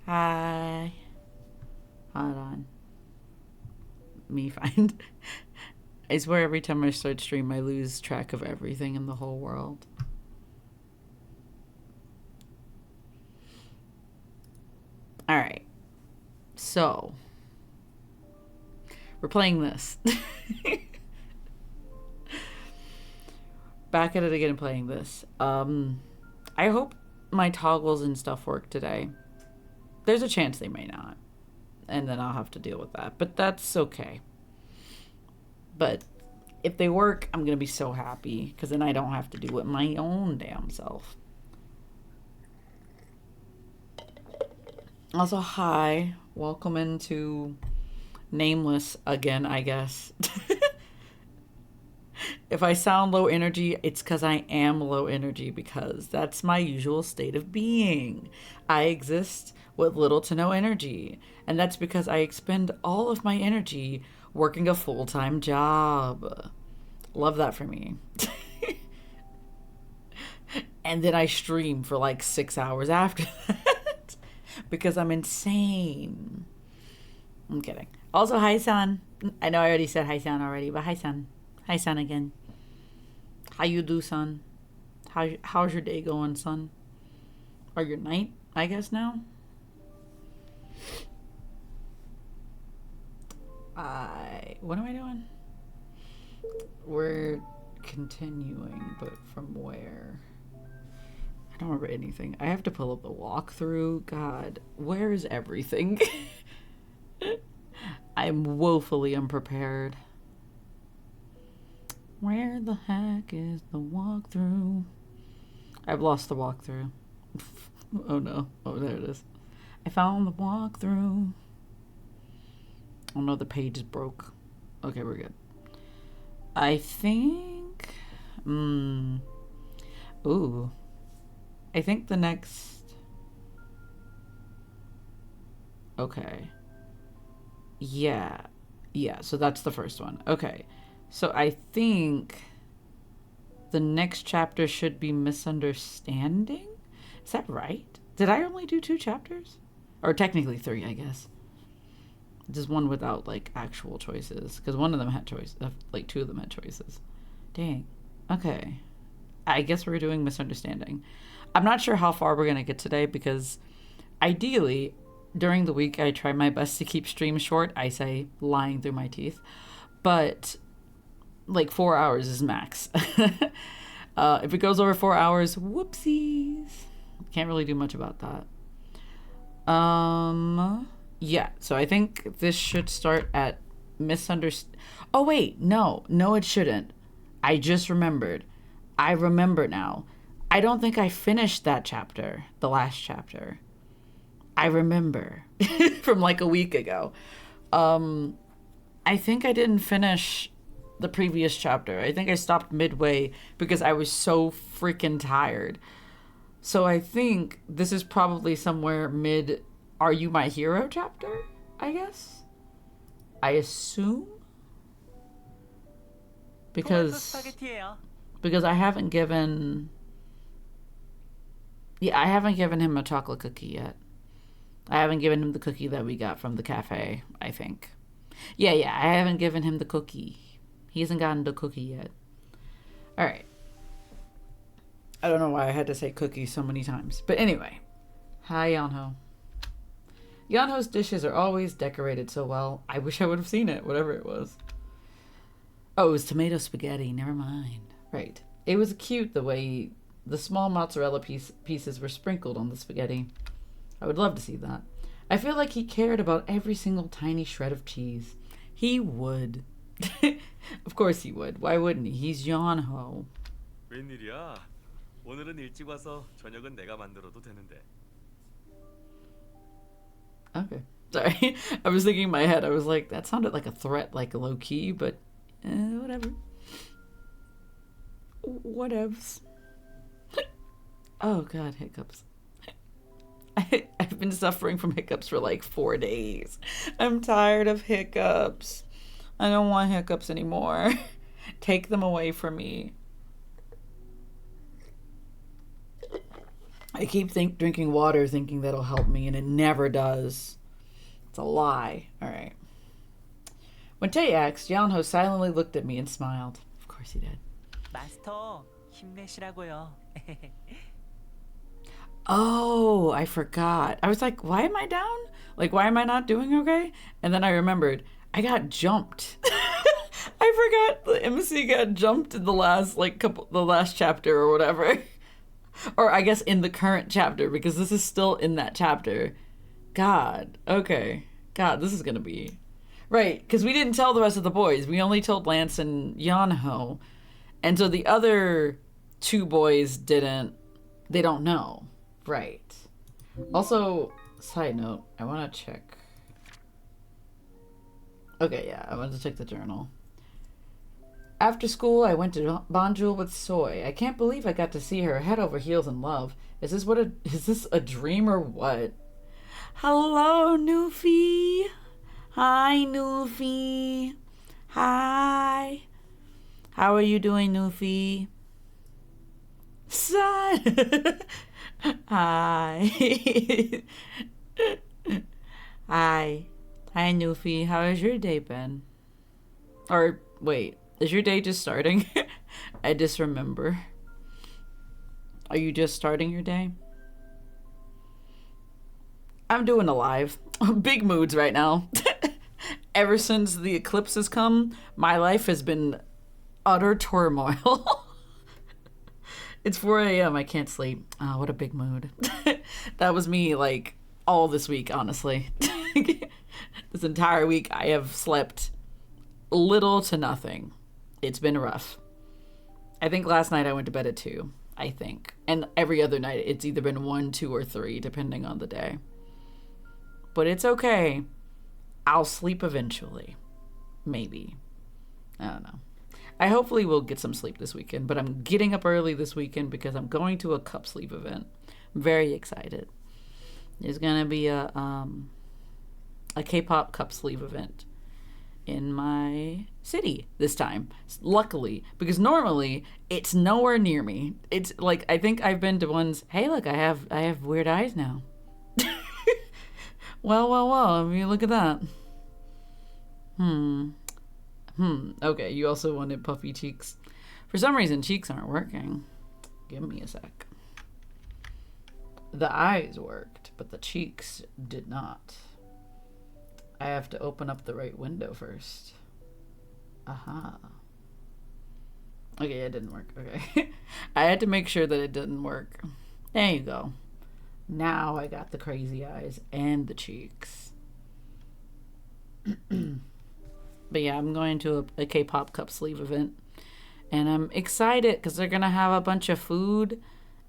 Hi. Hold on. Me find. I swear every time I start stream, I lose track of everything in the whole world. Alright. So. We're playing this. Back at it again playing this. I hope my toggles and stuff work today. There's a chance they may not. And then I'll have to deal with that. But that's okay. But if they work, I'm going to be so happy. Because then I don't have to do it my own damn self. Also, hi. Welcome into Nameless again, I guess. If I sound low energy, it's because I am low energy, because that's my usual state of being. I exist with little to no energy, and that's because I expend all of my energy working a full-time job. Love that for me. And then I stream for like 6 hours after that because I'm insane. I'm kidding. Also, hi, son. I know I already said hi, son already, but hi, son. Hi, son, again. How you do, son? How's your day going, son? Or your night, I guess, now? What am I doing? We're continuing, but from where? I don't remember anything. I have to pull up the walkthrough. God, where is everything? I'm woefully unprepared. Where the heck is the walkthrough? I've lost the walkthrough. Oh no. Oh, there it is. I found the walkthrough. Oh no, the page is broke. Okay, we're good. I think... Ooh. I think the next... Okay. Yeah. Yeah, so that's the first one. Okay. So I think the next chapter should be Misunderstanding? Is that right? Did I only do 2 chapters? Or technically 3, I guess. Just one without, like, actual choices. Because one of them had choices. Like, 2 of them had choices. Dang. Okay. I guess we're doing Misunderstanding. I'm not sure how far we're going to get today because ideally, during the week, I try my best to keep streams short. I say lying through my teeth. But... like 4 hours is max. If it goes over 4 hours, whoopsies. Can't really do much about that. Yeah, so I think this should start at Oh wait, no, it shouldn't. I just remembered. I remember now. I don't think I finished that chapter, the last chapter. I remember from like a week ago. I think I didn't finish the previous chapter. I think I stopped midway because I was so freaking tired. So I think this is probably somewhere mid Are You My Hero chapter, I guess? I assume? Because I haven't given... Yeah, I haven't given him a chocolate cookie yet. I haven't given him the cookie that we got from the cafe, I think. Yeah, I haven't given him the cookie. He hasn't gotten the cookie yet. Alright. I don't know why I had to say cookie so many times. But anyway. Hi, Yanho. Yanho's dishes are always decorated so well. I wish I would have seen it, whatever it was. Oh, it was tomato spaghetti. Never mind. Right. It was cute the way the small mozzarella pieces were sprinkled on the spaghetti. I would love to see that. I feel like he cared about every single tiny shred of cheese. He would. Of course he would. Why wouldn't he? He's Yanho. 웬일이야? 오늘은 일찍 와서 저녁은 내가 만들어도 되는데. Okay. Sorry. I was thinking in my head, I was like, that sounded like a threat, like low key, but whatever. Whatevs. Oh god, hiccups. I've been suffering from hiccups for like 4 days. I'm tired of hiccups. I don't want hiccups anymore. Take them away from me. I keep drinking water thinking that'll help me, and it never does. It's a lie. All right. When Tay asked, Yeonho silently looked at me and smiled. Of course he did. 마스터, 힘내시라고요. Oh, I forgot. I was like, why am I down? Like, why am I not doing okay? And then I remembered, I got jumped. I forgot the MC got jumped in the last, the last chapter or whatever. Or I guess in the current chapter, because this is still in that chapter. God, okay. God, this is gonna be... Right, because we didn't tell the rest of the boys. We only told Lance and Yeonho. And so the other two boys didn't... They don't know. Right. Also, side note, I want to check. Okay, yeah, I want to check the journal. After school, I went to Banjul with Soy. I can't believe I got to see her head over heels in love. Is this a dream or what? Hello, Nufi. Hi, Nufi. Hi. How are you doing, Nufi? Son. Hi. Hi. Hi, Nufi. How has your day been? Or, wait, is your day just starting? I just remember. Are you just starting your day? I'm doing a live. Big moods right now. Ever since the eclipse has come, my life has been utter turmoil. It's 4 a.m. I can't sleep. Oh, what a big mood. That was me, like, all this week, honestly. This entire week, I have slept little to nothing. It's been rough. I think last night I went to bed at 2, I think. And every other night, it's either been 1, 2, or 3, depending on the day. But it's okay. I'll sleep eventually. Maybe. I don't know. I hopefully will get some sleep this weekend, but I'm getting up early this weekend because I'm going to a cup sleep event. I'm very excited. There's gonna be a K-pop cup sleeve event in my city this time. Luckily, because normally it's nowhere near me. It's like, I think I've been to ones. Hey, look, I have weird eyes now. Well. I mean, look at that. Okay, you also wanted puffy cheeks. For some reason, cheeks aren't working. Give me a sec. The eyes worked, but the cheeks did not. I have to open up the right window first. Aha. Okay, it didn't work. Okay. I had to make sure that it didn't work. There you go. Now I got the crazy eyes and the cheeks. But yeah, I'm going to a K-pop cup sleeve event. And I'm excited because they're going to have a bunch of food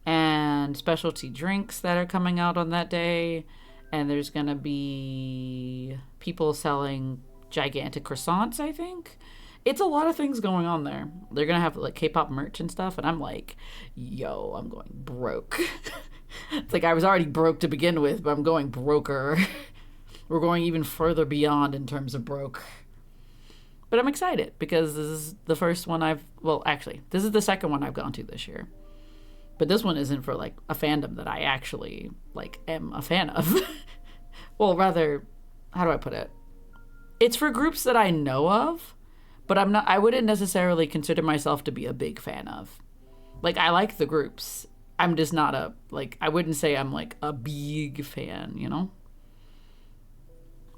and specialty drinks that are coming out on that day. And there's going to be people selling gigantic croissants, I think. It's a lot of things going on there. They're going to have like K-pop merch and stuff. And I'm like, yo, I'm going broke. It's like I was already broke to begin with, but I'm going broker. We're going even further beyond in terms of broke. But I'm excited because this is the first one this is the second one I've gone to this year. But this one isn't for like a fandom that I actually like am a fan of. Well, rather, how do I put it? It's for groups that I know of, but I wouldn't necessarily consider myself to be a big fan of. Like, I like the groups. I'm just not I wouldn't say I'm like a big fan, you know?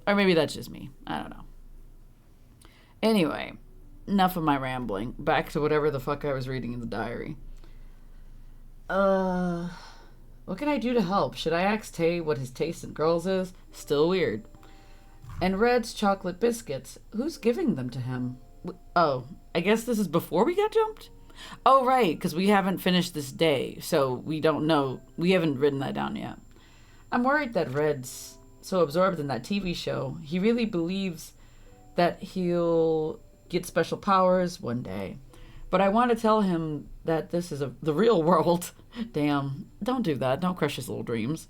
Or maybe that's just me. I don't know. Anyway, enough of my rambling. Back to whatever the fuck I was reading in the diary. What can I do to help? Should I ask Tay what his taste in girls is? Still weird. And Red's chocolate biscuits. Who's giving them to him? Oh, I guess this is before we got jumped? Oh, right, because we haven't finished this day, so we don't know. We haven't written that down yet. I'm worried that Red's so absorbed in that TV show, he really believes that he'll get special powers one day. But I want to tell him that this is the real world. Damn, don't do that. Don't crush his little dreams.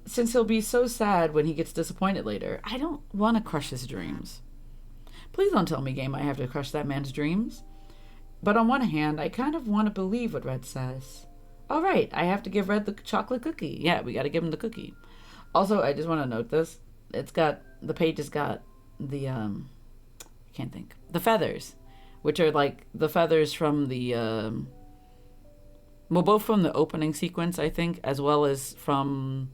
Since he'll be so sad when he gets disappointed later. I don't want to crush his dreams. Please don't tell me, game, I have to crush that man's dreams. But on one hand, I kind of want to believe what Red says. All right, I have to give Red the chocolate cookie. Yeah, we got to give him the cookie. Also, I just want to note this. The page has got the I can't think. The feathers, which are like the feathers from the well, both from the opening sequence, I think, as well as from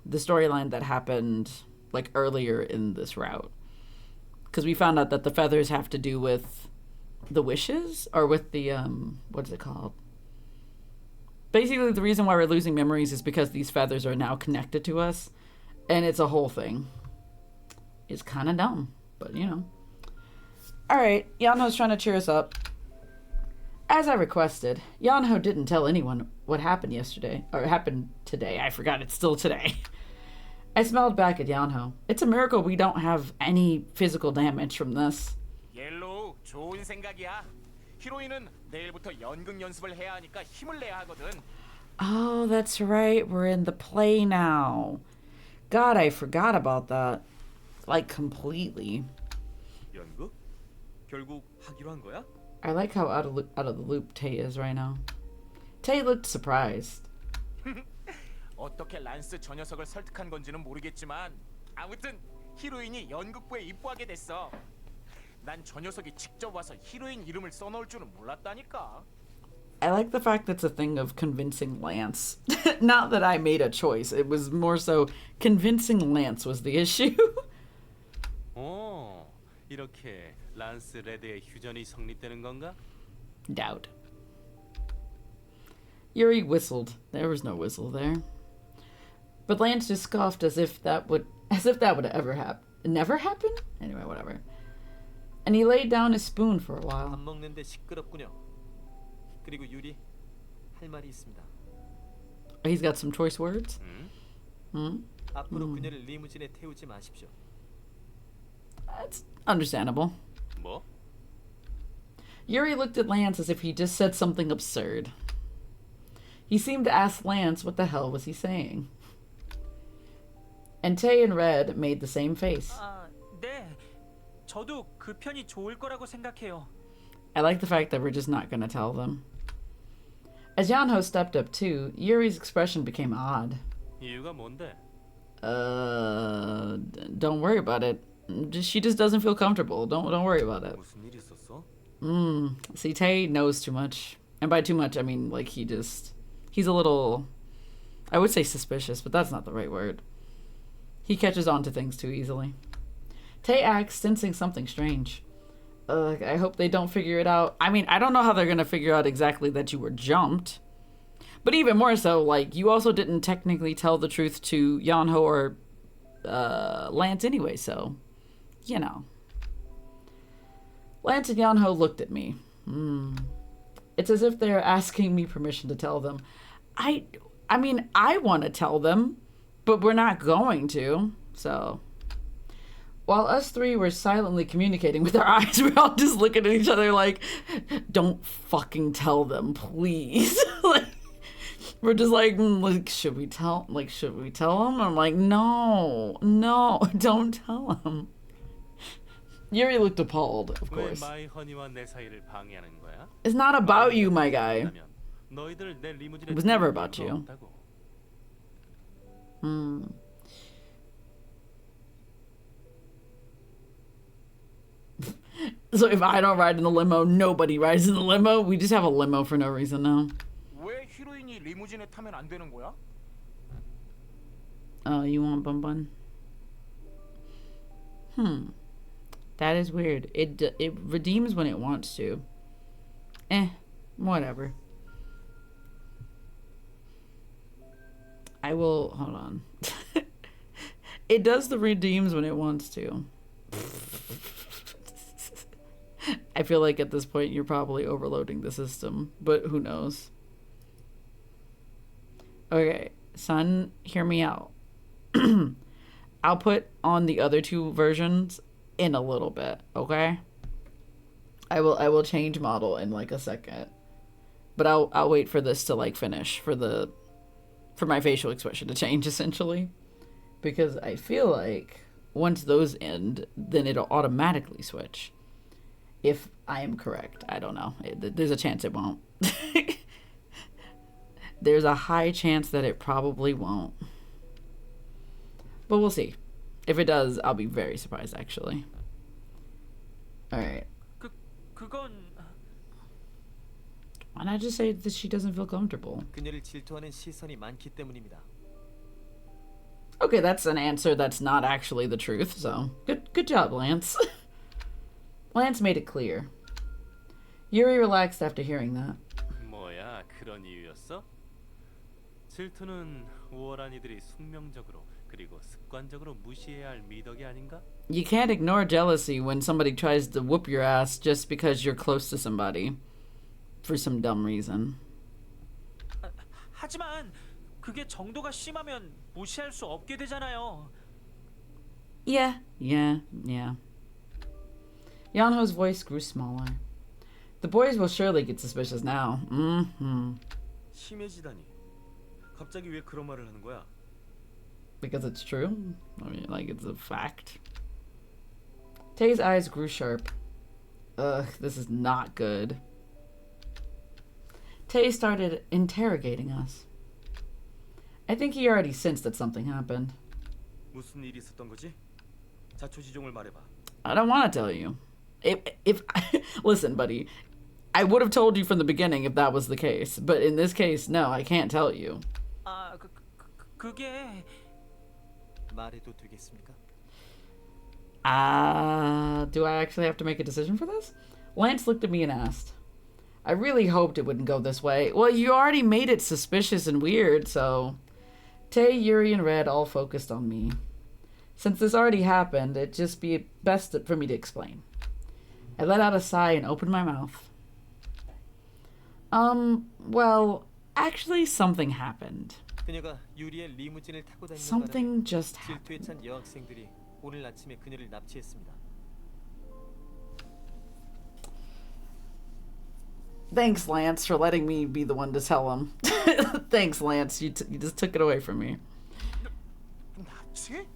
the storyline that happened like earlier in this route. Because we found out that the feathers have to do with the wishes, or with the what is it called? Basically, the reason why we're losing memories is because these feathers are now connected to us, and it's a whole thing. It's kind of dumb, but you know. All right, Yanho's trying to cheer us up. As I requested, Yanho didn't tell anyone what happened yesterday, or happened today. I forgot it's still today. I smiled back at Yanho. It's a miracle we don't have any physical damage from this. 옐로우, 좋은 생각이야. 히로인은 내일부터 연극 연습을 해야 하니까 힘을 내야 하거든. Oh, that's right. We're in the play now. God, I forgot about that. Like, completely. 연극? 결국 하기로 한 거야? I like how out of the loop Tay is right now. Tay looked surprised. 어떻게 란스 저 녀석을 설득한 건지는 모르겠지만 아무튼 히로인이 연극부에 입부하게 됐어. 난 저 녀석이 직접 와서 히로인 이름을 써놓을 줄은 몰랐다니까. I like the fact that's a thing of convincing Lance. Not that I made a choice. It was more so convincing Lance was the issue. 오, 이렇게 란스 레드의 휴전이 성립되는 건가? Doubt. Yuri whistled. There was no whistle there. But Lance just scoffed as if that would ever happen. Never happen? Anyway, whatever. And he laid down his spoon for a while. 밥 먹는데 시끄럽군요. 그리고 유리 할 말이 있습니다. He's got some choice words. 앞으로 그녀를 리무진에 태우지 마십시오. That's understandable. 뭐? Yuri looked at Lance as if he just said something absurd. He seemed to ask Lance what the hell was he saying. And Tay and Red made the same face. 아, 네. 저도 그 편이 좋을 거라고 생각해요. I like the fact that we're just not going to tell them. As Yanho stepped up too, Yuri's expression became odd. 이유가 뭔데? Don't worry about it. She just doesn't feel comfortable. Don't worry about it. 무슨 일 있었어? See, Tay knows too much. And by too much, I mean, like, he's a little, I would say suspicious, but that's not the right word. He catches on to things too easily. Tay acts, sensing something strange. I hope they don't figure it out. I mean, I don't know how they're going to figure out exactly that you were jumped. But even more so, like, you also didn't technically tell the truth to Yanho or Lance anyway, so, you know. Lance and Yanho looked at me. It's as if they're asking me permission to tell them. I mean, I want to tell them, but we're not going to, so. While us three were silently communicating with our eyes, we're all just looking at each other like, don't fucking tell them, please. Like, we're just like, should we tell them? I'm like, no, don't tell them. Yuri looked appalled, of 왜 course. 마이 허니와 내 사이를 방해하는 거야? It's not about you, my guy. 그러면 너희들 내 리무진에 It was never 태울 about 이유가 you. 없다고. So if I don't ride in the limo, nobody rides in the limo. We just have a limo for no reason now. 왜 히로인이 리무진에 타면 안 되는 거야? Oh, you want Bun Bun? That is weird. It redeems when it wants to. Whatever. I will, hold on. It does the redeems when it wants to. I feel like at this point you're probably overloading the system, but who knows? Okay, son, hear me out. I'll put on the other two versions in a little bit, okay? I will change model in like a second. But I'll wait for this to like finish for my facial expression to change essentially. Because I feel like once those end, then it'll automatically switch. If I am correct. I don't know. There's a chance it won't. there's a high chance that it probably won't. But we'll see. If it does, I'll be very surprised, actually. Alright. 그건 Why not just say that she doesn't feel comfortable? 그녀를 질투하는 시선이 많기 때문입니다. Okay, that's an answer that's not actually the truth, so good job, Lance. Lance made it clear. Yuri relaxed after hearing that. 뭐야, 그런 이유였어? 질투는 우월한 이들이 숙명적으로 그리고 습관적으로 무시해야 할 미덕이 아닌가? You can't ignore jealousy when somebody tries to whoop your ass just because you're close to somebody for some dumb reason. 하지만 그게 정도가 심하면 무시할 수 없게 되잖아요. Yeah. Yanho's voice grew smaller. The boys will surely get suspicious now. 심해지다니. 갑자기 왜 그런 말을 하는 거야? Because it's true. I mean, like, it's a fact. Tay's eyes grew sharp. Ugh, this is not good. Tay started interrogating us. I think he already sensed that something happened. 무슨 일이 있었던 거지? 자초지종을 말해봐. I don't want to tell you. If listen, buddy, I would have told you from the beginning if that was the case. But in this case, no, I can't tell you. 그게 말해도 되겠습니까? Do I actually have to make a decision for this? Lance looked at me and asked. I really hoped it wouldn't go this way. Well, you already made it suspicious and weird, so... Tay, Yuri, and Red all focused on me. Since this already happened, it'd just be best for me to explain. I let out a sigh and opened my mouth. Well, actually something happened. 그녀가 유리의 리무진을 타고 다니는 Something 바람에 just 질투에 happened. 찬 여학생들이 오늘 아침에 그녀를 납치했습니다. Thanks, Lance, for letting me be the one to tell him. Thanks, Lance. You just took it away from me. 납치?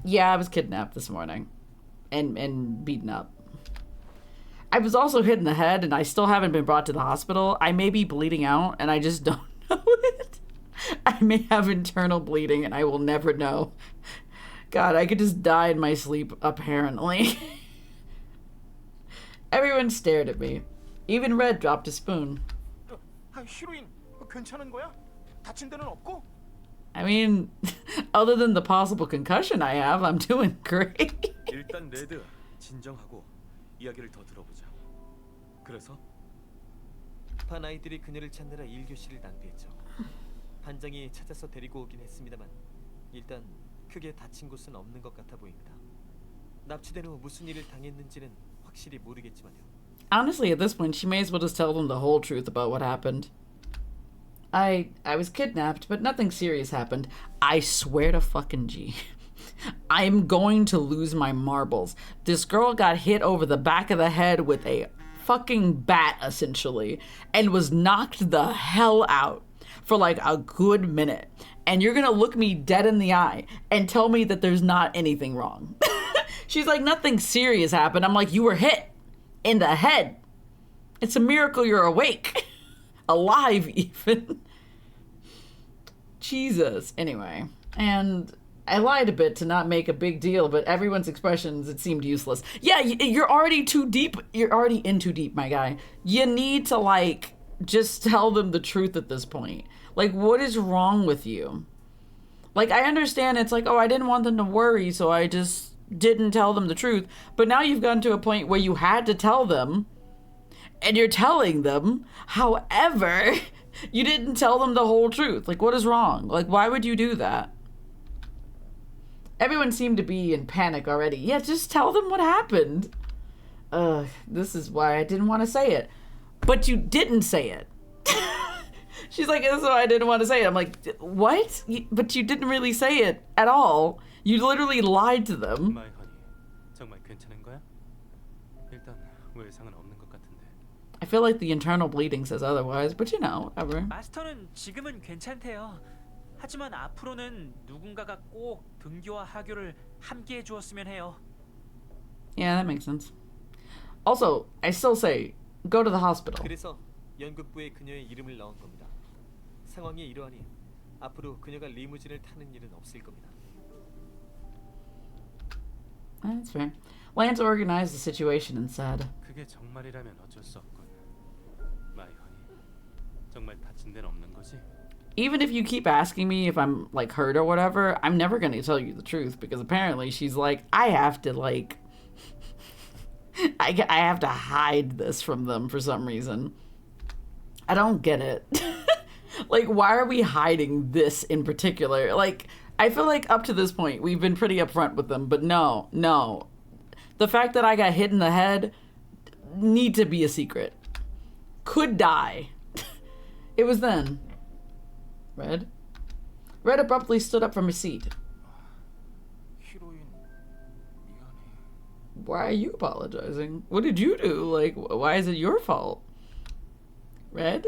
Yeah, I was kidnapped this morning. And beaten up. I was also hit in the head, and I still haven't been brought to the hospital. I may be bleeding out, and I just don't know it. I may have internal bleeding, and I will never know. God, I could just die in my sleep, apparently. Everyone stared at me. Even Red dropped a spoon. 히로인, 괜찮은 거야? 다친 데는 없고? I mean, other than the possible concussion I have, I'm doing great. 일단 레드, 진정하고 이야기를 더 들어보자. 그래서? 반 아이들이 그녀를 찾느라 1교시를 낭비했죠. 반장이 찾아서 데리고 오긴 했습니다만 일단 크게 다친 곳은 없는 것 같아 보입니다. 납치된 후 무슨 일을 당했는지는 확실히 모르겠지만요. Honestly, at this point, she may as well just tell them the whole truth about what happened. I was kidnapped, but nothing serious happened. I swear to fucking G. I'm going to lose my marbles. This girl got hit over the back of the head with a fucking bat, essentially, and was knocked the hell out for like a good minute. And you're gonna look me dead in the eye and tell me that there's not anything wrong. She's like, nothing serious happened. I'm like, you were hit in the head. It's a miracle you're awake. Alive, even. Jesus. Anyway. And I lied a bit to not make a big deal, but everyone's expressions, it seemed useless. Yeah, you're already too deep. You're already in too deep, my guy. You need to, like, just tell them the truth at this point. Like, what is wrong with you? Like, I understand it's like, oh, I didn't want them to worry, so I just didn't tell them the truth. But now you've gotten to a point where you had to tell them, and you're telling them. However, you didn't tell them the whole truth. Like, what is wrong? Like, why would you do that? Everyone seemed to be in panic already. Yeah, just tell them what happened. This is why I didn't want to say it. But you didn't say it. She's like, this is why I didn't want to say it. I'm like, what? But you didn't really say it at all. You literally lied to them. My honey, 정말 괜찮은 거야? 일단 외상은 없는 것 같은데. I feel like the internal bleeding says otherwise, but you know, whatever. 마스터는 지금은 괜찮대요. 하지만 앞으로는 누군가가 꼭 등교와 하교를 함께 해주었으면 해요. Yeah, that makes sense. Also, I still say, go to the hospital. 그래서 연극부에 그녀의 이름을 넣은 겁니다. 상황이 이러하니 앞으로 그녀가 리무진을 타는 일은 없을 겁니다. That's fair. Lance organized the situation and said, 그게 정말이라면 어쩔 수 없군. 마이 허니. 정말 다친 데는 없는 거지? even if you keep asking me if I'm like hurt or whatever, I'm never going to tell you the truth because apparently she's like, I have to like, I have to hide this from them for some reason. I don't get it. Like, why are we hiding this in particular? Like, I feel like up to this point, we've been pretty upfront with them, but no. The fact that I got hit in the head need to be a secret. Could die. It was then. Red abruptly stood up from his seat. 히로인 미안해. Why are you apologizing? What did you do? Like, why is it your fault? Red?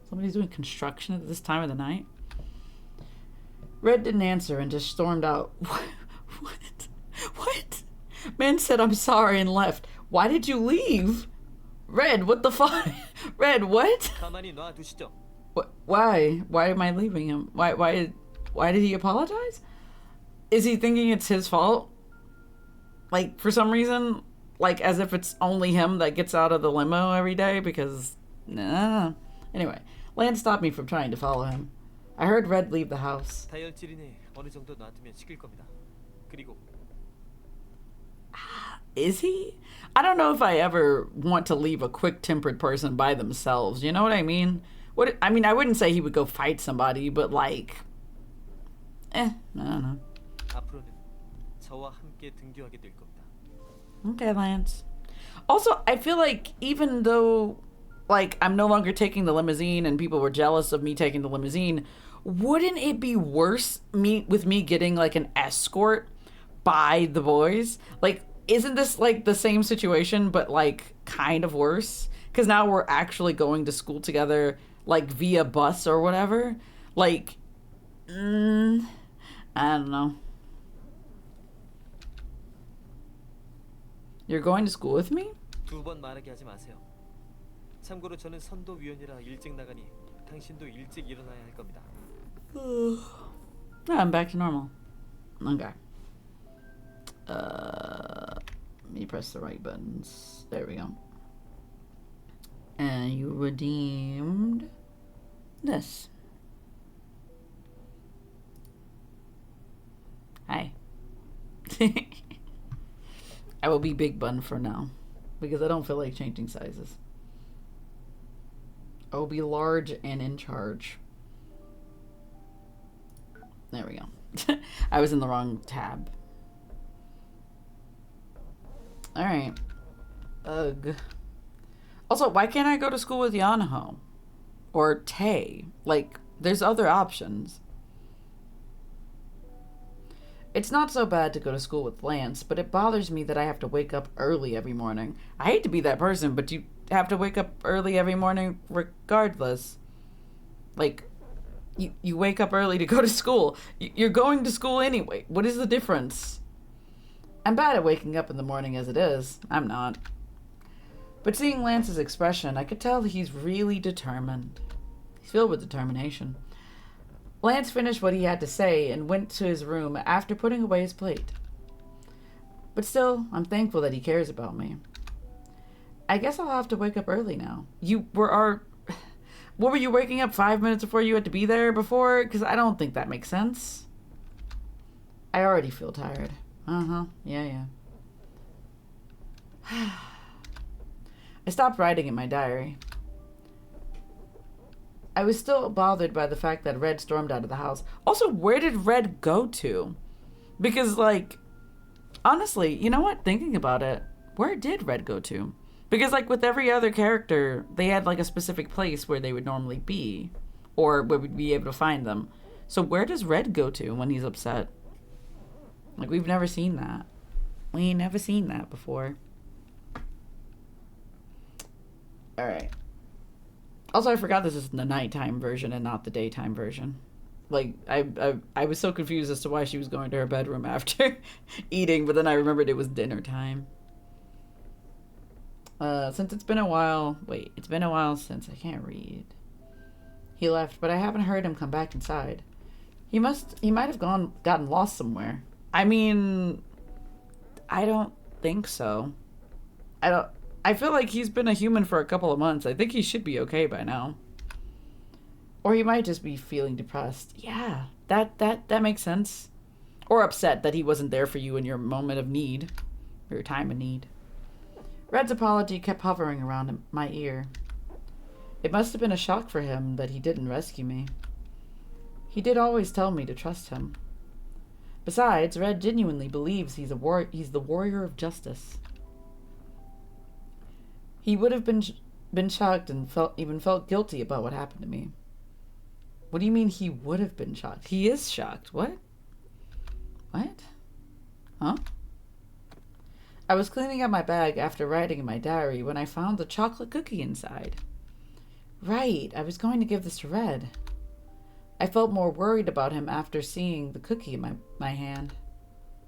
Somebody's doing construction at this time of the night? Red didn't answer and just stormed out. What? Man said I'm sorry and left. Why did you leave? Red, what the fuck? Red, what? 가만히 놔두시죠. What? Why? Why am I leaving him? Why did he apologize? Is he thinking it's his fault? Like, for some reason? Like, as if it's only him that gets out of the limo every day? Because, nah. Anyway, Lance stopped me from trying to follow him. I heard Red leave the house. 다혈질이니 어느 정도 놔두면 식을 겁니다. 그리고 Is he? I don't know if I ever want to leave a quick-tempered person by themselves. You know what I mean? I wouldn't say he would go fight somebody, but like, I don't know. 앞으로는 저와 함께 등교하게 될 겁니다. Okay, Lance. Also, I feel like even though, like, I'm no longer taking the limousine and people were jealous of me taking the limousine, wouldn't it be worse with me getting like an escort by the boys? Like, isn't this like the same situation but like kind of worse? Because now we're actually going to school together, like via bus or whatever. Like, I don't know. You're going to school with me? 두 번 말하게 하지 마세요. 참고로 저는 선도위원이라 일찍 나가니 당신도 일찍 일어나야 할 겁니다. Yeah, I'm back to normal. Okay. Let me press the right buttons. There we go. And you redeemed this. Hi. I will be Big Bun for now because I don't feel like changing sizes. I will be large and in charge. There we go. I was in the wrong tab. Alright. Ugh. Also, why can't I go to school with Yanaho? Or Tay? Like, there's other options. It's not so bad to go to school with Lance, but it bothers me that I have to wake up early every morning. I hate to be that person, but you have to wake up early every morning regardless. Like, you wake up early to go to school. You're going to school anyway. What is the difference? I'm bad at waking up in the morning as it is. I'm not. But seeing Lance's expression, I could tell he's really determined. He's filled with determination. Lance finished what he had to say and went to his room after putting away his plate. But still, I'm thankful that he cares about me. I guess I'll have to wake up early now. What were you waking up 5 minutes before you had to be there before? Because I don't think that makes sense. I already feel tired. Yeah. I stopped writing in my diary. I was still bothered by the fact that Red stormed out of the house. Also, where did Red go to? Because, like, honestly, you know what? Thinking about it, where did Red go to? Because, like, with every other character, they had, like, a specific place where they would normally be. Or where we'd be able to find them. So where does Red go to when he's upset? Like, we've never seen that. We ain't never seen that before. Alright. Also, I forgot this is the nighttime version and not the daytime version. Like, I was so confused as to why she was going to her bedroom after eating, but then I remembered it was dinner time. Since it's been a while. Wait, it's been a while since I can't read. He left, but I haven't heard him come back inside. He might have gotten lost somewhere. I mean, I don't think so. I feel like he's been a human for a couple of months. I think he should be okay by now. Or he might just be feeling depressed. Yeah, that makes sense. Or upset that he wasn't there for you in your moment of need. Or your time of need. Red's apology kept hovering around my ear. It must have been a shock for him that he didn't rescue me. He did always tell me to trust him. Besides, Red genuinely believes he's the warrior of justice. He would have been shocked and felt guilty about what happened to me. What do you mean he would have been shocked? He is shocked. What? What? Huh? I was cleaning up my bag after writing in my diary when I found the chocolate cookie inside. Right, I was going to give this to Red. I felt more worried about him after seeing the cookie in my hand.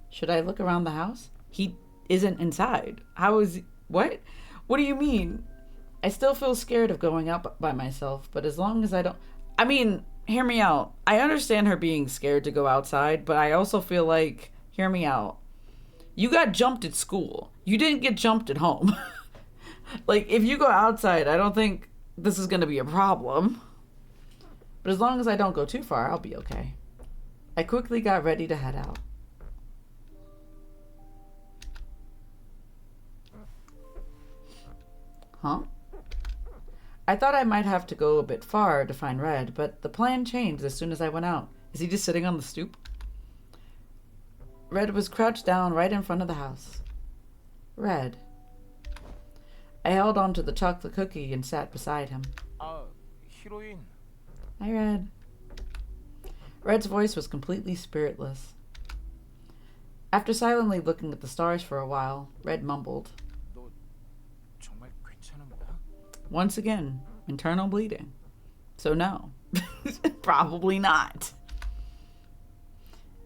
Should I look around the house? He isn't inside. How is he? What? What do you mean? I still feel scared of going out by myself, but as long as I don't... I mean, hear me out. I understand her being scared to go outside, but I also feel like... Hear me out. You got jumped at school. You didn't get jumped at home. Like, if you go outside, I don't think this is going to be a problem. But as long as I don't go too far, I'll be okay. I quickly got ready to head out. Huh? I thought I might have to go a bit far to find Red, but the plan changed as soon as I went out. Is he just sitting on the stoop? Red was crouched down right in front of the house. Red. I held onto the chocolate cookie and sat beside him. 히로인. Hi, Red. Red's voice was completely spiritless. After silently looking at the stars for a while, Red mumbled. 너 정말 괜찮은 거야? Once again, internal bleeding. So no. Probably not.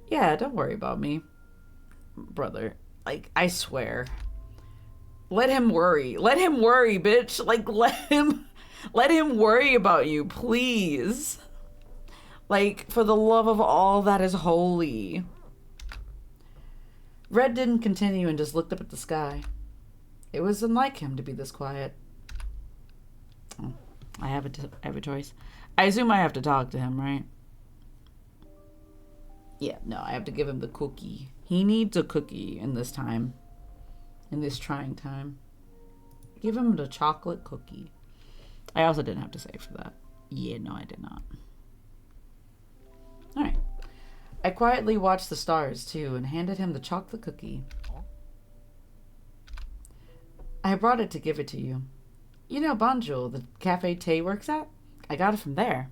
Yeah, don't worry about me. Brother, like, I swear. Let him worry. Let him worry, bitch. Like, let him worry about you, please. Like, for the love of all that is holy. Red didn't continue and just looked up at the sky. It was unlike him to be this quiet. Oh, I have a choice. I assume I have to talk to him, right? Yeah, no, I have to give him the cookie. He needs a cookie in this time. In this trying time. Give him the chocolate cookie. I also didn't have to save for that. Yeah, no, I did not. Alright. I quietly watched the stars, too, and handed him the chocolate cookie. I brought it to give it to you. You know Banjul, the cafe Tay works at? I got it from there.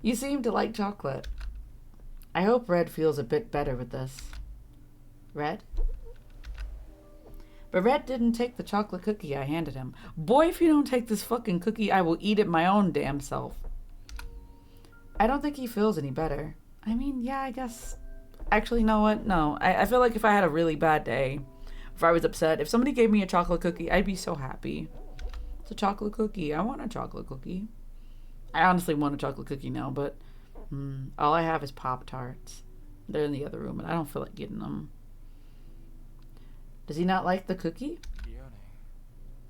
You seem to like chocolate. I hope Red feels a bit better with this. Red? But Red didn't take the chocolate cookie I handed him. Boy, if you don't take this fucking cookie, I will eat it my own damn self. I don't think he feels any better. I mean, yeah, I guess. Actually, you know what? No. I feel like if I had a really bad day, if I was upset, if somebody gave me a chocolate cookie, I'd be so happy. It's a chocolate cookie. I want a chocolate cookie. I honestly want a chocolate cookie now, but all I have is Pop-Tarts. They're in the other room, and I don't feel like getting them. Does he not like the cookie? 미안해.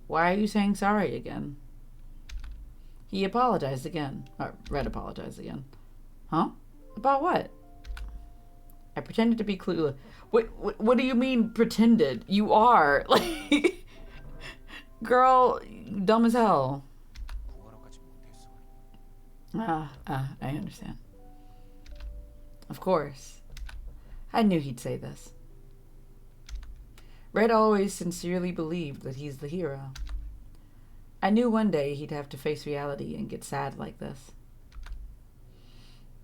Why are you saying sorry again? He apologized again. Red apologized again. Huh? About what? I pretended to be clueless. What do you mean pretended? You are. Like, girl, dumb as hell. 구하러 가지 못했어. I understand. Of course. I knew he'd say this. Red always sincerely believed that he's the hero. I knew one day he'd have to face reality and get sad like this.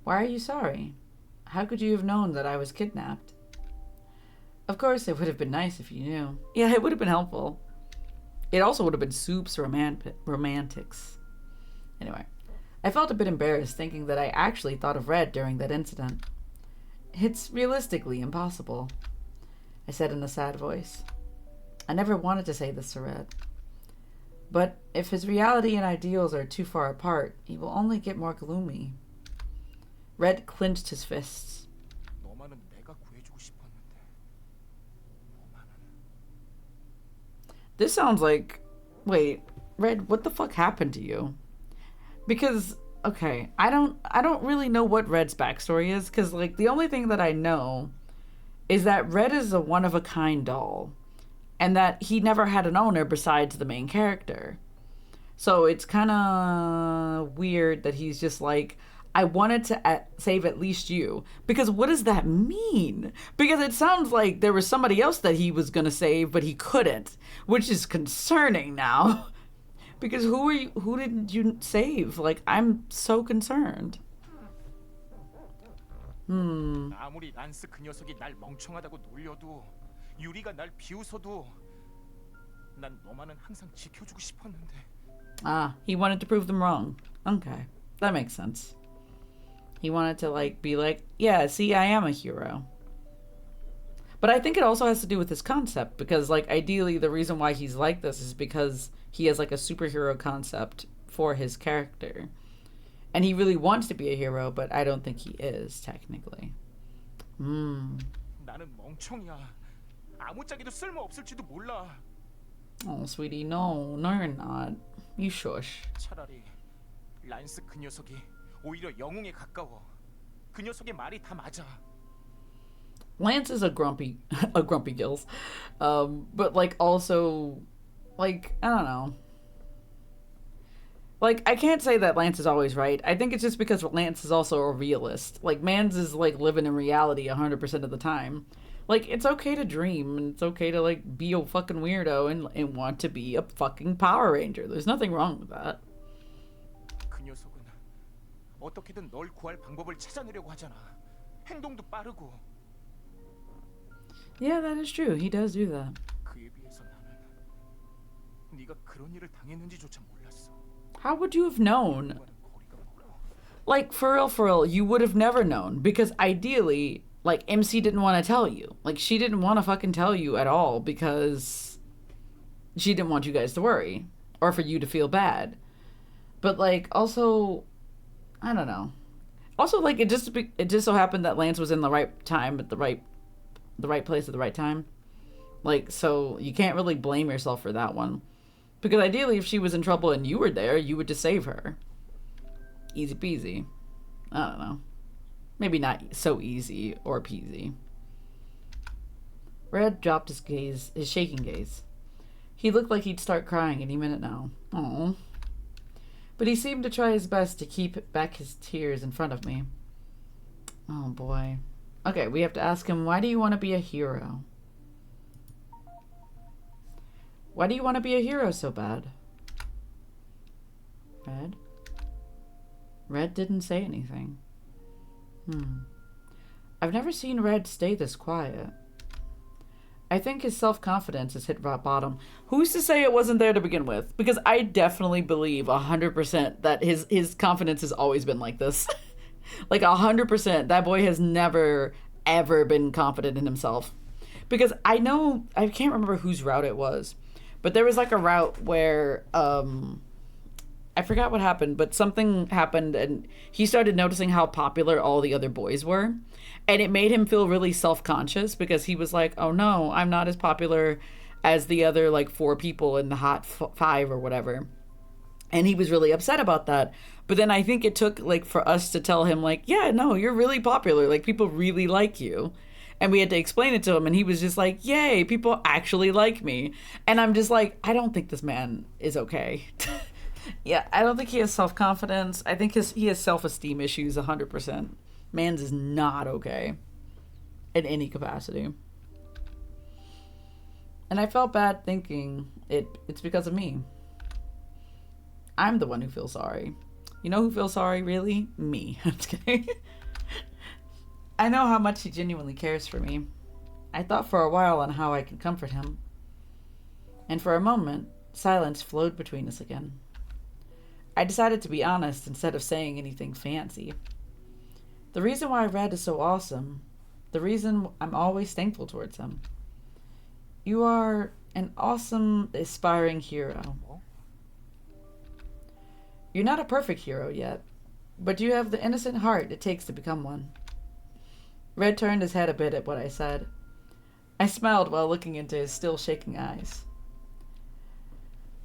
Why are you sorry? How could you have known that I was kidnapped? Of course, it would have been nice if you knew. Yeah, it would have been helpful. It also would have been Soup's romantics. Anyway, I felt a bit embarrassed thinking that I actually thought of Red during that incident. It's realistically impossible, I said in a sad voice. I never wanted to say this to Red. But if his reality and ideals are too far apart, he will only get more gloomy. Red clenched his fists. 너만은 내가 구해주고 싶었는데 너만은 This sounds like... Wait, Red, what the fuck happened to you? Because, okay, I don't really know what Red's backstory is, because, like, the only thing that I know is that Red is a one-of-a-kind doll, and that he never had an owner besides the main character. So it's kind of weird that he's just like, I wanted to save at least you. Because what does that mean? Because it sounds like there was somebody else that he was going to save, but he couldn't, which is concerning now. Because who did you save? Like, I'm so concerned. 아무리 란스 그 녀석이 날 멍청하다고 놀려도 유리가 날 비웃어도 난 너만은 항상 지켜주고 싶었는데. Ah, he wanted to prove them wrong. Okay, that makes sense. He wanted to, like, be like, yeah, see, I am a hero. But I think it also has to do with his concept, because, like, ideally the reason why he's like this is because he has, like, a superhero concept for his character. And he really wants to be a hero, but I don't think he is, technically. 나는 멍청이야. 아무짝에도 쓸모 없을지도 몰라. Oh, sweetie, no, you're not. You shush. 차라리 란스 그 녀석이 오히려 영웅에 가까워. 그 녀석의 말이 다 맞아. Lance is a grumpy gills. But, like, also, like, I don't know. Like, I can't say that Lance is always right. I think it's just because Lance is also a realist. Like, Mans is, like, living in reality 100% of the time. Like, it's okay to dream, and it's okay to, like, be a fucking weirdo and want to be a fucking Power Ranger. There's nothing wrong with that. 그 녀석은 어떻게든 널 구할 방법을 찾아내려고 하잖아. 행동도 빠르고. Yeah, that is true. He does do that. 그에 비해서 나는 네가 그런 일을 당했는지조차 몰랐어. How would you have known? 그거는 거리가 멀어. Like, for real, you would have never known. Because ideally, like, MC didn't want to tell you. Like, she didn't want to fucking tell you at all because she didn't want you guys to worry. Or for you to feel bad. But, like, also, I don't know. Also, like, it just so happened that Lance was in the right time at the right place at the right time. Like, so you can't really blame yourself for that one. Because ideally, if she was in trouble and you were there, you would just save her. Easy peasy. I don't know. Maybe not so easy or peasy. Red dropped his shaking gaze. He looked like he'd start crying any minute now. Aww. But he seemed to try his best to keep back his tears in front of me. Oh boy. Okay, we have to ask him, why do you want to be a hero? Why do you want to be a hero so bad? Red? Red didn't say anything. I've never seen Red stay this quiet. I think his self-confidence has hit rock bottom. Who's to say it wasn't there to begin with? Because I definitely believe 100% that his confidence has always been like this. Like 100%. That boy has never, ever been confident in himself. Because I can't remember whose route it was. But there was like a route where, I forgot what happened, but something happened and he started noticing how popular all the other boys were. And it made him feel really self-conscious because he was like, oh no, I'm not as popular as the other like 4 people in the hot 5 or whatever. And he was really upset about that. But then I think it took like for us to tell him like, yeah, no, you're really popular. Like people really like you. And we had to explain it to him and he was just like, yay, people actually like me. And I'm just like, I don't think this man is okay. Yeah, I don't think he has self-confidence. I think he has self-esteem issues 100%. Mans is not okay in any capacity. And I felt bad thinking it's because of me. I'm the one who feels sorry. You know who feels sorry, really? Me. I'm just kidding. I know how much he genuinely cares for me. I thought for a while on how I could comfort him. And for a moment, silence flowed between us again. I decided to be honest instead of saying anything fancy. The reason why Red is so awesome, the reason I'm always thankful towards him. You are An awesome, aspiring hero. 뭐? You're not a perfect hero yet, but you have the innocent heart it takes to become one. Red turned his head a bit at what I said. I smiled while looking into his still shaking eyes.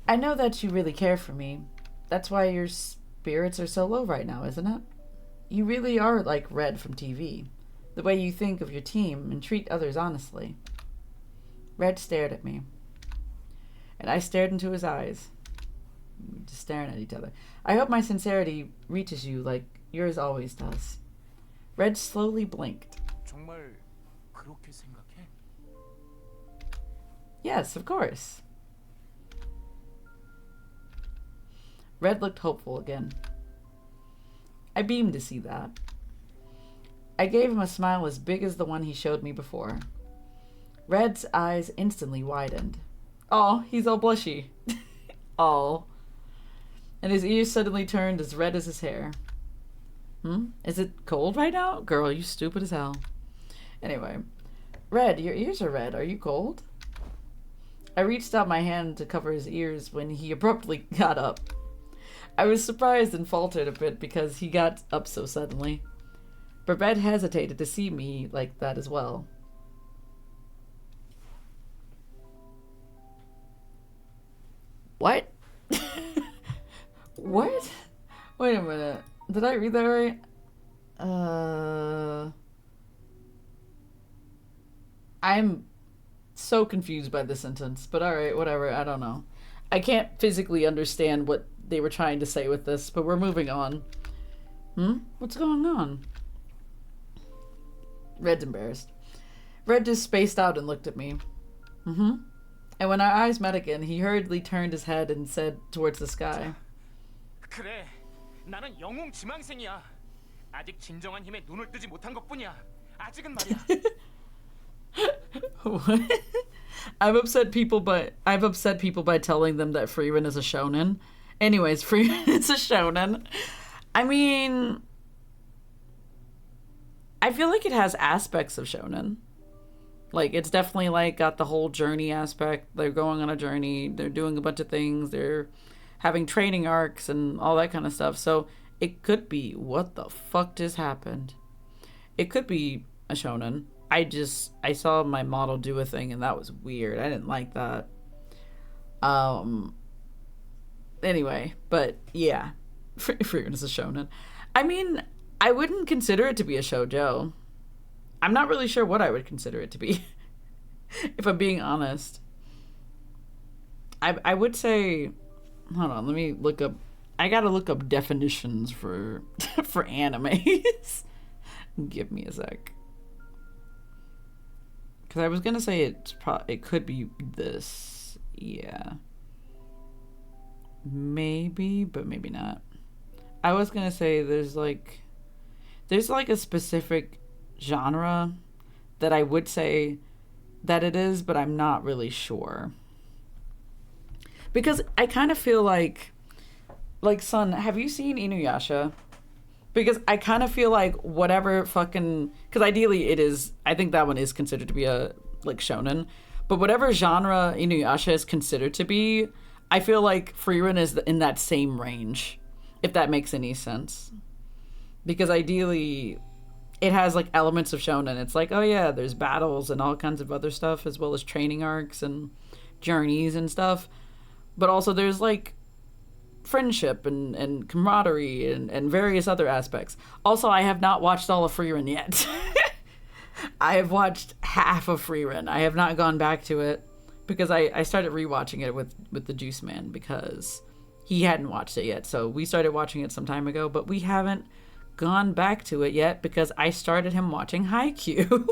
I know that you really care for me. That's why your spirits are so low right now, isn't it? You really are like Red from TV. The way you think of your team and treat others honestly. Red stared at me. And I stared into his eyes. We were just staring at each other. I hope my sincerity reaches you like yours always does. Red slowly blinked. 정말 그렇게 생각해? Yes, of course. Red looked hopeful again. I beamed to see that. I gave him a smile as big as the one he showed me before. Red's eyes instantly widened. Oh, he's all blushy. Oh. And his ears suddenly turned as red as his hair. Is it cold right now? Girl, you stupid as hell. Anyway. Red, your ears are red. Are you cold? I reached out my hand to cover his ears when he abruptly got up. I was surprised and faltered a bit because he got up so suddenly. But Red hesitated to see me like that as well. What? What? Wait a minute. Did I read that right? I'm so confused by this sentence, but alright, whatever, I don't know. I can't physically understand what they were trying to say with this, but we're moving on. What's going on? Red's embarrassed. Red just spaced out and looked at me. And when our eyes met again, he hurriedly turned his head and said towards the sky. 그래, 나는 영웅 지망생이야. 아직 진정한 힘에 눈을 뜨지 못한 것뿐이야. 아직은 말이야. What? I've upset people by telling them that Frieren is a shonen. Anyways, Frieren is a shonen. I mean, I feel like it has aspects of shonen. Like, it's definitely like got the whole journey aspect. They're going on a journey, they're doing a bunch of things, they're having training arcs and all that kind of stuff. So it could be, what the fuck just happened? It could be a shonen. I saw my model do a thing and that was weird. I didn't like that. Anyway, but yeah, Frieren is a shonen. I mean, I wouldn't consider it to be a shoujo. I'm not really sure what I would consider it to be, if I'm being honest. I would say, hold on, let me look up. I gotta look up definitions for for animes. Give me a sec. Because I was gonna say it could be this, yeah. Maybe, but maybe not. I was gonna say there's like a specific genre that I would say that it is, but I'm not really sure. Because I kind of feel like Son, have you seen Inuyasha? Because I kind of feel like whatever fucking, because ideally it is, I think that one is considered to be a like shonen, but whatever genre Inuyasha is considered to be, I feel like Frieren is in that same range, if that makes any sense. Because ideally it has like elements of shonen. It's like, oh yeah, there's battles and all kinds of other stuff, as well as training arcs and journeys and stuff. But also there's like friendship and camaraderie and various other aspects. Also, I have not watched all of Frieren yet. I have watched half of Frieren. I have not gone back to it because I started rewatching it with the Juice Man because he hadn't watched it yet. So we started watching it some time ago, but we haven't gone back to it yet because I started him watching Haikyuu.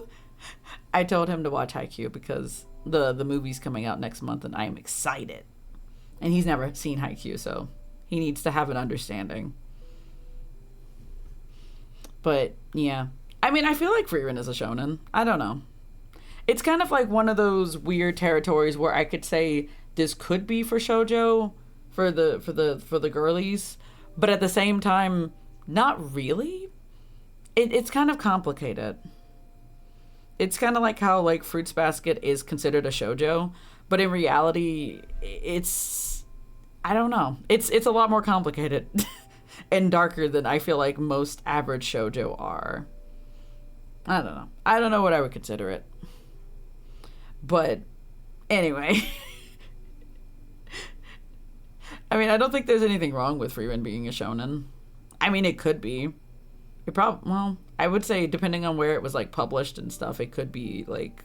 I told him to watch Haikyuu because the movie's coming out next month and I am excited. And he's never seen Haikyuu, so he needs to have an understanding. But yeah, I mean, I feel like Frieren is a shonen. I don't know. It's kind of like one of those weird territories where I could say this could be for shoujo, for the girlies, but at the same time, not really. It's kind of complicated. It's kind of like how like Fruits Basket is considered a shoujo, But in reality, it's, I don't know. It's a lot more complicated and darker than I feel like most average shoujo are. I don't know. I don't know what I would consider it. But anyway. I mean, I don't think there's anything wrong with Frieren being a shonen. I mean, it could be. It probably, well, I would say depending on where it was like published and stuff, it could be like,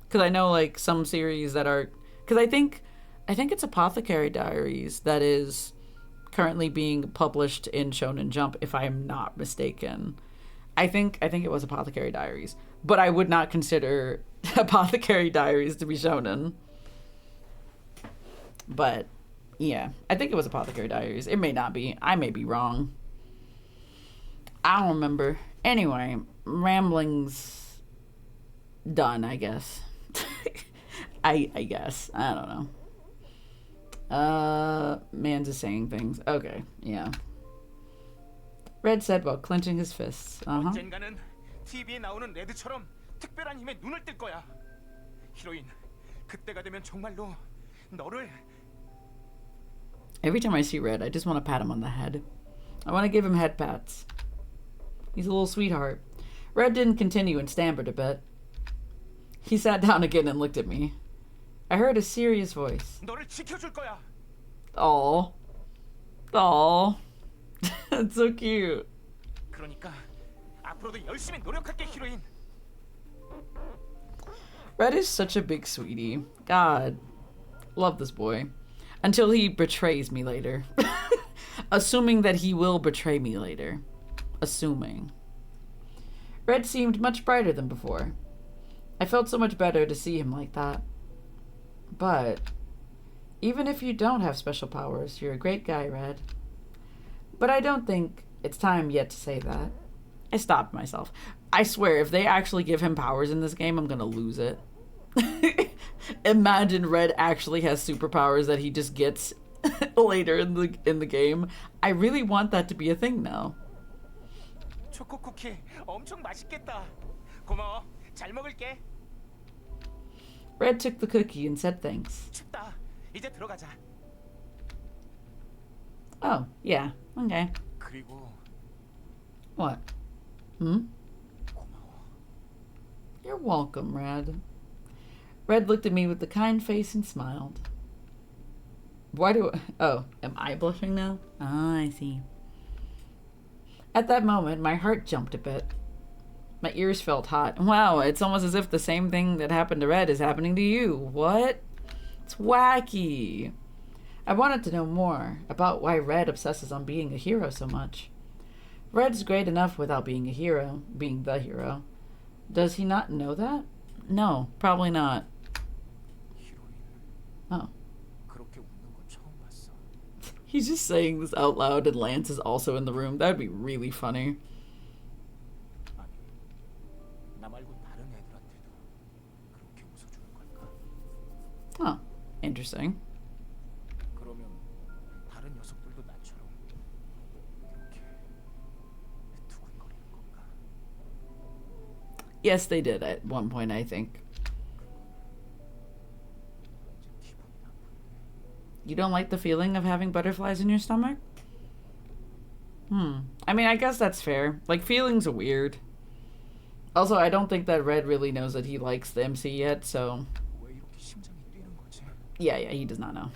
because I know like some series that are, because I think it's Apothecary Diaries that is currently being published in Shonen Jump, if I'm not mistaken. I think it was Apothecary Diaries, but I would not consider Apothecary Diaries to be shonen. But yeah, I think it was Apothecary Diaries. It may not be. I may be wrong. I don't remember. Anyway, ramblings done, I guess. I guess. I don't know. Man's is saying things. Okay, yeah. Red said while clenching his fists. 언젠가는 TV에 나오는 레드처럼 특별한 힘에 눈을 뜰 거야. 히로인, 그때가 되면 정말로 너를. Every time I see Red, I just want to pat him on the head. I want to give him head pats. He's a little sweetheart. Red didn't continue and stammered a bit. He sat down again and looked at me. I heard a serious voice. 너를 지켜줄 거야. Aww. Aww. That's so cute. 그러니까 앞으로도 열심히 노력할게, 히로인. Red is such a big sweetie. God. Love this boy. Until he betrays me later. Assuming that he will betray me later. Assuming. Red seemed much brighter than before. I felt so much better to see him like that. But even if you don't have special powers, you're a great guy, Red. But I don't think it's time yet to say that. I stopped myself. I swear, if they actually give him powers in this game, I'm gonna lose it. Imagine Red actually has superpowers that he just gets later in the game. I really want that to be a thing now. 초코 쿠키 엄청 맛있겠다. 고마워. 잘 먹을게. Red took the cookie and said thanks. 춥다. 이제 들어가자. Oh, yeah. Okay. 그리고 What? Hmm? 고마워. You're welcome, Red. Red looked at me with a kind face and smiled. Oh, am I blushing now? Ah, I see. At that moment, my heart jumped a bit. My ears felt hot. Wow, it's almost as if the same thing that happened to Red is happening to you. What? It's wacky. I wanted to know more about why Red obsesses on being a hero so much. Red's great enough without being a hero, being the hero. Does he not know that? No, probably not. 히로인. Oh. 그렇게 웃는 거 처음 봤어. He's just saying this out loud and Lance is also in the room. That'd be really funny. 아니, 나 말고 다른 애들한테도 그렇게 웃어주는 걸까? Oh, interesting. 그러면 다른 녀석들도 나처럼 이렇게 두근거리는 건가? Yes, they did at one point, I think. 이제 기분이 나쁜데. You don't like the feeling of having butterflies in your stomach? I mean, I guess that's fair. Like, feelings are weird. Also, I don't think that Red really knows that he likes the MC yet, so... 왜 이렇게 심장이 뛰는 거지? Yeah, he does not know.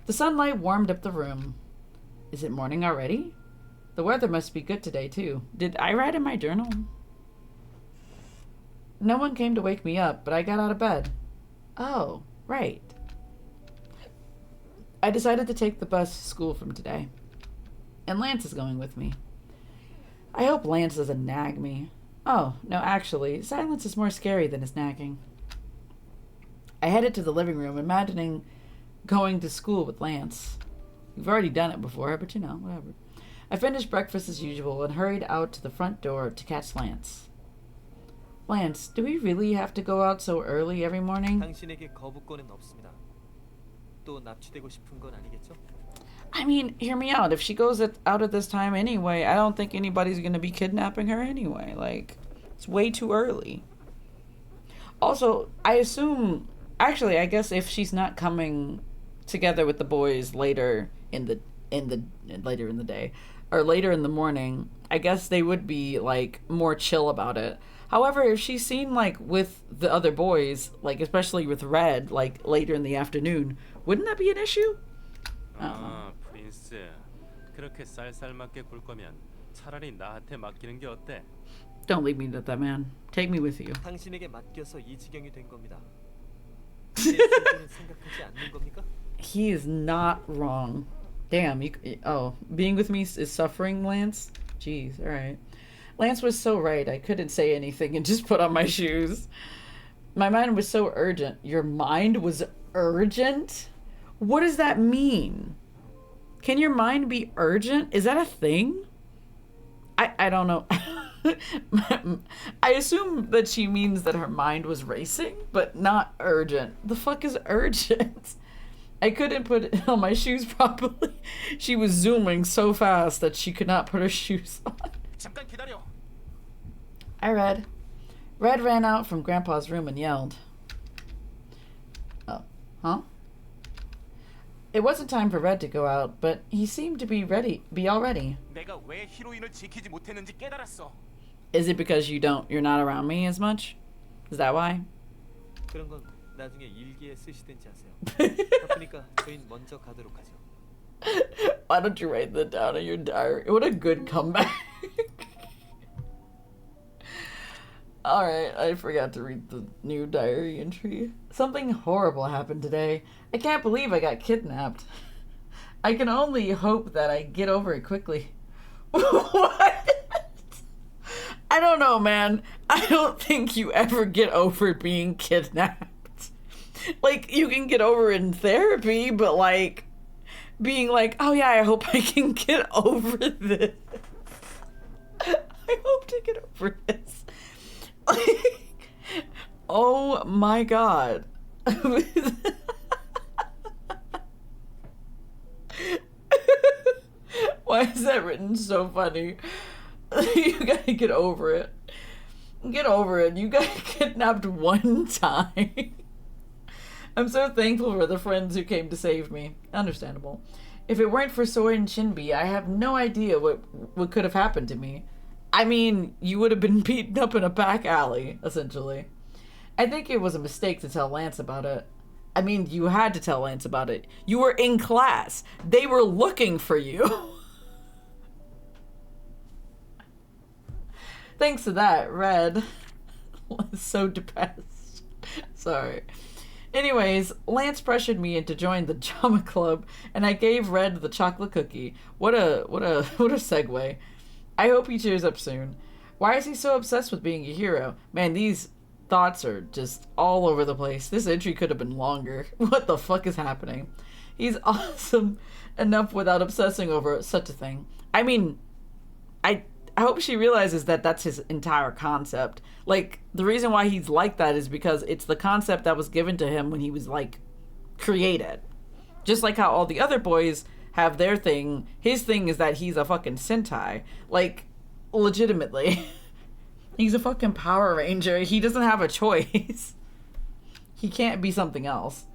The sunlight warmed up the room. Is it morning already? The weather must be good today, too. Did I write in my journal? No one came to wake me up, but I got out of bed. Oh, right. I decided to take the bus to school from today. And Lance is going with me. I hope Lance doesn't nag me. Oh, no, actually, silence is more scary than his nagging. I headed to the living room, imagining going to school with Lance. We've already done it before, but you know, whatever. I finished breakfast as usual and hurried out to the front door to catch Lance. Lance, do we really have to go out so early every morning? 당신에게 거부권은 없습니다. 또 납치되고 싶은 건 아니겠죠? I mean, hear me out. If she goes out at this time anyway, I don't think anybody's going to be kidnapping her anyway. Like, it's way too early. Also, I assume, actually, I guess if she's not coming together with the boys later in the later in the day or later in the morning, I guess they would be like more chill about it. However, if she's seen like with the other boys, like especially with Red, like later in the afternoon, wouldn't that be an issue? 아, 프린스. 그렇게 쌀쌀맞게 굴 거면 차라리 나한테 맡기는 게 어때? Don't leave me to that man. Take me with you. 당신에게 맡겨서 이 지경이 된 겁니다. 제 실제는 생각하지 않는 겁니까? He is not wrong. Damn, being with me is suffering, Lance? Jeez, alright. Lance was so right. I couldn't say anything and just put on my shoes. My mind was so urgent. Your mind was urgent? What does that mean? Can your mind be urgent? Is that a thing? I don't know. I assume that she means that her mind was racing, but not urgent. The fuck is urgent? I couldn't put it on my shoes properly. She was zooming so fast that she could not put her shoes on. 잠깐 기다려. I read. Red ran out from Grandpa's room and yelled. Oh, huh? It wasn't time for Red to go out, but he seemed to be all ready. 내가 왜 히로인을 지키지 못했는지 깨달았어. Is it because you're not around me as much? Is that why? 그런 건 나중에 일기에 쓰시든지 하세요. 바쁘니까 저희는 먼저 가도록 하죠. Why don't you write that down in your diary? What a good comeback. Alright, I forgot to read the new diary entry. Something horrible happened today. I can't believe I got kidnapped. I can only hope that I get over it quickly. What? I don't know, man. I don't think you ever get over being kidnapped. Like, you can get over it in therapy, but like, being like, oh yeah, I hope I can get over this. I hope to get over this. Like, oh my god. Why is that written so funny? You gotta get over it. Get over it. You got kidnapped one time. I'm so thankful for the friends who came to save me. Understandable. If it weren't for Soy and Shinbi, I have no idea what could have happened to me. I mean, you would have been beaten up in a back alley, essentially. I think it was a mistake to tell Lance about it. I mean, you had to tell Lance about it. You were in class. They were looking for you. Thanks to that, Red was so depressed. Sorry. Anyways, Lance pressured me into joining the drama club, and I gave Red the chocolate cookie. What a segue. I hope he cheers up soon. Why is he so obsessed with being a hero? Man, these thoughts are just all over the place. This entry could have been longer. What the fuck is happening? He's awesome enough without obsessing over such a thing. I mean, I hope she realizes that that's his entire concept. Like, the reason why he's like that is because it's the concept that was given to him when he was, like, created. Just like how all the other boys have their thing. His thing is that he's a fucking Sentai. Like, legitimately. He's a fucking Power Ranger. He doesn't have a choice. He can't be something else.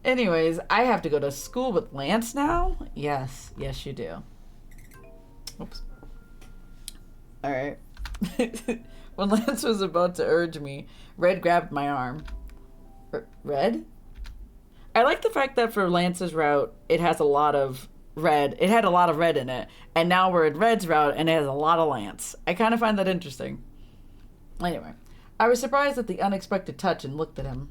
Anyways, I have to go to school with Lance now? Yes. Yes, you do. Oops. Alright. When Lance was about to urge me, Red grabbed my arm. Red? I like the fact that for Lance's route, it has a lot of red. It had a lot of red in it. And now we're at Red's route, and it has a lot of Lance. I kind of find that interesting. Anyway, I was surprised at the unexpected touch and looked at him.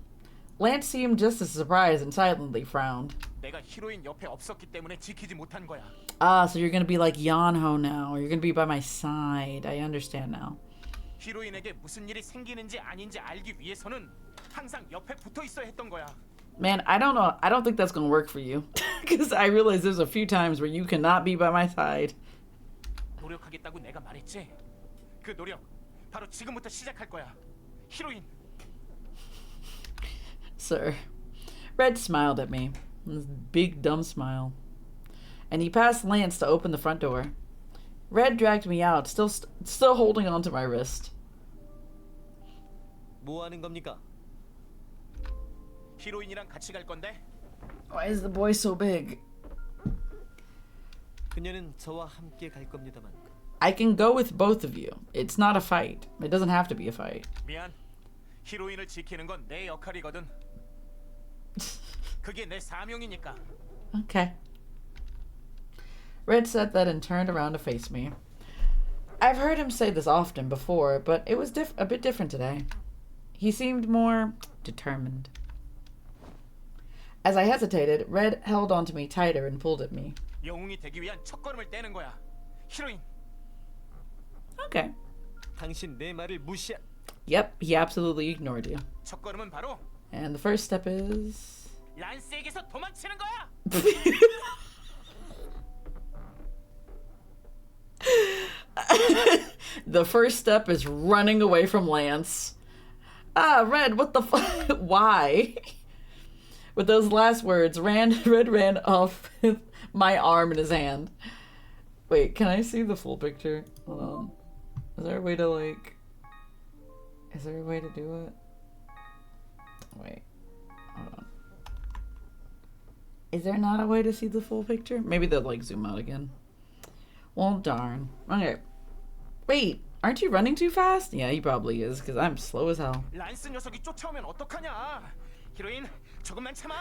Lance seemed just as surprised and silently frowned. 내가 히로인 옆에 없었기 때문에 지키지 못한 거야. Ah, so you're gonna be like Yanho now, or you're gonna be by my side. I understand now. 히로인에게 무슨 일이 생기는지 아닌지 알기 위해서는 항상 옆에 붙어 있어야 했던 거야. Man, I don't know. I don't think that's gonna work for you. Because I realize there's a few times where you cannot be by my side. 노력하겠다고 내가 말했지. 그 노력 바로 지금부터 시작할 거야. 히로인. Sir. Red smiled at me. This big dumb smile. And he passed Lance to open the front door. Red dragged me out, still holding onto my wrist. 뭐 하는 겁니까? 히로인이랑 같이 갈 건데 Why is the boy so big? 그녀는 저와 함께 갈 겁니다만 I can go with both of you. It's not a fight. It doesn't have to be a fight. 미안. 히로인을 지키는 건 내 역할이거든. 그게 내 사명이니까. Okay. Red said that and turned around to face me. I've heard him say this often before, but it was a bit different today. He seemed more determined. As I hesitated, Red held onto me tighter and pulled at me. 영웅이 되기 위한 첫걸음을 떼는 거야. 히로인. Okay. 당신 내 말을 무시하... Yep, he absolutely ignored you. 첫걸음은 바로 And the first step is... 란스에게서 도망치는 거야. The first step is running away from Lance. Ah, Red, what the fuck? Why? With those last words, Red ran off with my arm in his hand. Wait, can I see the full picture? Hold on. Is there a way to, like... Is there a way to do it? Wait. Hold on. Is there not a way to see the full picture? Maybe they'll, like, zoom out again. Well, darn. Okay. Wait, aren't you running too fast? Yeah, he probably is, because I'm slow as hell. 란스 녀석이 쫓아오면 어떡하냐. 히로인, 조금만 참아.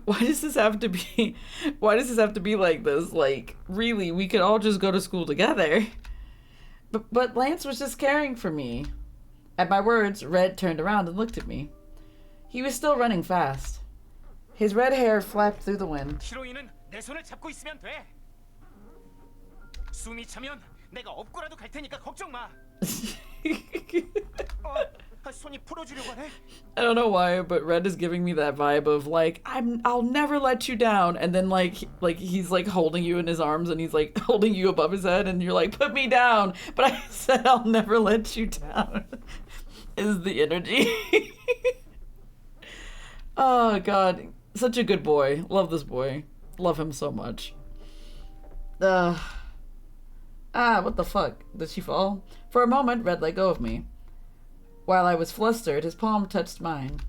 Why does this have to be... Why does this have to be like this? Like, really, we could all just go to school together. But Lance was just caring for me. At my words, Red turned around and looked at me. He was still running fast. His red hair flapped through the wind. 히로인은 내 손을 잡고 있으면 돼. 숨이 차면 내가 업고라도 갈 테니까 걱정 마. 손이 풀어주려고 하네. I don't know why, but Red is giving me that vibe of like I'll never let you down, and then like he's like holding you in his arms and he's like holding you above his head, and you're like, put me down, but I said I'll never let you down. Is the energy? Oh God, such a good boy. Love this boy. Love him so much. What the fuck? Did she fall? For a moment, Red let go of me. While I was flustered, his palm touched mine.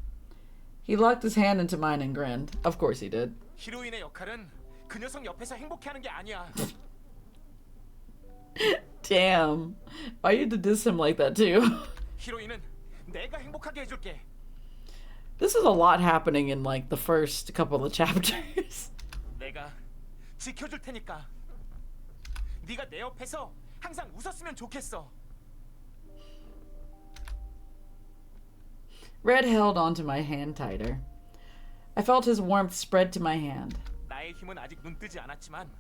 He locked his hand into mine and grinned. Of course he did. 히로인의 역할은 그 녀석 옆에서 행복해하는 게 아니야. Damn. Why you had to diss him like that too? 히로인은 내가 행복하게 해줄게. This is a lot happening in like the first couple of chapters. 내가 지켜줄 테니까. 네가 내 옆에서 항상 웃었으면 좋겠어. Red held onto my hand tighter. I felt his warmth spread to my hand. 나의 힘은 아직 눈뜨지 않았지만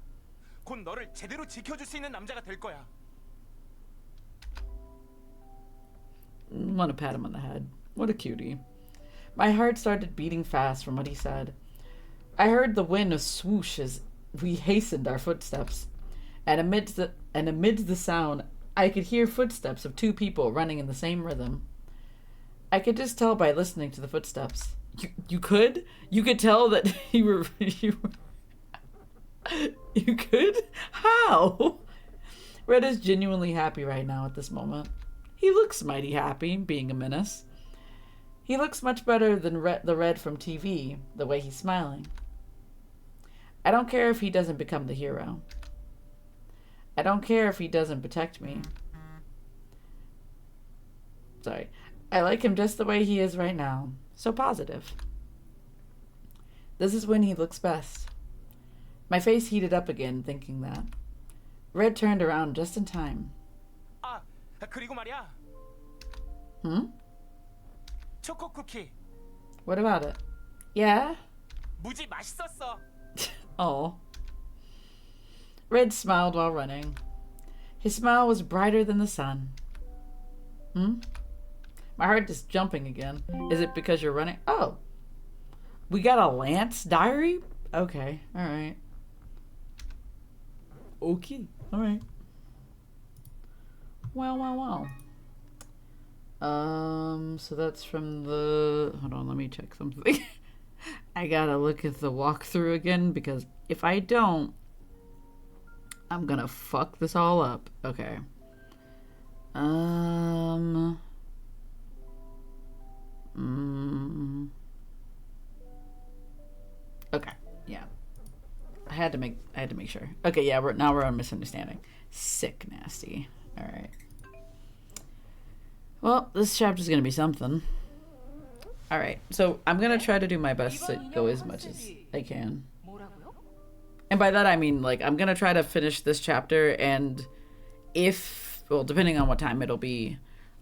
곧 너를 제대로 지켜줄 수 있는 남자가 될 거야. Want to pat him on the head. What a cutie. My heart started beating fast from what he said. I heard the wind swoosh as we hastened our footsteps. And amidst the sound, I could hear footsteps of two people running in the same rhythm. I could just tell by listening to the footsteps. You could? You could tell that you could? How? Red is genuinely happy right now at this moment. He looks mighty happy, being a menace. He looks much better than the Red from TV, the way he's smiling. I don't care if he doesn't become the hero. I don't care if he doesn't protect me. Sorry. I like him just the way he is right now. So positive. This is when he looks best. My face heated up again, thinking that. Red turned around just in time. 그리고 말이야. 초코 쿠키. What about it? Yeah? 무지 맛있었어. Oh. Red smiled while running. His smile was brighter than the sun. My heart is jumping again. Is it because you're running? Oh. We got a Lance diary? Okay. Alright. Okay. Alright. Well. So that's from the... Hold on, let me check something. I gotta look at the walkthrough again, because if I don't, I'm gonna fuck this all up. Okay. Mm. Okay, yeah. I had to make sure. Okay, yeah, we're on misunderstanding. Sick nasty. All right. Well, this chapter's gonna be something. All right, so I'm gonna try to do my best to go as much as I can. 뭐라고요? And by that I mean, like, I'm gonna try to finish this chapter, and if, well, depending on what time it'll be,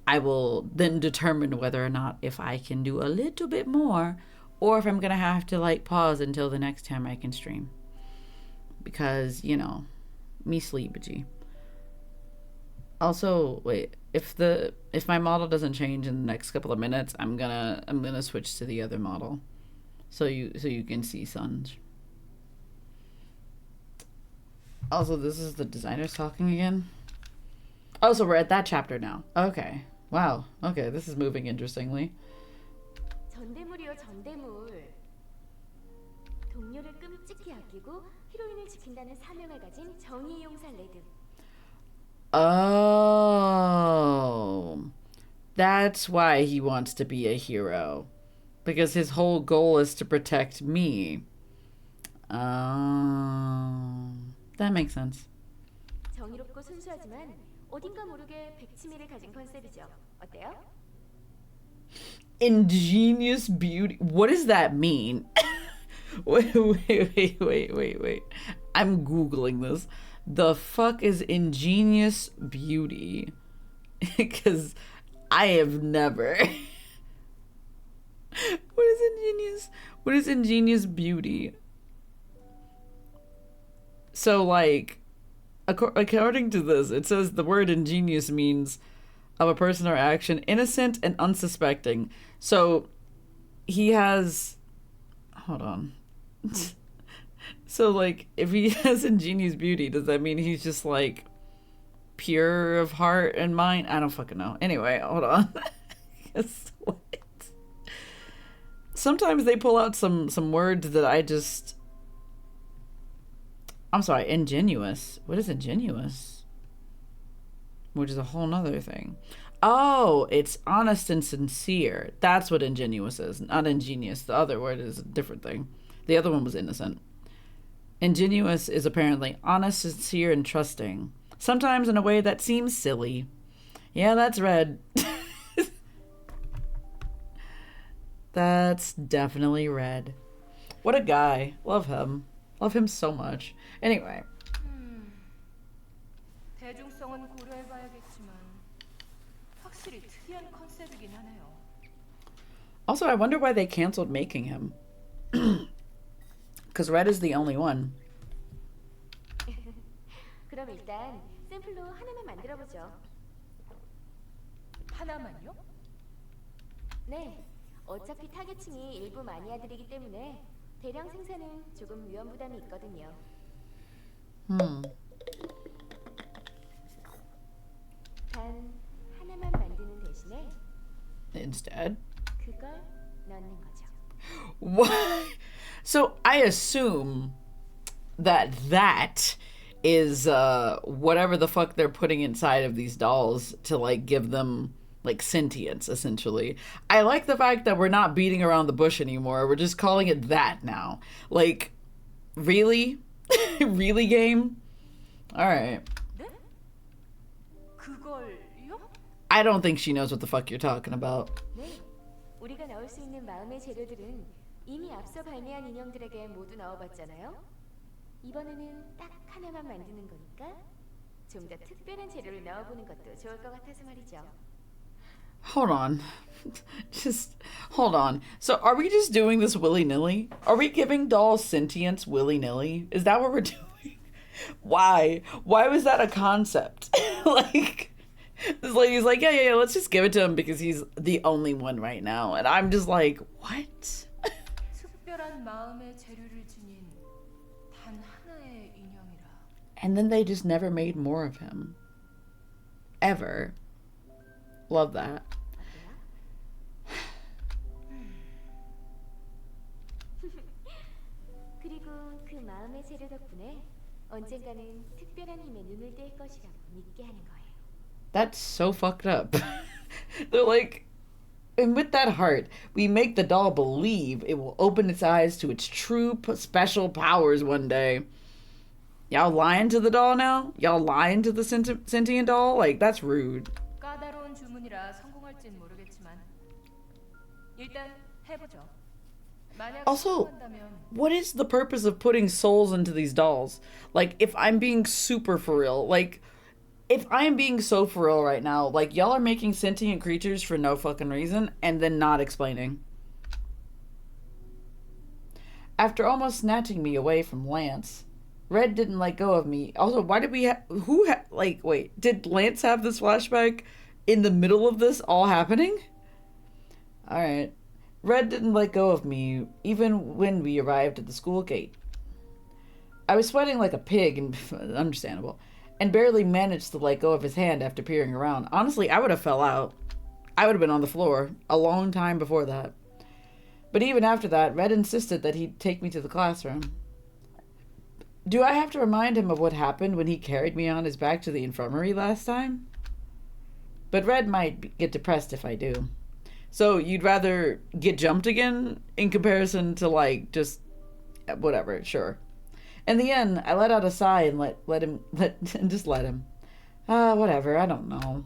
I will then determine whether or not if I can do a little bit more, or if I'm gonna have to, like, pause until the next time I can stream. Because, you know, me sleepy. Also, wait, if my model doesn't change in the next couple of minutes, I'm gonna switch to the other model, so you can see Sun's. Also, this is the designers talking again. Oh, so we're at that chapter now. Okay. Wow. Okay, this is moving interestingly. 전대물이요, 전대물. 동료를 끔찍히 아끼고 히로인을 지킨다는 사명을 가진 정의의 용사 레드. Oh, that's why he wants to be a hero, because his whole goal is to protect me. That makes sense. 정의롭고 순수하지만 어딘가 모르게 백치미를 가진 컨셉이죠. 어때요? Ingenious beauty. What does that mean? Wait. I'm Googling this. The fuck is ingenious beauty? Because I have never. What is ingenious beauty? So, like, according to this, it says the word ingenious means of a person or action innocent and unsuspecting. So he has, hold on. So, like, if he has ingenious beauty, does that mean he's just, like, pure of heart and mind? I don't fucking know. Anyway, hold on. Guess what? Sometimes they pull out some words that I just... I'm sorry, ingenuous. What is ingenuous? Which is a whole nother thing. Oh, it's honest and sincere. That's what ingenuous is, not ingenious. The other word is a different thing. The other one was innocent. Ingenuous is apparently honest, sincere, and trusting. Sometimes in a way that seems silly. Yeah, that's red. That's definitely red. What a guy. Love him. Love him so much. Anyway. 대중성은 고려해봐야겠지만 확실히 특이한 컨셉이긴 하네요. Also, I wonder why they canceled making him. Because red is the only one. 그럼 일단 샘플로 하나만 만들어보죠. 하나만요? 네, 어차피 타겟층이 일부 마니아들이기 때문에 대량 생산은 조금 위험 부담이 있거든요. 단 하나만 만드는 대신에 Instead. 그걸 넣는 거죠. What? So I assume that is whatever the fuck they're putting inside of these dolls to, like, give them, like, sentience, essentially. I like the fact that we're not beating around the bush anymore. We're just calling it that now. Like, really? Really, game? Alright. 네? 그걸요? I don't think she knows what the fuck you're talking about. 네, 우리가 넣을 수 있는 마음의 재료들은 이미 앞서 발매한 인형들에게 모두 넣어봤잖아요. 이번에는 딱 하나만 만드는 거니까 좀 더 특별한 재료를 넣어보는 것도 좋을 것 같아서 말이죠. Hold on. Just hold on. So are we just doing this willy-nilly? Are we giving dolls sentience willy-nilly? Is that what we're doing? Why? Why was that a concept? Like, this lady's like, yeah, let's just give it to him because he's the only one right now. And I'm just like, what? 특별한 마음의 재료를 지닌 단 하나의 인형이라. And then they just never made more of him. Ever. Love that. 그리고 그 마음의 재료 덕분에 언젠가는 특별한 힘에 눈을 뗄 것이라고 믿게 하는 거예요. That's so fucked up. They're like, and with that heart, we make the doll believe it will open its eyes to its true special powers one day. Y'all lying to the doll now? Y'all lying to the sentient doll? Like, that's rude. 까다로운 주문이라 성공할진 모르겠지만 일단 해보죠. 만약 Also, 성공한다면 what is the purpose of putting souls into these dolls? Like, if I'm being super for real, like, if I'm being so for real right now, like, y'all are making sentient creatures for no fucking reason and then not explaining. After almost snatching me away from Lance, Red didn't let go of me. Also, why did we wait, did Lance have this flashback in the middle of this all happening? Alright. Red didn't let go of me, even when we arrived at the school gate. I was sweating like a pig, and understandable, and barely managed to let go of his hand after peering around. Honestly, I would have fell out. I would have been on the floor a long time before that. But even after that, Red insisted that he'd take me to the classroom. Do I have to remind him of what happened when he carried me on his back to the infirmary last time? But Red might get depressed if I do. So you'd rather get jumped again in comparison to, like, just whatever, sure. In the end, I let out a sigh and let him. Whatever, I don't know.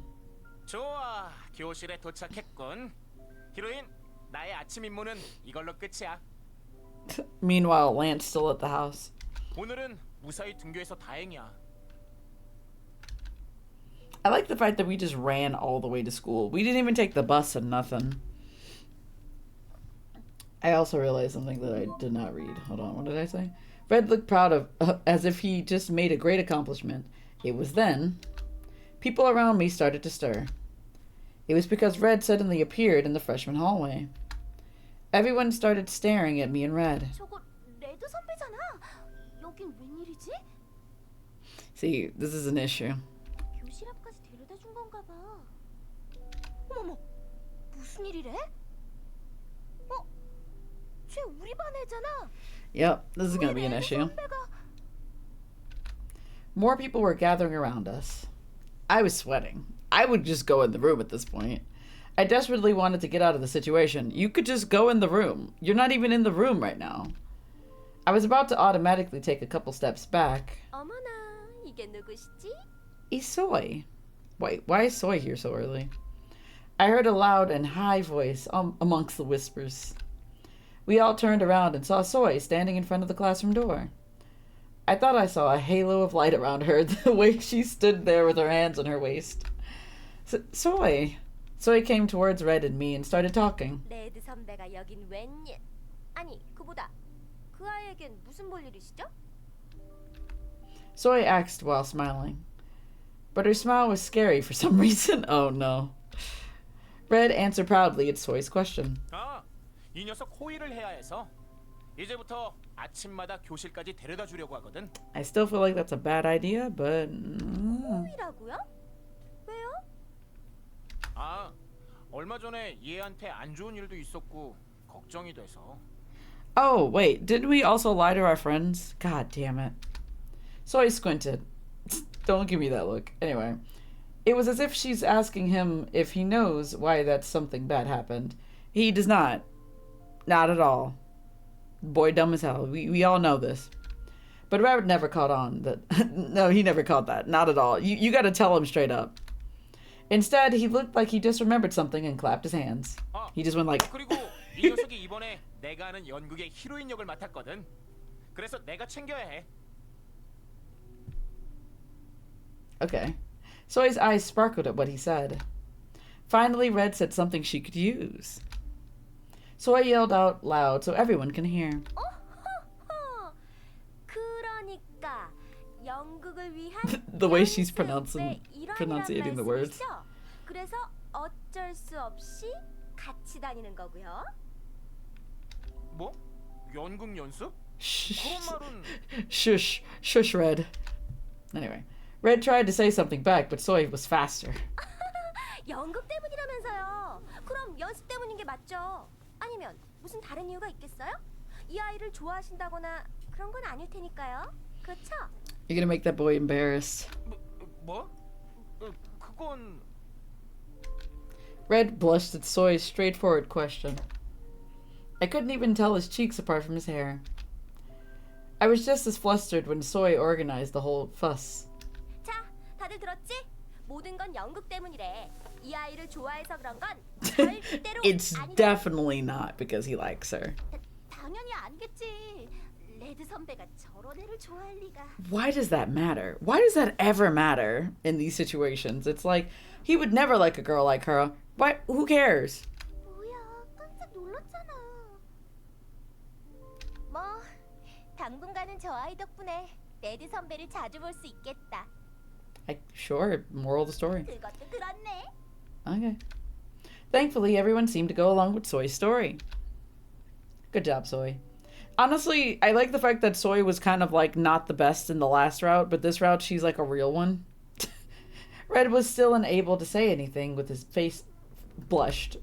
좋아, 교실에 도착했군. 히로인, 나의 아침 임무는 이걸로 끝이야. Meanwhile, Lance still at the house. 오늘은 무사히 등교해서 다행이야. I like the fact that we just ran all the way to school. We didn't even take the bus and nothing. I also realized something that I did not read. Hold on, what did I say? Red looked proud of, as if he just made a great accomplishment. It was then people around me started to stir. It was because Red suddenly appeared in the freshman hallway. Everyone started staring at me and Red. 저거 레드 선배잖아. 여긴 웬일이지? See, this is an issue. 교실 앞까지 데려다 준 건가 봐. 어머머, 무슨 일이래? 쟤 우리 반 애잖아. Yep, this is gonna be an issue. More people were gathering around us. I was sweating. I would just go in the room at this point. I desperately wanted to get out of the situation. You could just go in the room. You're not even in the room right now. I was about to automatically take a couple steps back. 어머나, 이게 누구시지? Is Soy. Wait, why is Soy here so early? I heard a loud and high voice amongst the whispers. We all turned around and saw Soy standing in front of the classroom door. I thought I saw a halo of light around her the way she stood there with her hands on her waist. Soy. Soy came towards Red and me and started talking. 레드 선배가 여긴 웬일? 아니, 그보다 그 아이에겐 무슨 볼 일이시죠? Soy asked while smiling. But her smile was scary for some reason. Oh no. Red answered proudly at Soy's question. 이 녀석 호의를 해야 해서 이제부터 아침마다 교실까지 데려다 주려고 하거든. I still feel like that's a bad idea, but 호의라고요? 왜요? 얼마 전에 얘한테 안 좋은 일도 있었고 걱정이 돼서. Oh, wait, didn't we also lie to our friends? God damn it. Soy squinted. Don't give me that look. Anyway, it was as if she's asking him if he knows why that something bad happened. He does not. Not at all. Boy dumb as hell. We all know this. But Rabbit never caught on that. No, he never caught that. Not at all. You gotta tell him straight up. Instead, he looked like he just remembered something and clapped his hands. He just went like. 그리고 이 녀석이 이번에 내가 하는 연극의 히로인 역을 맡았거든. 그래서 내가 챙겨야 해. Okay. Soy's eyes sparkled at what he said. Finally, Red said something she could use. Soy yelled out loud so everyone can hear. 그러니까 연극을 위한 The way she's pronunciating the words. 그래서 어쩔 수 없이 같이 다니는 거고요. 뭐? 연극 연습? 그런 말은 Shush, Red. Anyway, Red tried to say something back, but Soy was faster. 연극 때문이라면서요. 그럼 연습 때문인 게 맞죠? 아니면 무슨 다른 이유가 있겠어요? 이 아이를 좋아하신다거나 그런 건 아닐 테니까요. 그렇죠? You're gonna make that boy embarrassed. 뭐? 그건 Red blushed at Soy's straightforward question. I couldn't even tell his cheeks apart from his hair. I was just as flustered when Soy organized the whole fuss. 자, 다들 들었지? 모든 건 연극 때문이래. 이 아이를 좋아해서 그런 건 절대로 It's 아니다. definitely not because he likes her. 당연히 아니겠지. 레드 선배가 저런 애를 좋아할 리가. Why does that matter? Why does that ever matter in these situations? It's like, he would never like a girl like her. Why? Who cares? 뭐야, 깜짝 놀랐잖아. 뭐, 당분간은 저 아이 덕분에 레드 선배를 자주 볼 수 있겠다. Sure, moral of the story. 그것도 그렇네. Okay. Thankfully, everyone seemed to go along with Soy's story. Good job, Soy. Honestly, I like the fact that Soy was kind of like not the best in the last route, but this route she's like a real one. Red was still unable to say anything with his face blushed.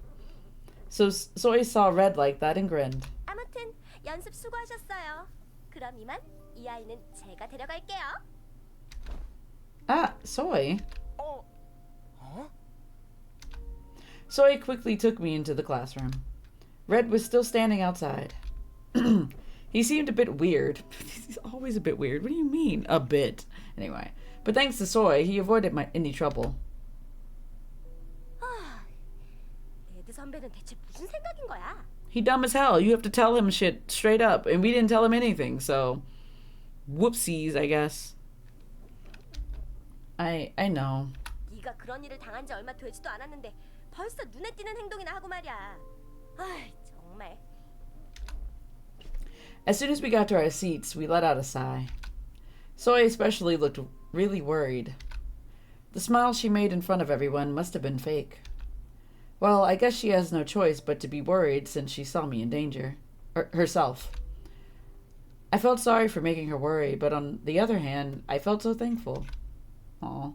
So Soy saw Red like that and grinned. 아무튼 연습 수고하셨어요. 그럼 이만 이 아이는 제가 데려갈게요. Ah, Soy. 어? Soy quickly took me into the classroom. Red was still standing outside. He seemed a bit weird. He's always a bit weird. What do you mean, a bit? Anyway, but thanks to Soy, he avoided any trouble. 레드 선배는 대체 무슨 생각인 거야? He dumb as hell. You have to tell him shit straight up, and we didn't tell him anything, so whoopsies, I guess. I know. 네가 그런 일을 당한 지 얼마 되지도 않았는데 벌써 눈에 띄는 행동이나 하고 말이야. 아이, 정말. As soon as we got to our seats, we let out a sigh. Soy especially looked really worried. The smile she made in front of everyone must have been fake. Well, I guess she has no choice but to be worried since she saw me in danger. Herself. I felt sorry for making her worry, but on the other hand, I felt so thankful. Aw.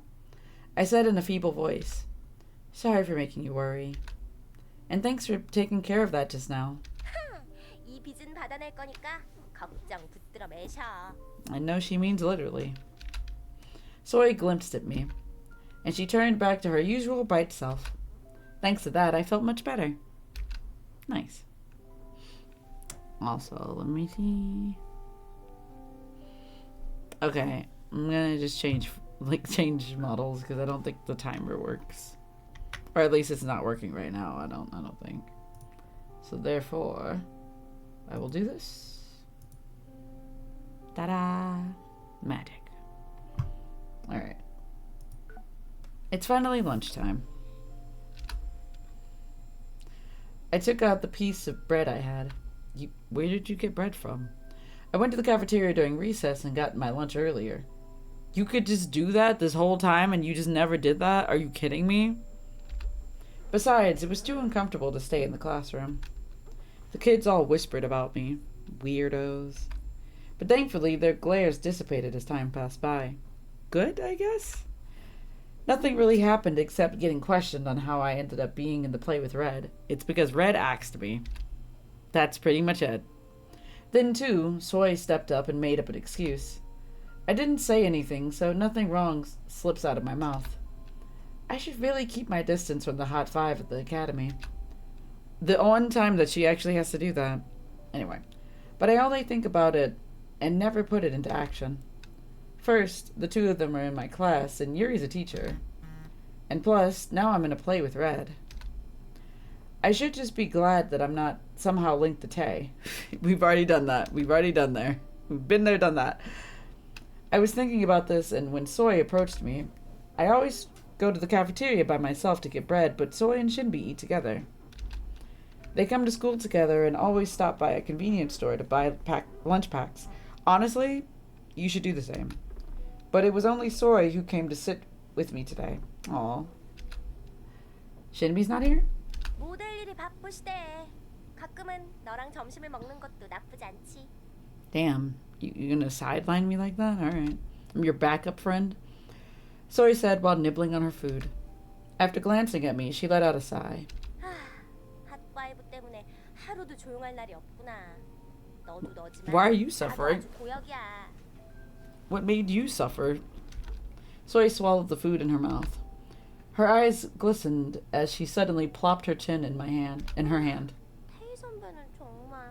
I said in a feeble voice, "Sorry for making you worry. And thanks for taking care of that just now." 이 빚은 받아낼 거니까 걱정 붙들어 매셔. I know she means literally. Soy glimpsed at me, and she turned back to her usual bright self. Thanks to that, I felt much better. Nice. Also, let me see. Okay, I'm gonna just change models because I don't think the timer works, or at least it's not working right now. I don't think. So therefore, I will do this. Ta-da! Magic. All right. It's finally lunchtime. I took out the piece of bread I had. Where did you get bread from? I went to the cafeteria during recess and got my lunch earlier. You could just do that this whole time and you just never did that? Are you kidding me? Besides, it was too uncomfortable to stay in the classroom. The kids all whispered about me. Weirdos. But thankfully, their glares dissipated as time passed by. Good, I guess? Nothing really happened except getting questioned on how I ended up being in the play with Red. It's because Red asked me. That's pretty much it. Then, too, Soy stepped up and made up an excuse. I didn't say anything, so nothing wrong slips out of my mouth. I should really keep my distance from the Hot Five at the academy. The one time that she actually has to do that. Anyway, but I only think about it and never put it into action. First, the two of them are in my class, and Yuri's a teacher. And plus, now I'm in a play with Red. I should just be glad that I'm not somehow linked to Tay. We've already done that. We've already done there. We've been there, done that. I was thinking about this, and when Soy approached me, I always go to the cafeteria by myself to get bread, but Soy and Shinbi eat together. They come to school together and always stop by a convenience store to buy lunch packs. Honestly, you should do the same. But it was only Soy who came to sit with me today. Aw. Shinbi's not here? 모델 일이 바쁘시대. 가끔은 너랑 점심을 먹는 것도 나쁘지 않지. Damn, you gonna sideline me like that? Alright. I'm your backup friend? Soy said while nibbling on her food. After glancing at me, she let out a sigh. 핫바이브 때문에 하루도 조용할 날이 없구나. 너도 너지만 Why are you 나도 suffering? 아주 고역이야. What made you suffer? Soy swallowed the food in her mouth. Her eyes glistened as she suddenly plopped her chin in her hand. 테이 선배는 정말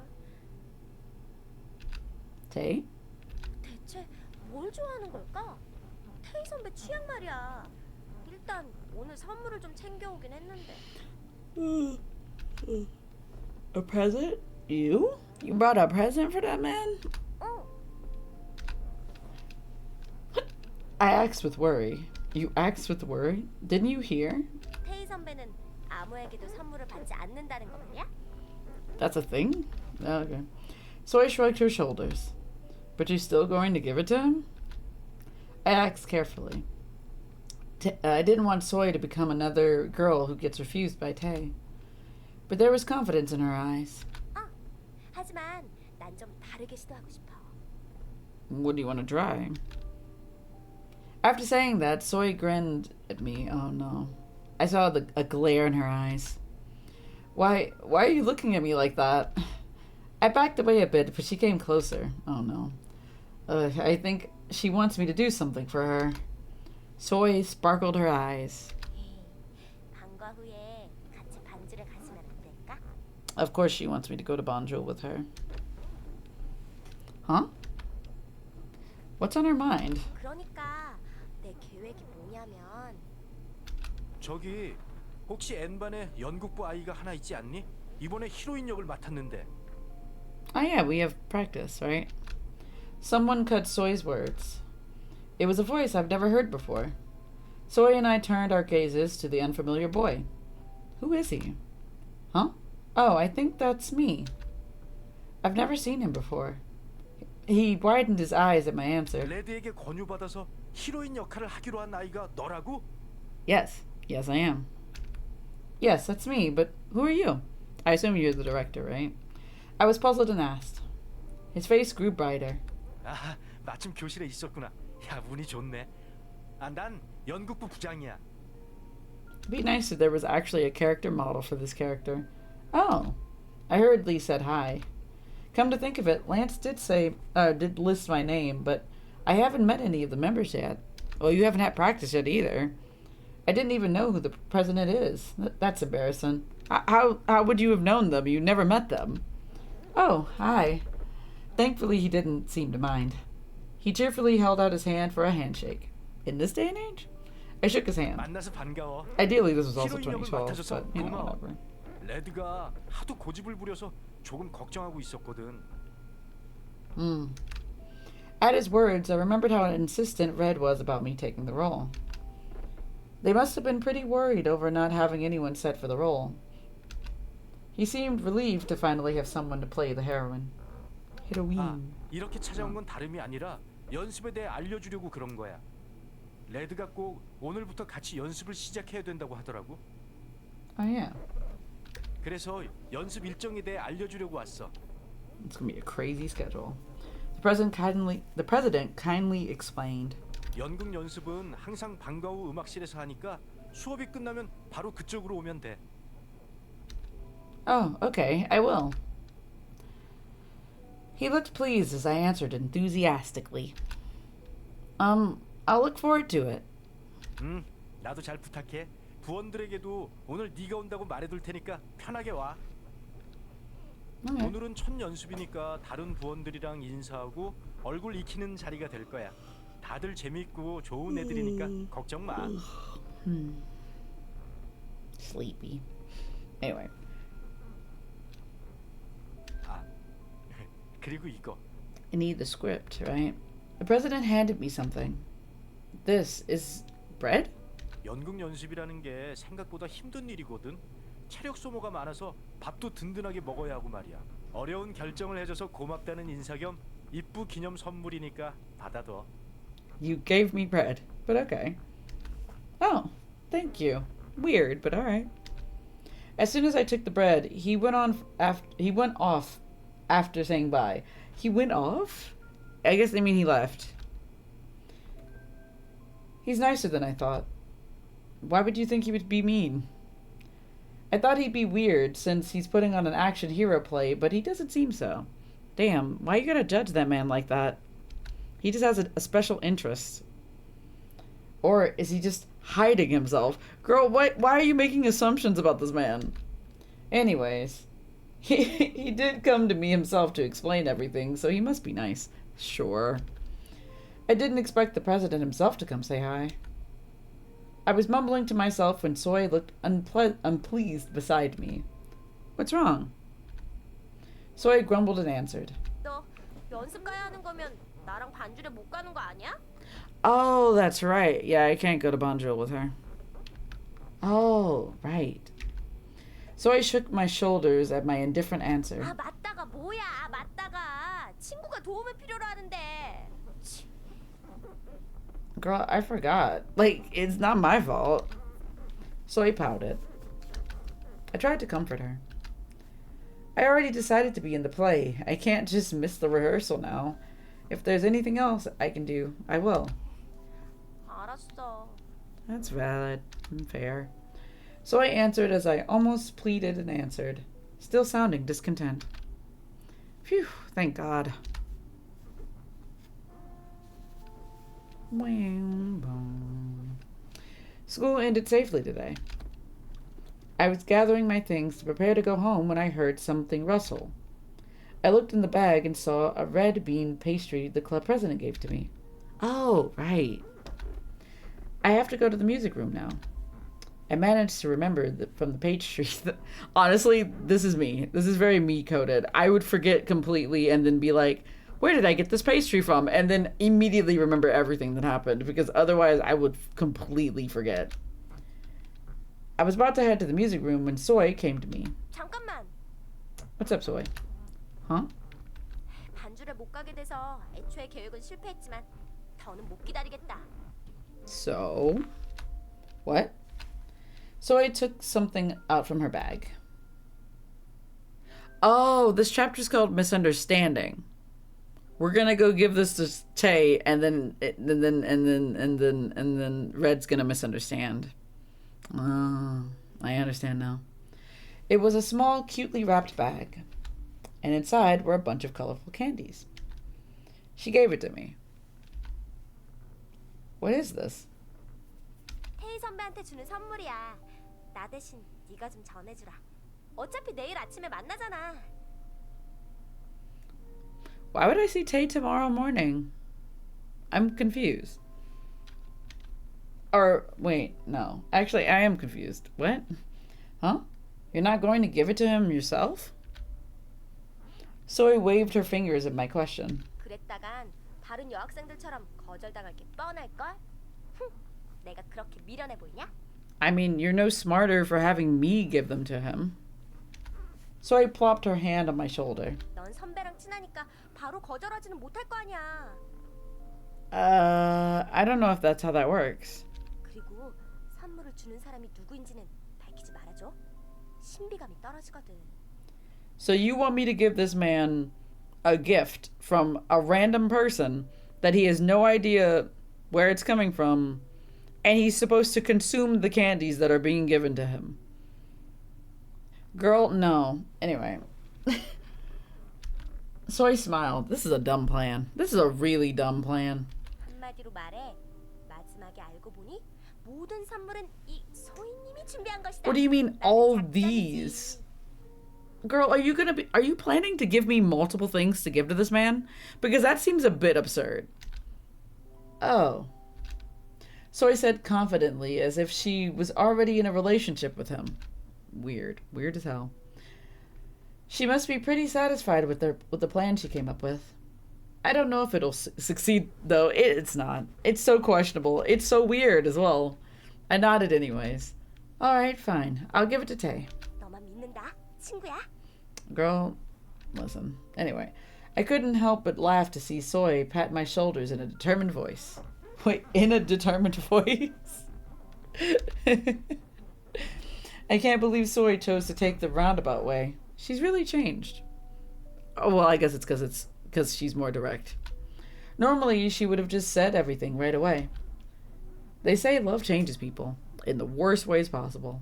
Tay? 대체 뭘 좋아하는 걸까? 테이 선배 취향 말이야. 일단 오늘 선물을 좀 챙겨오긴 했는데. A present? You? You brought a present for that man? 어, I asked with worry. You asked with worry? Didn't you hear? 테이 선배는 아무에게도 선물을 받지 않는다는 거 말이야? That's a thing? Okay. Soy shrugged her shoulders. But you're still going to give it to him? I asked carefully. I didn't want Soy to become another girl who gets refused by Tay. But there was confidence in her eyes. 하지만 난 좀 다르게 시도하고 싶어. What do you want to try? After saying that, Soy grinned at me. Oh no. I saw a glare in her eyes. Why are you looking at me like that? I backed away a bit, but she came closer. Oh no. I think she wants me to do something for her. Soy sparkled her eyes. 방과 후에 같이 반주를 갔으면 안 될까? Of course she wants me to go to Bonjol with her. Huh? What's on her mind? 그러니까 내 계획이 뭐냐면 저기 혹시 N반에 연극부 아이가 하나 있지 않니? 이번에 히로인 역을 맡았는데. Oh yeah, we have practice, right? Someone cut Soy's words. It was a voice I've never heard before. Soy and I turned our gazes to the unfamiliar boy. Who is he? Huh? Oh, I think that's me. I've never seen him before. He widened his eyes at my answer. 레드에게 권유받아서 히로인 역할을 하기로 한 아이가 너라고? Yes. Yes, I am. Yes, that's me, but who are you? I assume you're the director, right? I was puzzled and asked. His face grew brighter. 아, 마침 교실에 있었구나. 야, 운이 좋네. 아, 난 연극부 부장이야. It'd be nice if there was actually a character model for this character. Oh. I hurriedly said hi. Come to think of it, Lance did list my name, but I haven't met any of the members yet. Well, you haven't had practice yet either. I didn't even know who the president is. That's embarrassing. How would you have known them? You never met them. Oh, hi. Thankfully, he didn't seem to mind. He cheerfully held out his hand for a handshake. In this day and age? I shook his hand. 만나서 반가워. Ideally, this was also 히로인 역을 2012, 맡아줘서 but, you know, 고마워. whatever. 레드가 하도 고집을 부려서 조금 걱정하고 있었거든. At his words, I remembered how insistent Red was about me taking the role. They must have been pretty worried over not having anyone set for the role. He seemed relieved to finally have someone to play the heroine. 아, 이렇게 찾아온 건 다름이 아니라 연습에 대해 알려주려고 그런 거야. 레드가 꼭 오늘부터 같이 연습을 시작해야 된다고 하더라고. Oh yeah. 그래서 연습 일정에 대해 알려주려고 왔어. It's gonna be a crazy schedule. The president kindly explained. 연극 연습은 항상 방과 후 음악실에서 하니까 수업이 끝나면 바로 그쪽으로 오면 돼. Oh, okay, I will. He looked pleased as I answered enthusiastically. I'll look forward to it. 나도 잘 부탁해. 부원들에게도 오늘 네가 온다고 말해둘 테니까 편하게 와. Okay. 오늘은 첫 연습이니까 다른 부원들이랑 인사하고 얼굴 익히는 자리가 될 거야. 다들 재밌고 좋은 애들이니까 걱정 마. Sleepy. Anyway. 아, 그리고 이거. I need the script, right? The president handed me something. This is bread? 연극 연습이라는 게 생각보다 힘든 일이거든. 체력 소모가 많아서 밥도 든든하게 먹어야 하고 말이야. 어려운 결정을 해줘서 고맙다는 인사 겸 입부 기념 선물이니까 받아둬. You gave me bread, but okay. Oh, thank you. Weird, but alright. As soon as I took the bread, he went off after saying bye. He went off? I guess they mean he left. He's nicer than I thought. Why would you think he would be mean? I thought he'd be weird since he's putting on an action hero play, but he doesn't seem so. Damn, why you gotta judge that man like that? He just has a special interest. Or is he just hiding himself? Girl, why are you making assumptions about this man? Anyways, he did come to me himself to explain everything, so he must be nice. Sure. I didn't expect the president himself to come say hi. I was mumbling to myself when Soy looked unpleased beside me. What's wrong? Soy grumbled and answered. 너 연습 가야 하는 거면 나랑 반주를 못 가는 거 아니야? Oh, that's right. Yeah, I can't go to Bonjul with her. Oh, right. So I shook my shoulders at my indifferent answer. 아 맞다가 뭐야? 맞다가 친구가 도움을 필요로 하는데. Girl, I forgot. Like, it's not my fault. So I pouted. I tried to comfort her. I already decided to be in the play. I can't just miss the rehearsal now. If there's anything else I can do, I will. 알았어. That's valid and fair. So I answered as I almost pleaded and answered, still sounding discontent. Phew, thank God. School ended safely today. I was gathering my things to prepare to go home when I heard something rustle. I looked in the bag and saw a red bean pastry the club president gave to me. Oh, right. I have to go to the music room now. I managed to remember from the pastry. Honestly, this is me. This is very me-coded. I would forget completely and then be like, where did I get this pastry from? And then immediately remember everything that happened, because otherwise I would completely forget. I was about to head to the music room when Soy came to me. 잠깐만. What's up, Soy? Huh? 반주를 못 가게 돼서 애초에 계획은 실패했지만 더는 못 기다리겠다. So? What? Soy took something out from her bag. Oh, this chapter's called Misunderstanding. We're gonna go give this to Tay, and then Red's gonna misunderstand. Oh, I understand now. It was a small, cutely wrapped bag, and inside were a bunch of colorful candies. She gave it to me. What is this? 태희 선배한테 주는 선물이야. 나 대신 네가 좀 전해주라. 어차피 내일 아침에 만나잖아. Why would I see Tay tomorrow morning? I'm confused. Or, wait, no. Actually, I am confused. What? Huh? You're not going to give it to him yourself? Soy waved her fingers at my question. 그랬다간 다른 여학생들처럼 거절당할 게 뻔할걸? 내가 그렇게 미련해 보이냐? I mean, you're no smarter for having me give them to him. Soy plopped her hand on my shoulder. 넌 선배랑 친하니까 바로 거절하지는 못할 거 아니야. I don't know if that's how that works. 그리고 선물을 주는 사람이 누구인지는 밝히지 말아줘. 신비감이 떨어지거든. So you want me to give this man a gift from a random person that he has no idea where it's coming from, and he's supposed to consume the candies that are being given to him? Girl, no. Anyway. Soy smiled. This is a dumb plan. This is a really dumb plan. 한마디로 말해. 마지막에 알고 보니 모든 선물은 이 소희님이 준비한 것이다. What do you mean all these? Girl, are you planning to give me multiple things to give to this man? Because that seems a bit absurd. Oh. Soy said confidently, as if she was already in a relationship with him. Weird. Weird as hell. She must be pretty satisfied with the plan she came up with. I don't know if it'll succeed, though. It's not. It's so questionable. It's so weird as well. I nodded anyways. Alright, fine. I'll give it to Tay. 너만 믿는다, 친구야. Girl, listen. Anyway, I couldn't help but laugh to see Soy pat my shoulders in a determined voice. Wait, in a determined voice? I can't believe Soy chose to take the roundabout way. She's really changed. Oh, well, I guess it's because she's more direct. Normally, she would have just said everything right away. They say love changes people in the worst ways possible.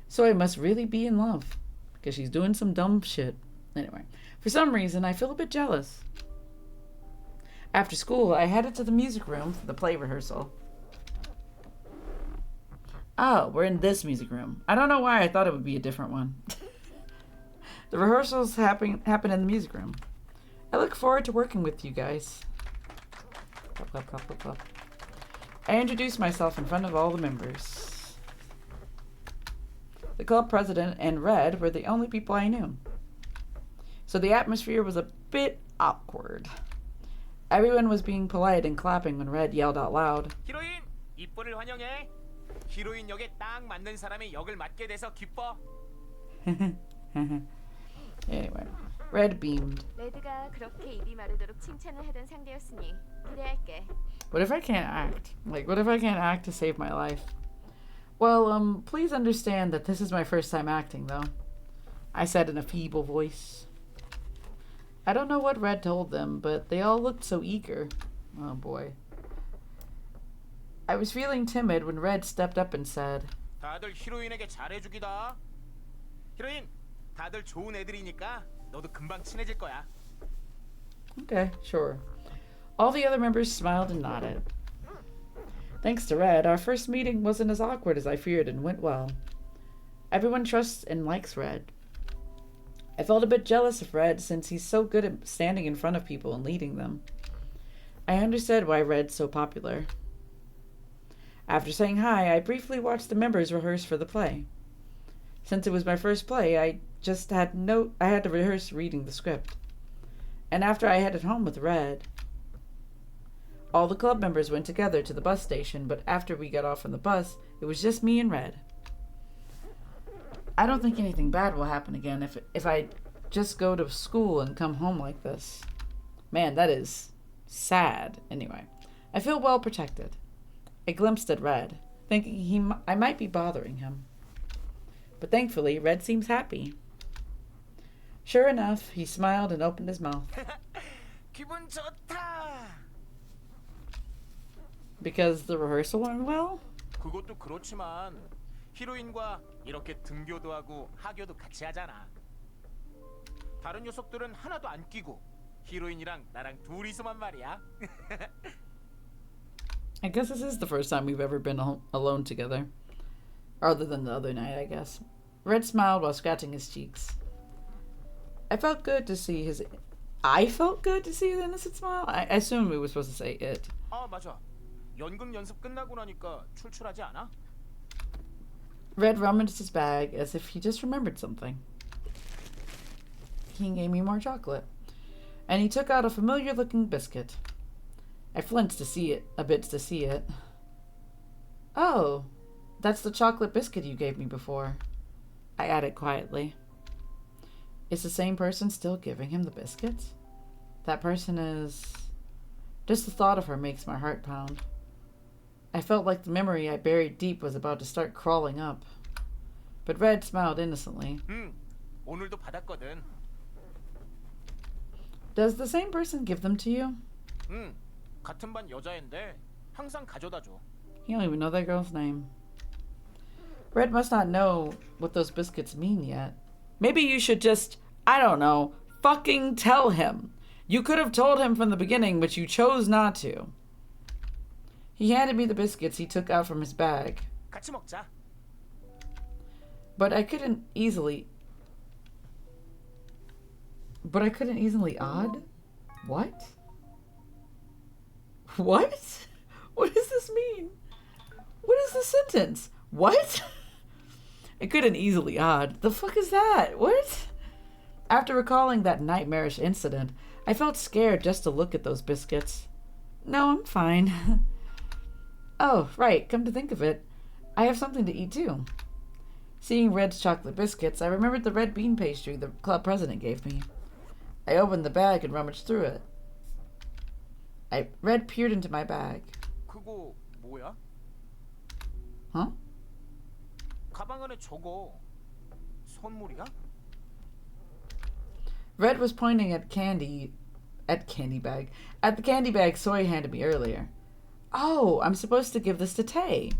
Soy must really be in love, because she's doing some dumb shit. Anyway, for some reason, I feel a bit jealous. After school, I headed to the music room for the play rehearsal. Oh, we're in this music room. I don't know why I thought it would be a different one. The rehearsals happen in the music room. I look forward to working with you guys. Clap, clap, clap, clap, clap. I introduced myself in front of all the members. The club president and Red were the only people I knew. So the atmosphere was a bit awkward. Everyone was being polite and clapping when Red yelled out loud. 히로인, 입부를 환영해. 히로인 역에 딱 맞는 사람이 역을 맡게 돼서 기뻐. Anyway, Red beamed. 레드가 그렇게 입이 마르도록 칭찬을 하던 상대였으니 기대할게. What if I can't act? Like, what if I can't act to save my life? Well, please understand that this is my first time acting, though. I said in a feeble voice. I don't know what Red told them, but they all looked so eager. Oh boy. I was feeling timid when Red stepped up and said, 다들 히로인에게 잘해주기다. 히로인, 다들 좋은 애들이니까 너도 금방 친해질 거야. Okay, sure. All the other members smiled and nodded. Thanks to Red, our first meeting wasn't as awkward as I feared and went well. Everyone trusts and likes Red. I felt a bit jealous of Red since he's so good at standing in front of people and leading them. I understood why Red's so popular. After saying hi, I briefly watched the members rehearse for the play. Since it was my first play, I had to rehearse reading the script. And after I headed home with Red, all the club members went together to the bus station, but after we got off on the bus, it was just me and Red. I don't think anything bad will happen again if I just go to school and come home like this. Man, that is sad. Anyway, I feel well protected. I glimpsed at Red, thinking I might be bothering him. But thankfully, Red seems happy. Sure enough, he smiled and opened his mouth. 기분 좋다. Because the rehearsal went well? 그것도 그렇지만 히로인과 이렇게 등교도 하고 하교도 같이 하잖아. 다른 녀석들은 하나도 안 끼고 히로인이랑 나랑 둘이서만 말이야. I guess this is the first time we've ever been alone together. Other than the other night, I guess. Red smiled while scratching his cheeks. I felt good to see his innocent smile. I assume we were supposed to say it. 아 맞아. 연극 연습 끝나고 나니까 출출하지 않아? Red rummaged his bag as if he just remembered something. He gave me more chocolate. And he took out a familiar-looking biscuit. I flinched a bit to see it. Oh, that's the chocolate biscuit you gave me before. I added quietly. Is the same person still giving him the biscuits? That person is... Just the thought of her makes my heart pound. I felt like the memory I buried deep was about to start crawling up. But Red smiled innocently. 오늘도 받았거든. Does the same person give them to you? 같은 반 여자인데 항상 가져다 줘. You don't even know that girl's name. Red must not know what those biscuits mean yet. Maybe you should just, I don't know, fucking tell him. You could have told him from the beginning, but you chose not to. He handed me the biscuits he took out from his bag. 같이 먹자. But I couldn't easily odd? What? What? What does this mean? What is this sentence? What? I couldn't easily odd. The fuck is that? What? After recalling that nightmarish incident, I felt scared just to look at those biscuits. No, I'm fine. Oh, right, come to think of it, I have something to eat too. Seeing Red's chocolate biscuits, I remembered the red bean pastry the club president gave me. I opened the bag and rummaged through it. Red peered into my bag. 그거 뭐야? Huh? 가방 안에 저거 선물이야? Red was pointing at the candy bag Soy handed me earlier. Oh, I'm supposed to give this to Tay.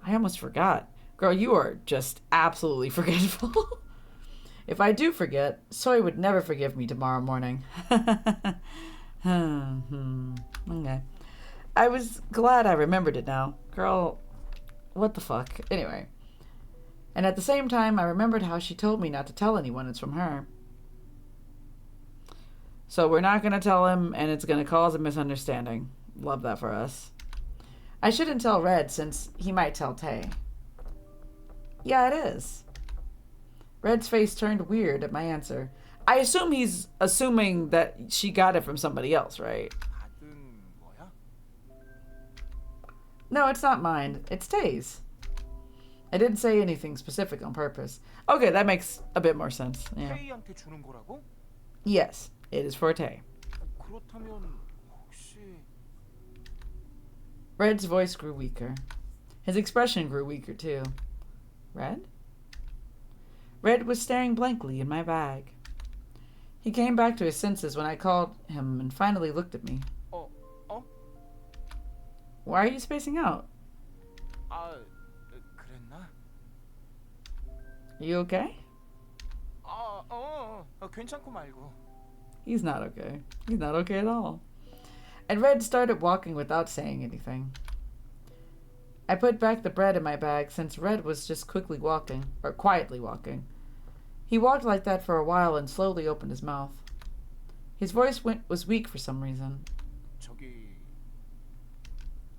I almost forgot. Girl, you are just absolutely forgetful. If I do forget, Soy would never forgive me tomorrow morning. Okay. I was glad I remembered it now. Girl, What the fuck? Anyway. And at the same time, I remembered how she told me not to tell anyone it's from her. So we're not going to tell him, and it's going to cause a misunderstanding. Love that for us. I shouldn't tell Red, since he might tell Tay. Yeah, it is. Red's face turned weird at my answer. I assume he's assuming that she got it from somebody else, right? 받은 거야? No, it's not mine. It's Tay's. I didn't say anything specific on purpose. Okay, that makes a bit more sense. Yeah. 테이한테 주는 거라고? Yes, it is for Tay. 그렇다면 혹시 Red's voice grew weaker. His expression grew weaker, too. Red? Red was staring blankly in my bag. He came back to his senses when I called him and finally looked at me. 어? Why are you spacing out? 아, 그랬나? You okay? 괜찮고 말고. He's not okay. He's not okay at all. And Red started walking without saying anything. I put back the bread in my bag since Red was just quietly walking. He walked like that for a while and slowly opened his mouth. His voice was weak for some reason. 저기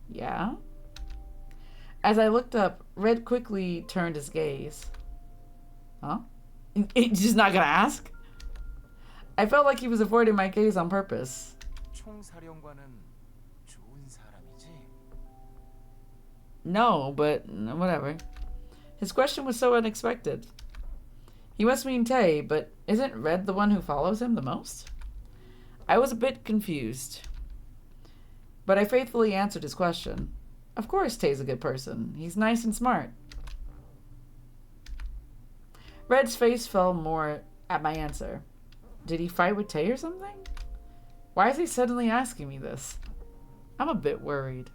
Yeah? As I looked up, Red quickly turned his gaze. Huh? He's just not gonna ask? I felt like he was avoiding my gaze on purpose. 총사령관은 좋은 사람이지? No, but whatever. His question was so unexpected. He must mean Tay, but isn't Red the one who follows him the most? I was a bit confused. But I faithfully answered his question. Of course Tay's a good person. He's nice and smart. Red's face fell more at my answer. Did he fight with Tay or something? Why is he suddenly asking me this? I'm a bit worried.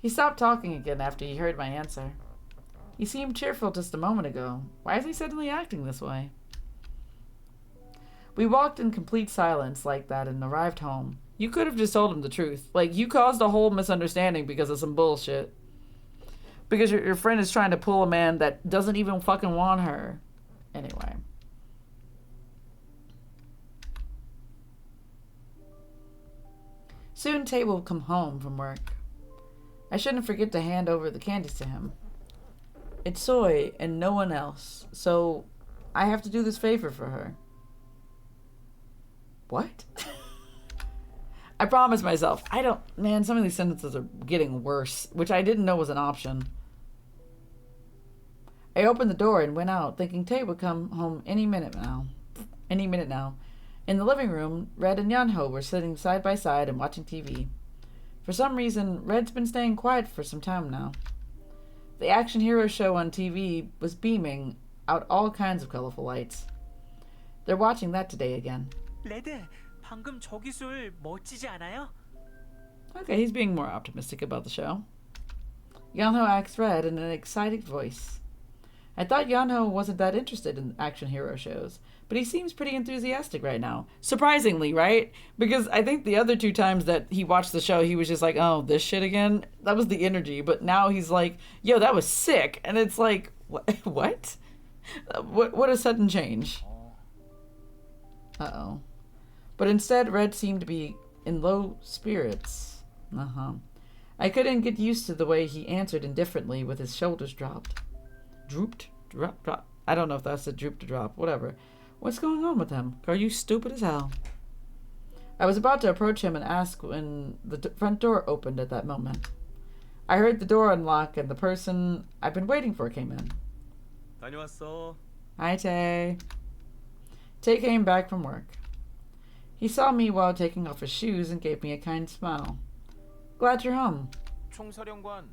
He stopped talking again after he heard my answer. He seemed cheerful just a moment ago. Why is he suddenly acting this way? We walked in complete silence like that and arrived home. You could have just told him the truth. Like, you caused a whole misunderstanding because of some bullshit. Because your friend is trying to pull a man that doesn't even fucking want her. Anyway. Soon Tay will come home from work. I shouldn't forget to hand over the candies to him. It's Soy and no one else, so I have to do this favor for her. What? I promised myself. Man, some of these sentences are getting worse, which I didn't know was an option. I opened the door and went out, thinking Tay would come home any minute now. In the living room, Red and Yanho were sitting side by side and watching TV. For some reason, Red's been staying quiet for some time now. The action hero show on TV was beaming out all kinds of colorful lights. They're watching that today again. 레드, 방금 저 기술 멋지지 않아요? Okay, he's being more optimistic about the show. Yanho asked Red in an excited voice. I thought Yanho wasn't that interested in action hero shows, but he seems pretty enthusiastic right now. Surprisingly, right? Because I think the other 2 times that he watched the show, he was just like, oh, this shit again? That was the energy. But now he's like, yo, that was sick. And it's like, what? What a sudden change. Uh-oh. But instead, Red seemed to be in low spirits. I couldn't get used to the way he answered indifferently with his shoulders dropped. Drop. I don't know if that's a droop to drop. Whatever. What's going on with him? Are you stupid as hell? I was about to approach him and ask when the front door opened at that moment. I heard the door unlock and the person I've been waiting for came in. 다녀왔어. Hi, Tay. Tay came back from work. He saw me while taking off his shoes and gave me a kind smile. Glad you're home. 총사령관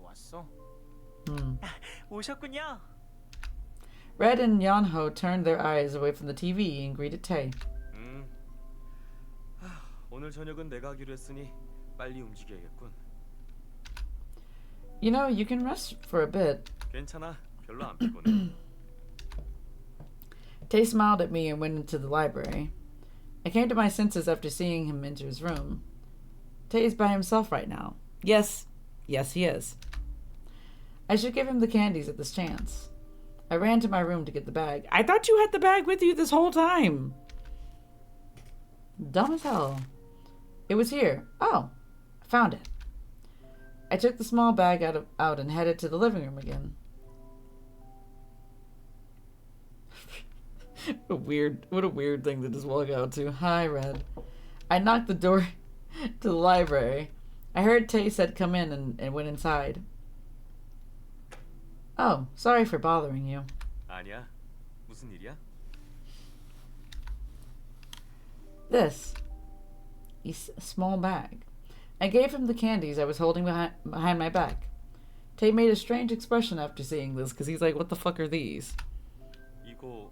왔어? 오셨군요. Red and Yanho turned their eyes away from the TV and greeted Tay. 오늘 저녁은 내가 하기로 했으니 빨리 움직여야겠군. You know, you can rest for a bit. 괜찮아. 별로 안 피곤해. Tay smiled at me and went into the library. I came to my senses after seeing him enter his room. Tay is by himself right now. Yes, he is. I should give him the candies at this chance. I ran to my room to get the bag. I thought you had the bag with you this whole time. Dumb as hell. It was here. Oh, I found it. I took the small bag out and headed to the living room again. What a weird thing to just walk out to. Hi, Red. I knocked the door to the library. I heard Tay said come in and went inside. Oh, sorry for bothering you. 아니야. 무슨 일이야? This. A small bag. I gave him the candies I was holding behind my back. Tay made a strange expression after seeing this, because he's like, what the fuck are these? 이거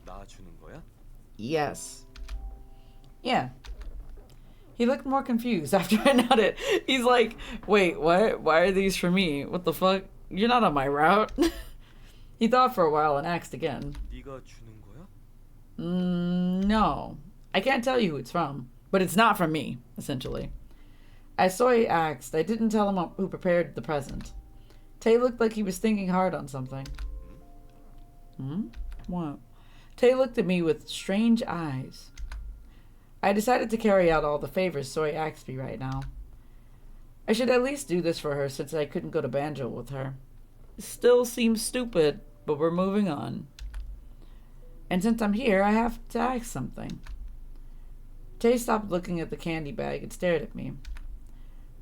나 주는 거야? Yes. Yeah. He looked more confused after I nodded. He's like, wait, what? Why are these for me? What the fuck? You're not on my route. He thought for a while and asked again. 네가 주는 거야? No. I can't tell you who it's from, but it's not from me, essentially. I saw he asked. I didn't tell him who prepared the present. Tay looked like he was thinking hard on something. What? Tay looked at me with strange eyes. I decided to carry out all the favors Soy asked me right now. I should at least do this for her since I couldn't go to Banjo with her. Still seems stupid, but we're moving on. And since I'm here, I have to ask something. Tay stopped looking at the candy bag and stared at me.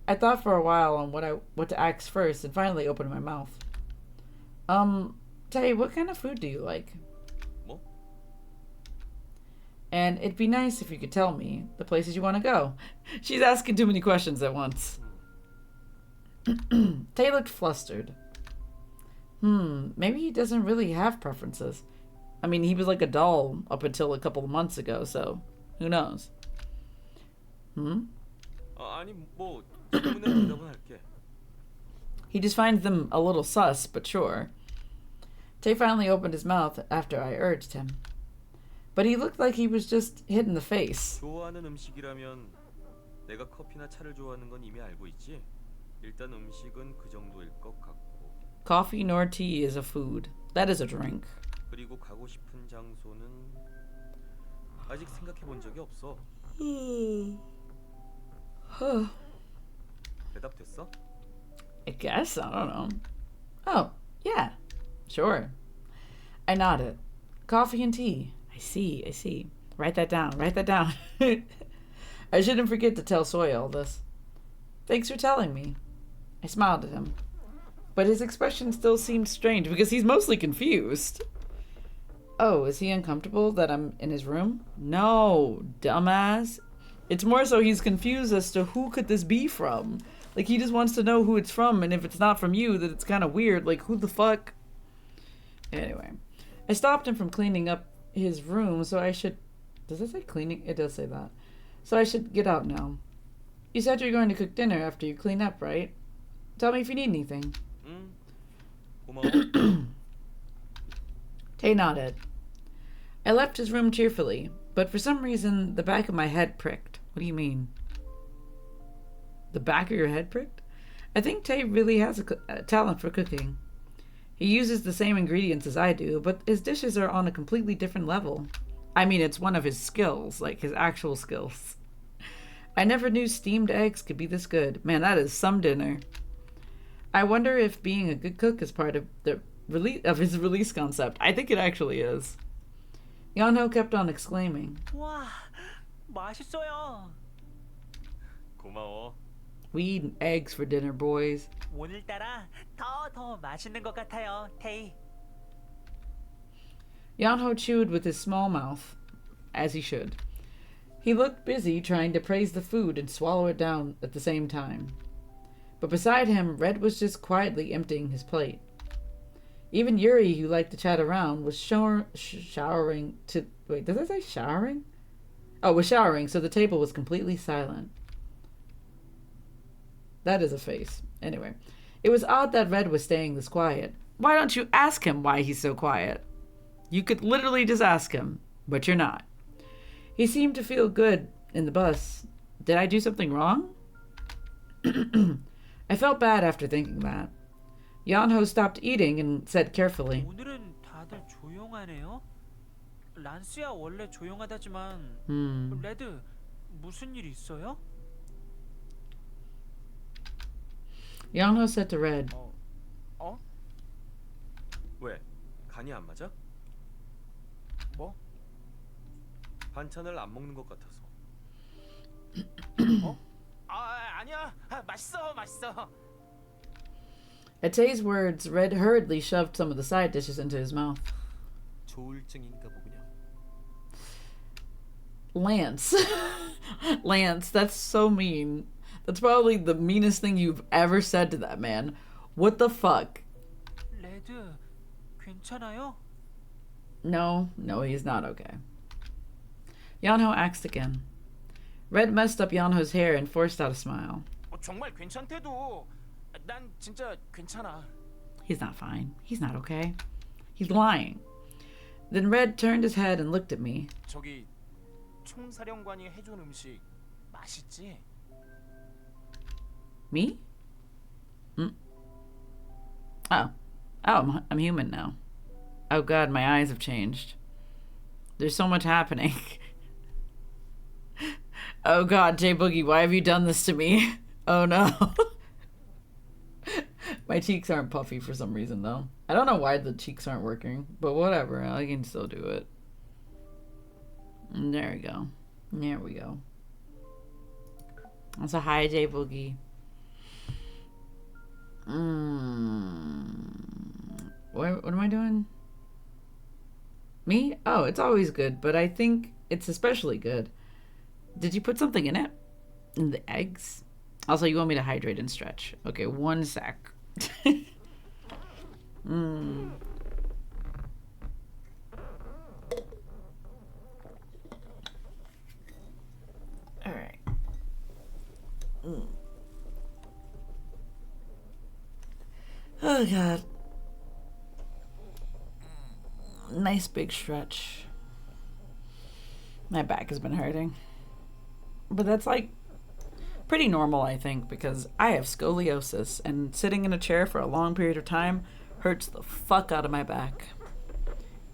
I thought for a while on what to ask first and finally opened my mouth. Tay, what kind of food do you like? 뭐? And it'd be nice if you could tell me the places you want to go. She's asking too many questions at once. Tay looked flustered. Maybe he doesn't really have preferences. I mean, he was like a doll up until a couple of months ago, so who knows? 아니 뭐 질문에 대답은 할게. He just finds them a little sus, but sure. Tay finally opened his mouth after I urged him. But he looked like he was just hit in the face. 좋아하는 음식이라면 내가 커피나 차를 좋아하는 건 이미 알고 있지. 일단 음식은 그 정도일 것 같고. Coffee nor tea is a food. That is a drink. 그리고 가고 싶은 장소는 아직 생각해 본 적이 없어. 대답됐어? I guess. I don't know. Oh, yeah. Sure. I nodded. Coffee and tea. I see. Write that down. I shouldn't forget to tell Soy all this. Thanks for telling me. I smiled at him. But his expression still seemed strange because he's mostly confused. Oh, is he uncomfortable that I'm in his room? No, dumbass. It's more so he's confused as to who could this be from. Like, he just wants to know who it's from, and if it's not from you, then it's kind of weird. Like, who the fuck? Anyway, I stopped him from cleaning up his room, so I should... Does it say cleaning? It does say that. So I should get out now. You said you're going to cook dinner after you clean up, right? Tell me if you need anything. 고마워. Tay nodded. I left his room cheerfully, but for some reason, the back of my head pricked. What do you mean? The back of your head pricked? I think Tay really has a talent for cooking. He uses the same ingredients as I do, but his dishes are on a completely different level. I mean, it's one of his skills, like his actual skills. I never knew steamed eggs could be this good. Man, that is some dinner. I wonder if being a good cook is part of his release concept. I think it actually is. Yeonho kept on exclaiming. 와, 맛있어요. 고마워. We eat eggs for dinner, boys. 오늘따라 더 맛있는 것 같아요, 테이. Yeonho chewed with his small mouth, as he should. He looked busy trying to praise the food and swallow it down at the same time. But beside him, Red was just quietly emptying his plate. Even Yuri, who liked to chat around, was showering to... Wait, does it say showering? Oh, was showering, so the table was completely silent. That is a face. Anyway, it was odd that Red was staying this quiet. Why don't you ask him why he's so quiet? You could literally just ask him, but you're not. He seemed to feel good in the bus. Did I do something wrong? I felt bad after thinking that. Yanho stopped eating and said carefully, 오늘은 다들 조용하네요. 란스야 원래 조용하다지만 레드 무슨 일 있어요? Yanho said to Red, 왜? 간이 안 맞아? 뭐? 반찬을 안 먹는 것 같아서. 아니야. 맛있어, 맛있어. At Tay's words, Red hurriedly shoved some of the side dishes into his mouth. 조울증인가 보군요. Lance. Lance, that's so mean. That's probably the meanest thing you've ever said to that man. What the fuck? 레드 괜찮아요? No, he's not okay. Yanho asked again. Red messed up Yanho's hair and forced out a smile. 정말 괜찮대도 난 진짜 괜찮아. He's not fine. He's not okay. He's lying. Then Red turned his head and looked at me. 저기 총사령관이 해준 음식 맛있지? Me? Oh, I'm human now. Oh god, my eyes have changed. There's so much happening. Oh god, J Boogie, why have you done this to me? Oh no. My cheeks aren't puffy for some reason though. I don't know why the cheeks aren't working, but whatever, I can still do it. And there we go. There we go. So hi, J Boogie. What am I doing? Me? Oh, it's always good, but I think it's especially good. Did you put something in it? In the eggs? Also, you want me to hydrate and stretch. Okay, 1 sec. Alright. Oh god. Nice big stretch. My back has been hurting. But that's like pretty normal, I think, because I have scoliosis and sitting in a chair for a long period of time hurts the fuck out of my back.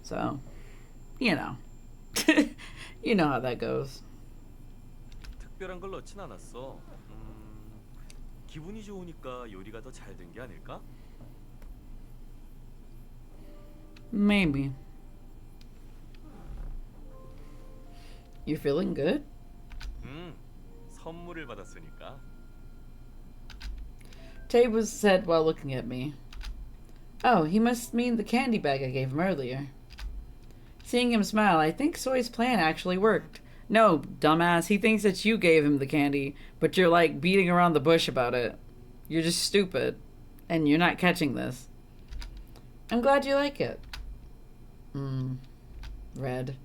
So, you know. You know how that goes. 특별한 걸 넣진 않았어. 기분이 좋으니까 요리가 더 잘 된 게 아닐까? Maybe. You feeling good? 선물을 받았으니까. Tay was said while looking at me. Oh, he must mean the candy bag I gave him earlier. Seeing him smile, I think Soy's plan actually worked. No, dumbass, he thinks that you gave him the candy, but you're like beating around the bush about it. You're just stupid, and you're not catching this. I'm glad you like it. Red.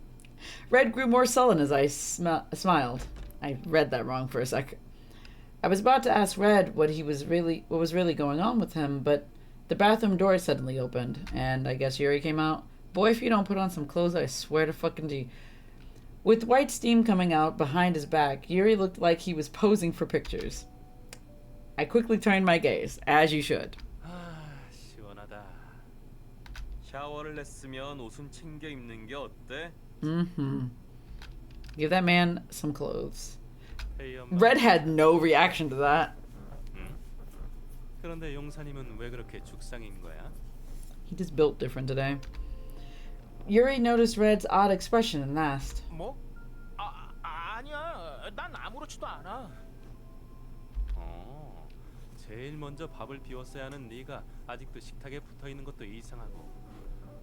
Red grew more sullen as I smiled. I read that wrong for a sec. I was about to ask Red what was really going on with him, but the bathroom door suddenly opened, and I guess Yuri came out. Boy, if you don't put on some clothes, I swear to fucking G. With white steam coming out behind his back, Yuri looked like he was posing for pictures. I quickly turned my gaze, as you should. 시원하다. 샤워를 했으면 옷은 챙겨 입는 게 어때? Give that man some clothes. 헤이 엄마. Red had no reaction to that. 그런데 용사님은 왜 그렇게 죽상인 거야? He just built different today. Yuri noticed Red's odd expression and asked. 뭐? 아니야. 난 아무렇지도 않아. 제일 먼저 밥을 비웠어야 하는 네가 아직도 식탁에 붙어 있는 것도 이상하고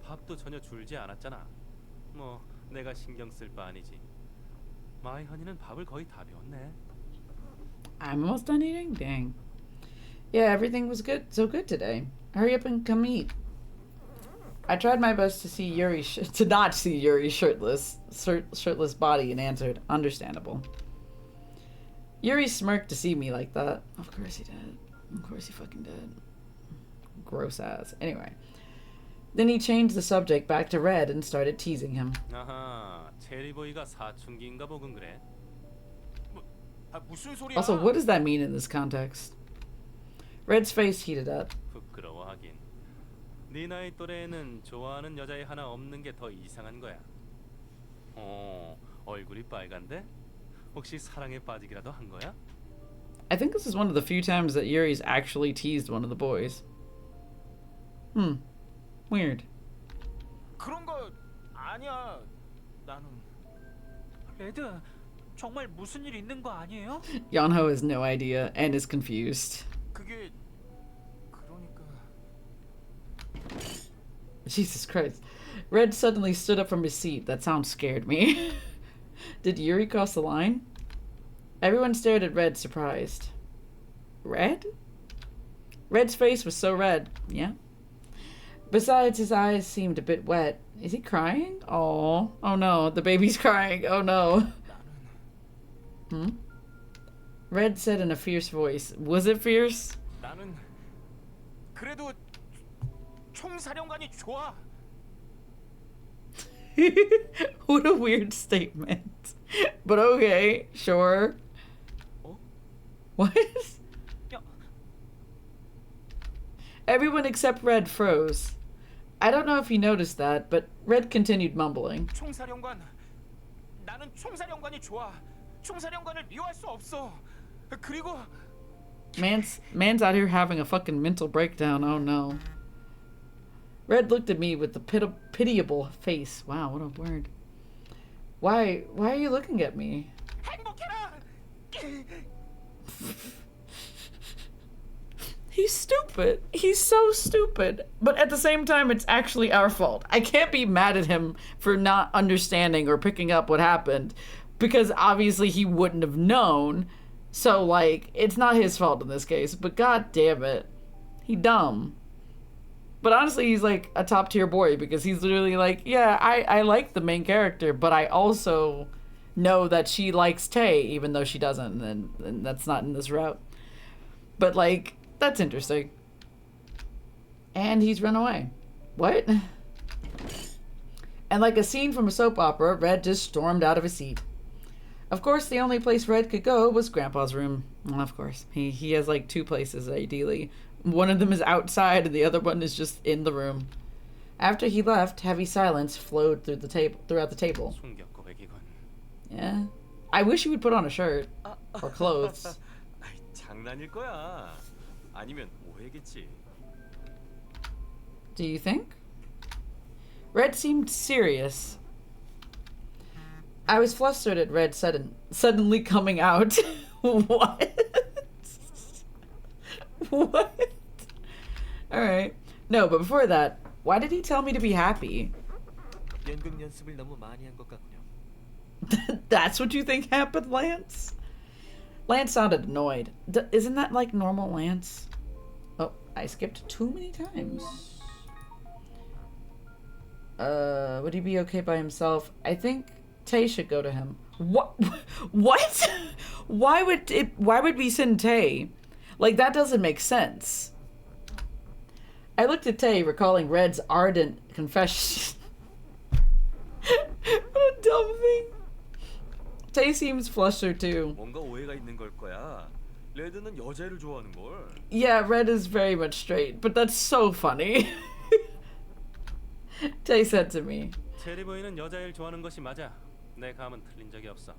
밥도 전혀 줄지 않았잖아. 뭐 내가 신경 쓸 바 아니지. 마이 허니는 밥을 거의 다 비웠네. I'm almost done eating? Dang. Yeah, everything was good, so good today. Hurry up and come eat. I tried my best to see Yuri to not see Yuri's shirtless body and answered, understandable. Yuri smirked to see me like that. Of course he did. Of course he fucking did. Gross ass. Anyway. Then he changed the subject back to Red and started teasing him. 아하, 체리보이가 사춘기인가 보군 그래. 무슨 소리야? Also, what does that mean in this context? Red's face heated up. 부끄러워하긴. 네 나이 또래에는 좋아하는 여자애 하나 없는 게 더 이상한 거야. 얼굴이 빨간데? 혹시 사랑에 빠지기라도 한 거야? I think this is one of the few times that Yuri's actually teased one of the boys. Weird. 그런 거 아니야. 나는 레드, 정말 무슨 일 있는 거 아니에요? Yonho has no idea and is confused. 그게 그러니까 Jesus Christ. Red suddenly stood up from his seat. That sound scared me. Did Yuri cross the line? Everyone stared at Red, surprised. Red? Red's face was so red. Yeah. Besides, his eyes seemed a bit wet. Is he crying? Oh no, the baby's crying. Oh no. Red said in a fierce voice. Was it fierce? 나는 그래도 총사령관이 좋아. What a weird statement. But okay, sure. What? Everyone except Red froze. I don't know if he noticed that, but Red continued mumbling. 총사령관. 나는 총사령관이 좋아. 총사령관을 미워할 수 없어. 그리고 Man's out here having a fucking mental breakdown. Oh no. Red looked at me with the pitiable face. Wow, what a word. Why are you looking at me? 행복해라. He's stupid. He's so stupid. But at the same time, it's actually our fault. I can't be mad at him for not understanding or picking up what happened, because obviously he wouldn't have known. So, like, it's not his fault in this case. But god damn it. He dumb. But honestly, he's like a top tier boy, because he's literally like, yeah, I like the main character, but I also know that she likes Tay, even though she doesn't, and that's not in this route. But, like, that's interesting. And he's run away. What? And like a scene from a soap opera, Red just stormed out of his seat. Of course, the only place Red could go was Grandpa's room. Well, of course. He has like two places, ideally. One of them is outside, and the other one is just in the room. After he left, heavy silence flowed throughout the table. Yeah. I wish he would put on a shirt. Or clothes. 장난일 거야. 아니면 오해겠지. Do you think? Red seemed serious. I was flustered at Red suddenly coming out. What? What? Alright. No, but before that, why did he tell me to be happy? 연극 연습을 너무 많이 한 것 같군요. That's what you think happened, Lance? Lance sounded annoyed. Isn't that like normal Lance? Oh, I skipped too many times. Would he be okay by himself? I think Tay should go to him. What? What? Why would we send Tay? Like, that doesn't make sense. I looked at Tay, recalling Red's ardent confession. What a dumb thing. Tay seems flustered too. 뭔가 오해가 있는 걸 거야. 레드는 여자애를 좋아하는 걸. Yeah, Red is very much straight, but that's so funny. Tay said to me. 체리보이는 여자애를 좋아하는 것이 맞아. 내 감은 틀린 적이 없어.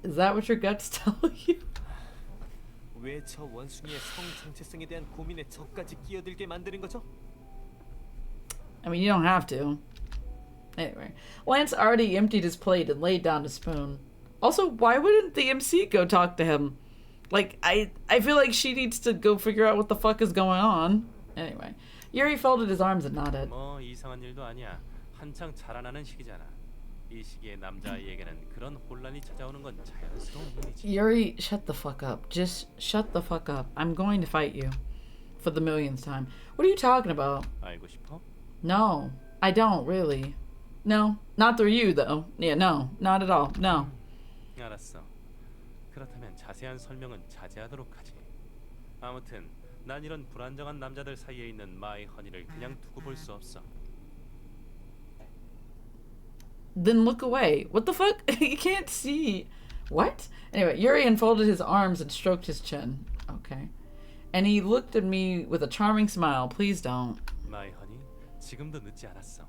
Is that what your guts tell you? 왜 저 원숭이의 성 정체성에 대한 고민에 저까지 끼어들게 만드는 거죠? I mean, you don't have to. Anyway, Lance already emptied his plate and laid down his spoon. Also, why wouldn't the MC go talk to him? Like, I feel like she needs to go figure out what the fuck is going on. Anyway, Yuri folded his arms and nodded. 뭐 이상한 일도 아니야. 한창 자라나는 시기잖아. 이 시기에 남자아이에게는 그런 혼란이 찾아오는 건 자연스러운 일이지. Yuri, shut the fuck up. Just shut the fuck up. I'm going to fight you. For the millionth time. What are you talking about? 알고 싶어? No, I don't really. No, not through you though. Yeah, no, not at all. No. 알았어. 그렇다면 자세한 설명은 자제하도록 하지. 아무튼 난 이런 불안정한 남자들 사이에 있는 마이 허니를 그냥 두고 볼 수 없어. Then look away. What the fuck? You can't see. What? Anyway, Yuri unfolded his arms and stroked his chin. Okay. And he looked at me with a charming smile. Please don't. My honey, 지금도 늦지 않았어.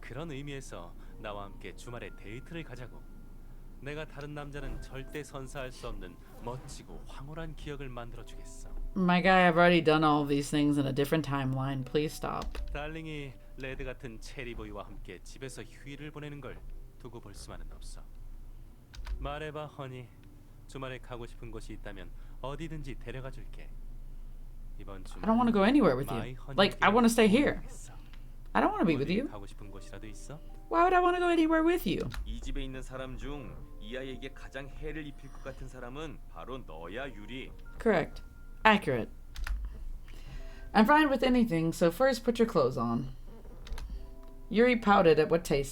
그런 의미에서 나와 함께 주말에 데이트를 가자고. 내가 다른 남자는 절대 선사할 수 없는 멋지고 황홀한 기억을 만들어 주겠어. My guy, I've already done all of these things in a different timeline. Please stop. 달링이 레드 같은 체리보이와 함께 집에서 휴일을 보내는 걸 두고 볼 수만은 없어. 말해봐, 허니. 주말에 가고 싶은 곳이 있다면 어디든지 데려가 줄게. 이번 주말. I don't want to go anywhere with you. Like, I want to stay here. I don't want to be with you. 가고 싶은 곳이라도 있어? Why would I want to go anywhere with you? 이 집에 있는 사람 중 이 아이에게 가장 해를 입힐 것 같은 사람은 바로 너야, 유리. Correct. Accurate. I'm fine with anything, so first put your clothes on. Yuri pouted at what Tay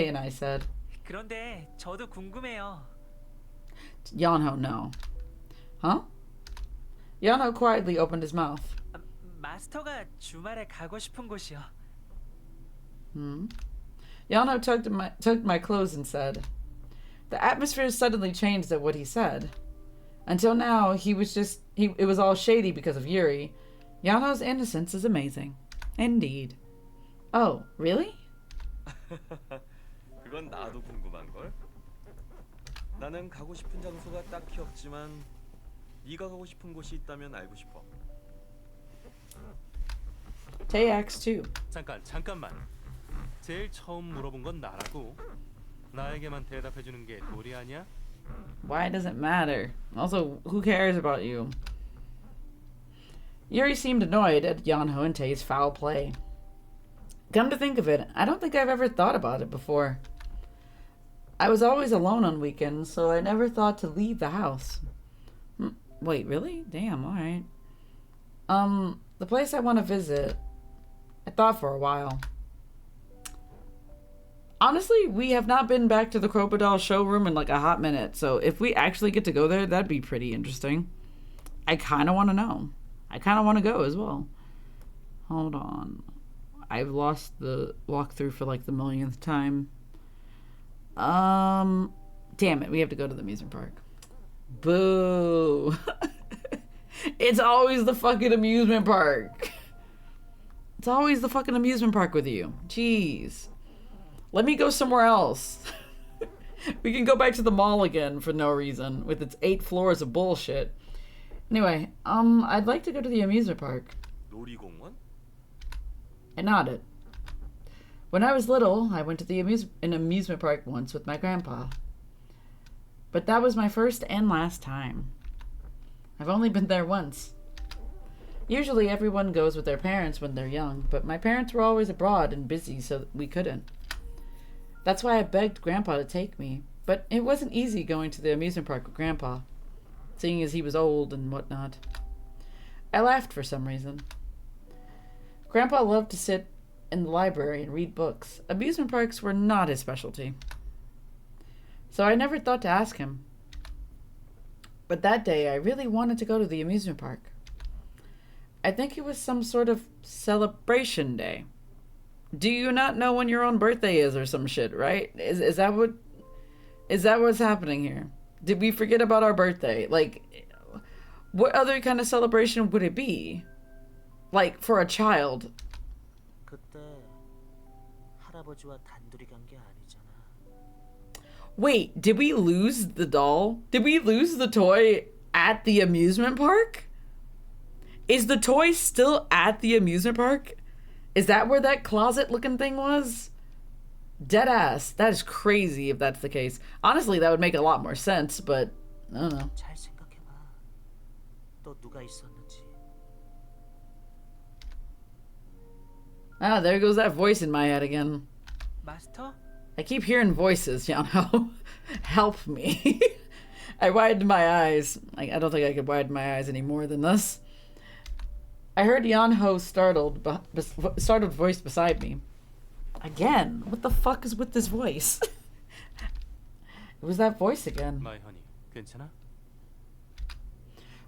and I said. 그런데 저도 궁금해요. Yonho, no. Huh? Yonho quietly opened his mouth. 마스터가 주말에 가고 싶은 곳이요. Yonho tugged my clothes and said. The atmosphere suddenly changed at what he said. Until now, it was all shady because of Yuri. Yano's innocence is amazing. Indeed. Oh, really? 그건 나도 궁금한 걸. 나는 가고 싶은 장소가 딱히 없지만 네가 가고 싶은 곳이 있다면 알고 싶어. Tay asks too. 잠깐만. 제일 처음 물어본 건 나라고. 나에게만 대답해 주는 게 도리 아니야? Why does it matter? Also, who cares about you? Yuri seemed annoyed at Yonho and Tay's foul play. Come to think of it, I don't think I've ever thought about it before. I was always alone on weekends, so I never thought to leave the house. Wait, really? Damn, alright. The place I want to visit, I thought for a while. Honestly, we have not been back to the Crocodile showroom in like a hot minute, so if we actually get to go there, that'd be pretty interesting. I kind of want to know. I kind of want to go as well. Hold on. I've lost the walkthrough for like the millionth time. Damn it, we have to go to the amusement park. Boo. It's always the fucking amusement park. It's always the fucking amusement park with you. Jeez. Let me go somewhere else. We can go back to the mall again for no reason with its 8 floors of bullshit. Anyway, I'd like to go to the amusement park. 놀이공원? I nodded. When I was little, I went to an amusement park once with my grandpa. But that was my first and last time. I've only been there once. Usually everyone goes with their parents when they're young, but my parents were always abroad and busy, so we couldn't. That's why I begged Grandpa to take me, but it wasn't easy going to the amusement park with Grandpa, seeing as he was old and whatnot. I laughed for some reason. Grandpa loved to sit in the library and read books. Amusement parks were not his specialty. So I never thought to ask him. But that day, I really wanted to go to the amusement park. I think it was some sort of celebration day. Do you not know when your own birthday is or some shit, right? Is that what's happening here? Did we forget about our birthday? Like, what other kind of celebration would it be? Like, for a child. 그때 할아버지와 단둘이 간 게 아니잖아. Wait, did we lose the doll? Did we lose the toy at the amusement park? Is the toy still at the amusement park? Is that where that closet looking thing was? Deadass. That is crazy if that's the case. Honestly, that would make a lot more sense, but I don't know. 잘 생각해봐. 또 누가 있었는지. Ah, there goes that voice in my head again. 마스터? I keep hearing voices, Yano. Help me. I widened my eyes. I don't think I could widen my eyes any more than this. I heard Yanho's startled voice beside me. Again, what the fuck is with this voice? It was that voice again. My honey, 괜찮아?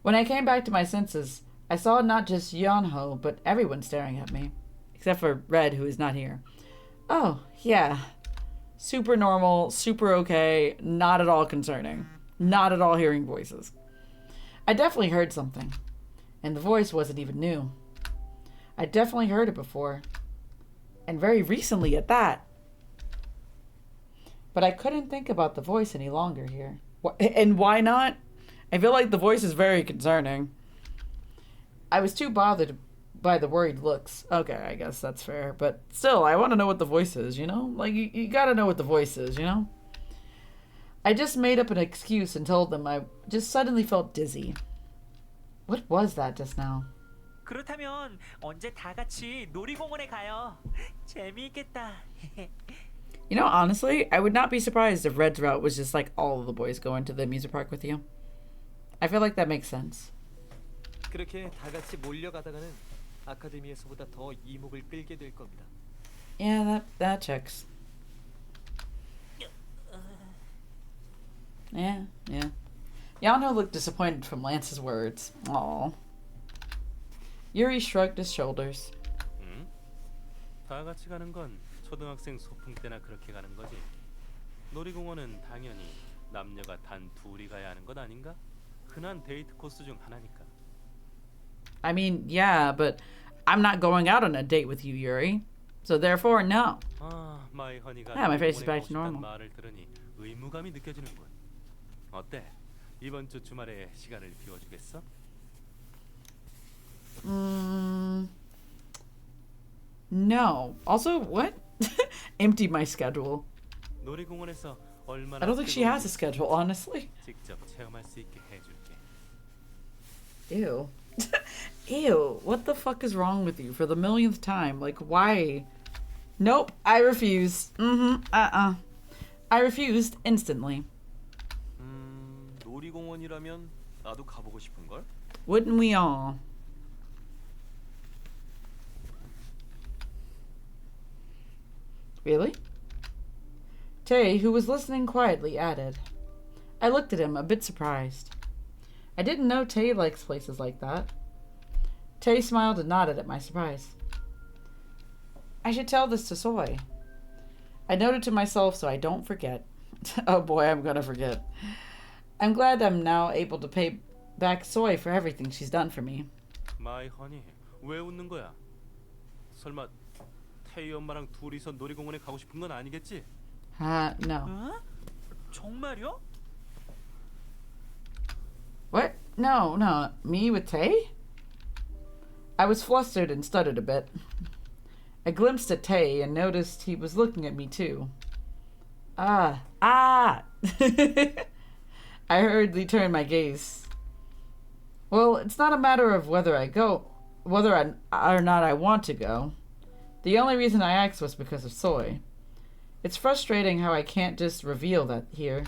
When I came back to my senses, I saw not just Yanho, but everyone staring at me. Except for Red, who is not here. Oh, yeah. Super normal, super okay, not at all concerning. Not at all hearing voices. I definitely heard something. And the voice wasn't even new. I definitely heard it before. And very recently at that. But I couldn't think about the voice any longer here. And why not? I feel like the voice is very concerning. I was too bothered by the worried looks. Okay, I guess that's fair. But still, I want to know what the voice is, you know? Like, you gotta know what the voice is, you know? I just made up an excuse and told them I just suddenly felt dizzy. What was that just now? 그렇다면 언제 다 같이 놀이공원에 가요. 재미있겠다. You know, honestly, I would not be surprised if Red's route was just like all of the boys going to the amusement park with you. I feel like that makes sense. 그렇게 다 같이 몰려가다가는 아카데미에서보다 더 이목을 끌게 될 겁니다. Yeah, that checks. Yeah. Yano looked disappointed from Lance's words. Aww. Yuri shrugged his shoulders. 다 같이 가는 건 초등학생 소풍 때나 그렇게 가는 거지. 놀이공원은 당연히 남녀가 단 둘이 가야 하는 것 아닌가? 흔한 데이트 코스 중 하나니까. I mean, yeah, but I'm not going out on a date with you, Yuri. So therefore, no. 아, 마이 허니가 Yeah, my face is back to normal. 말을 들으니 의무감이 느껴지는군. 어때? 이번 주 주말에 시간을 비워주겠어? No. Also, what? Emptied my schedule. 놀이공원에서 얼마나 I don't think she has a schedule, honestly. 직접 체험할 수 있게 해줄게. Ew. Ew. What the fuck is wrong with you for the millionth time? Like, why? Nope. I refuse. I refused instantly. 놀이공원이라면 나도 가보고 싶은 걸. Wouldn't we all? Really? Tay, who was listening quietly, added. I looked at him, a bit surprised. I didn't know Tay likes places like that. Tay smiled and nodded at my surprise. I should tell this to Soy. I noted to myself so I don't forget. Oh boy, I'm gonna forget. I'm glad I'm now able to pay back Soy for everything she's done for me. 마이 허니, 왜 웃는 거야? 설마 태희 엄마랑 둘이서 놀이공원에 가고 싶은 건 아니겠지? No. 어? 정말요? What? No. Me with Tay? I was flustered and stuttered a bit. I glimpsed at Tay and noticed he was looking at me too. I hurriedly turned my gaze. Well, it's not a matter of whether or not I want to go. The only reason I asked was because of Soy. It's frustrating how I can't just reveal that here.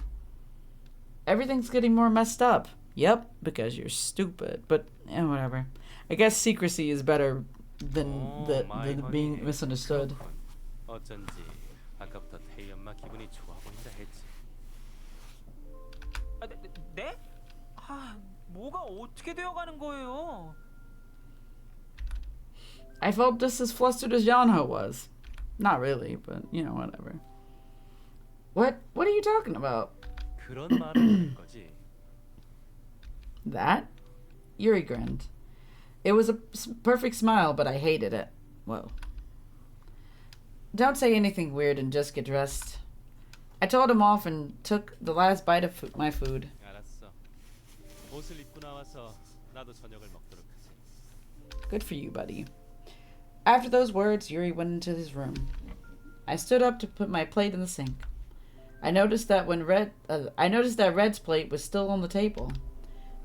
Everything's getting more messed up. Yep, because you're stupid. But, whatever. I guess secrecy is better than being misunderstood. 어쩐지 아까부터 태희 엄마 기분이 좋아 보인다 했지. 아, 네? 아, 뭐가 어떻게 되어가는 거예요? I felt just as flustered as Yanho was. Not really, but, whatever. What are you talking about? 그런 말을 하는 거지. That? Yuri grinned. It was a perfect smile, but I hated it. Whoa. Don't say anything weird and just get dressed. I told him off and took the last bite of my food. 알았어. 옷을 입고 나와서 나도 저녁을 먹도록 하지. Good for you, buddy. After those words, Yuri went into his room. I stood up to put my plate in the sink. I noticed that Red's plate was still on the table.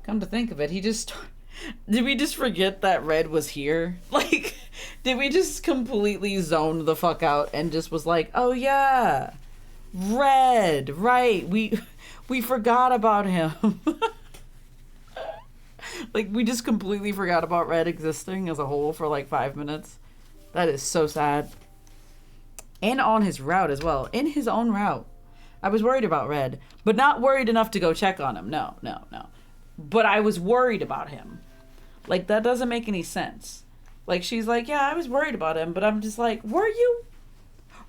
Come to think of it, did we just forget that Red was here? Like, did we just completely zone the fuck out and just was like, oh yeah, Red, right? We forgot about him. Like, we just completely forgot about Red existing as a whole for like 5 minutes. That is so sad. And on his route as well. In his own route. I was worried about Red, but not worried enough to go check on him. No. But I was worried about him. Like, that doesn't make any sense. Like, she's like, yeah, I was worried about him, but I'm just like, were you?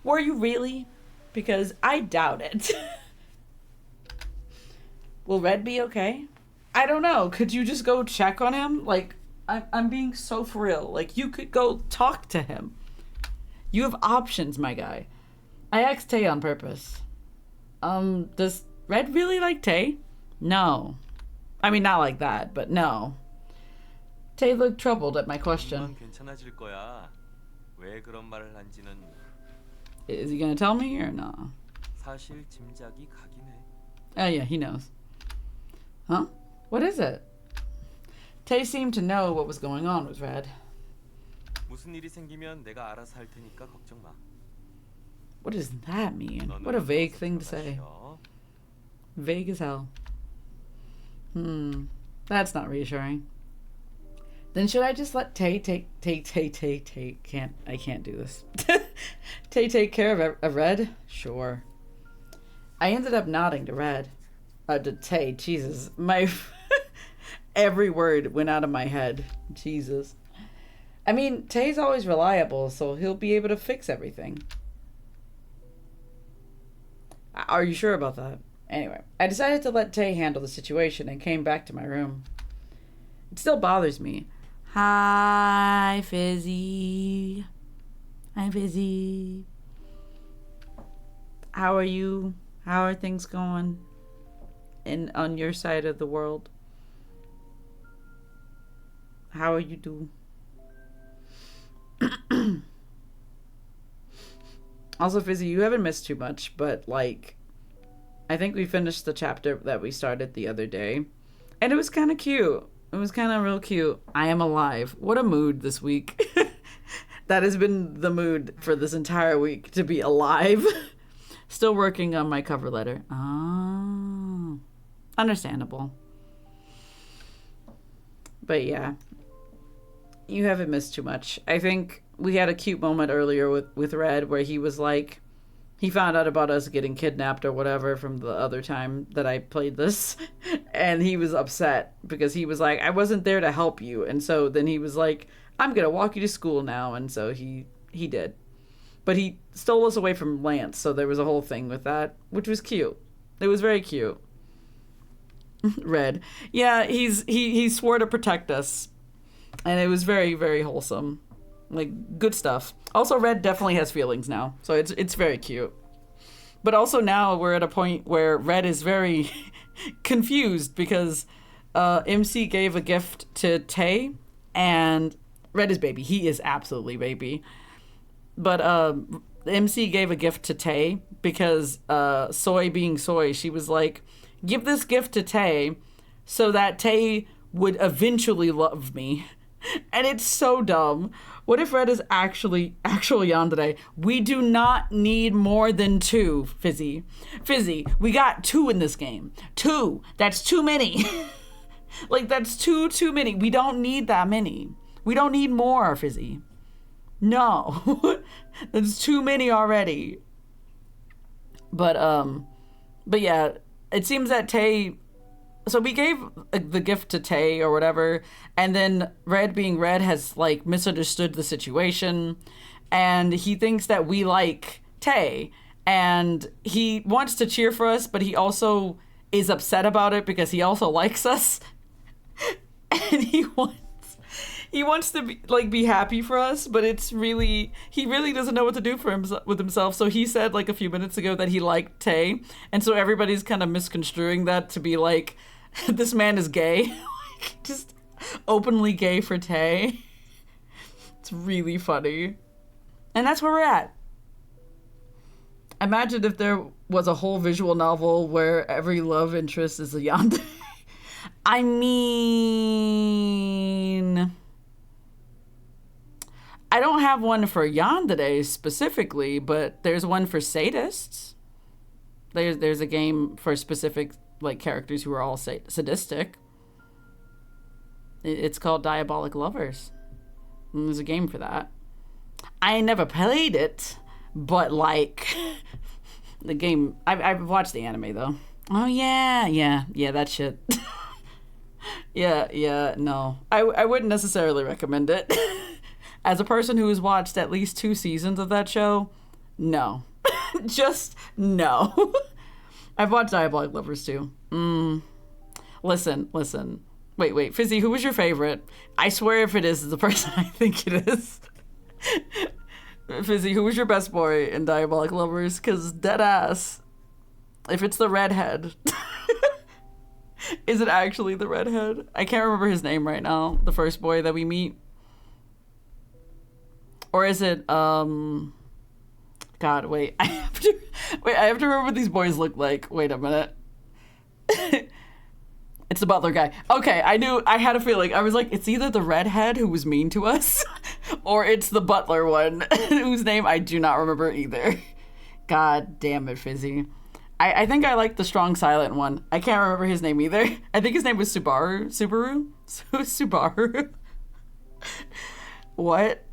Were you really? Because I doubt it. Will Red be okay? I don't know. Could you just go check on him? Like, I'm being so for real. Like, you could go talk to him. You have options, my guy. I asked Tay on purpose. Does Red really like Tay? No. I mean, not like that, but no. Tay looked troubled at my question. 금방 괜찮아질 거야. 왜 그런 말을 한지는 Is he gonna tell me or no? 사실 짐작이 가긴 해. Oh yeah, he knows. Huh? What is it? Tay seemed to know what was going on with Red. 무슨 일이 생기면 내가 알아서 할 테니까 걱정 마. What does that mean? 너는 What a vague 어서 thing to 들어가 say. 쉬어. Vague as hell. That's not reassuring. Then should I just let Tay I can't do this. Tay take care of Red? Sure. I ended up nodding to Red. To Tay, Jesus. My every word went out of my head. Jesus. I mean, Tay's always reliable, so he'll be able to fix everything. Are you sure about that? Anyway, I decided to let Tay handle the situation and came back to my room. It still bothers me. Hi, Fizzy. Hi, Fizzy. How are you? How are things going on your side of the world? How are you doing? Also, Fizzy, you haven't missed too much, but like, I think we finished the chapter that we started the other day, and it was kind of cute. It was kind of real cute. I am alive. What a mood this week. That has been the mood for this entire week, to be alive. Still working on my cover letter. Oh, understandable. But yeah, you haven't missed too much. I think we had a cute moment earlier with Red where he was like, he found out about us getting kidnapped or whatever from the other time that I played this. And he was upset because he was like, I wasn't there to help you. And so then he was like, I'm going to walk you to school now. And so he did. But he stole us away from Lance. So there was a whole thing with that, which was cute. It was very cute. Red. Yeah, he swore to protect us. And it was very, very wholesome. Like, good stuff. Also, Red definitely has feelings now, so it's very cute. But also now we're at a point where Red is very confused because MC gave a gift to Tay, and Red is baby. He is absolutely baby. But MC gave a gift to Tay because Soy being Soy, she was like, give this gift to Tay so that Tay would eventually love me. And it's so dumb. What if Red is actually yandere? We do not need more than 2, Fizzy. Fizzy, we got 2 in this game. 2. That's too many. Like, that's too many. We don't need that many. We don't need more, Fizzy. No. That's too many already. But yeah, it seems that Tay... So we gave the gift to Tay or whatever, and then Red being Red has like misunderstood the situation, and he thinks that we like Tay, and he wants to cheer for us, but he also is upset about it because he also likes us, and he wants to be happy for us, but he really doesn't know what to do for with himself. So he said like a few minutes ago that he liked Tay, and so everybody's kind of misconstruing that to be like, this man is gay. Just openly gay for Tay. It's really funny. And that's where we're at. Imagine if there was a whole visual novel where every love interest is a yandere. I mean, I don't have one for yandere specifically, but there's one for sadists. There's a game for specific like characters who are all sadistic. It's called Diabolic Lovers. And there's a game for that. I never played it, but like the game. I've watched the anime though. Oh yeah, that shit. yeah, no, I wouldn't necessarily recommend it. As a person who has watched at least 2 seasons of that show, no, just no. I've watched Diabolic Lovers too. Listen. Wait, Fizzy, who was your favorite? I swear if it is the person I think it is. Fizzy, who was your best boy in Diabolik Lovers? Because dead ass, if it's the redhead, is it actually the redhead? I can't remember his name right now, the first boy that we meet. Or is it, God, wait, I have to remember what these boys look like. Wait a minute. It's the butler guy. Okay, I had a feeling. I was like, it's either the redhead who was mean to us, or it's the butler one, whose name I do not remember either. God damn it, Fizzy. I think I like the strong silent one. I can't remember his name either. I think his name was Subaru? Subaru? What?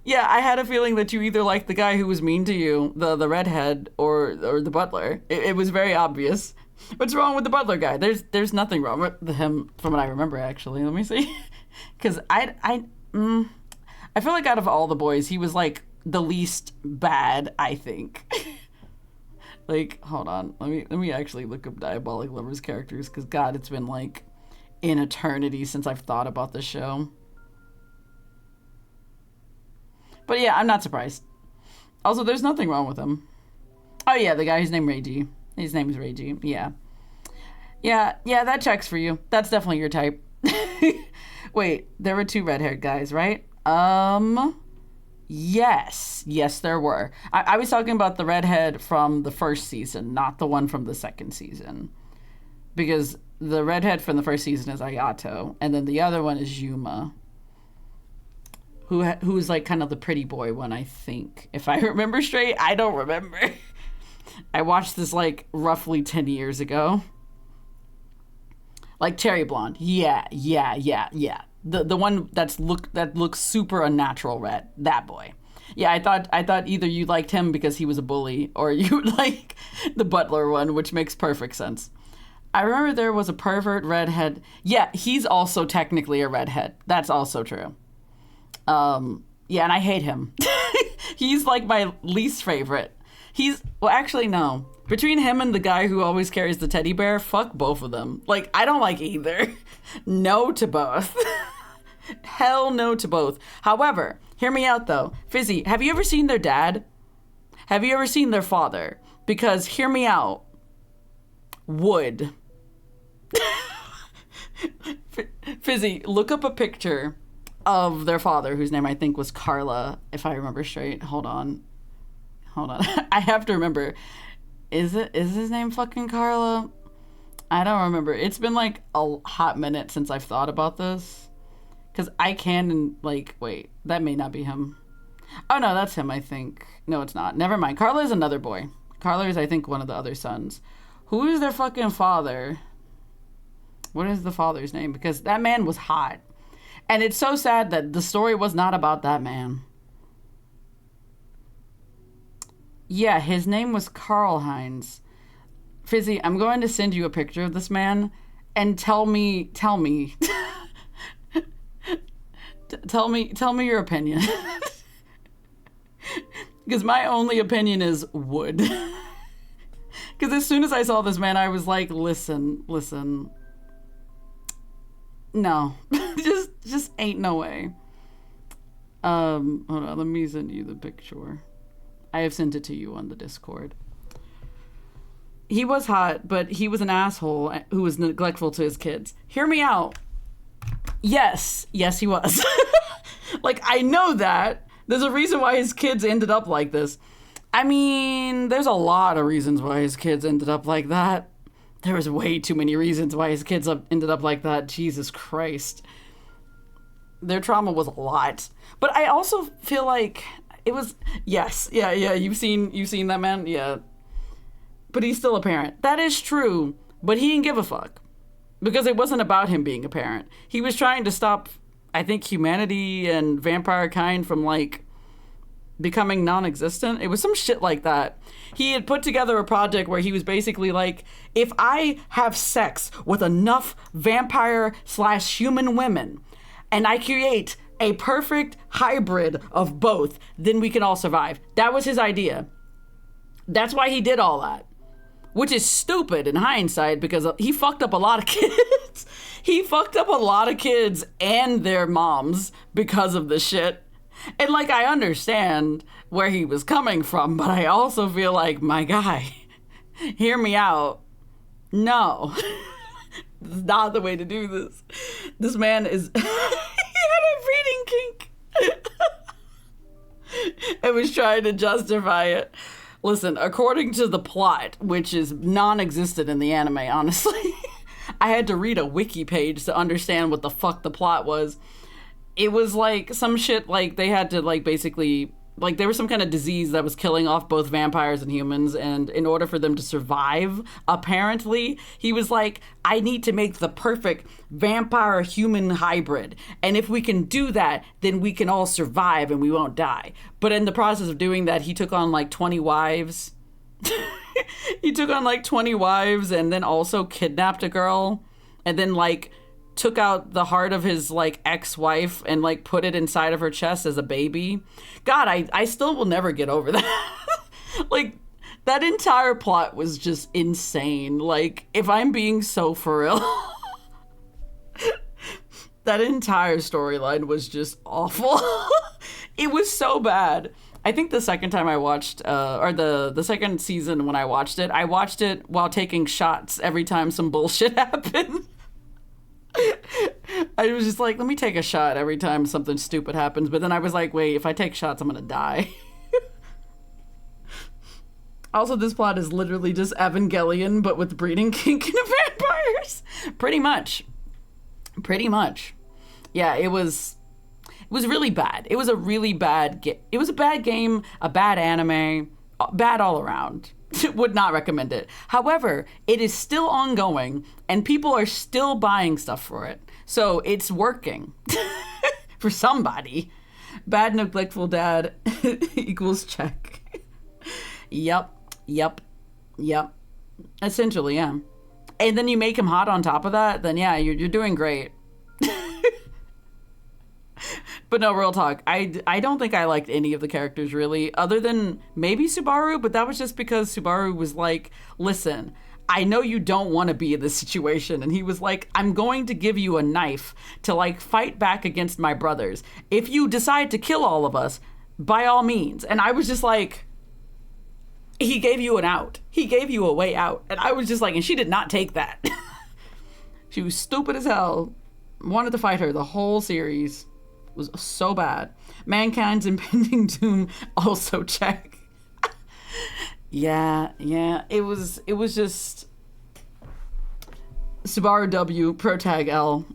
Yeah, I had a feeling that you either liked the guy who was mean to you, the redhead, or the butler. It was very obvious. What's wrong with the butler guy? There's nothing wrong with him from what I remember, actually. Let me see. Because I feel like out of all the boys, he was like the least bad, I think. Like, hold on. Let me actually look up Diabolik Lovers characters, because God, it's been like an eternity since I've thought about this show. But yeah, I'm not surprised. Also, there's nothing wrong with him. Oh yeah, the guy whose name Reiji. His name is Reiji. Yeah, that checks for you. That's definitely your type. Wait, there were 2 red-haired guys, right? Yes, there were. I was talking about the redhead from the first season, not the one from the second season. Because the redhead from the first season is Ayato, and then the other one is Yuma. Who's like kind of the pretty boy one, I think. If I remember straight, I don't remember. I watched this like roughly 10 years ago. Like Cherry Blonde. Yeah. The one that looks super unnatural red. That boy. Yeah, I thought either you liked him because he was a bully, or you like the butler one, which makes perfect sense. I remember there was a pervert redhead. Yeah, he's also technically a redhead. That's also true. Yeah, and I hate him. He's like my least favorite. Well, actually, no. Between him and the guy who always carries the teddy bear, fuck both of them. Like, I don't like either. No to both. Hell no to both. However, hear me out though. Fizzy, have you ever seen their dad? Have you ever seen their father? Because, hear me out. Would. Fizzy, look up a picture of their father, whose name I think was Carla, if I remember straight. Hold on. I have to remember. Is his name fucking Carla? I don't remember. It's been like a hot minute since I've thought about this. Because I can, like, wait, that may not be him. Oh no, that's him, I think. No, it's not. Never mind. Carla is another boy. Carla is, I think, one of the other sons. Who is their fucking father? What is the father's name? Because that man was hot. And it's so sad that the story was not about that man. Yeah, his name was Karl Heinz. Fizzy, I'm going to send you a picture of this man and tell me tell me your opinion. Because my only opinion is would. Because as soon as I saw this man, I was like, listen. No. just ain't no way. Hold on, let me send you the picture. I have sent it to you on the Discord. He was hot, but he was an asshole who was neglectful to his kids. Hear me out. Yes, he was. Like, I know that. There's a reason why his kids ended up like this. I mean, there's a lot of reasons why his kids ended up like that. There was way too many reasons why his kids ended up like that. Jesus Christ. Their trauma was a lot. But I also feel like it was, yes, yeah, you've seen that man? Yeah. But he's still a parent. That is true, but he didn't give a fuck. Because it wasn't about him being a parent. He was trying to stop, I think, humanity and vampire kind from, like, becoming non-existent. It was some shit like that. He had put together a project where he was basically like, if I have sex with enough vampire/human women, and I create a perfect hybrid of both, then we can all survive. That was his idea. That's why he did all that. Which is stupid in hindsight, because he fucked up a lot of kids. he fucked up a lot of kids and their moms because of this shit. And like, I understand where he was coming from, but I also feel like, my guy, hear me out. No, this is not the way to do this. This man is, he had a breeding kink. and was trying to justify it. Listen, according to the plot, which is non-existent in the anime, honestly, I had to read a wiki page to understand what the fuck the plot was. It was like some shit, like they had to like basically, like there was some kind of disease that was killing off both vampires and humans, and in order for them to survive, apparently, he was like, I need to make the perfect vampire-human hybrid, and if we can do that, then we can all survive and we won't die. But in the process of doing that, he took on like 20 wives. He took on like 20 wives and then also kidnapped a girl, and then like took out the heart of his like ex-wife and like put it inside of her chest as a baby. God, I still will never get over that. Like, that entire plot was just insane. Like, if I'm being so for real, that entire storyline was just awful. It was so bad. I think the second time I watched, or the second season when I watched it while taking shots every time some bullshit happened. I was just like, let me take a shot every time something stupid happens. But then I was like, wait, if I take shots, I'm gonna die. Also, this plot is literally just Evangelion, but with breeding kink and vampires. Pretty much. Yeah, it was really bad. It was a really bad it was a bad game, a bad anime, bad all around. Would not recommend it. However, it is still ongoing and people are still buying stuff for it. So it's working for somebody. Bad neglectful dad equals check. Yep. Essentially, yeah. And then you make him hot on top of that, then yeah, you're doing great. But no, real talk, I don't think I liked any of the characters really, other than maybe Subaru, but that was just because Subaru was like, listen, I know you don't want to be in this situation. And he was like, I'm going to give you a knife to like fight back against my brothers. If you decide to kill all of us, by all means. And I was just like, he gave you an out. He gave you a way out. And I was just like, and she did not take that. She was stupid as hell. Wanted to fight her the whole series. Was so bad. Mankind's impending doom also check. yeah, it was just Subaru W, Protag L.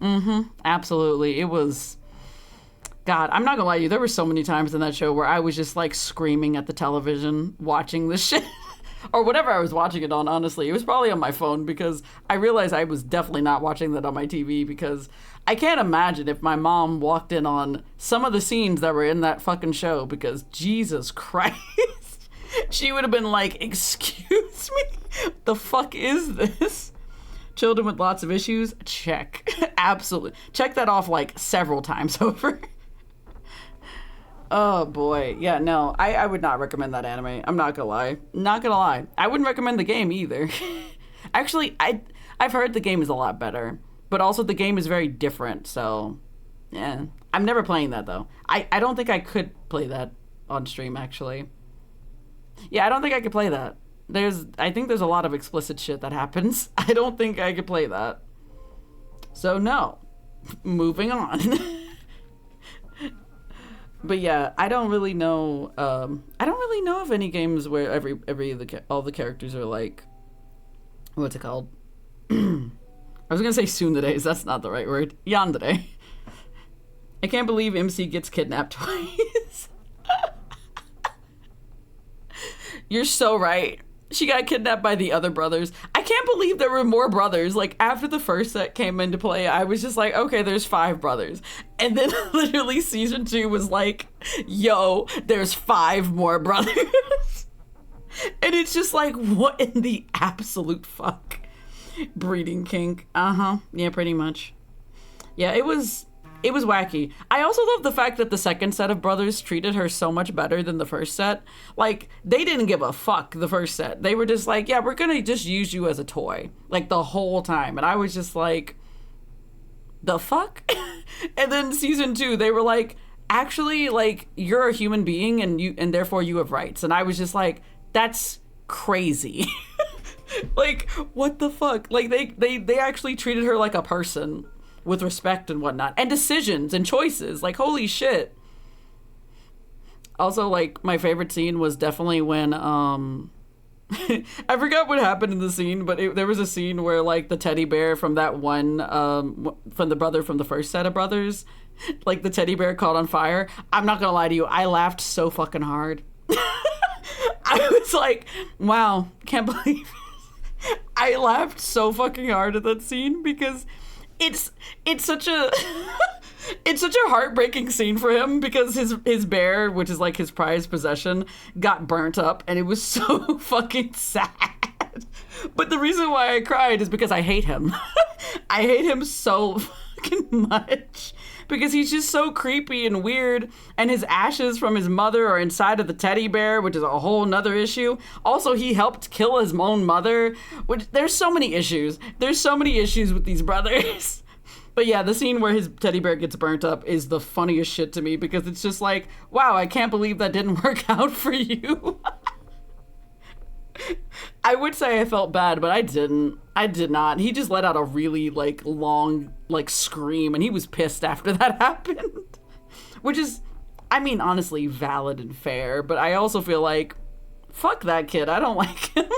Absolutely. It was, God, I'm not gonna lie to you, there were so many times in that show where I was just like screaming at the television watching this shit. Or whatever I was watching it on, honestly. It was probably on my phone because I realized I was definitely not watching that on my TV, because I can't imagine if my mom walked in on some of the scenes that were in that fucking show, because Jesus Christ, she would have been like, excuse me, what the fuck is this? Children with lots of issues? Check. Absolutely. Check that off like several times over. Oh boy. Yeah, no, I would not recommend that anime. I'm not gonna lie. Not gonna lie. I wouldn't recommend the game either. Actually, I've heard the game is a lot better, but also the game is very different, so yeah. I'm never playing that though. I don't think I could play that on stream actually. Yeah, I don't think I could play that. I think there's a lot of explicit shit that happens. I don't think I could play that. So no. Moving on. But yeah, I don't really know. I don't really know of any games where all the characters are like, what's it called? I was gonna say tsunderes. That's not the right word. Yandere. I can't believe MC gets kidnapped twice. You're so right. She got kidnapped by the other brothers. I can't believe there were more brothers. Like, after the first set came into play, I was just like, okay, there's 5 brothers. And then literally season 2 was like, yo, there's 5 more brothers. And it's just like, what in the absolute fuck? Breeding kink. Yeah, pretty much. Yeah, it was wacky. I also love the fact that the second set of brothers treated her so much better than the first set. Like, they didn't give a fuck the first set. They were just like, yeah, we're gonna just use you as a toy, like, the whole time. And I was just like, the fuck? And then season 2, they were like, actually, like, you're a human being and therefore you have rights. And I was just like, that's crazy. Like, what the fuck? Like, they actually treated her like a person with respect and whatnot, and decisions and choices. Like, holy shit. Also, like, my favorite scene was definitely when I forgot what happened in the scene, but there was a scene where, like, the teddy bear from that one from the brother from the first set of brothers, like, the teddy bear caught on fire. I'm not gonna lie to you, I laughed so fucking hard. I was like, wow, can't believe it. I laughed so fucking hard at that scene because it's such a it's such a heartbreaking scene for him, because his bear, which is like his prized possession, got burnt up, and it was so fucking sad. But the reason why I cried is because I hate him. I hate him so fucking much. Because he's just so creepy and weird, and his ashes from his mother are inside of the teddy bear, which is a whole nother issue. Also, he helped kill his own mother, which there's so many issues. There's so many issues with these brothers. But yeah, the scene where his teddy bear gets burnt up is the funniest shit to me, because it's just like, wow, I can't believe that didn't work out for you. I would say I felt bad, but I didn't. I did not. He just let out a really, like, long, like, scream, and he was pissed after that happened. Which is, I mean, honestly, valid and fair, but I also feel like, fuck that kid. I don't like him.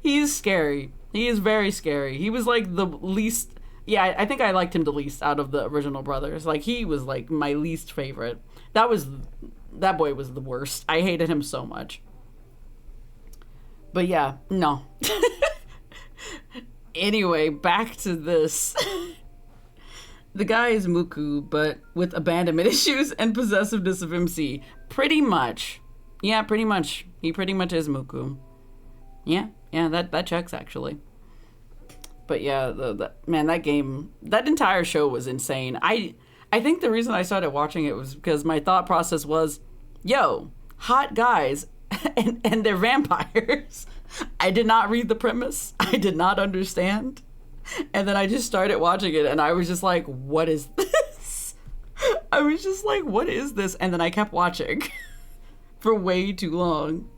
He's scary. He is very scary. He was, like, the least... Yeah, I think I liked him the least out of the original brothers. Like, he was, like, my least favorite. That boy was the worst. I hated him so much. But yeah, no. Anyway, back to this. The guy is Muku, but with abandonment issues and possessiveness of MC. Pretty much. Yeah, pretty much. He pretty much is Muku. Yeah, that checks, actually. But yeah, man, that game, that entire show was insane. I think the reason I started watching it was because my thought process was, yo, hot guys and they're vampires. I did not read the premise. I did not understand. And then I just started watching it, and I was just like, what is this? I was just like, what is this? And then I kept watching for way too long.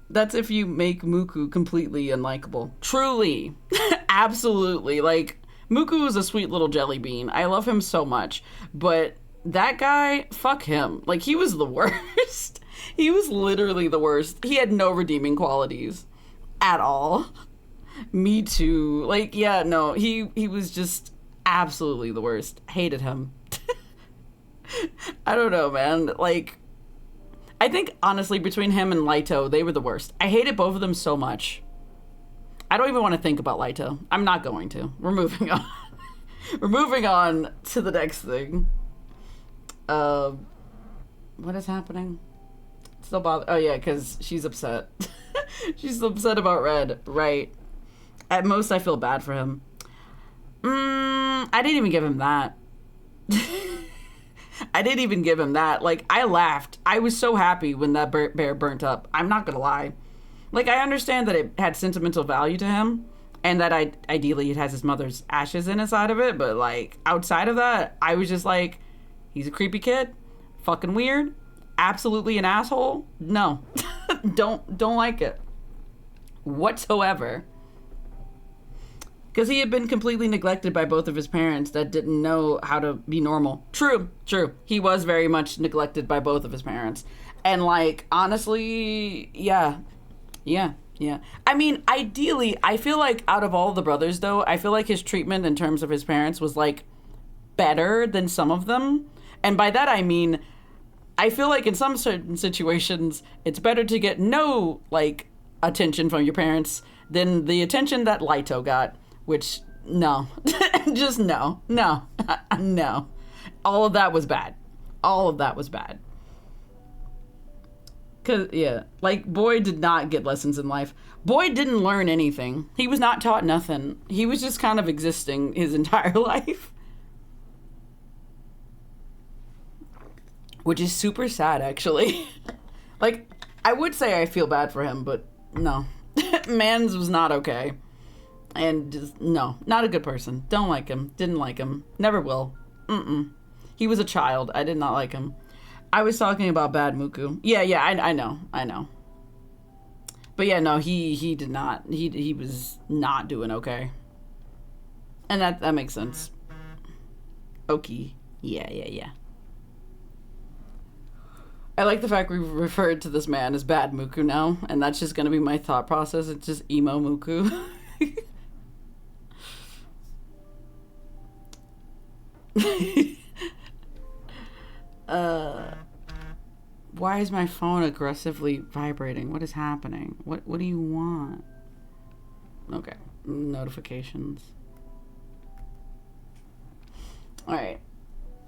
That's if you make Muku completely unlikable. Truly. Absolutely. Like, Muku is a sweet little jelly bean. I love him so much. But that guy, fuck him. Like, he was the worst. He was literally the worst. He had no redeeming qualities at all. Me too. Like, yeah, no, he was just absolutely the worst. Hated him. I don't know, man. Like, I think, honestly, between him and Laito, they were the worst. I hated both of them so much. I don't even want to think about Laito. I'm not going to. We're moving on. We're moving on to the next thing. What is happening? Still bother. Oh, yeah, because she's upset. She's upset about Red. Right. At most, I feel bad for him. I didn't even give him that. I didn't even give him that. Like, I laughed. I was so happy when that bear burnt up. I'm not gonna lie. Like, I understand that it had sentimental value to him, and that ideally it has his mother's ashes inside of it, but, like, outside of that, I was just like, he's a creepy kid. Fucking weird. Absolutely an asshole. No. Don't like it. Whatsoever. Because he had been completely neglected by both of his parents that didn't know how to be normal. True. He was very much neglected by both of his parents. And, like, honestly, yeah. I mean, ideally, I feel like out of all the brothers, though, I feel like his treatment in terms of his parents was, like, better than some of them. And by that, I mean, I feel like in some certain situations, it's better to get no, like, attention from your parents than the attention that Laito got. Which, no. Just no. No. All of that was bad. Because, yeah. Like, Boy did not get lessons in life. Boy didn't learn anything. He was not taught nothing. He was just kind of existing his entire life. Which is super sad, actually. Like, I would say I feel bad for him, but no. Mans was not okay. And just, no, not a good person. Don't like him. Didn't like him. Never will. He was a child. I did not like him. I was talking about Bad Muku. Yeah, I know. But yeah, no, he did not. He was not doing okay. And that makes sense. Okay. Yeah. I like the fact we referred to this man as Bad Muku now, and that's just gonna be my thought process. It's just emo Muku. Why is my phone aggressively vibrating? What is happening? What do you want? Okay, notifications. Alright,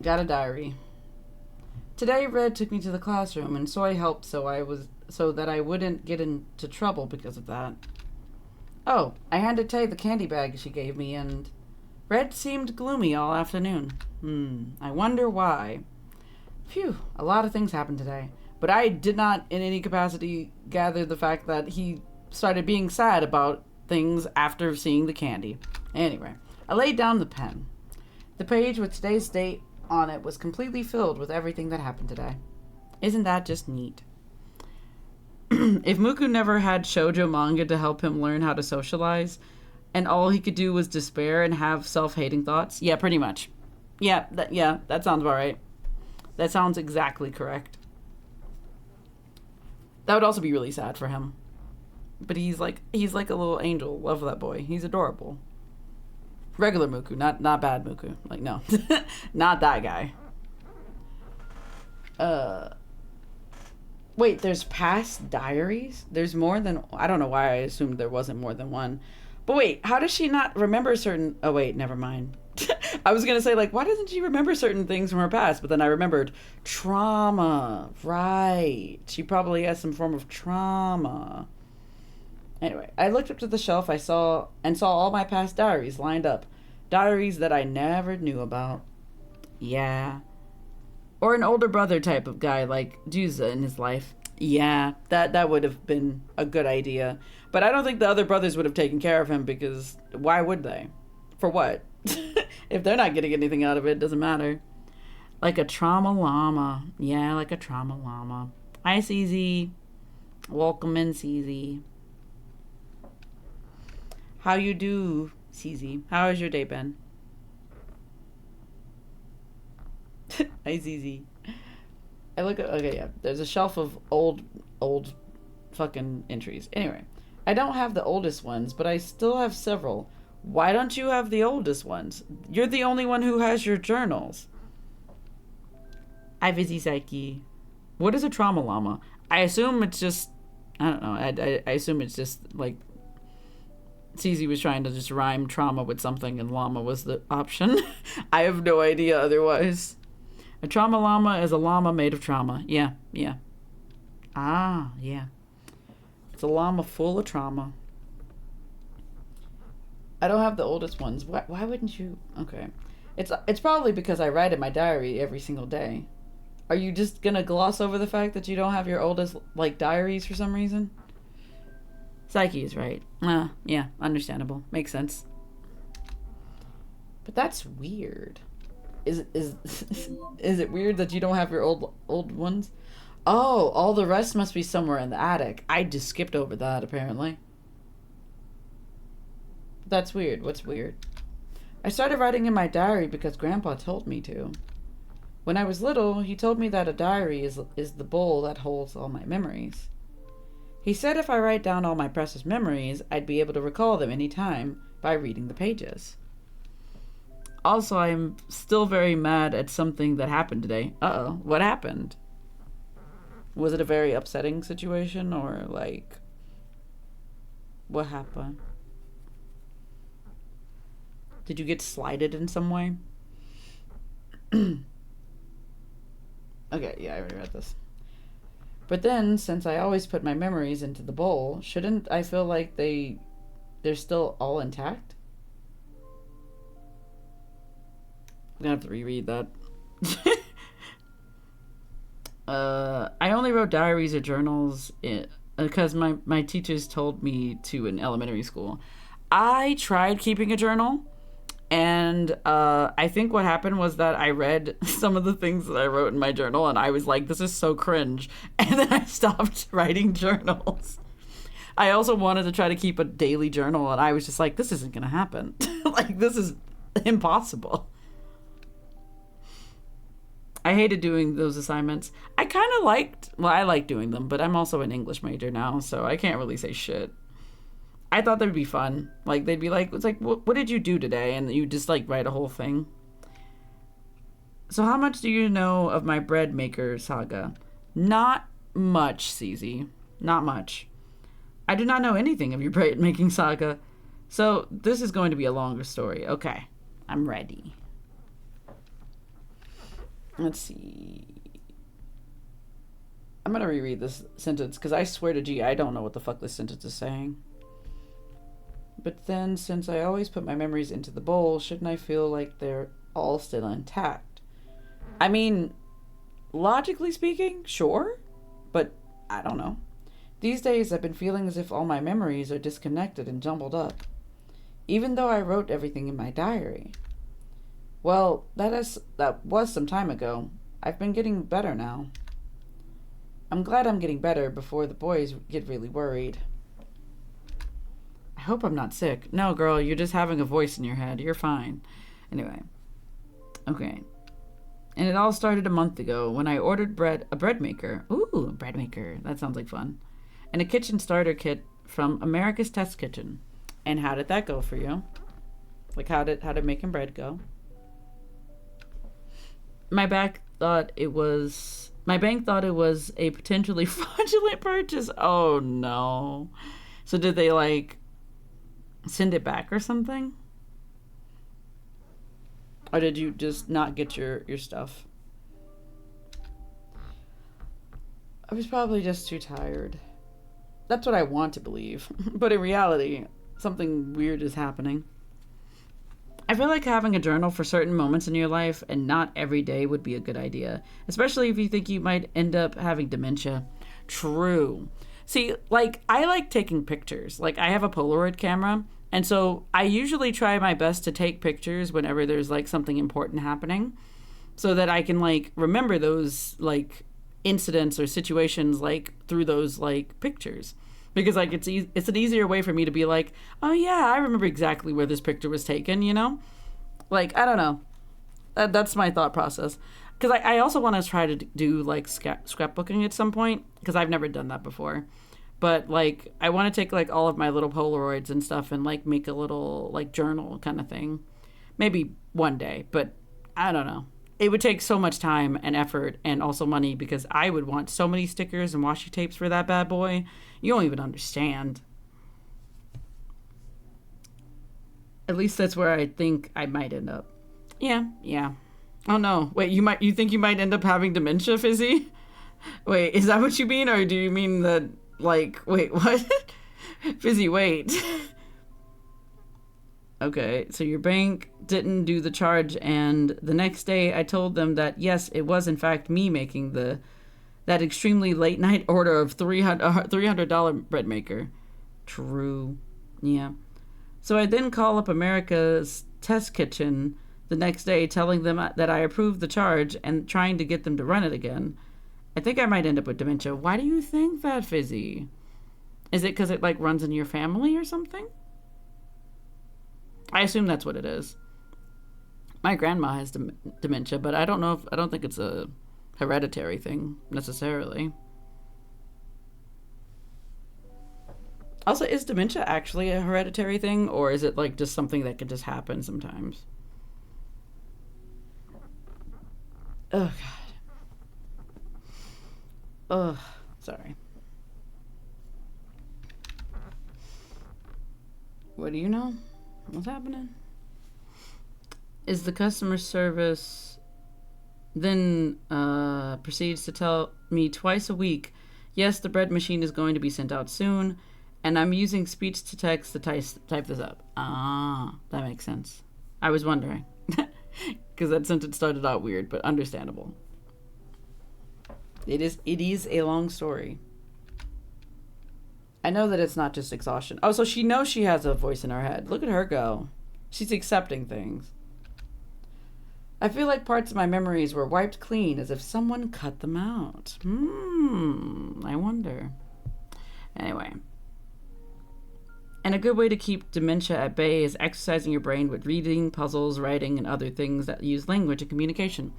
got a diary. Today Red took me to the classroom and Soy helped so that I wouldn't get into trouble because of that. Oh, I handed Tay the candy bag she gave me and Red seemed gloomy all afternoon. I wonder why. Phew, a lot of things happened today. But I did not in any capacity gather the fact that he started being sad about things after seeing the candy. Anyway, I laid down the pen. The page with today's date on it was completely filled with everything that happened today. Isn't that just neat? If Muku never had shoujo manga to help him learn how to socialize, and all he could do was despair and have self-hating thoughts, yeah, pretty much. Yeah, that sounds about right. That sounds exactly correct. That would also be really sad for him. But he's like a little angel. Love that boy. He's adorable. Regular Muku, not bad Muku. Like, no. Not that guy. Wait, there's past diaries? There's more than... I don't know why I assumed there wasn't more than one. But wait, how does she not remember certain... Oh, wait, never mind. I was going to say, like, why doesn't she remember certain things from her past? But then I remembered trauma. Right. She probably has some form of trauma. Anyway, I looked up to the shelf I saw all my past diaries lined up. Diaries that I never knew about. Yeah. Or an older brother type of guy like Juza in his life. Yeah, that would have been a good idea. But I don't think the other brothers would have taken care of him because why would they? For what? If they're not getting anything out of it, it doesn't matter. Like a trauma llama. Yeah, like a trauma llama. Hi, CZ. Welcome in, CZ. How you do, CZ? How has your day been? Hi, CZ. I look at... Okay, yeah. There's a shelf of old fucking entries. Anyway, I don't have the oldest ones, but I still have several. Why don't you have the oldest ones? You're the only one who has your journals. Hi, Vizzy Psyche. What is a trauma llama? I assume it's just... I don't know. I assume it's just, like... CZ was trying to just rhyme trauma with something and llama was the option. I have no idea otherwise. A trauma llama is a llama made of trauma. Yeah. Ah, yeah. It's a llama full of trauma. I don't have the oldest ones. Why wouldn't you? Okay. It's probably because I write in my diary every single day. Are you just gonna gloss over the fact that you don't have your oldest, like, diaries for some reason? Psyche is right. Yeah, understandable. Makes sense. But that's weird. Is it weird that you don't have your old ones? Oh, all the rest must be somewhere in the attic. I just skipped over that, apparently. That's weird. What's weird? I started writing in my diary because Grandpa told me to. When I was little, he told me that a diary is the bowl that holds all my memories. He said if I write down all my precious memories, I'd be able to recall them any time by reading the pages. Also, I am still very mad at something that happened today. Uh-oh, what happened? Was it a very upsetting situation, or, like, what happened? Did you get slighted in some way? Okay, yeah, I already read this. But then, since I always put my memories into the bowl, shouldn't I feel like they're still all intact? I'm gonna have to reread that. I only wrote diaries or journals because my teachers told me to in elementary school. I tried keeping a journal, and I think what happened was that I read some of the things that I wrote in my journal, and I was like, this is so cringe. And then I stopped writing journals. I also wanted to try to keep a daily journal, and I was just like, this isn't going to happen. Like, this is impossible. I hated doing those assignments. I like doing them, but I'm also an English major now, so I can't really say shit. I thought they'd be fun. Like, they'd be like, it's like, what did you do today? And you just, like, write a whole thing. So how much do you know of my bread maker saga? Not much, CZ. Not much. I do not know anything of your bread making saga. So this is going to be a longer story. Okay, I'm ready. Let's see. I'm going to reread this sentence because I swear to G, I don't know what the fuck this sentence is saying. But then, since I always put my memories into the bowl, shouldn't I feel like they're all still intact? I mean, logically speaking, sure. But I don't know. These days, I've been feeling as if all my memories are disconnected and jumbled up. Even though I wrote everything in my diary. Well, that was some time ago. I've been getting better now. I'm glad I'm getting better before the boys get really worried. I hope I'm not sick. No, girl, you're just having a voice in your head. You're fine. Anyway. Okay. And it all started a month ago when I ordered a bread maker. Ooh, a bread maker. That sounds like fun. And a kitchen starter kit from America's Test Kitchen. And how did that go for you? Like, how did making bread go? My bank thought it was a potentially fraudulent purchase. Oh, no. So did they, like, send it back or something? Or did you just not get your stuff? I was probably just too tired. That's what I want to believe. But in reality, something weird is happening. I feel like having a journal for certain moments in your life and not every day would be a good idea. Especially if you think you might end up having dementia. True. See, like, I like taking pictures. Like, I have a Polaroid camera, and so I usually try my best to take pictures whenever there's, like, something important happening so that I can, like, remember those, like, incidents or situations, like, through those, like, pictures. Because, like, it's an easier way for me to be like, oh, yeah, I remember exactly where this picture was taken, you know? Like, I don't know. That's my thought process. Because I also want to try to do, like, scrapbooking at some point, because I've never done that before. But, like, I want to take, like, all of my little Polaroids and stuff and, like, make a little, like, journal kind of thing. Maybe one day, but I don't know. It would take so much time and effort and also money because I would want so many stickers and washi tapes for that bad boy. You don't even understand. At least that's where I think I might end up. Yeah. Oh no. Wait, you think you might end up having dementia, Fizzy? Wait, is that what you mean? Or do you mean that, like, wait, what? Fizzy, wait. Okay, so your bank didn't do the charge, and the next day I told them that, yes, it was in fact me making that extremely late night order of $300 bread maker. True. Yeah. So I then call up America's Test Kitchen the next day telling them that I approved the charge and trying to get them to run it again. I think I might end up with dementia. Why do you think that, Fizzy? Is it because it, like, runs in your family or something? I assume that's what it is. My grandma has dementia, but I don't think it's a hereditary thing necessarily. Also, is dementia actually a hereditary thing, or is it, like, just something that could just happen sometimes? Oh, God. Ugh, sorry. What do you know? What's happening? Is the customer service then proceeds to tell me twice a week, yes, the bread machine is going to be sent out soon, and I'm using speech to text to type this up. Ah, that makes sense. I was wondering. Because that sentence started out weird, but understandable. It is a long story. I know that it's not just exhaustion. Oh, so she knows she has a voice in her head. Look at her go. She's accepting things. I feel like parts of my memories were wiped clean as if someone cut them out. I wonder. Anyway. And a good way to keep dementia at bay is exercising your brain with reading, puzzles, writing, and other things that use language and communication.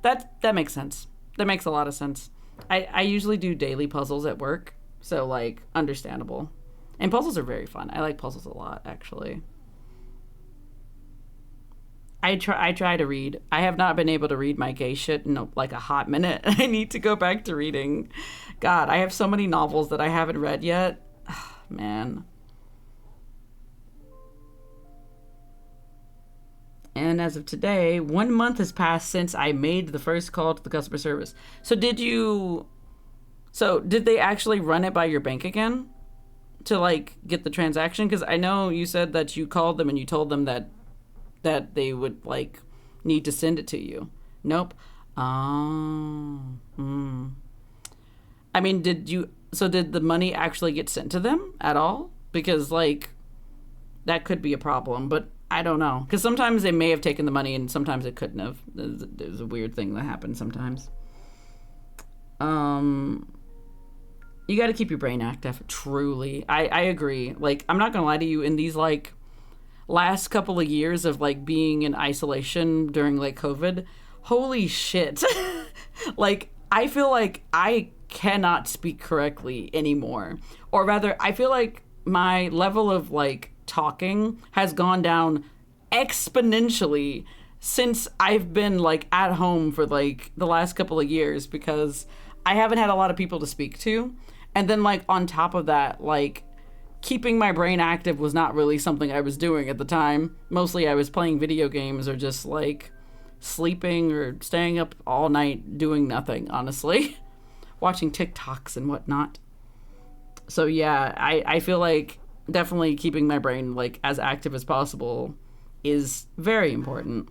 That makes sense. That makes a lot of sense. I usually do daily puzzles at work, so, like, understandable. And puzzles are very fun. I like puzzles a lot, actually. I try to read. I have not been able to read my gay shit in like a hot minute. I need to go back to reading. God, I have so many novels that I haven't read yet. Man. And as of today, 1 month has passed since I made the first call to the customer service. So did they actually run it by your bank again to like get the transaction? Because I know you said that you called them and you told them that they would like need to send it to you. Nope. I mean, did the money actually get sent to them at all? Because like that could be a problem, but I don't know. Because sometimes they may have taken the money and sometimes it couldn't have. There's a weird thing that happens sometimes. You got to keep your brain active. Truly. I agree. Like, I'm not going to lie to you, in these like last couple of years of like being in isolation during like COVID, holy shit. Like, I feel like I cannot speak correctly anymore. Or rather, I feel like my level of like talking has gone down exponentially since I've been like at home for like the last couple of years, because I haven't had a lot of people to speak to. And then like on top of that, like keeping my brain active was not really something I was doing at the time. Mostly I was playing video games or just like sleeping or staying up all night doing nothing, honestly. Watching TikToks and whatnot. So yeah, I feel like definitely keeping my brain like as active as possible is very important.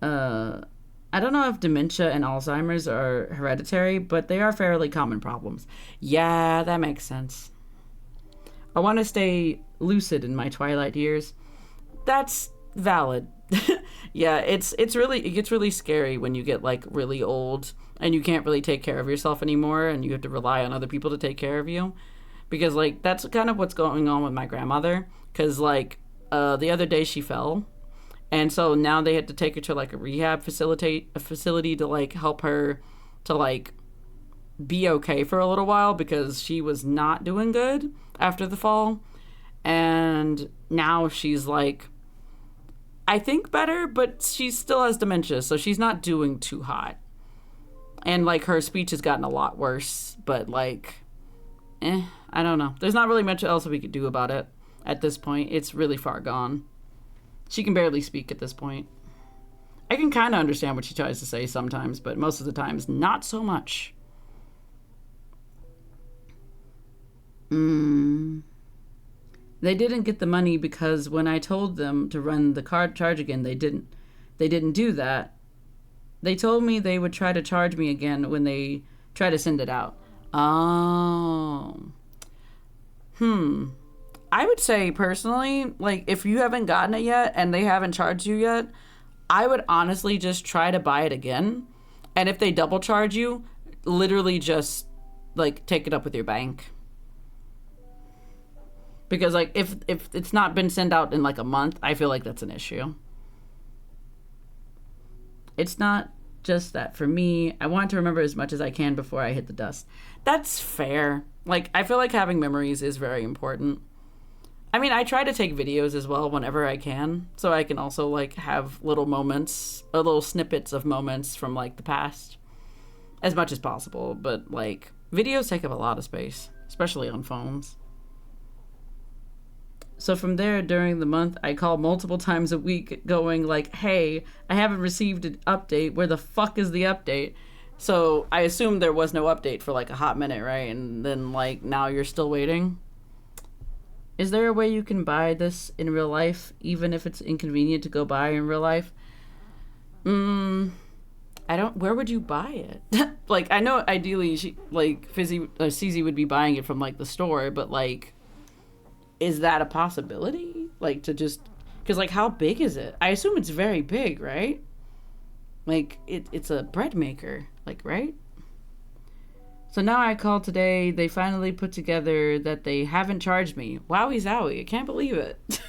I don't know if dementia and Alzheimer's are hereditary, but they are fairly common problems. Yeah, that makes sense. I want to stay lucid in my twilight years. That's valid. Yeah, it gets really scary when you get like really old and you can't really take care of yourself anymore and you have to rely on other people to take care of you. Because like that's kind of what's going on with my grandmother, cuz like the other day she fell. And so now they had to take her to like a rehab facility to like help her to like be okay for a little while, because she was not doing good after the fall. And now she's like, I think better, but she still has dementia, so she's not doing too hot. And like her speech has gotten a lot worse, but like, I don't know. There's not really much else we could do about it at this point. It's really far gone. She can barely speak at this point. I can kind of understand what she tries to say sometimes, but most of the times, not so much. They didn't get the money because when I told them to run the card charge again, they didn't do that. They told me they would try to charge me again when they try to send it out. Oh. I would say personally, like if you haven't gotten it yet and they haven't charged you yet, I would honestly just try to buy it again. And if they double charge you, literally just like take it up with your bank. Because like if it's not been sent out in like a month, I feel like that's an issue. It's not just that for me. I want to remember as much as I can before I hit the dust. That's fair. Like I feel like having memories is very important. I mean, I try to take videos as well whenever I can, so I can also like have little moments or little snippets of moments from like the past as much as possible. But like videos take up a lot of space, especially on phones. So from there, during the month, I call multiple times a week going like, hey, I haven't received an update. Where the fuck is the update? So I assume there was no update for like a hot minute, right? And then like now you're still waiting. Is there a way you can buy this in real life, even if it's inconvenient to go buy in real life? where would you buy it? Like, I know ideally CZ would be buying it from like the store, but like, is that a possibility? Like, to just, because like, how big is it? I assume it's very big, right? Like, it's a bread maker, like, right? So now I called today. They finally put together that they haven't charged me. Wowie zowie, I can't believe it.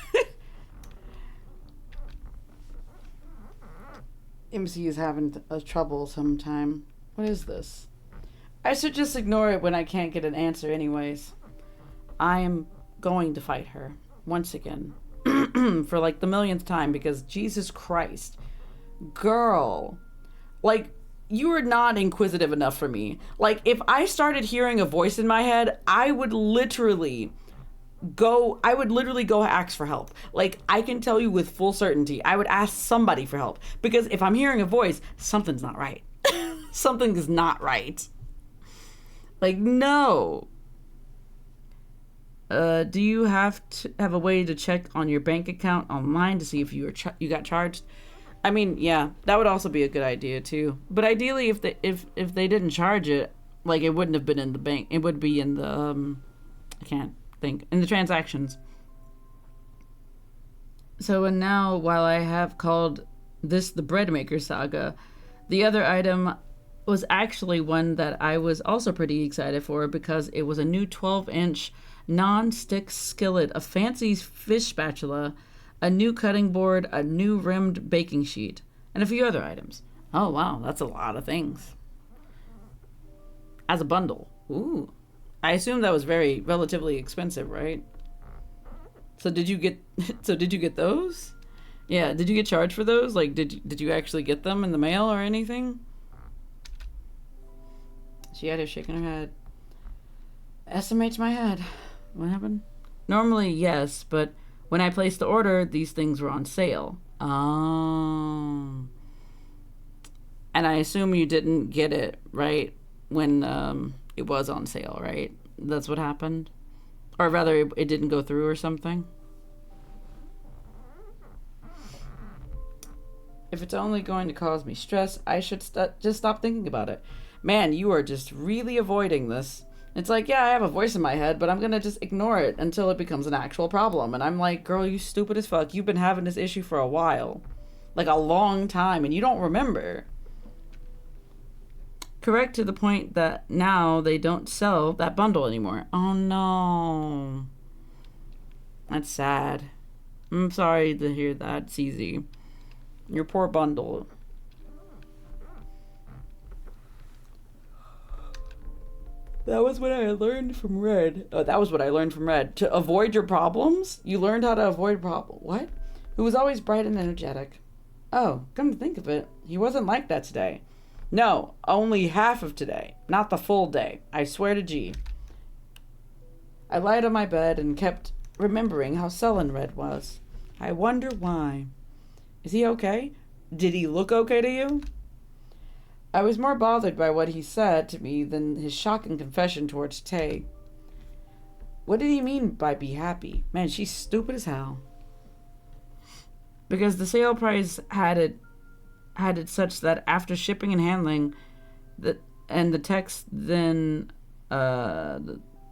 MC is having a trouble sometime. What is this? I should just ignore it when I can't get an answer anyways. I am going to fight her once again for like the millionth time, because Jesus Christ, girl, like, you are not inquisitive enough for me. Like, if I started hearing a voice in my head, I would literally go ask for help. Like, I can tell you with full certainty, I would ask somebody for help, because if I'm hearing a voice, something's not right. Something is not right. Like, no. Do you have a way to check on your bank account online to see if you got charged? I mean, yeah, that would also be a good idea too. But ideally, if they didn't charge it, like, it wouldn't have been in the bank. It would be in the I can't think, in the transactions. So, and now, while I have called this the bread maker saga, the other item was actually one that I was also pretty excited for, because it was a new 12-inch non-stick skillet, a fancy fish spatula, a new cutting board, a new rimmed baking sheet, and a few other items. Oh wow, that's a lot of things. As a bundle. Ooh. I assume that was relatively expensive, right? So did you get those? Yeah, did you get charged for those? Like, did you actually get them in the mail or anything? She had her shaking her head. SMH my head. What happened? Normally, yes, but when I placed the order, these things were on sale. Oh. And I assume you didn't get it, right, when it was on sale, right? That's what happened? Or rather, it didn't go through or something? If it's only going to cause me stress, I should just stop thinking about it. Man, you are just really avoiding this. It's like, yeah, I have a voice in my head, but I'm gonna just ignore it until it becomes an actual problem. And I'm like, girl, you stupid as fuck. You've been having this issue for a while. Like, a long time, and you don't remember. Correct, to the point that now they don't sell that bundle anymore. Oh no. That's sad. I'm sorry to hear that, CZ. Your poor bundle. That was what I learned from Red. Oh, that was what I learned from Red. To avoid your problems? You learned how to avoid problems. What? Who was always bright and energetic. Oh, come to think of it, he wasn't like that today. No, only half of today. Not the full day. I swear to G. I lied on my bed and kept remembering how sullen Red was. I wonder why. Is he okay? Did he look okay to you? I was more bothered by what he said to me than his shocking confession towards Tay. What did he mean by be happy? Man, she's stupid as hell. Because the sale price had it such that after shipping and handling, and the text then it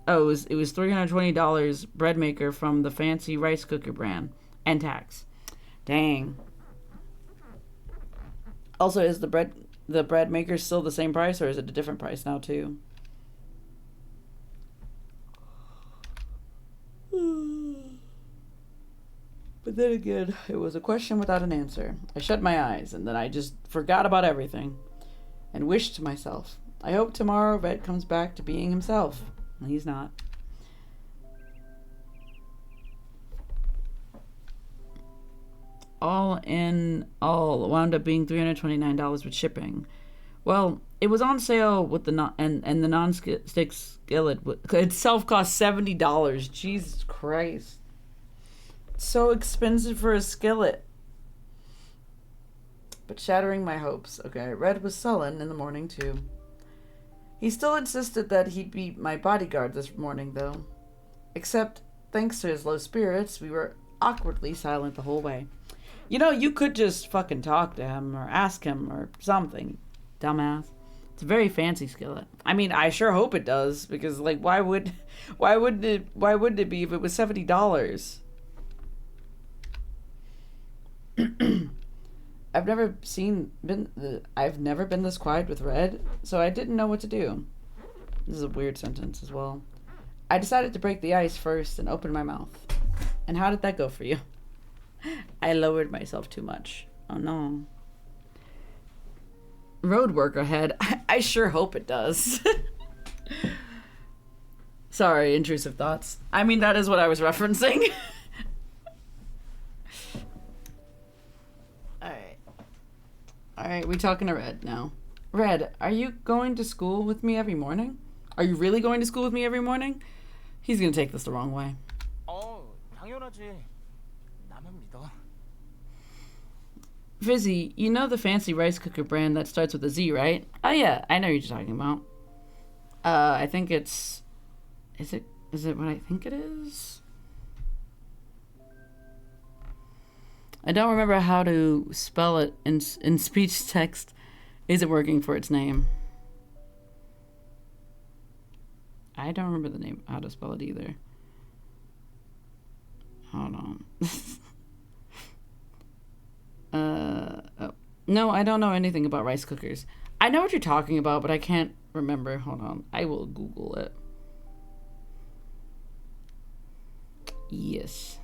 was $320 bread maker from the fancy rice cooker brand and tax. Dang. Also, is the bread maker still the same price, or is it a different price now too? But then again, it was a question without an answer. I shut my eyes, and then I just forgot about everything, and wished to myself, I hope tomorrow Red comes back to being himself. And he's not. All in all, wound up being $329 with shipping. Well, it was on sale with the the non-stick skillet itself cost $70. Jesus Christ. So expensive for a skillet. But shattering my hopes. Okay, Red was sullen in the morning too. He still insisted that he'd be my bodyguard this morning though. Except, thanks to his low spirits, we were awkwardly silent the whole way. You know, you could just fucking talk to him or ask him or something. Dumbass. It's a very fancy skillet. I mean, I sure hope it does, because like why would it be if it was $70? I've never been this quiet with Red, so I didn't know what to do. This is a weird sentence as well. I decided to break the ice first and open my mouth. And how did that go for you? I lowered myself too much. Oh no. Road work ahead. I sure hope it does. Sorry, intrusive thoughts. I mean, that is what I was referencing. Alright, we talking to Red now. Red, are you going to school with me every morning? Are you really going to school with me every morning? He's gonna take this the wrong way. 당연하지. 나만 믿어. Fizzy, you know the fancy rice cooker brand that starts with a Z, right? Oh yeah, I know what you're talking about. I think it's... Is it what I think it is? I don't remember how to spell it in speech text. Isn't working for its name. I don't remember the name, how to spell it either. Hold on. Oh. No, I don't know anything about rice cookers. I know what you're talking about, but I can't remember. Hold on. I will Google it. Yes.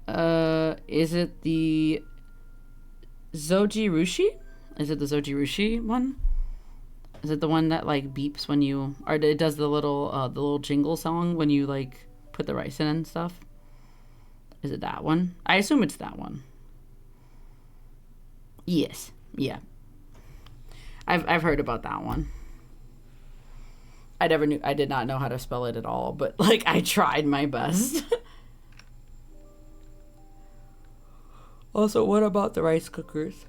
Is it the Zojirushi? Is it the Zojirushi one? Is it the one that like beeps when you, or it does the little jingle song when you like put the rice in and stuff? Is it that one? I assume it's that one. Yes. Yeah. I've heard about that one. I did not know how to spell it at all, but like I tried my best. Also, what about the rice cookers?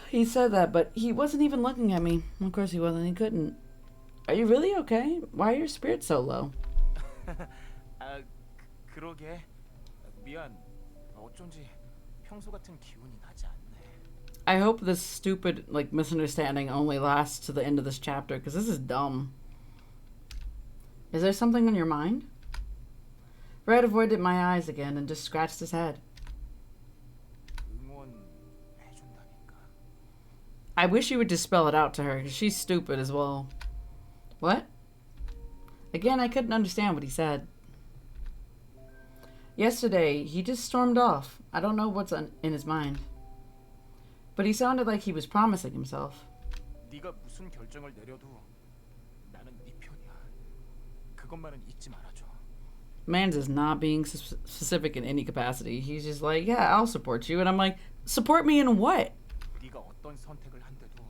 He said that, but he wasn't even looking at me. Of course he wasn't. He couldn't. Are you really okay? Why are your spirits so low? 그러게. 미안. 어쩐지 평소 같은 기운이 나지 않네. I hope this stupid like misunderstanding only lasts to the end of this chapter, because this is dumb. Is there something on your mind? Red avoided my eyes again and just scratched his head. 응원해준다니까. I wish you would just spell it out to her, because she's stupid as well. What? Again, I couldn't understand what he said. Yesterday, he just stormed off. I don't know what's in his mind. But he sounded like he was promising himself. 네가 무슨 결정을 내려도 나는 네 편이야. 그것만은 잊지 말아줘. Mans is not being specific in any capacity. He's just like, yeah, I'll support you. And I'm like, support me in what? 네가 어떤 선택을 한데도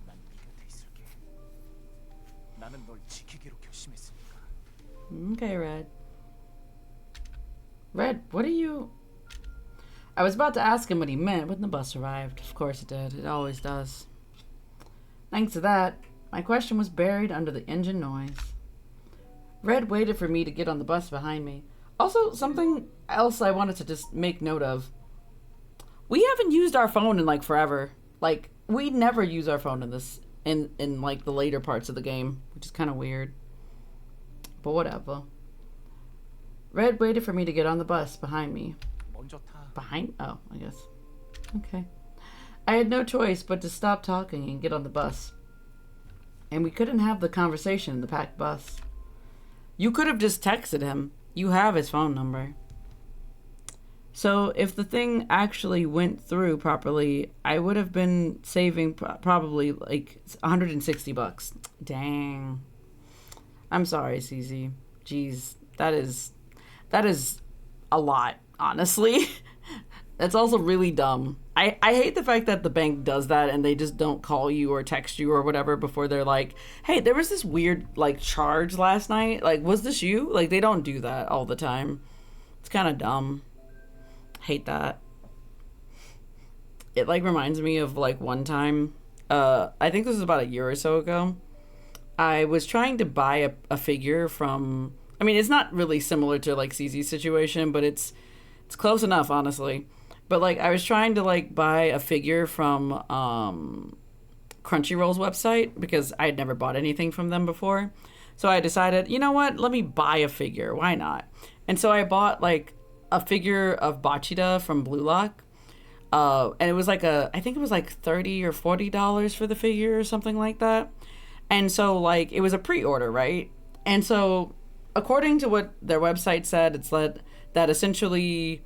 난 네 곁에 있을게. 나는 널 지키기로 결심했으니까. Okay, Red. Red, what are you... I was about to ask him what he meant when the bus arrived. Of course it did. It always does. Thanks to that, my question was buried under the engine noise. Red waited for me to get on the bus behind me. Also, something else I wanted to just make note of. We haven't used our phone in like forever. Like, we never use our phone in this, in like the later parts of the game, which is kind of weird. But whatever. Red waited for me to get on the bus behind me. 먼저 타. Behind? Oh, I guess. Okay. I had no choice but to stop talking and get on the bus. And we couldn't have the conversation in the packed bus. You could have just texted him. You have his phone number. So if the thing actually went through properly, I would have been saving probably like $160. Dang. I'm sorry, CZ. Jeez, that is a lot, honestly. That's also really dumb. I hate the fact that the bank does that and they just don't call you or text you or whatever before they're like, hey, there was this weird like charge last night. Like, was this you? Like, they don't do that all the time. It's kind of dumb. Hate that. It like reminds me of like one time, I think this was about a year or so ago. I was trying to buy a figure from, I mean, it's not really similar to like CZ's situation, but it's close enough, honestly. But like I was trying to like buy a figure from Crunchyroll's website because I had never bought anything from them before. So I decided, you know what? Let me buy a figure. Why not? And so I bought like a figure of Bachida from Blue Lock. And it was like I think it was like $30 or $40 for the figure or something like that. And so like it was a pre-order, right? And so according to what their website said, it's that essentially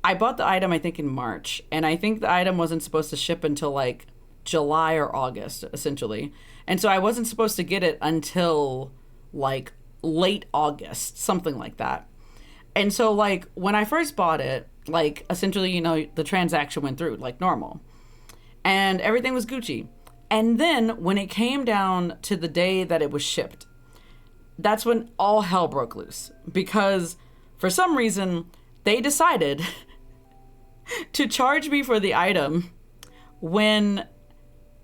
I bought the item, I think in March, and I think the item wasn't supposed to ship until like July or August, essentially. And so I wasn't supposed to get it until like late August, something like that. And so like when I first bought it, like essentially, you know, the transaction went through like normal and everything was Gucci. And then when it came down to the day that it was shipped, that's when all hell broke loose because for some reason they decided to charge me for the item when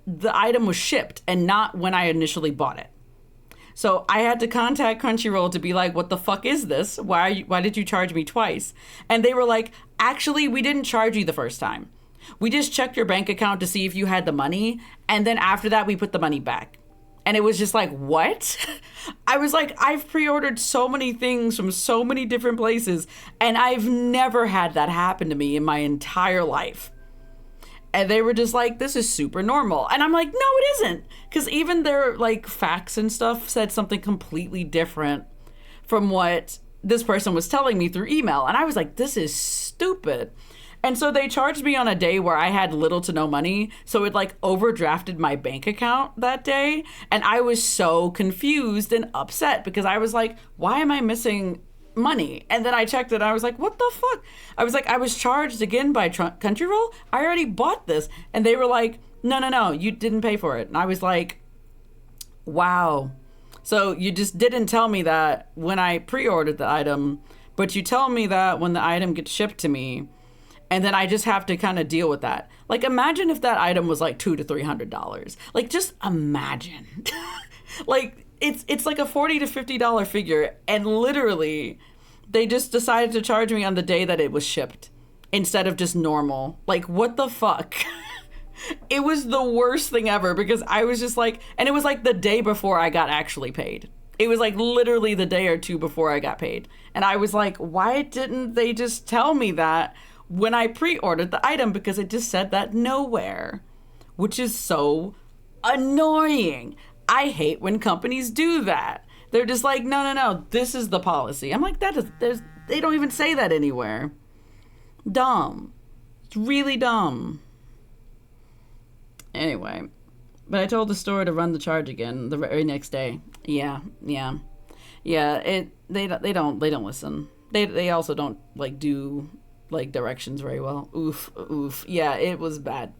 the item was shipped and not when I initially bought it. So I had to contact Crunchyroll to be like, what the fuck is this? Why did you charge me twice? And they were like, actually, we didn't charge you the first time. We just checked your bank account to see if you had the money. And then after that, we put the money back. And it was just like, what? I was like, I've pre-ordered so many things from so many different places, and I've never had that happen to me in my entire life. And they were just like, this is super normal. And I'm like, no, it isn't. Because even their like facts and stuff said something completely different from what this person was telling me through email. And I was like, this is stupid. And so they charged me on a day where I had little to no money. So it like overdrafted my bank account that day. And I was so confused and upset because I was like, why am I missing money? And then I checked it and I was like, what the fuck? I was like, I was charged again by Crunchyroll. I already bought this. And they were like, no, you didn't pay for it. And I was like, wow. So you just didn't tell me that when I pre-ordered the item, but you tell me that when the item gets shipped to me, and then I just have to kind of deal with that. Like, imagine if that item was like $200 to $300. Like, just imagine. Like, it's like a $40 to $50 figure, and literally, they just decided to charge me on the day that it was shipped instead of just normal. Like, what the fuck? It was the worst thing ever because I was just like, and it was like the day before I got actually paid. It was like literally the day or two before I got paid. And I was like, why didn't they just tell me that when I pre-ordered the item? Because it just said that nowhere, which is so annoying. I hate when companies do that. They're just like, no, this is the policy. I'm like, they don't even say that anywhere. Dumb. It's really dumb. Anyway, but I told the store to run the charge again the very next day. Yeah. They don't listen. They also don't like do like directions very well. Oof. Yeah, it was bad.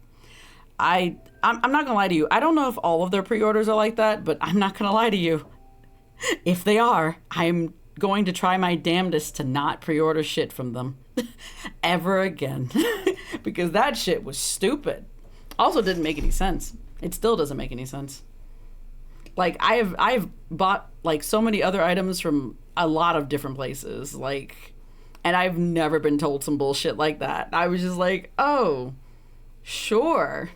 I'm not gonna lie to you. I don't know if all of their pre-orders are like that, but I'm not gonna lie to you. If they are, I'm going to try my damnedest to not pre-order shit from them ever again because that shit was stupid. Also didn't make any sense. It still doesn't make any sense. Like I've bought like so many other items from a lot of different places, like, and I've never been told some bullshit like that. I was just like, oh, sure.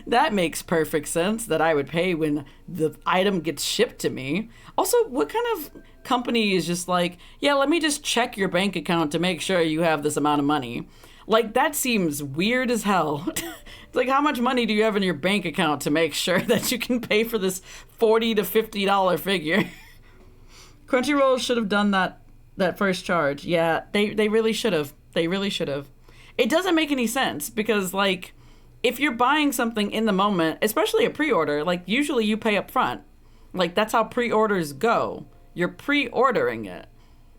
That makes perfect sense that I would pay when the item gets shipped to me. Also, what kind of company is just like, yeah, let me just check your bank account to make sure you have this amount of money? Like, that seems weird as hell. It's like, how much money do you have in your bank account to make sure that you can pay for this $40 to $50 figure? Crunchyroll should have done that first charge. Yeah, they really should have. They really should have. It doesn't make any sense because, like, if you're buying something in the moment, especially a pre-order, like, usually you pay up front. Like, that's how pre-orders go. You're pre-ordering it,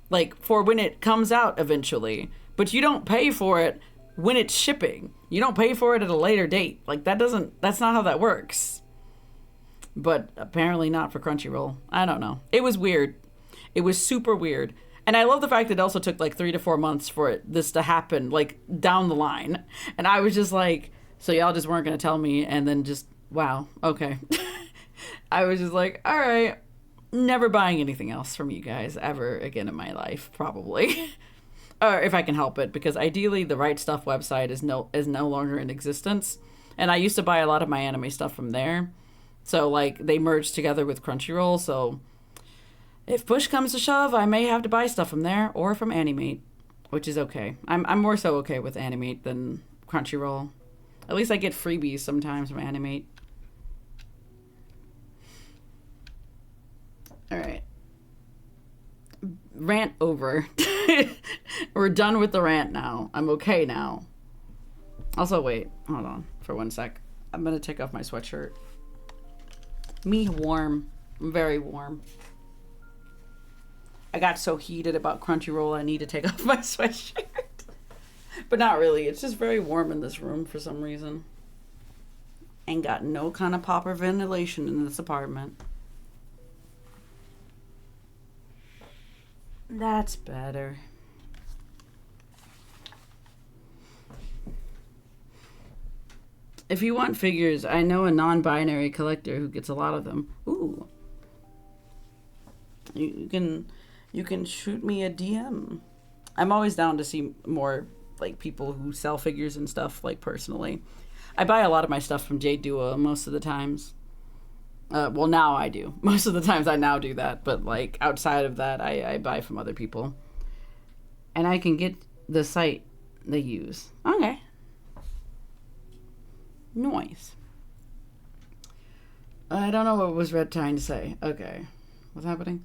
like, for when it comes out eventually. But you don't pay for it when it's shipping. You don't pay for it at a later date. Like, that's not how that works. But apparently not for Crunchyroll. I don't know. It was weird. It was super weird. And I love the fact that it also took like 3 to 4 months for this to happen, like, down the line. And I was just like, so y'all just weren't going to tell me, and then just, wow, okay. I was just like, all right, never buying anything else from you guys ever again in my life, probably. or if I can help it, because ideally the Right Stuff website is no longer in existence, and I used to buy a lot of my anime stuff from there. So like they merged together with Crunchyroll. So if push comes to shove, I may have to buy stuff from there or from Animate, which is okay. I'm more so okay with Animate than Crunchyroll. At least I get freebies sometimes from Animate. All right. Rant over. We're done with the rant now. I'm okay now. Also, wait. Hold on for 1 sec. I'm going to take off my sweatshirt. Me warm. I'm very warm. I got so heated about Crunchyroll, I need to take off my sweatshirt. But not really. It's just very warm in this room for some reason. Ain't got no kind of proper ventilation in this apartment. That's better. If you want figures, I know a non-binary collector who gets a lot of them. Ooh. You can shoot me a DM. I'm always down to see more like people who sell figures and stuff, like personally. I buy a lot of my stuff from J Duo most of the times. Well, now I do. Most of the times I now do that, but like outside of that, I buy from other people. And I can get the site they use. Okay. Nice. I don't know what was Red trying to say. Okay. What's happening?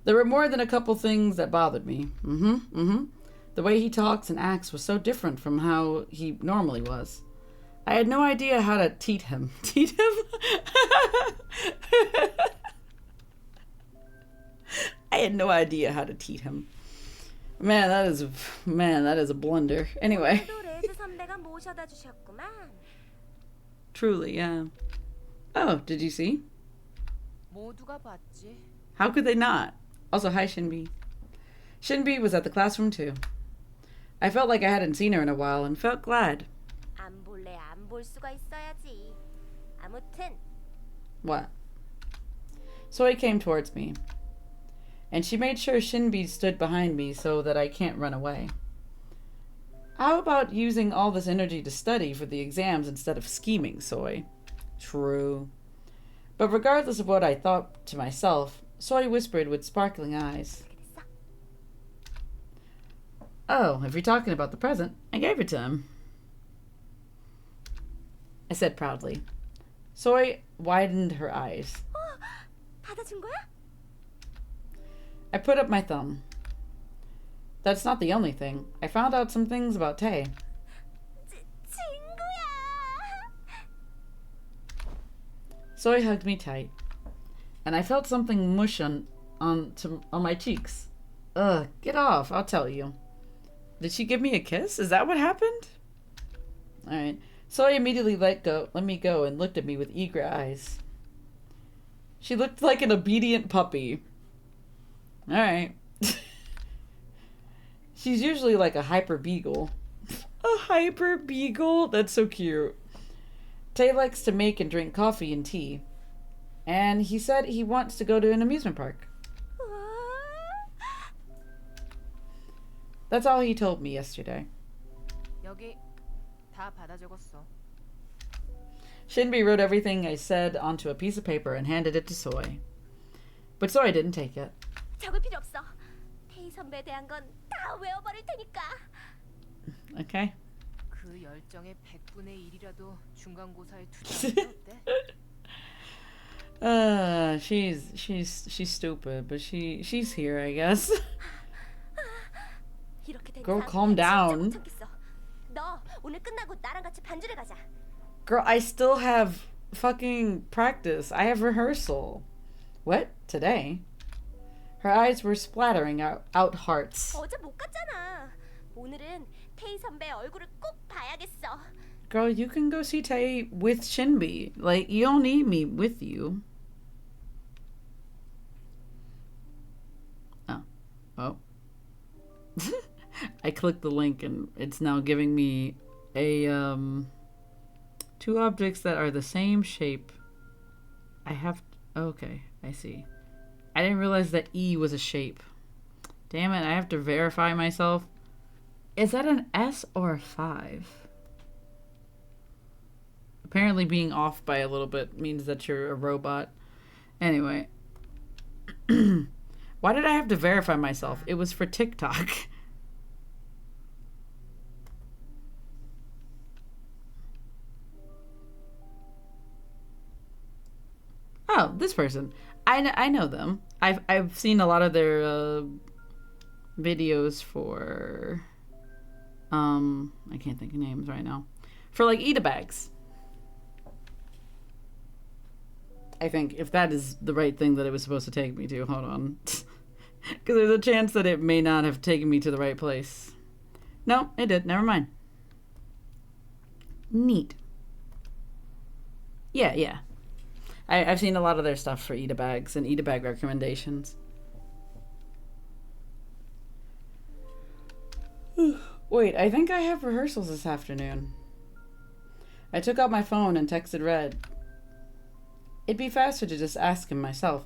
There were more than a couple things that bothered me. The way he talks and acts was so different from how he normally was. I had no idea how to teat him. Teat him? I had no idea how to teat him. Man, that is a blunder. Anyway. Truly, yeah. Oh, did you see? How could they not? Also, hi Shinbi. Shinbi was at the classroom too. I felt like I hadn't seen her in a while and felt glad. What? Soy came towards me, and she made sure Shinbi stood behind me so that I can't run away. How about using all this energy to study for the exams instead of scheming, Soy? True. But regardless of what I thought to myself, Soy whispered with sparkling eyes. Oh, if you're talking about the present, I gave it to him. I said proudly. Soy widened her eyes. I put up my thumb. That's not the only thing. I found out some things about Tay. Soy hugged me tight, and I felt something mush on my cheeks. Ugh, get off, I'll tell you. Did she give me a kiss? Is that what happened? Alright. Soy immediately let me go and looked at me with eager eyes. She looked like an obedient puppy. Alright. She's usually like a hyper beagle. A hyper beagle? That's so cute. Tay likes to make and drink coffee and tea. And he said he wants to go to an amusement park. That's all he told me yesterday. 여기 다 받아 적었어. Shinbi wrote everything I said onto a piece of paper and handed it to Soy. But Soy didn't take it. 적을 필요 없어. 테이 선배에 대한 건 다 외워버릴 테니까. Okay. 그 열정의 100분의 1이라도 중간고사에 투자하면 어때? She's stupid, but she's here, I guess. Girl, calm down. 너 오늘 끝나고 나랑 같이 반주를 가자. Girl, I still have fucking practice. I have rehearsal. What? Today? Her eyes were splattering out hearts. 어제 못 갔잖아. 오늘은 테이 선배 얼굴을 꼭 봐야겠어. Girl, you can go see Tay with Shinbi. Like, you don't need me with you. Oh. I clicked the link and it's now giving me a, two objects that are the same shape. Okay, I see. I didn't realize that E was a shape. Damn it, I have to verify myself. Is that an S or a 5? Apparently being off by a little bit means that you're a robot. Anyway. Why did I have to verify myself? It was for TikTok. Oh, this person. I know them. I've seen a lot of their videos for I can't think of names right now. For like Eat-A-Bags. I think, if that is the right thing that it was supposed to take me to. Hold on. Because there's a chance that it may not have taken me to the right place. No, it did. Never mind. Neat. Yeah. I've seen a lot of their stuff for Eat-A-Bags and Eat-A-Bag recommendations. Wait, I think I have rehearsals this afternoon. I took out my phone and texted Red. It'd be faster to just ask him myself.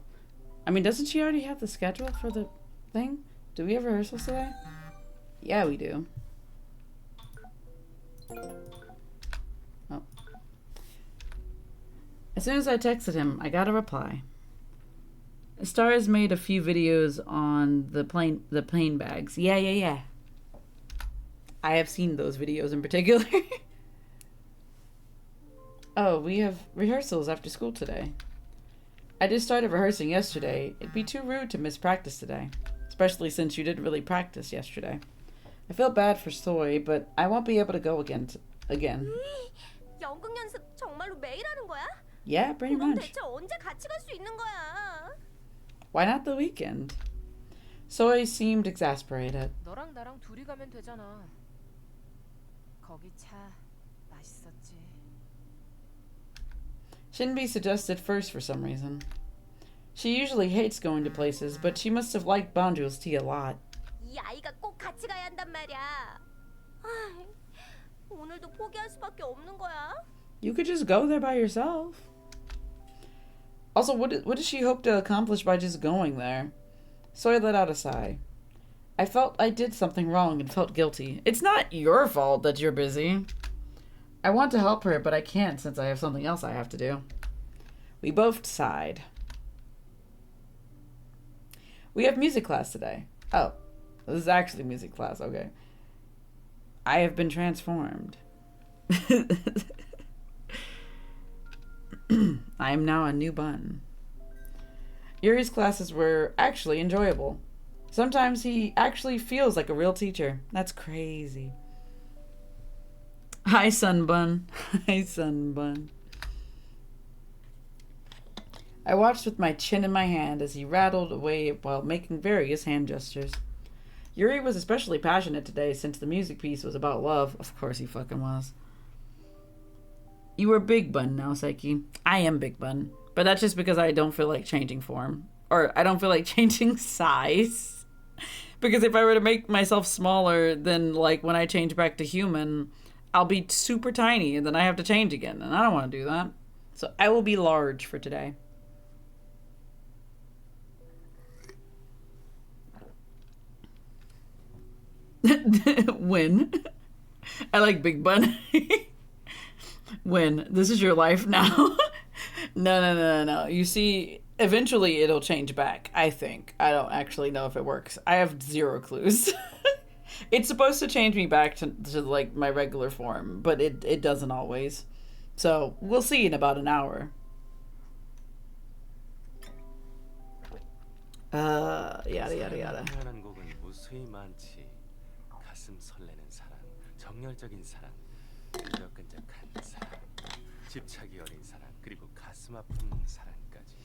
I mean, doesn't she already have the schedule for the thing? Do we have rehearsals today? Yeah, we do. Oh. As soon as I texted him, I got a reply. Star has made a few videos on the plane bags. Yeah. I have seen those videos in particular. Oh, we have rehearsals after school today. I just started rehearsing yesterday. It'd be too rude to miss practice today, especially since you didn't really practice yesterday. I feel bad for Soy, but I won't be able to go again. 연극 연습 정말로 매일 하는 거야? Yeah, pretty 넌 much. 대체 언제 같이 갈 수 있는 거야? Why not the weekend? Soy seemed exasperated. 너랑 나랑 둘이 가면 되잖아. 거기 차 맛있었지. Shinbi suggested first for some reason. She usually hates going to places, but she must have liked Banju's tea a lot. 이 아이가 꼭 같이 가야 한단 말이야. 아이, 오늘도 포기할 수밖에 없는 거야. You could just go there by yourself. Also, what does she hope to accomplish by just going there? Soy let out a sigh. I felt I did something wrong and felt guilty. It's not your fault that you're busy. I want to help her, but I can't since I have something else I have to do. We both sighed. We have music class today. Oh, this is actually music class, okay. I have been transformed. I am now a new bun. Yuri's classes were actually enjoyable. Sometimes he actually feels like a real teacher. That's crazy. Hi, Sunbun. Hi, Sunbun. I watched with my chin in my hand as he rattled away while making various hand gestures. Yuri was especially passionate today since the music piece was about love. Of course he fucking was. You are Big Bun now, Saiki. I am Big Bun. But that's just because I don't feel like changing form. Or I don't feel like changing size. Because if I were to make myself smaller, then like when I change back to human, I'll be super tiny and then I have to change again. And I don't want to do that. So I will be large for today. Win. I like Big Bun. Win. This is your life now. No. You see, eventually it'll change back, I think. I don't actually know if it works. I have zero clues. It's supposed to change me back to like my regular form, but it doesn't always. So we'll see in about an hour. Yada. 희한한 곡은 무수히 많지. 가슴 설레는 사랑, 정열적인 사랑, 끈적끈적한 사랑, 집착이 어린 사랑, 그리고 가슴 아픈 사랑까지.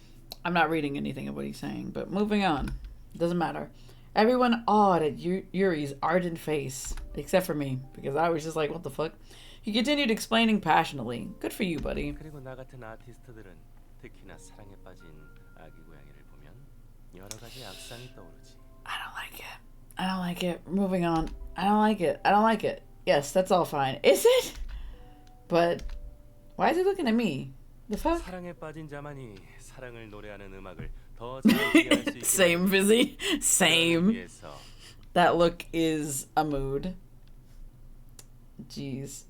I'm not reading anything of what he's saying, but moving on. Doesn't matter. Everyone awed at Yuri's ardent face, except for me, because I was just like, what the fuck? He continued explaining passionately. Good for you, buddy. 그리고 나 같은 아티스트들은 특히나 사랑에 빠진 아기 고양이를 보면 여러 가지 악상이 떠오르지. I don't like it. Moving on. I don't like it. Yes, that's all fine. Is it? But why is he looking at me? The fuck? 사랑에 빠진 자만이 사랑을 노래하는 음악을 더 잘 이해할 수 있게. Same, Fizzy. Same. That look is a mood. Jeez.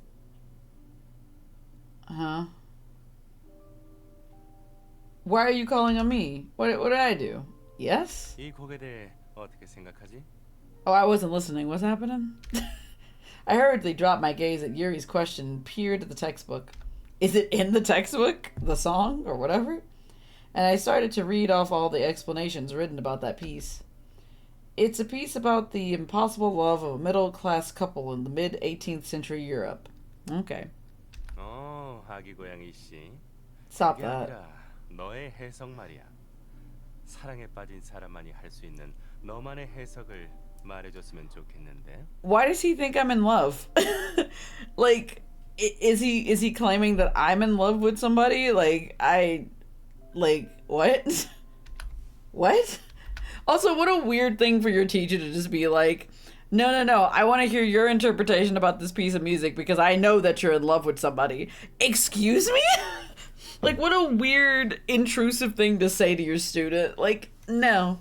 Huh? Why are you calling on me? What did I do? Yes? 이 곡에 대해 어떻게 생각하지? Oh, I wasn't listening. What's happening? I hurriedly dropped my gaze at Yuri's question and peered at the textbook. Is it in the textbook? The song? Or whatever? And I started to read off all the explanations written about that piece. It's a piece about the impossible love of a middle-class couple in the mid-18th century Europe. Okay. 아기 고양이 씨. Stop 그게 that. 아니라 너의 해석 말이야. 사랑에 빠진 사람만이 할 수 있는 너만의 해석을 말해줬으면 좋겠는데. Why does he think I'm in love? Like, is he claiming that I'm in love with somebody? Like, what? What? Also, what a weird thing for your teacher to just be like, no, I want to hear your interpretation about this piece of music because I know that you're in love with somebody. Excuse me? Like, what a weird, intrusive thing to say to your student. Like, no.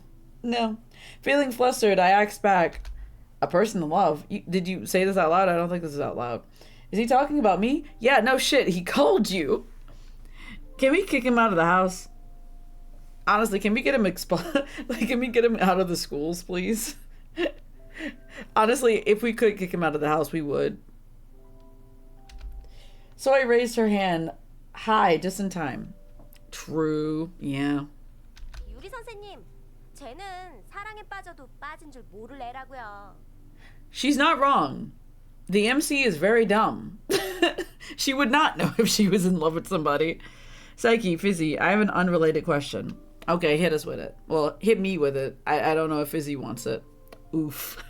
Feeling flustered, I asked back, a person in love? Did you say this out loud? I don't think this is out loud. Is he talking about me? Yeah, no shit, he called you. Can we kick him out of the house? Honestly, can we get him can we get him out of the schools, please? Honestly, if we could kick him out of the house, we would. So I raised her hand. Hi, just in time. True, yeah. 유리 선생님, 쟤는 사랑에 빠져도 빠진 줄 모를 애라고요. She's not wrong. The MC is very dumb. She would not know if she was in love with somebody. Psyche, Fizzy, I have an unrelated question. Okay, hit us with it. Well, hit me with it. I don't know if Fizzy wants it. Oof.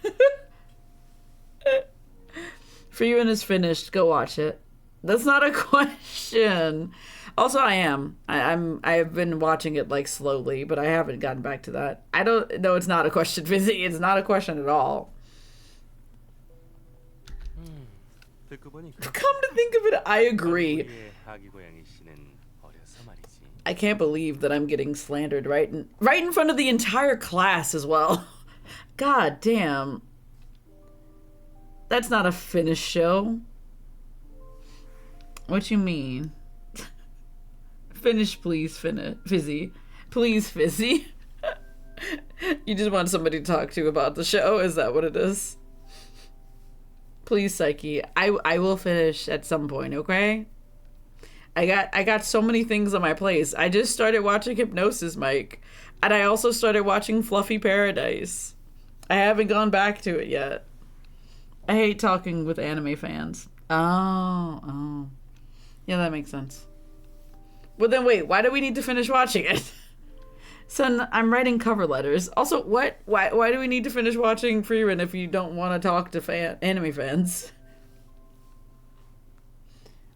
Freeman is finished. Go watch it. That's not a question. Also, I have been watching it like slowly, but I haven't gotten back to that. I don't know. It's not a question, Fizzy. It's not a question at all. 듣고 보니까 Come to think of it, I agree. 우리의 아기 고양이 씨는 어려서 말이지. I can't believe that I'm getting slandered right in front of the entire class as well. God damn. That's not a finished show. What you mean? Finish, please, Fizzy. Please, Fizzy. You just want somebody to talk to about the show? Is that what it is? Please, Psyche. I will finish at some point, okay? I got so many things on my plate. I just started watching Hypnosis, Mike. And I also started watching Fluffy Paradise. I haven't gone back to it yet. I hate talking with anime fans. Oh. Yeah, that makes sense. But then wait, why do we need to finish watching it? Son, I'm writing cover letters. Also, what? Why do we need to finish watching Frieren if you don't want to talk to anime fans?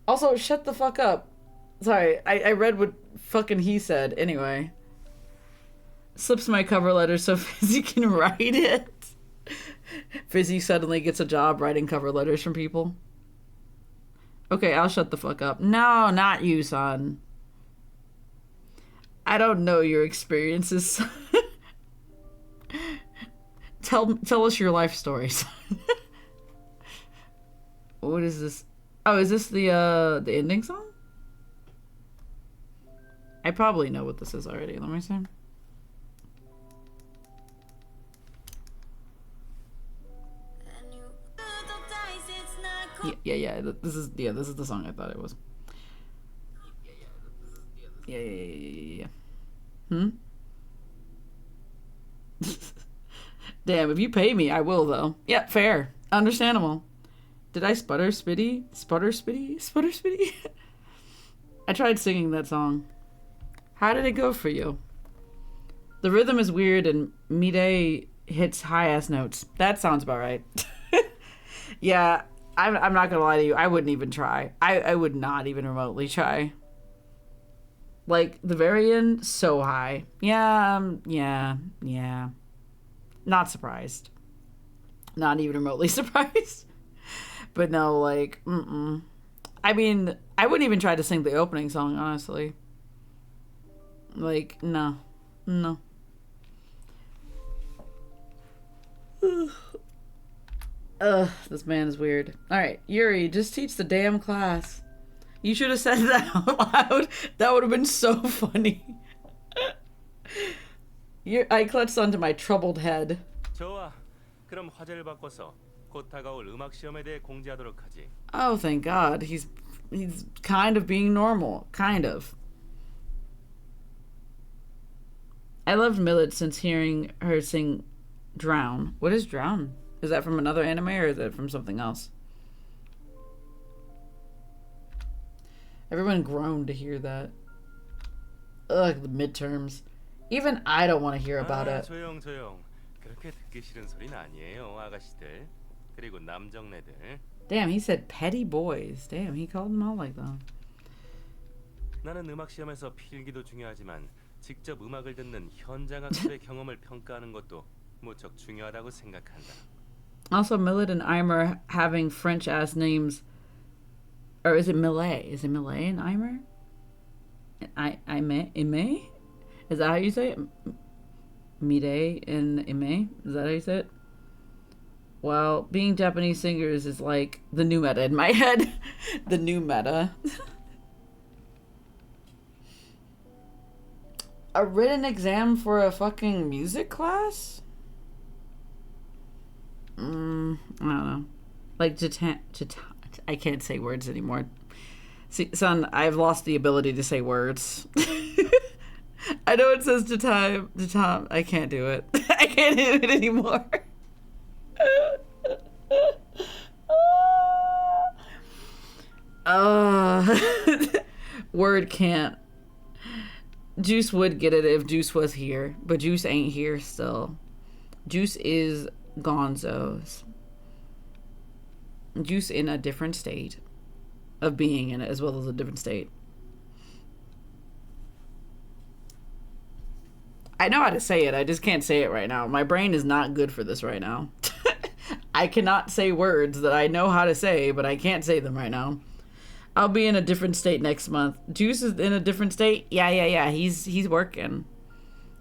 Also, shut the fuck up. Sorry, I read what fucking he said. Anyway. Slips my cover letter so Fizzy can write it. Fizzy suddenly gets a job writing cover letters from people. Okay, I'll shut the fuck up. No, not you, son. I don't know your experiences. Tell us your life stories. What is this? Oh, is this the ending song? I probably know what this is already. Let me see. Yeah. This is the song I thought it was. Yeah. Damn, if you pay me, I will though. Yeah, fair. Understandable. Did I sputter spitty? I tried singing that song. How did it go for you? The rhythm is weird and Mide hits high-ass notes. That sounds about right. Yeah, I'm not gonna lie to you. I wouldn't even try. I would not even remotely try. Like, the very end, so high. Yeah. Not surprised. Not even remotely surprised. But no, like, I mean, I wouldn't even try to sing the opening song, honestly. Like, no. Ugh, this man is weird. Alright, Yuri, just teach the damn class. You should have said that out loud. That would have been so funny. I clutched onto my troubled head. 좋아. 그럼 화제를 바꿔서 곧 다가올 음악 시험에 대해 공지하도록 하지. Oh, thank God. He's kind of being normal. Kind of. I loved Millet since hearing her sing Drown. What is Drown? Is that from another anime or is it from something else? Everyone groaned to hear that. Ugh, the midterms. Even I don't want to hear about it. 조용. 그렇게 듣기 싫은 소리는 아니에요, 아가씨들. 그리고 남정네들. Damn, he said petty boys. Damn, he called them all like that. 나는 음악 시험에서 필기도 중요하지만 직접 음악을 듣는 현장 학습의 경험을 평가하는 것도 무척 중요하다고 생각한다. Also, Millet and Eimer having French ass names. Or is it Millet? Is it Millet and Eimer? Aime? Is that how you say it? Mide and Aime? Is that how you say it? Well, being Japanese singers is like the new meta in my head. The new meta. A written exam for a fucking music class? I don't know. Like I can't say words anymore. See, son, I've lost the ability to say words. I know it says Jatam. I can't do it. I can't do it anymore. Word can't. Juice would get it if Juice was here, but Juice ain't here still. Juice is Gonzo's. Juice in a different state of being in it, as well as a different state. I know how to say it, I just can't say it right now. My brain is not good for this right now. I cannot say words that I know how to say, but I can't say them right now. I'll be in a different state next month. Juice is in a different state? Yeah. He's working.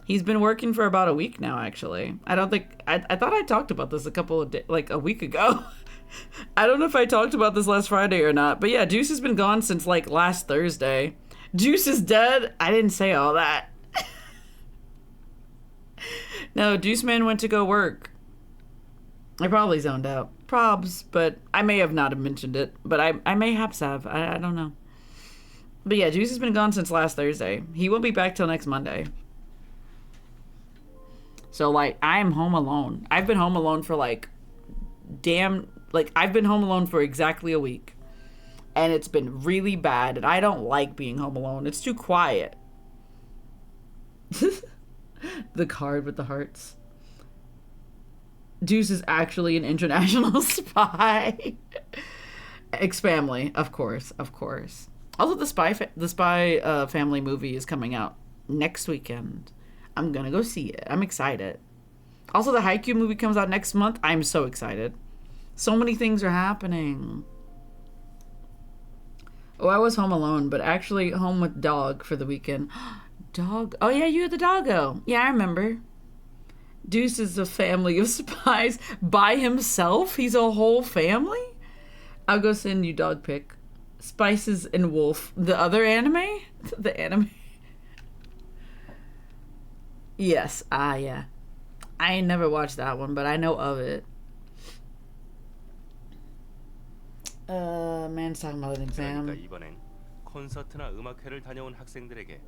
He's been working for about a week now, actually. I thought I talked about this a week ago. I don't know if I talked about this last Friday or not, but yeah, Juice has been gone since like last Thursday. Juice is dead? I didn't say all that. No, Juice Man went to go work. I probably zoned out. Probs, but I may have not have mentioned it, but I may have. I don't know. But yeah, Juice has been gone since last Thursday. He won't be back till next Monday. So like, I'm home alone. I've been home alone for I've been home alone for exactly a week. And it's been really bad, and I don't like being home alone. It's too quiet. The card with the hearts. Juice is actually an international spy. Ex-family, of course. Also, the Spy Family movie is coming out next weekend. I'm gonna go see it. I'm excited. Also, the Haikyuu movie comes out next month. I'm so excited. So many things are happening. Oh, I was home alone, but actually home with dog for the weekend. Dog? Oh yeah, you had the doggo. Yeah, I remember. Deuce is a family of spies by himself? He's a whole family? I'll go send you dog pic. Spices and Wolf. The other anime? The anime. Yes, yeah. I ain't never watched that one, but I know of it. Man's talking about an exam. 그러니까 이번엔 콘서트나 음악회를 다녀온 학생들에게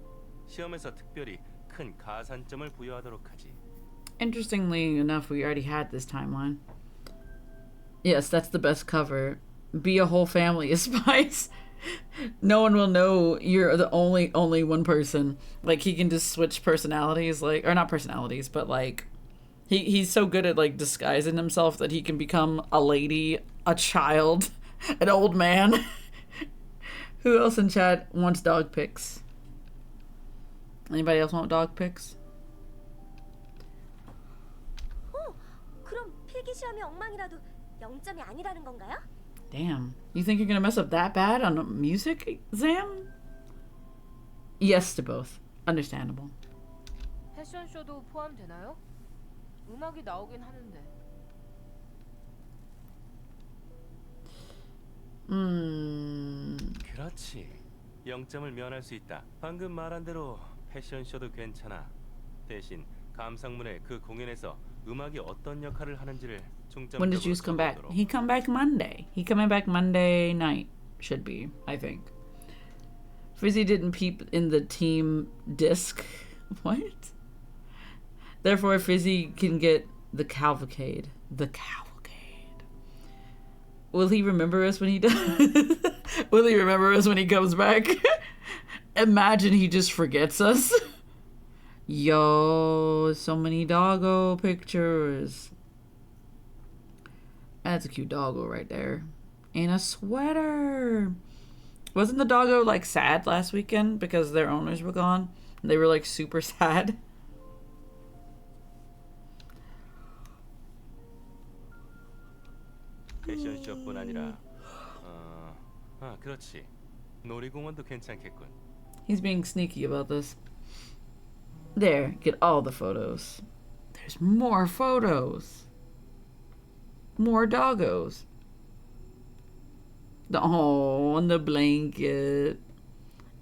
시험에서 특별히 큰 가산점을 부여하도록 하지. Interestingly enough, we already had this timeline. Yes, that's the best cover. Be a whole family of spies. No one will know you're the only one person. Like, he can just switch personalities, like, or not personalities, but like, he's so good at like disguising himself that he can become a lady, a child, an old man. Who else in chat wants dog pics? Anybody else want dog pics? 그럼 필기 시험이 엉망이라도 0점이 아니라는 건가요? Damn. You think you're gonna mess up that bad on a music exam? Yes to both. Understandable. 패션쇼도 포함되나요? 음악이 나오긴 하는데. 그렇지. 0점을 면할 수 있다. 방금 말한 대로 패션쇼도 괜찮아. 대신 감상문의 그 공연에서 음악이 어떤 역할을 하는지를 When did 중점적으로 Juice come back? 써보도록. He come back Monday. He coming back Monday night. Should be, I think. Frizzy didn't peep in the team disc. What? Therefore, Frizzy can get the cavalcade. The cavalcade. Will he remember us when he does? Will he remember us when he comes back? Imagine he just forgets us. Yo, so many doggo pictures. That's a cute doggo right there. And a sweater. Wasn't the doggo like sad last weekend because their owners were gone? They were like super sad. 패션쇼뿐 아니라 그렇지. 놀이공원도 괜찮겠군. He's being sneaky about this. There, get all the photos. There's more photos. More doggos. Oh, and the blanket.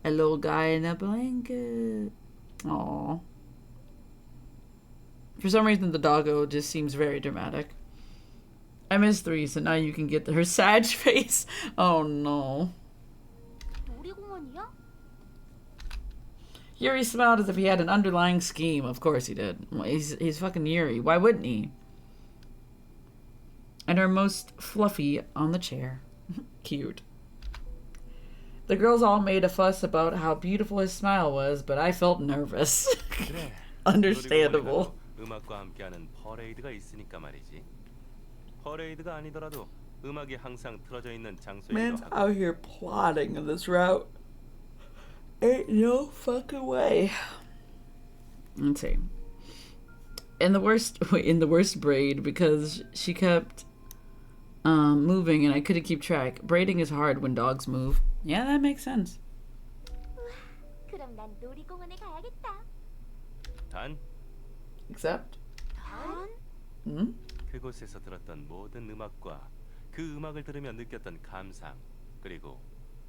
A little guy in a blanket. Oh. For some reason, the doggo just seems very dramatic. I miss 3, so now you can get her sad face. Oh no. 놀이공원이야? Yuri smiled as if he had an underlying scheme. Of course he did. Well, he's fucking Yuri. Why wouldn't he? And her most fluffy on the chair. Cute. The girls all made a fuss about how beautiful his smile was, but I felt nervous. 그래. Understandable. 음악과 함께하는 퍼레이드가 있으니까 말이지. 퍼레이드가 아니더라도 음악이 항상 틀어져 있는 장소이기도 Man's 하고. out here plotting in this route. Ain't no fucking way. Let's see. In the worst braid because she kept moving and I couldn't keep track. Braiding is hard when dogs move. Yeah, that makes sense. 그럼 난 놀이공원에 가야겠다. 단 Except? 단? Hmm? 그곳에서 들었던 모든 음악과 그 음악을 들으며 느꼈던 감상 그리고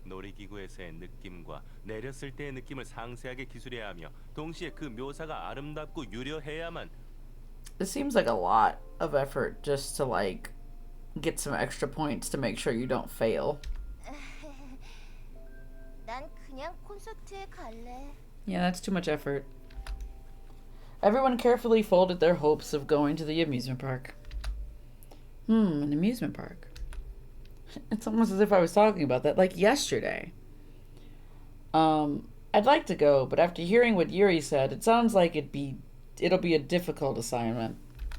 놀이기구에서의 느낌과 내렸을 때의 느낌을 상세하게 기술해야 하며 동시에 그 묘사가 아름답고 유려해야만. It seems like a lot of effort just to like get some extra points to make sure you don't fail. 난 그냥 콘서트에 갈래. Yeah, that's too much effort. Everyone carefully folded their hopes of going to the amusement park. An amusement park. It's almost as if I was talking about that like yesterday. I'd like to go, but after hearing what Yuri said, it sounds like it'll be a difficult assignment.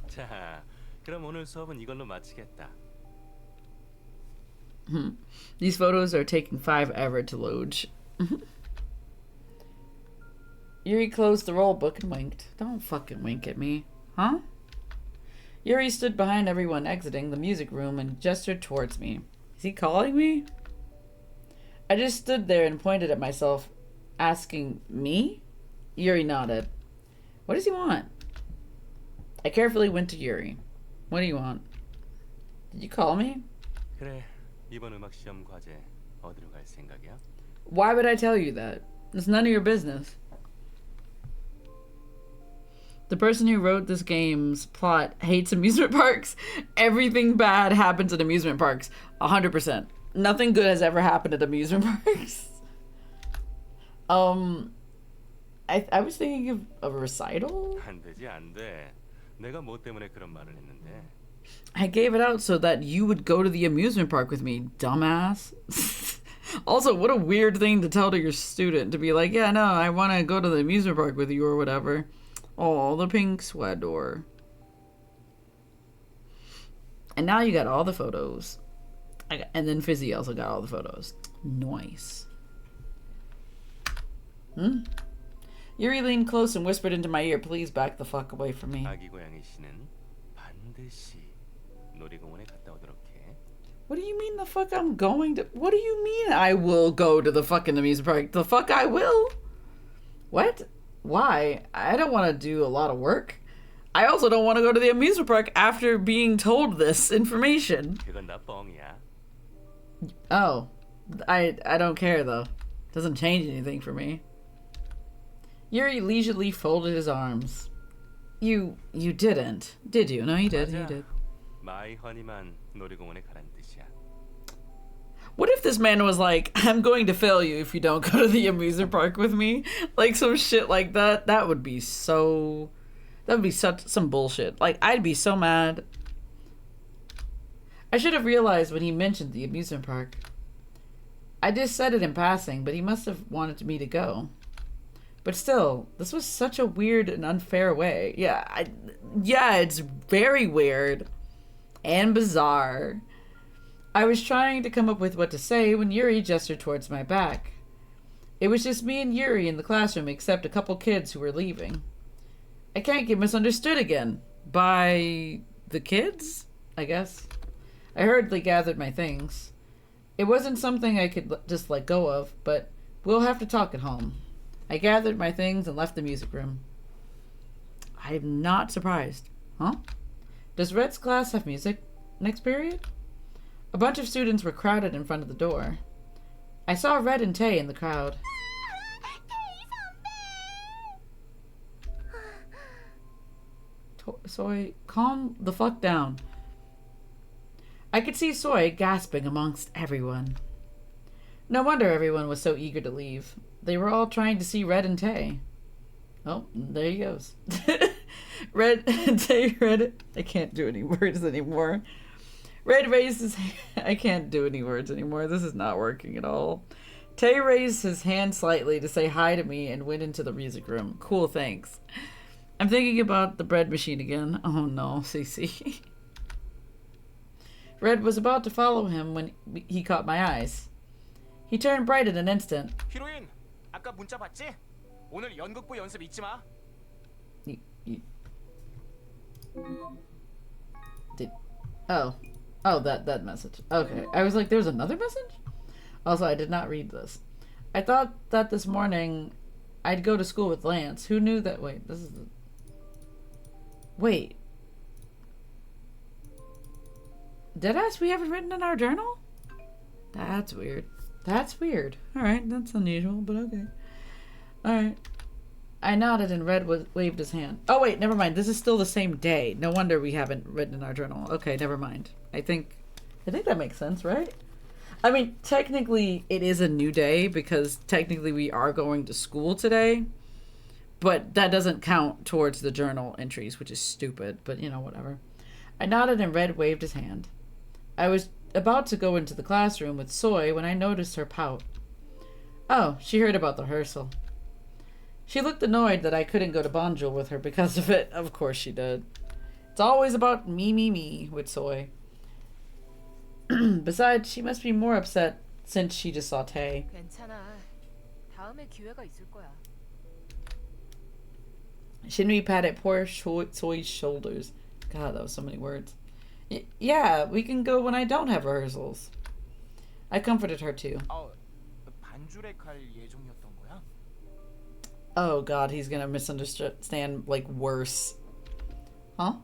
자, 그럼 오늘 수업은 이걸로 마치겠다. These photos are taking forever to load. Yuri closed the roll book and winked. Don't fucking wink at me. Huh? Yuri stood behind everyone exiting the music room and gestured towards me. Is he calling me? I just stood there and pointed at myself, asking, me? Yuri nodded. What does he want? I carefully went to Yuri. What do you want? Did you call me? 그래, 이번 음악 시험 과제 어디로 갈 생각이야? Why would I tell you that? It's none of your business. The person who wrote this game's plot hates amusement parks. Everything bad happens at amusement parks. 100%. Nothing good has ever happened at amusement parks. I was thinking of a recital. 안 되지, 안 돼. 내가 뭐 때문에 그런 말을 했는데. I gave it out so that you would go to the amusement park with me, dumbass. Also, what a weird thing to tell to your student, to be like, yeah, no, I want to go to the amusement park with you or whatever. Oh, the pink sweater. And now you got all the photos. And then Fizzy also got all the photos. Nice. Yuri leaned close and whispered into my ear, please back the fuck away from me. 아기 고양이 씨는 반드시 놀이공원에 갔다 오도록 해. What do you mean the fuck I'm going to? What do you mean I will go to the fucking amusement park? The fuck I will? What? Why? I don't want to do a lot of work. I also don't want to go to the amusement park after being told this information. 그건 다 뻥이야. Oh, I don't care though. Doesn't change anything for me. Yuri leisurely folded his arms. You didn't, did you? No, you did. 맞아. You did. 마이 허니만 놀이공원에 가란 뜻이야. What if this man was like, I'm going to fail you if you don't go to the amusement park with me? Like some shit like that. That would be such some bullshit. Like, I'd be so mad. I should have realized when he mentioned the amusement park. I just said it in passing, but he must have wanted me to go. But still, this was such a weird and unfair way. Yeah, it's very weird and bizarre. I was trying to come up with what to say when Yuri gestured towards my back. It was just me and Yuri in the classroom, except a couple kids who were leaving. I can't get misunderstood again. By the kids, I guess. I hurriedly gathered my things. It wasn't something I could just let go of, but we'll have to talk at home. I gathered my things and left the music room. I'm not surprised. Huh? Does Red's class have music next period? A bunch of students were crowded in front of the door. I saw Red and Tay in the crowd. Soy, calm the fuck down. I could see Soy gasping amongst everyone. No wonder everyone was so eager to leave. They were all trying to see Red and Tay. Oh, there he goes. Red and Tay read. I can't do any words anymore. Red raised his hand. I can't do any words anymore. This is not working at all. Tay raised his hand slightly to say hi to me and went into the music room. Cool, thanks. I'm thinking about the bread machine again. Oh no, Cece. Red was about to follow him when he caught my eyes. He turned bright in an instant. 히로인, 아까 문자 봤지? 오늘 연극부 연습 잊지 마. That message. Okay. I was like, there's another message? Also, I did not read this. I thought that this morning I'd go to school with Lance. Who knew that? Wait, this is the... Wait. Deadass, we haven't written in our journal? That's weird. That's weird. Alright, that's unusual, but okay. Alright. I nodded and Red waved his hand. Oh wait, never mind. This is still the same day. No wonder we haven't written in our journal. Okay, never mind. I think that makes sense, right? I mean, technically it is a new day because technically we are going to school today. But that doesn't count towards the journal entries, which is stupid, but you know, whatever. I nodded and Red waved his hand. I was about to go into the classroom with Soy when I noticed her pout. Oh, she heard about the rehearsal. She looked annoyed that I couldn't go to Bonjul with her because of it. Of course she did. It's always about me with Soy. Besides, she must be more upset since she just saw Tay. 괜찮아. 다음에 기회가 있을 거야. Shinri patted poor Soy's shoulders. God, that was so many words. Yeah, we can go when I don't have rehearsals. I comforted her too. 반줄에 갈 예정이었던 거야? Oh God, he's gonna misunderstand like worse. Huh?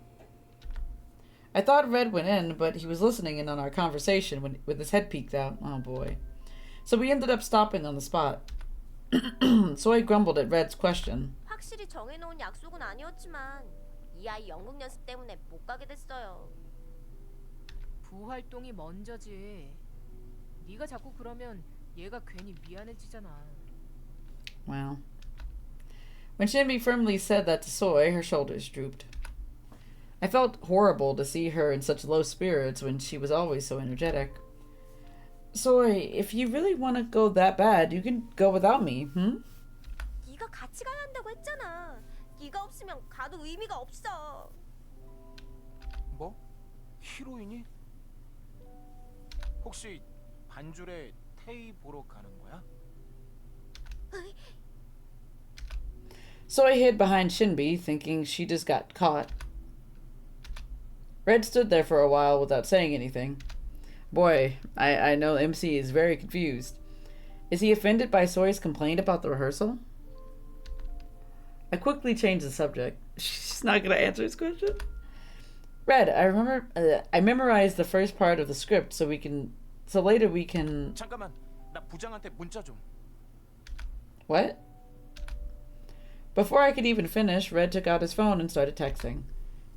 I thought Red went in, but he was listening in on our conversation with his head peeked out. Oh boy. So we ended up stopping on the spot. Soy grumbled at Red's question. 확실히 정해놓은 약속은 아니었지만 이 아이 연극 연습 때문에 못 가게 됐어요. 부활동이 먼저지. 네가 자꾸 그러면 얘가 괜히 미안해지잖아. Wow. When Shinbi firmly said that to Soy, her shoulders drooped. I felt horrible to see her in such low spirits when she was always so energetic. Soy, if you really want to go that bad, you can go without me, 네가 같이 가야 한다고 했잖아. 네가 없으면 가도 의미가 없어. 뭐? 히로인이? 혹시 반줄에 테이 보러 가는 거야? Soy hid behind Shinbi, thinking she just got caught. Red stood there for a while without saying anything. Boy, I know MC is very confused. Is he offended by Soy's complaint about the rehearsal? I quickly changed the subject. She's not going to answer his question. Red, I memorized the first part of the script so we can So later we can... 잠깐만, 나 부장한테 문자 좀. What? Before I could even finish, Red took out his phone and started texting.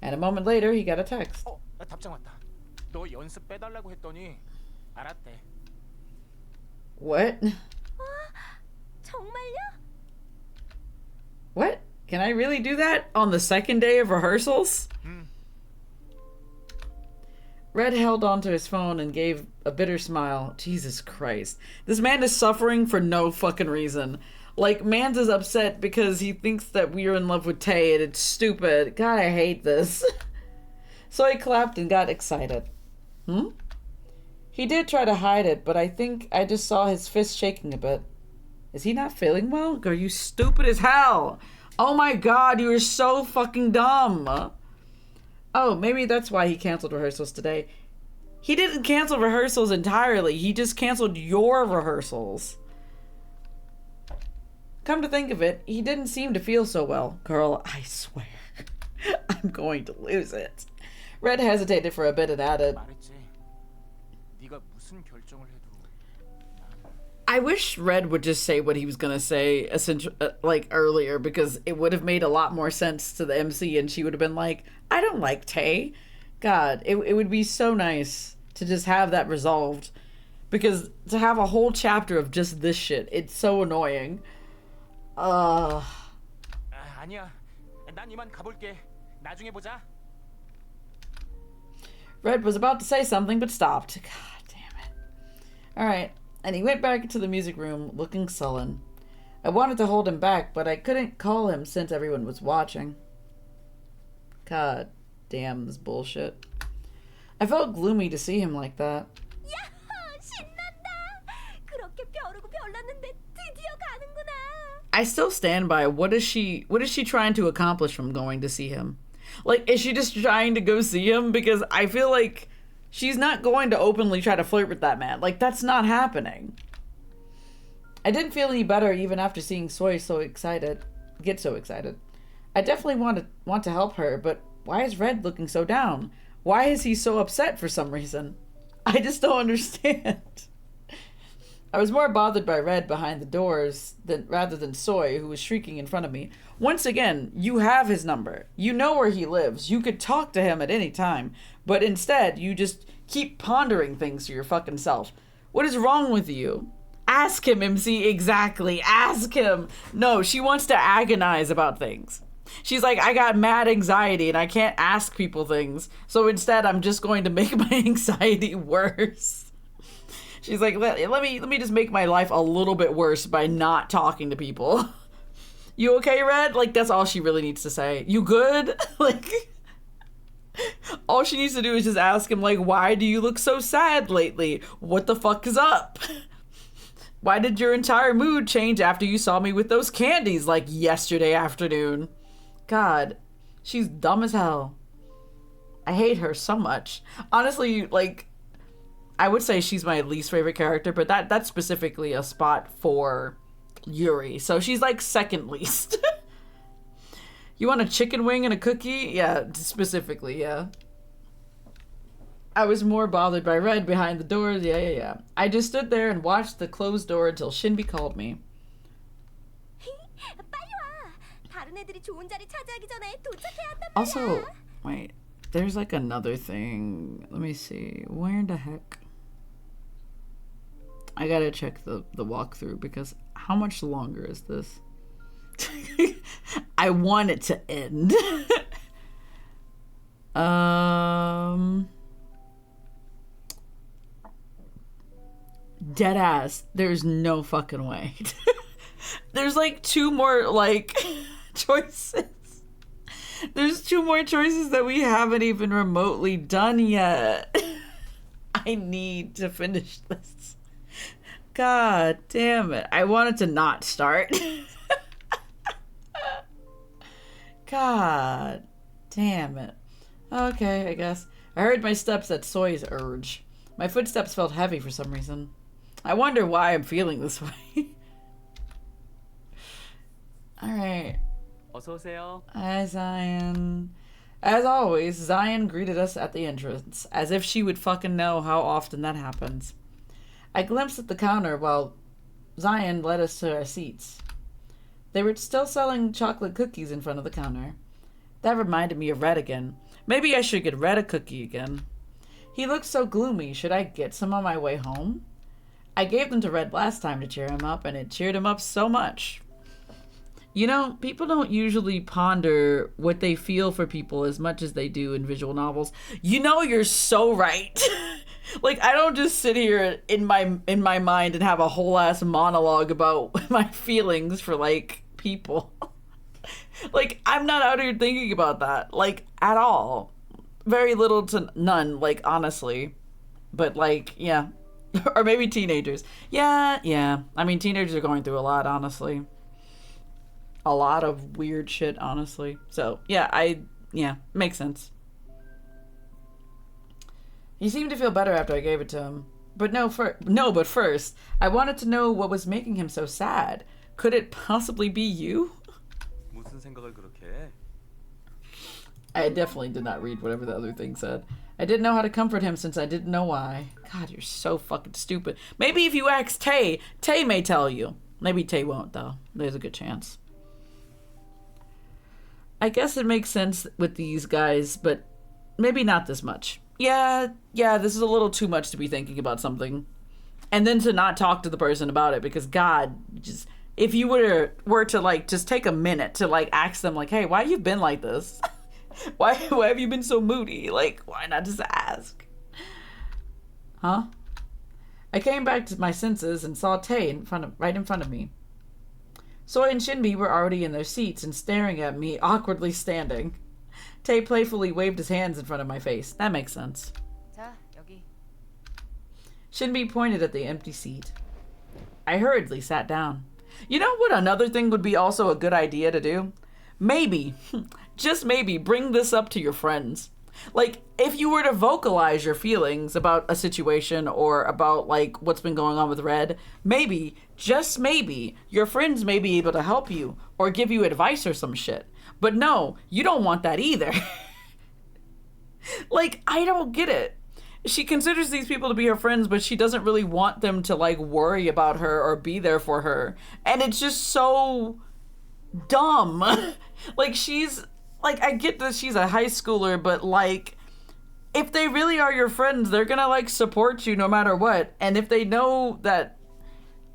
And a moment later, he got a text. 답장 왔다. 너 연습 빼달라고 했더니 알았대. What? 정말요? What? Can I really do that on the second day of rehearsals? Red held onto his phone and gave a bitter smile. Jesus Christ. This man is suffering for no fucking reason. Like, Mans is upset because he thinks that we are in love with Tay and it's stupid. God, I hate this. So he clapped and got excited. He did try to hide it, but I think I just saw his fist shaking a bit. Is he not feeling well? Girl, you stupid as hell. Oh my god, you are so fucking dumb. Oh, maybe that's why he canceled rehearsals today. He didn't cancel rehearsals entirely. He just canceled your rehearsals. Come to think of it, he didn't seem to feel so well. Girl, I swear. I'm going to lose it. Red hesitated for a bit and added, 말했지. 네가 무슨 결정을 해도 I wish Red would just say what he was gonna say like earlier, because it would have made a lot more sense to the MC and she would have been like, I don't like Tay. God, it would be so nice to just have that resolved, because to have a whole chapter of just this shit, it's so annoying. 아니야. 난 이만 가볼게. 나중에 보자. Red was about to say something but stopped. God damn it. Alright, and he went back into the music room looking sullen. I wanted to hold him back, but I couldn't call him since everyone was watching. God damn this bullshit. I felt gloomy to see him like that. 야호! 신난다! 그렇게 벼르고 별났는데 드디어 가는구나! I still stand by, what is she trying to accomplish from going to see him? Like, is she just trying to go see him? Because I feel like she's not going to openly try to flirt with that man. Like, that's not happening. I didn't feel any better even after seeing Soy get so excited. I definitely want to help her, but why is Red looking so down? Why is he so upset for some reason? I just don't understand. I was more bothered by Red behind the doors rather than Soy, who was shrieking in front of me. Once again, you have his number. You know where he lives. You could talk to him at any time. But instead, you just keep pondering things to your fucking self. What is wrong with you? Ask him, MC, exactly. Ask him. No, she wants to agonize about things. She's like, I got mad anxiety and I can't ask people things. So instead, I'm just going to make my anxiety worse. She's like, let me just make my life a little bit worse by not talking to people. You okay, Red? Like, that's all she really needs to say. You good? Like, all she needs to do is just ask him, like, why do you look so sad lately? What the fuck is up? Why did your entire mood change after you saw me with those candies, like, yesterday afternoon? God, she's dumb as hell. I hate her so much. Honestly, like, I would say she's my least favorite character, but that's specifically a spot for Yuri. So she's like second least. You want a chicken wing and a cookie? Yeah, specifically, yeah. I was more bothered by Red behind the doors. Yeah. I just stood there and watched the closed door until Shinbi called me. 빨리 와. 다른 애들이 좋은 자리 차지하기 전에 도착해야 한단 말이야. Also, wait, there's like another thing. Let me see. Where the heck? I gotta check the walkthrough, because how much longer is this? I want it to end. Dead ass. There's no fucking way. There's like two more like choices. There's two more choices that we haven't even remotely done yet. I need to finish this. God damn it. I wanted to not start. God damn it. Okay, I guess. I heard my steps at Soy's urge. My footsteps felt heavy for some reason. I wonder why I'm feeling this way. Alright. 어서오세요. Hi, Zion. As always, Zion greeted us at the entrance, as if she would fucking know how often that happens. I glimpsed at the counter while Zion led us to our seats. They were still selling chocolate cookies in front of the counter. That reminded me of Red again. Maybe I should get Red a cookie again. He looked so gloomy. Should I get some on my way home? I gave them to Red last time to cheer him up, and it cheered him up so much. You know, people don't usually ponder what they feel for people as much as they do in visual novels. You know, you're so right. Like, I don't just sit here in my mind and have a whole ass monologue about my feelings for, like, people. Like, I'm not out here thinking about that, like, at all. Very little to none, like, honestly. But, like, yeah. Or maybe teenagers. Yeah. I mean, teenagers are going through a lot, honestly. A lot of weird shit, honestly. So, yeah, makes sense. He seemed to feel better after I gave it to him. But but first, I wanted to know what was making him so sad. Could it possibly be you? 무슨 생각을 그렇게 해? I definitely did not read whatever the other thing said. I didn't know how to comfort him since I didn't know why. God, you're so fucking stupid. Maybe if you ask Tay may tell you. Maybe Tay won't, though. There's a good chance. I guess it makes sense with these guys, but maybe not this much. Yeah, this is a little too much to be thinking about something. And then to not talk to the person about it, because God, just, if you were to, like, just take a minute to, like, ask them, like, hey, why have you been like this? Why have you been so moody? Like, why not just ask? Huh? I came back to my senses and saw Tay right in front of me. Soy and Shinbi were already in their seats and staring at me, awkwardly standing. Tay playfully waved his hands in front of my face. That makes sense. 자, 여기. Shinbi pointed at the empty seat. I hurriedly sat down. You know what another thing would be also a good idea to do? Maybe, just maybe, bring this up to your friends. Like, if you were to vocalize your feelings about a situation or about, like, what's been going on with Red, maybe, just maybe, your friends may be able to help you or give you advice or some shit. But no, you don't want that either. Like, I don't get it. She considers these people to be her friends, but she doesn't really want them to, like, worry about her or be there for her. And it's just so dumb. Like, she's, like, I get that she's a high schooler, but, like, if they really are your friends, they're gonna, like, support you no matter what. And if they know that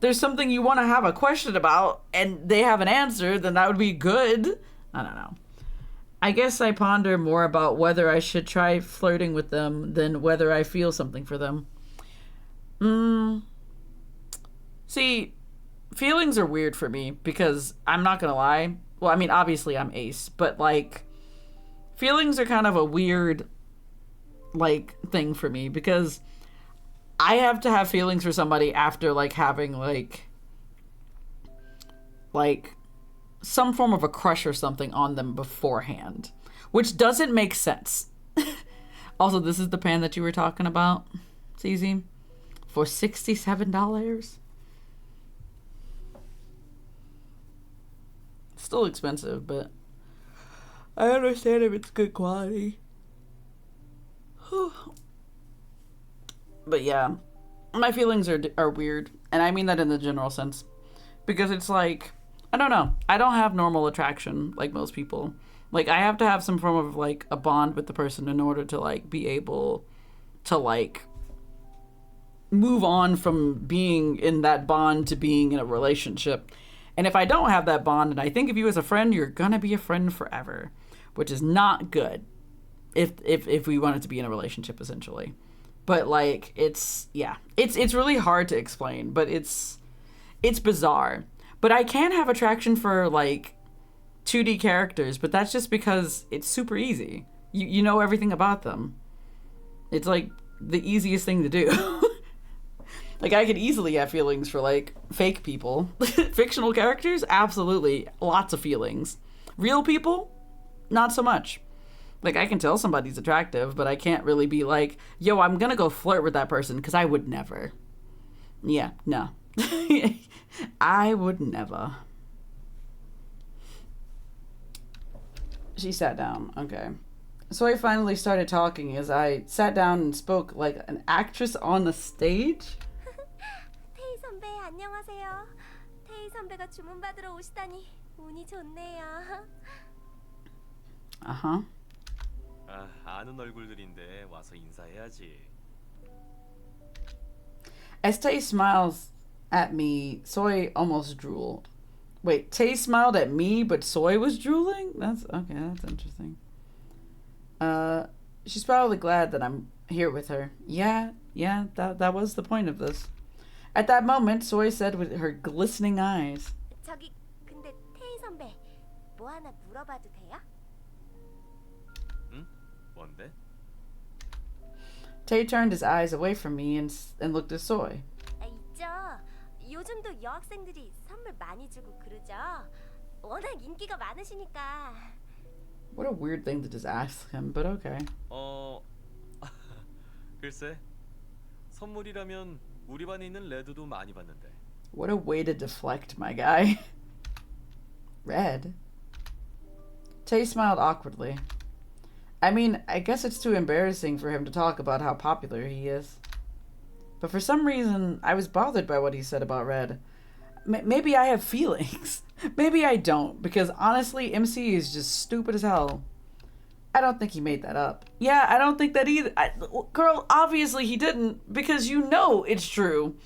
there's something you want to have a question about and they have an answer, then that would be good. I don't know. I guess I ponder more about whether I should try flirting with them than whether I feel something for them. See, feelings are weird for me because I'm not gonna lie. Well, I mean, obviously I'm ace, but, like, feelings are kind of a weird, like, thing for me because I have to have feelings for somebody after, like, having, like some form of a crush or something on them beforehand, which doesn't make sense. Also, this is the pan that you were talking about, CZ, for $67. Still expensive, but I understand if it's good quality. But yeah, my feelings are weird, and I mean that in the general sense, because it's like, I don't know, I don't have normal attraction like most people. Like, I have to have some form of, like, a bond with the person in order to, like, be able to, like, move on from being in that bond to being in a relationship. And if I don't have that bond and I think of you as a friend, you're gonna be a friend forever, which is not good if we want it to be in a relationship, essentially. But, like, it's really hard to explain, but it's bizarre. But I can have attraction for, like, 2D characters, but that's just because it's super easy. You know everything about them. It's, like, the easiest thing to do. Like, I could easily have feelings for, like, fake people. Fictional characters? Absolutely. Lots of feelings. Real people? Not so much. Like, I can tell somebody's attractive, but I can't really be like, yo, I'm gonna go flirt with that person, because I would never. Yeah, no. I would never. She sat down. Okay. So I finally started talking as I sat down and spoke like an actress on the stage. 안녕하세요. 테이 선배가 주문 받으러 오시다니 운이 좋네요. Uh-huh. 아, 아는 얼굴들인데 와서 인사해야지. As Tay smiles at me, Soy almost drooled. Wait, Tay smiled at me, but Soy was drooling? That's okay, that's interesting. She's probably glad that I'm here with her. Yeah, that was the point of this. At that moment, Soy said with her glistening eyes, 저기 근데 테이 선배 뭐 하나 물어봐도 돼요? 응? 뭔데? Tay turned his eyes away from me and looked at Soy. 아, 있죠. 요즘도 여학생들이 선물 많이 주고 그러죠. 워낙 인기가 많으시니까. What a weird thing to just ask him, but okay. 글쎄, 선물이라면 우리 반에 있는 레드도 많이 받는데. What a way to deflect, my guy. Red? Tay smiled awkwardly. I mean, I guess it's too embarrassing for him to talk about how popular he is. But for some reason, I was bothered by what he said about Red. Maybe I have feelings. Maybe I don't, because honestly, MC is just stupid as hell. I don't think he made that up. Yeah, I don't think that either. Girl, obviously he didn't, because you know it's true.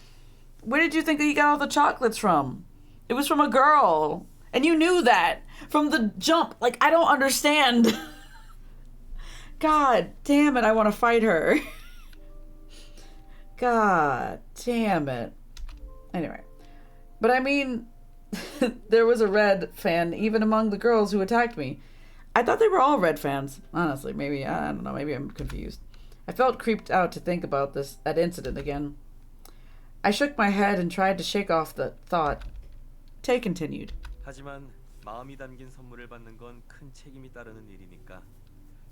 Where did you think he got all the chocolates from? It was from a girl. And you knew that from the jump. Like, I don't understand. God damn it, I want to fight her. God damn it. Anyway. But I mean, there was a Red fan even among the girls who attacked me. I thought they were all Red fans. Honestly, maybe, I don't know, maybe I'm confused. I felt creeped out to think about that incident again. I shook my head and tried to shake off the thought. Tay continued. 하지만 마음이 담긴 선물을 받는 건 큰 책임이 따르는 일이니까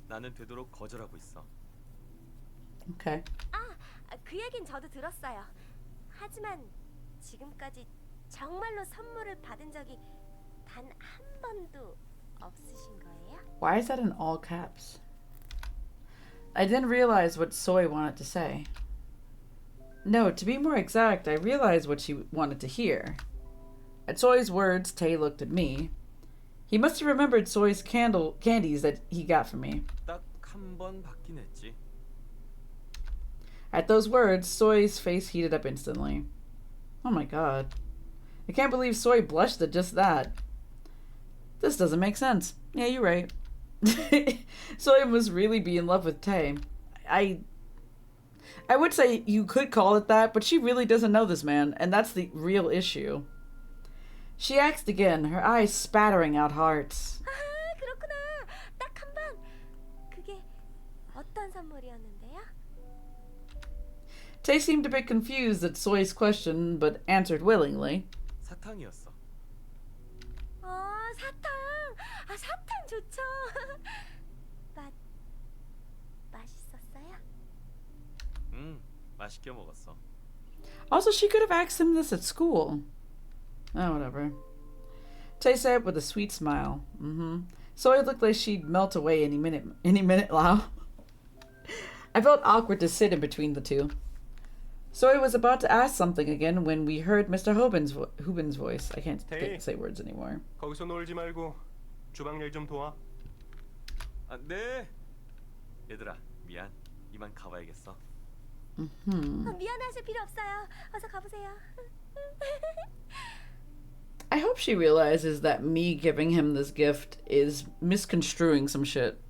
나는 되도록 거절하고 있어. Okay. 그 얘긴 저도 들었어요. 하지만 지금까지 정말로 선물을 받은 적이 단 한 번도 없으신 거예요? Why is that in all caps? I didn't realize what Soy wanted to say. No, to be more exact, I realized what she wanted to hear. At Soy's words, Tay looked at me. He must have remembered Soy's candies that he got for me. 딱 한 번 받긴 했지. At those words, Soy's face heated up instantly. Oh my god. I can't believe Soy blushed at just that. This doesn't make sense. Yeah, you're right. Soy must really be in love with Tay. I would say you could call it that, but she really doesn't know this man, and that's the real issue. She asked again, her eyes spattering out hearts. 그렇구나. 딱 한 번. 그게 어떤 선물이었는데요? Tay seemed a bit confused at Soy's question, but answered willingly. 사탕이었어. 사탕. 사탕 좋죠. 맛있었어요? 맛있게 먹었어. Also, she could have asked him this at school. Oh, whatever. Tay said with a sweet smile. Soy looked like she'd melt away any minute now. I felt awkward to sit in between the two. Soy was about to ask something again when we heard Mr. Hubin's voice. I can't say words anymore. 거기서 놀지 말고 주방 일 좀 도와. 네. 얘들아, 미안. 이만 가봐야겠어. 미안하실 필요 없어요. 어서 가보세요. I hope she realizes that me giving him this gift is misconstruing some shit.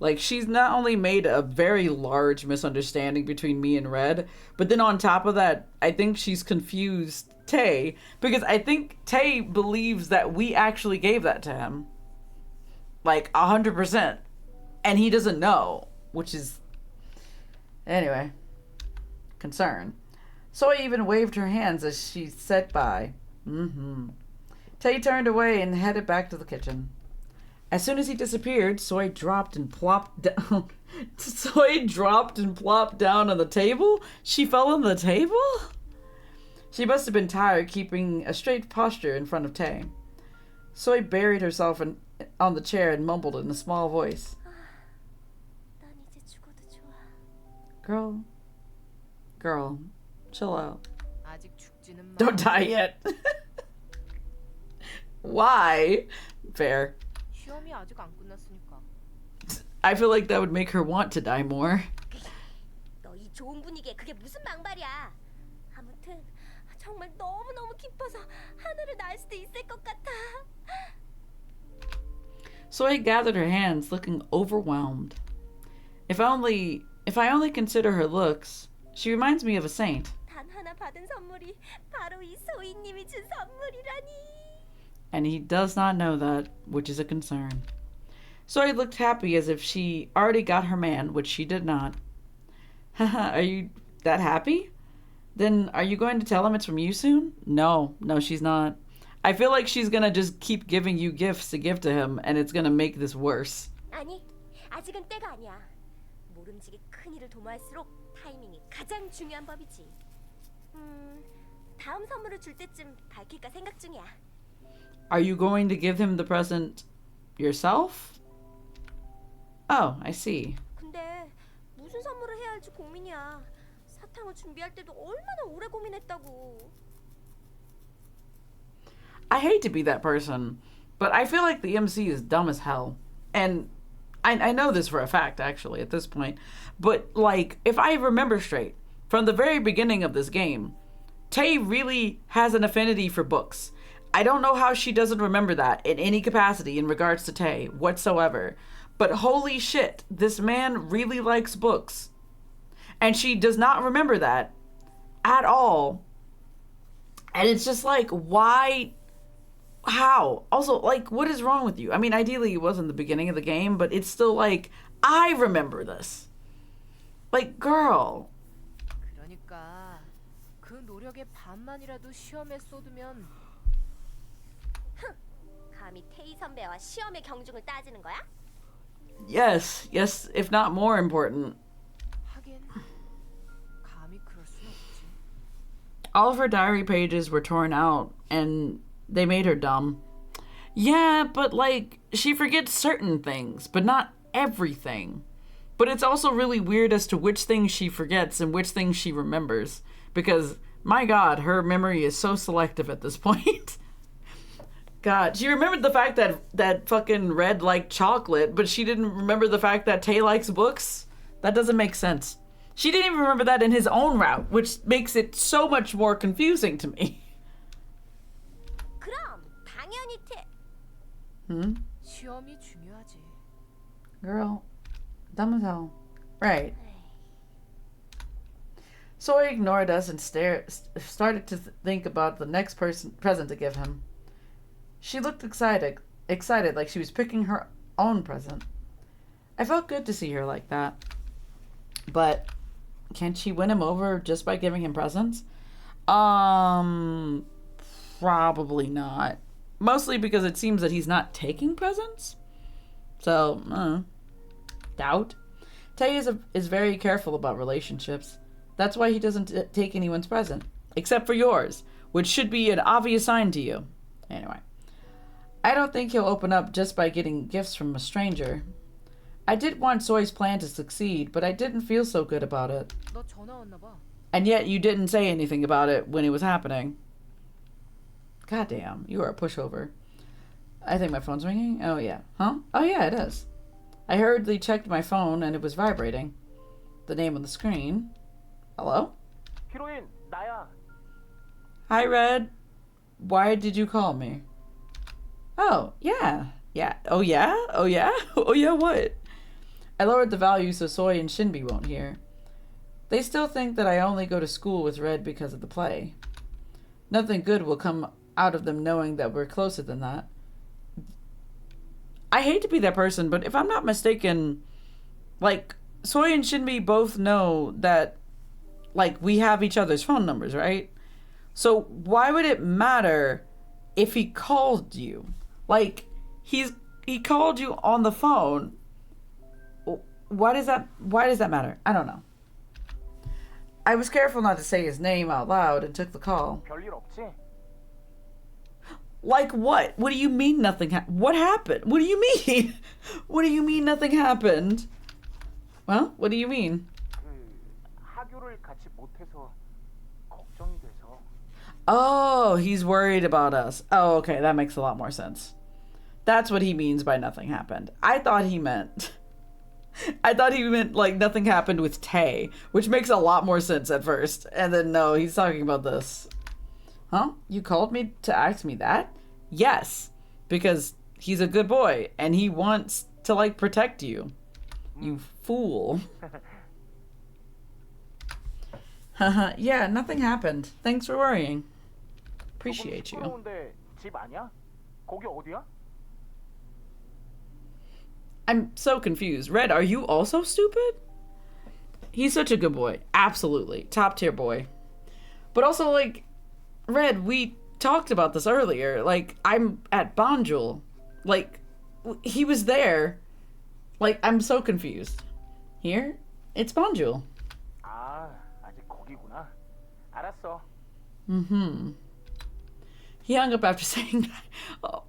Like, she's not only made a very large misunderstanding between me and Red, but then on top of that, I think she's confused Tay, because I think Tay believes that we actually gave that to him. Like, 100%. And he doesn't know, which is... Anyway. Concern. Soy even waved her hands as she sat by. Tay turned away and headed back to the kitchen. As soon as he disappeared, Soy dropped and plopped down. Soy dropped and plopped down on the table? She fell on the table? She must have been tired keeping a straight posture in front of Tay. Soy buried herself on the chair and mumbled in a small voice. 난 이제 죽어도 좋아. Girl, chill out. 아직 죽지 죽지는 마. Don't die yet. Why? Fair. 시험이 아직 안 끝났으니까. I feel like that would make her want to die more. 너 이 좋은 분위기에 그게 무슨 망발이야. 아무튼 정말 너무너무 기뻐서 하늘을 날 수도 있을 것 같아. Soy gathered her hands, looking overwhelmed. If I only consider her looks, she reminds me of a saint. 단 하나 받은 선물이 바로 이 소희님이 준 선물이라니. And he does not know that, which is a concern. Soy looked happy as if she already got her man, which she did not. Haha, are you that happy? Then are you going to tell him it's from you soon? No, she's not. I feel like she's gonna just keep giving you gifts to give to him, and it's gonna make this worse. 아니, 아직은 때가 아니야. 모름지기 큰 일을 도모할수록 타이밍이 가장 중요한 법이지. 다음 선물을 줄 때쯤 밝힐까 생각 중이야. Are you going to give him the present yourself? Oh, I see. 근데 무슨 선물을 해야 할지 고민이야. 사탕을 준비할 때도 얼마나 오래 고민했다고. I hate to be that person, but I feel like the MC is dumb as hell. And I know this for a fact, actually, at this point. But, like, if I remember straight, from the very beginning of this game, Tay really has an affinity for books. I don't know how she doesn't remember that in any capacity in regards to Tay whatsoever. But holy shit, this man really likes books. And she does not remember that at all. And it's just like, why? How? Also, like, what is wrong with you? I mean, ideally it wasn't the beginning of the game, but it's still like, I remember this. Like, girl. 그러니까 그 노력의 반만이라도 시험에 쏟으면. 감히 테이 선배와 시험의 경중을 따지는 거야? Yes, if not more important. 하긴 감히 그럴 순 없지. All of her diary pages were torn out, and they made her dumb. Yeah, but like, she forgets certain things, but not everything. But it's also really weird as to which things she forgets and which things she remembers. Because, my god, her memory is so selective at this point. God, she remembered the fact that fucking Red liked chocolate, but she didn't remember the fact that Tay likes books? That doesn't make sense. She didn't even remember that in his own route, which makes it so much more confusing to me. 그럼 당연히 시험이 중요하지. Girl, dumb as hell. Right. Soy ignored us and started to think about the next present to give him. She looked excited like she was picking her own present. I felt good to see her like that. But can't she win him over just by giving him presents? Probably not. Mostly because it seems that he's not taking presents. So, doubt. Tay is very careful about relationships. That's why he doesn't take anyone's present. Except for yours, which should be an obvious sign to you. Anyway. I don't think he'll open up just by getting gifts from a stranger. I did want Soy's plan to succeed, but I didn't feel so good about it. 너 전화 왔나 봐. And yet you didn't say anything about it when it was happening. Goddamn, you are a pushover. I think my phone's ringing. Oh yeah. Huh? Oh yeah, it is. I hurriedly checked my phone and it was vibrating. The name on the screen. Hello? 히로인, 나야. Hi, Red. Why did you call me? Oh, yeah. Yeah. Oh, yeah? Oh, yeah? Oh, yeah, what? I lowered the volume so Soy and Shinbi won't hear. They still think that I only go to school with Red because of the play. Nothing good will come out of them knowing that we're closer than that. I hate to be that person, but if I'm not mistaken, like, Soy and Shinbi both know that, like, we have each other's phone numbers, right? So why would it matter if he called you? Like, he called you on the phone. Why does that matter? I don't know. I was careful not to say his name out loud and took the call. 별일 없지? Like what? What do you mean nothing what happened? What do you mean? What do you mean nothing happened? Well, what do you mean? 학교를 같이 못해서 걱정이 돼서. Oh, he's worried about us. Oh, okay, that makes a lot more sense. That's what he means by nothing happened. I thought he meant like nothing happened with Tay, which makes a lot more sense at first. And then no, he's talking about this. Huh? You called me to ask me that? Yes, because he's a good boy and he wants to like protect you. You fool. Haha, yeah, nothing happened. Thanks for worrying. Appreciate you. 집 아니야? 거기 어디야? I'm so confused. Red, are you also stupid? He's such a good boy. Absolutely. Top tier boy. But also, like, Red, we talked about this earlier. Like, I'm at Banjul. Like, he was there. Like, I'm so confused. Here, it's Banjul. 아, 아직 거기구나. 알았어. Mm-hmm. He hung up after saying that. Oh,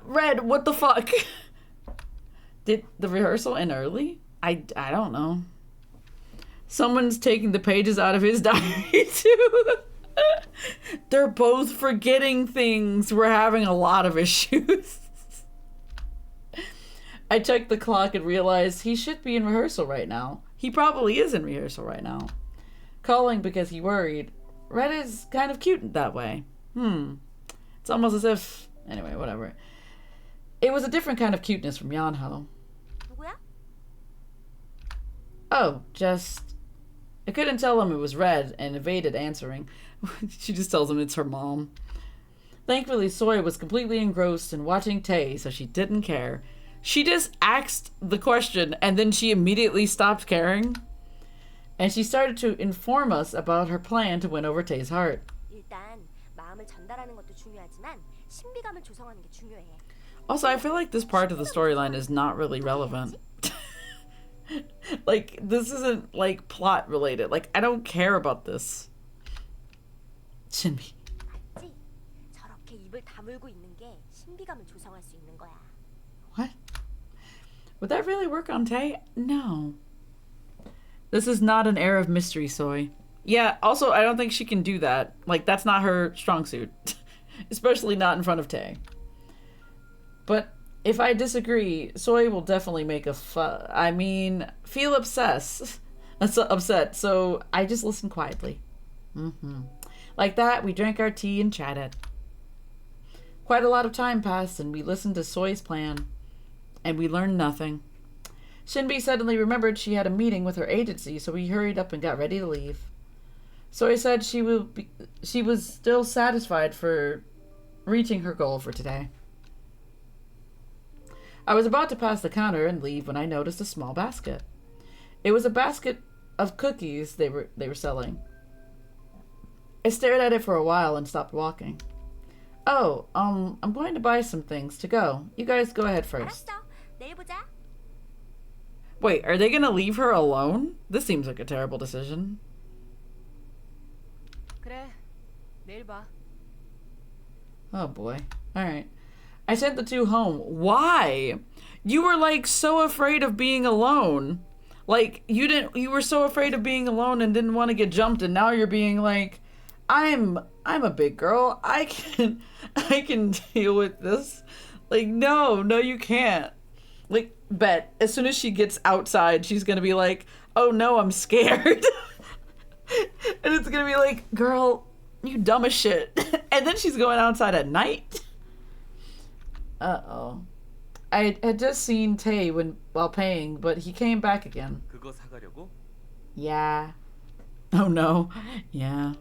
Red, what the fuck? Did the rehearsal end early? I don't know. Someone's taking the pages out of his diary too. They're both forgetting things. We're having a lot of issues. I checked the clock and realized he should be in rehearsal right now. He probably is in rehearsal right now. Calling because he worried. Red is kind of cute that way. It's almost as if... Anyway, whatever. It was a different kind of cuteness from Yanho. 누구야? Oh, just... I couldn't tell him it was Red and evaded answering. She just tells him it's her mom. Thankfully, Soy was completely engrossed in watching Tay, so she didn't care. She just asked the question and then she immediately stopped caring. And she started to inform us about her plan to win over Tay's heart. 일단 마음을 전달하는 것도 중요하지만 신비감을 조성하는 게 중요해. Also, I feel like this part of the storyline is not really relevant. Like, this isn't, like, plot related. Like, I don't care about this. 신비. 맞지? 저렇게 입을 다물고 있는 게 신비감을 조성할 수 있는 거야. What? Would that really work on Tay? No. This is not an air of mystery, Soy. Yeah, also, I don't think she can do that. Like, that's not her strong suit. Especially not in front of Tay. But if I disagree, Soy will definitely make a feel upset, so I just listen quietly. Like that, we drank our tea and chatted. Quite a lot of time passed, and we listened to Soy's plan, and we learned nothing. Shinbi suddenly remembered she had a meeting with her agency, so we hurried up and got ready to leave. Soy said she was still satisfied for reaching her goal for today. I was about to pass the counter and leave when I noticed a small basket. It was a basket of cookies they were selling. I stared at it for a while and stopped walking. Oh, I'm going to buy some things to go. You guys go ahead first. 알았어. 내일 보자. Wait, are they gonna leave her alone? This seems like a terrible decision. 그래. 내일 봐. Oh boy. Alright. I sent the two home. Why? You were like so afraid of being alone. Like you were so afraid of being alone and didn't want to get jumped, and now you're being like, I'm a big girl. I can deal with this. Like, no, you can't. Like, bet as soon as she gets outside, she's gonna be like, oh no, I'm scared. And it's gonna be like, girl, you dumb as shit. And then she's going outside at night. Uh-oh. I had just seen Tay while paying, but he came back again. 그거 사가려고? Yeah. Oh no. Yeah.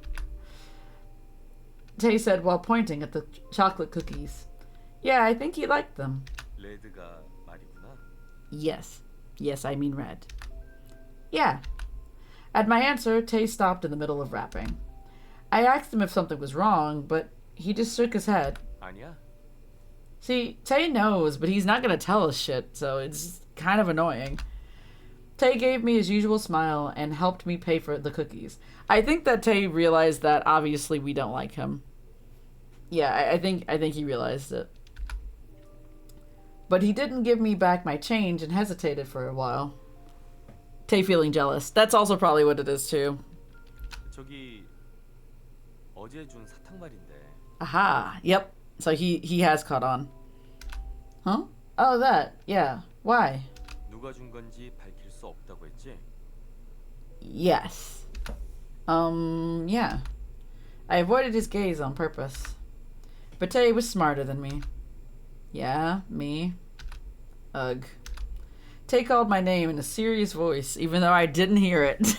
Tay said while pointing at the chocolate cookies. Yeah, I think he liked them. 레드가 말이구나. Yes. Yes, I mean Red. Yeah. At my answer, Tay stopped in the middle of wrapping. I asked him if something was wrong, but he just shook his head. 아니야. See, Tay knows, but he's not gonna tell us shit, so it's kind of annoying. Tay gave me his usual smile and helped me pay for the cookies. I think that Tay realized that obviously we don't like him. Yeah, I think he realized it. But he didn't give me back my change and hesitated for a while. Tay feeling jealous. That's also probably what it is too. 저기 어제 준 사탕 말인데. Aha. Yep. So he has caught on. Huh? Oh, that. Yeah. Why? 누가 준 건지 밝힐 수 없다고 했지? Yes. Yeah. I avoided his gaze on purpose. But Tay was smarter than me. Yeah, me. Ugh. Tay called my name in a serious voice, even though I didn't hear it.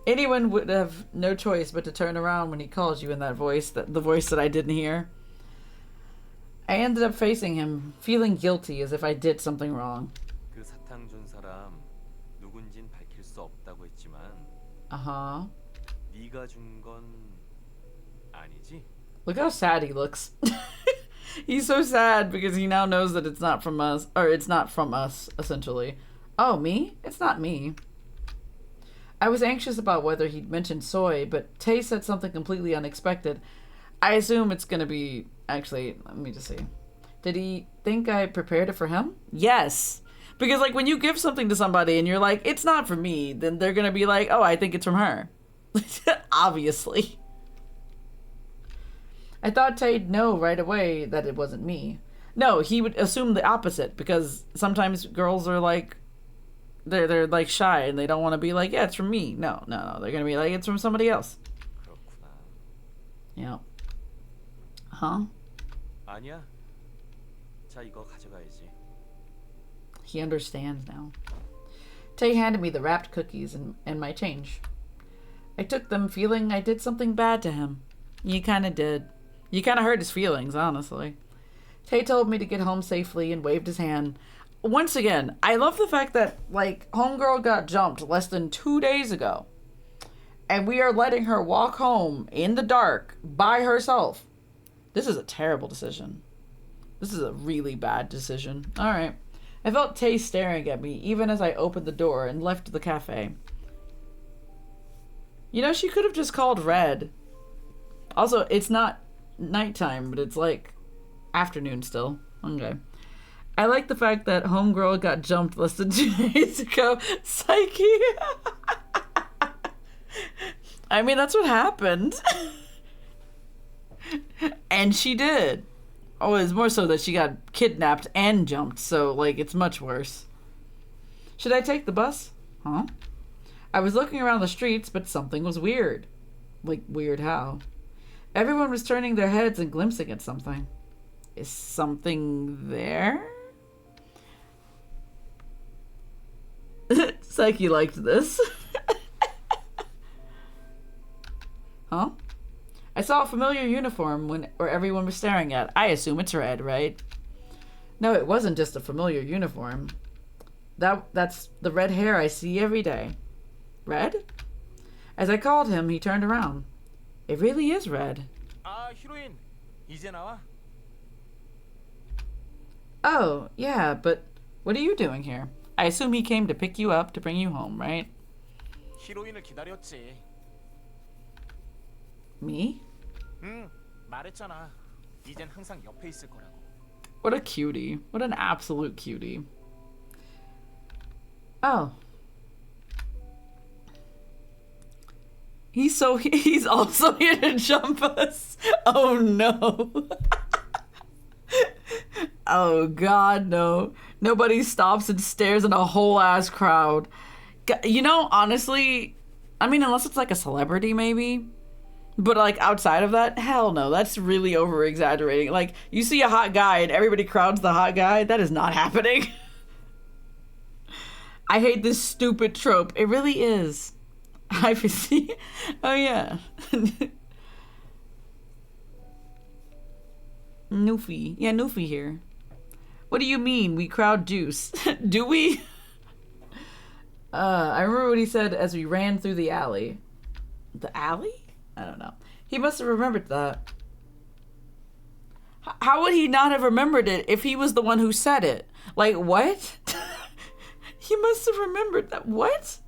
Anyone would have no choice but to turn around when he calls you in that voice, the voice that I didn't hear. I ended up facing him, feeling guilty as if I did something wrong. 그 사탕 준 사람 누군진 밝힐 수 없다고 했지만 Uh-huh. 네가 준 건 아니지? Look how sad he looks. He's so sad because he now knows that it's not from us, or it's not from us, essentially. Oh, me? It's not me. I was anxious about whether he'd mentioned soy, but Tay said something completely unexpected. I assume it's gonna be... Actually, let me just see. Did he think I prepared it for him? Yes. Because, like, when you give something to somebody and you're like, it's not for me, then they're gonna be like, oh, I think it's from her. Obviously. I thought Tay'd know right away that it wasn't me. No, he would assume the opposite, because sometimes girls are like, they're like shy and they don't want to be like, yeah, it's from me. No. They're gonna be like, it's from somebody else. 그렇구나. Yeah. Huh? 아니야. 자, 이거 가져가야지. He understands now. Tay handed me the wrapped cookies and my change. I took them feeling I did something bad to him. You kinda did. You kinda hurt his feelings, honestly. Tay told me to get home safely and waved his hand. Once again, I love the fact that, like, homegirl got jumped less than 2 days ago. And we are letting her walk home in the dark by herself. This is a terrible decision. This is a really bad decision. Alright. I felt Tay staring at me even as I opened the door and left the cafe. You know, she could have just called Red. Also, it's not nighttime, but it's like afternoon still. Okay. I like the fact that homegirl got jumped less than 2 days ago. Psyche. I mean, that's what happened. And she did. Oh, it's more so that she got kidnapped and jumped, so, like, it's much worse. Should I take the bus? Huh? I was looking around the streets, but something was weird. Like, weird how? Everyone was turning their heads and glimpsing at something. Is something there? Psyche liked this. Huh? I saw a familiar uniform where everyone was staring at. I assume it's Red, right? No, it wasn't just a familiar uniform. That's the red hair I see every day. Red? As I called him, he turned around. It really is Red. 아, 히로인. 이제 나와? Oh, yeah, but what are you doing here? I assume he came to pick you up to bring you home, right? 히로인을 기다렸지. Me? 응, 말했잖아. 이젠 항상 옆에 있을 거라고. What a cutie. What an absolute cutie. Oh. He's also here to jump us. Oh no. Oh god, no. Nobody stops and stares at a whole ass crowd. You know, honestly, I mean, unless it's like a celebrity maybe. But like outside of that, hell no, that's really over exaggerating. Like, you see a hot guy and everybody crowds the hot guy, that is not happening. I hate this stupid trope. It really is. I see. Oh yeah. Newfie. Yeah, Newfie here. What do you mean we crowd juice? Do we? I remember what he said as we ran through the alley. The alley? I don't know. He must have remembered that. How would he not have remembered it if he was the one who said it? Like, what? He must have remembered that. What?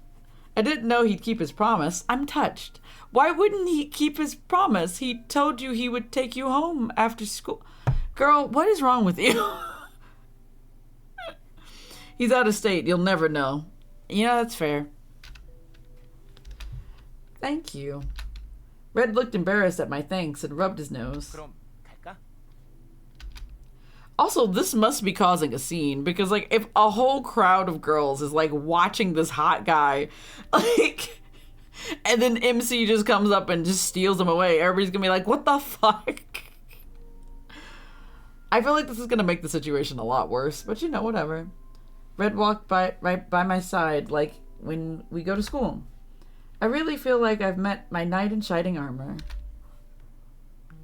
I didn't know he'd keep his promise. I'm touched. Why wouldn't he keep his promise? He told you he would take you home after school. Girl, what is wrong with you? He's out of state. You'll never know. Yeah, that's fair. Thank you. Red looked embarrassed at my thanks and rubbed his nose. 그럼 갈까? Also, this must be causing a scene because, like, if a whole crowd of girls is, like, watching this hot guy, like, and then MC just comes up and just steals him away, everybody's gonna be like, what the fuck? I feel like this is gonna make the situation a lot worse, but you know, whatever. Red walked right by my side, like, when we go to school. I really feel like I've met my knight in shining armor.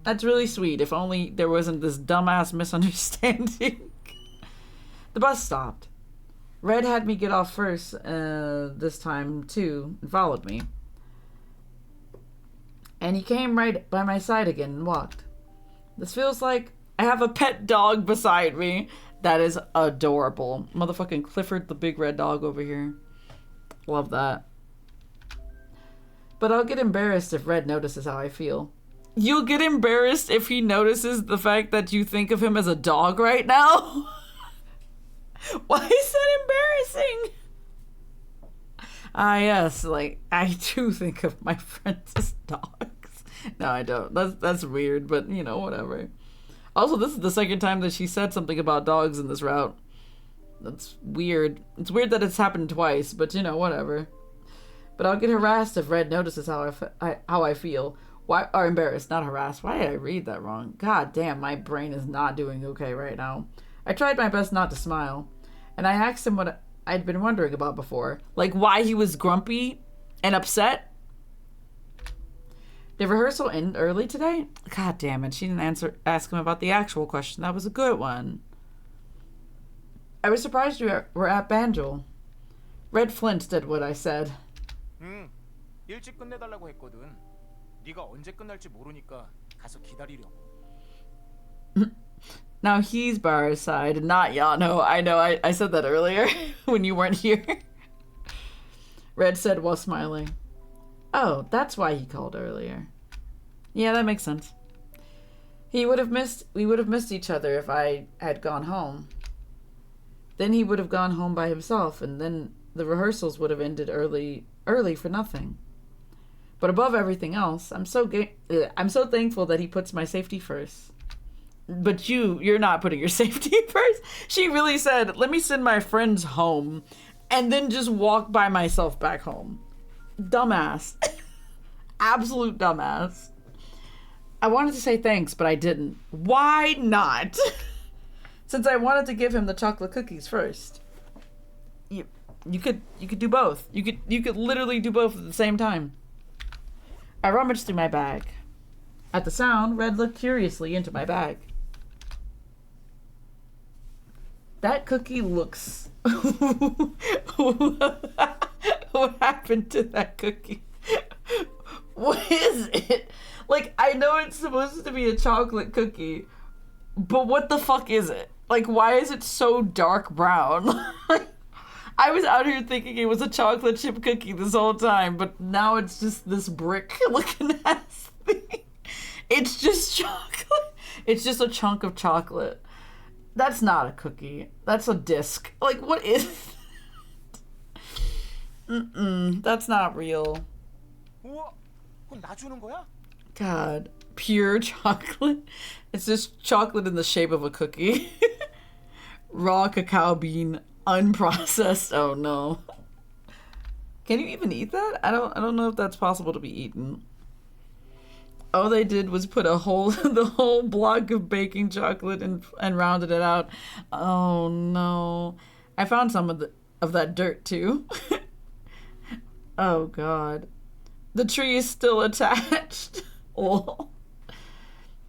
That's really sweet, if only there wasn't this dumbass misunderstanding. The bus stopped. Red had me get off first this time, too, and followed me. And he came right by my side again and walked. This feels like I have a pet dog beside me. That is adorable. Motherfucking Clifford the big red dog over here. Love that. But I'll get embarrassed if Red notices how I feel. You'll get embarrassed if he notices the fact that you think of him as a dog right now? Why is that embarrassing? Ah, yes, like, I do think of my friends as dogs. No, I don't. That's weird, but, you know, whatever. Also, this is the second time that she said something about dogs in this route. That's weird. It's weird that it's happened twice, but, you know, whatever. But I'll get harassed if Red notices how I feel. Why, or embarrassed, not harassed. Why did I read that wrong? God damn, my brain is not doing okay right now. I tried my best not to smile, and I asked him what I'd been wondering about before. Like, why he was grumpy and upset. Did rehearsal end early today? God damn it, she didn't ask him about the actual question. That was a good one. I was surprised you were at Banjul. Red Flint did what I said. 일찍 끝내달라고 했거든. 네가 언제 끝날지 모르니까 가서 기다리려고. Now he's by our side, not Yano. I know, I said that earlier when you weren't here. Red said while smiling. Oh, that's why he called earlier. Yeah, that makes sense. We would have missed each other if I had gone home. Then he would have gone home by himself, and then the rehearsals would have ended early for nothing. But above everything else, I'm so thankful that he puts my safety first. But you're not putting your safety first. She really said, let me send my friends home and then just walk by myself back home. Dumbass. Absolute dumbass. I wanted to say thanks, but I didn't. Why not? Since I wanted to give him the chocolate cookies first. You could do both. You could literally do both at the same time. I rummaged through my bag. At the sound, Red looked curiously into my bag. That cookie looks... What happened to that cookie? What is it? Like, I know it's supposed to be a chocolate cookie, but what the fuck is it? Like, why is it so dark brown? I was out here thinking it was a chocolate chip cookie this whole time, but now it's just this brick looking ass thing. It's just chocolate. It's just a chunk of chocolate. That's not a cookie. That's a disc. Like, what is that? That's not real. 우와, 그건 나 주는 거야? God, pure chocolate. It's just chocolate in the shape of a cookie. Raw cacao bean, unprocessed. Oh no. Can you even eat that? I don't know if that's possible to be eaten. All they did was put the whole block of baking chocolate and rounded it out. Oh no. I found some of that dirt too. Oh god. The tree is still attached. Oh.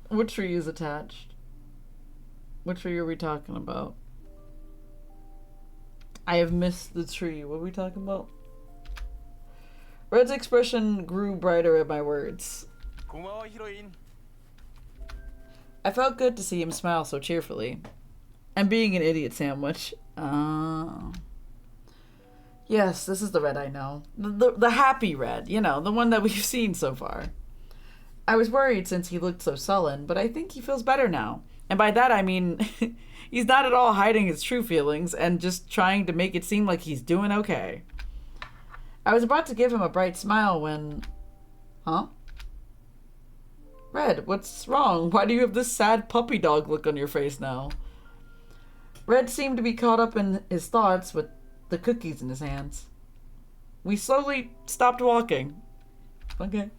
What tree is attached? What tree are we talking about? I have missed the tree. What are we talking about? Red's expression grew brighter at my words. 고마워, 히로인. I felt good to see him smile so cheerfully. I'm being an idiot sandwich. Yes, this is the Red I know. The happy Red, you know, the one that we've seen so far. I was worried since he looked so sullen, but I think he feels better now. And by that I mean, he's not at all hiding his true feelings and just trying to make it seem like he's doing okay. I was about to give him a bright smile when Huh? Red, what's wrong? Why do you have this sad puppy dog look on your face now? Red seemed to be caught up in his thoughts with the cookies in his hands. We slowly stopped walking. Okay.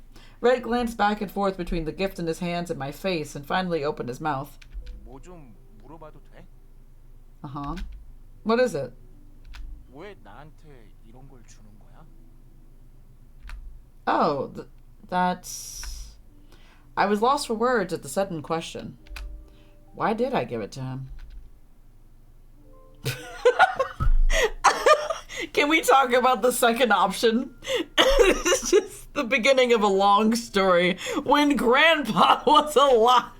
Red glanced back and forth between the gift in his hands and my face and finally opened his mouth. 뭐 좀 물어봐도 돼? Uh-huh. What is it? 왜 나한테 이런 걸 주는 거야? Oh, that's... I was lost for words at the sudden question. Why did I give it to him? Can we talk about the second option? It's just the beginning of a long story when Grandpa was alive.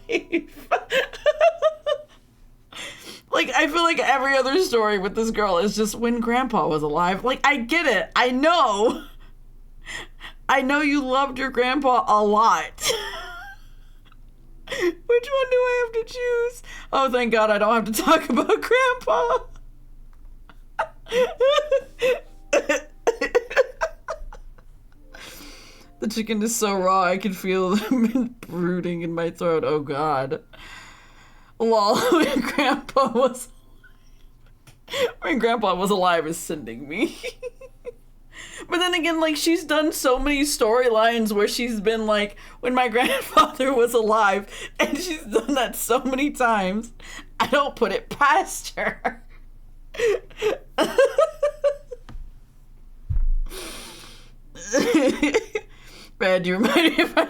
Like, I feel like every other story with this girl is just when Grandpa was alive. Like, I get it. I know you loved your grandpa a lot. Which one do I have to choose? Oh, thank God I don't have to talk about Grandpa. The chicken is so raw, I can feel them brooding in my throat. Oh God. Lol, when Grandpa was alive is sending me. But then again, like, she's done so many storylines where she's been like, when my grandfather was alive, and she's done that so many times. I don't put it past her. Red, you remind me of my